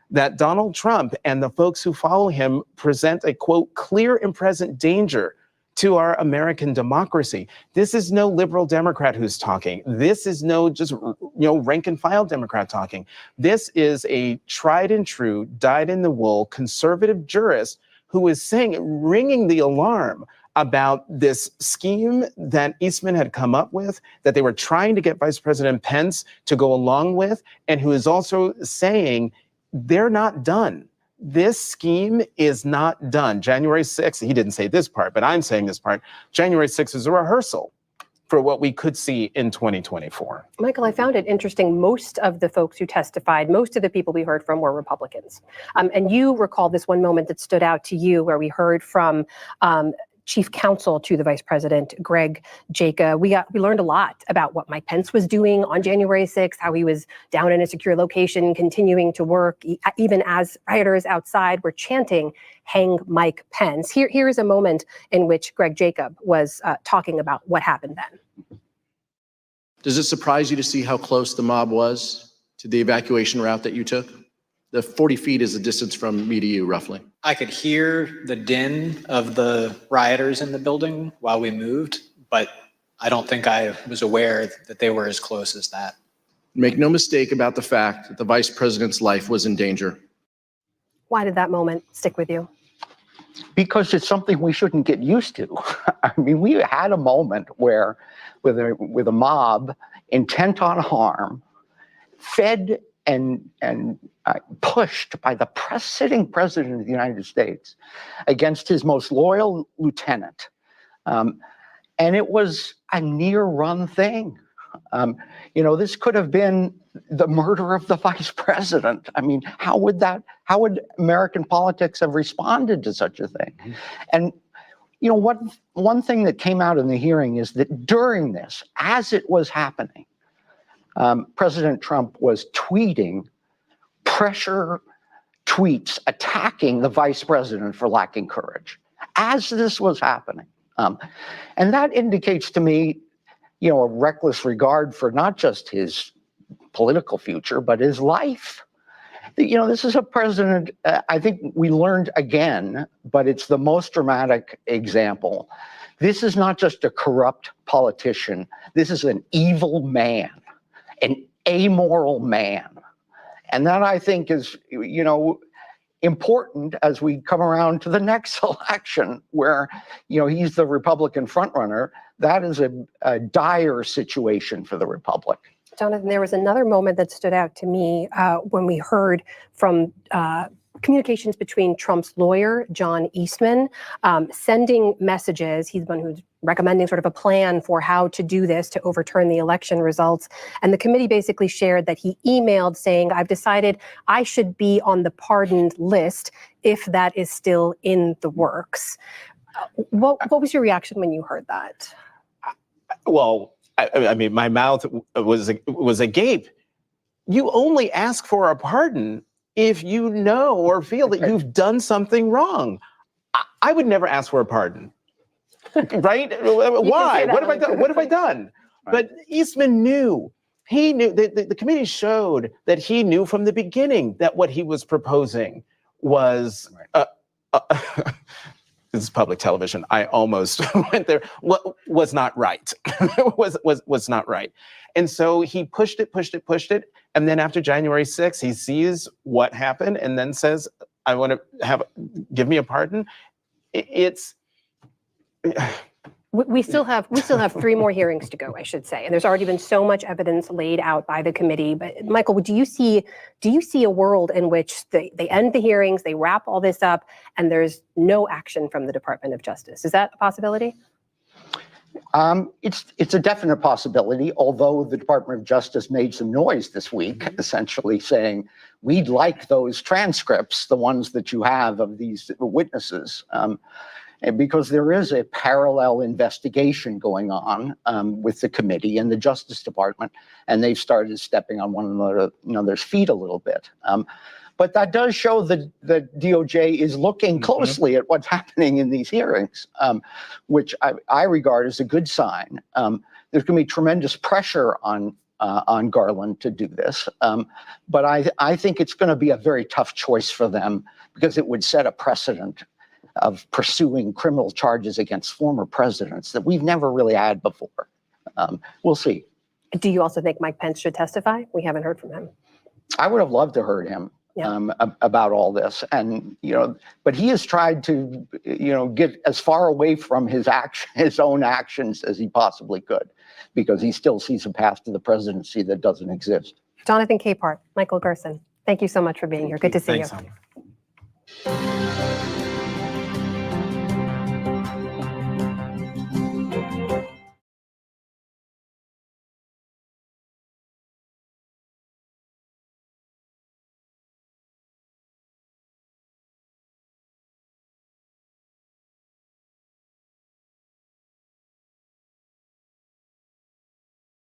that Donald Trump and the folks who follow him present a, quote, clear and present danger to our American democracy. This is no liberal Democrat who's talking. This is no just, rank and file Democrat talking. This is a tried and true, dyed-in-the-wool conservative jurist who is saying, ringing the alarm about this scheme that Eastman had come up with, that they were trying to get Vice President Pence to go along with, and who is also saying they're not done. This scheme is not done. January 6th, he didn't say this part, but I'm saying this part. January 6th is a rehearsal for what we could see in 2024. Michael, I found it interesting. Most of the folks who testified, most of the people we heard from were Republicans. And you recall this one moment that stood out to you where we heard from chief counsel to the vice president, Greg Jacob. We learned a lot about what Mike Pence was doing on January 6th, how he was down in a secure location, continuing to work, even as rioters outside were chanting, "Hang Mike Pence." Here is a moment in which Greg Jacob was talking about what happened then. Does it surprise you to see how close the mob was to the evacuation route that you took? The 40 feet is the distance from me to you, roughly. I could hear the din of the rioters in the building while we moved, but I don't think I was aware that they were as close as that. Make no mistake about the fact that the vice president's life was in danger. Why did that moment stick with you? Because it's something we shouldn't get used to. I mean, we had a moment where, with a mob intent on harm, fed and pushed by the sitting president of the United States against his most loyal lieutenant. And it was a near-run thing. This could have been the murder of the vice president. I mean, how would American politics have responded to such a thing? And one thing that came out in the hearing is that during this, as it was happening, President Trump was tweeting pressure tweets attacking the vice president for lacking courage as this was happening. And that indicates to me, a reckless regard for not just his political future, but his life. This is a president, I think we learned again, but it's the most dramatic example. This is not just a corrupt politician. This is an evil man, an amoral man. And that, I think, is, important as we come around to the next election where, he's the Republican frontrunner. That is a dire situation for the Republic. Jonathan, there was another moment that stood out to me when we heard from communications between Trump's lawyer, John Eastman, sending messages. He's the one who's recommending sort of a plan for how to do this, to overturn the election results. And the committee basically shared that he emailed saying, "I've decided I should be on the pardoned list if that is still in the works." What was your reaction when you heard that? Well, I mean, my mouth was agape. You only ask for a pardon if you know or feel that you've done something wrong. I would never ask for a pardon, right? Why? What have I done? What have I done? Right. But Eastman knew. He knew. The committee showed that he knew from the beginning that what he was proposing was. This is public television. I almost went there. Was not right. was not right. And so he pushed it. And then after January 6th, he sees what happened and then says, "I want to give me a pardon." We still have 3 more hearings to go, I should say, and there's already been so much evidence laid out by the committee. But Michael, do you see a world in which they end the hearings, they wrap all this up, and there's no action from the Department of Justice? Is that a possibility? It's a definite possibility, although the Department of Justice made some noise this week, essentially saying, we'd like those transcripts, the ones that you have of these witnesses. Because there is a parallel investigation going on with the committee and the Justice Department, and they've started stepping on one another's feet a little bit. But that does show that the DOJ is looking closely at what's happening in these hearings, which I regard as a good sign. There's going to be tremendous pressure on Garland to do this, but I think it's going to be a very tough choice for them because it would set a precedent of pursuing criminal charges against former presidents that we've never really had before. We'll see. Do you also think Mike Pence should testify? We haven't heard from him. I would have loved to heard him about all this, and but he has tried to get as far away from his own actions as he possibly could, because he still sees a path to the presidency that doesn't exist. Jonathan Capehart, Michael Gerson, thank you so much for being here. Good to see you. Thanks,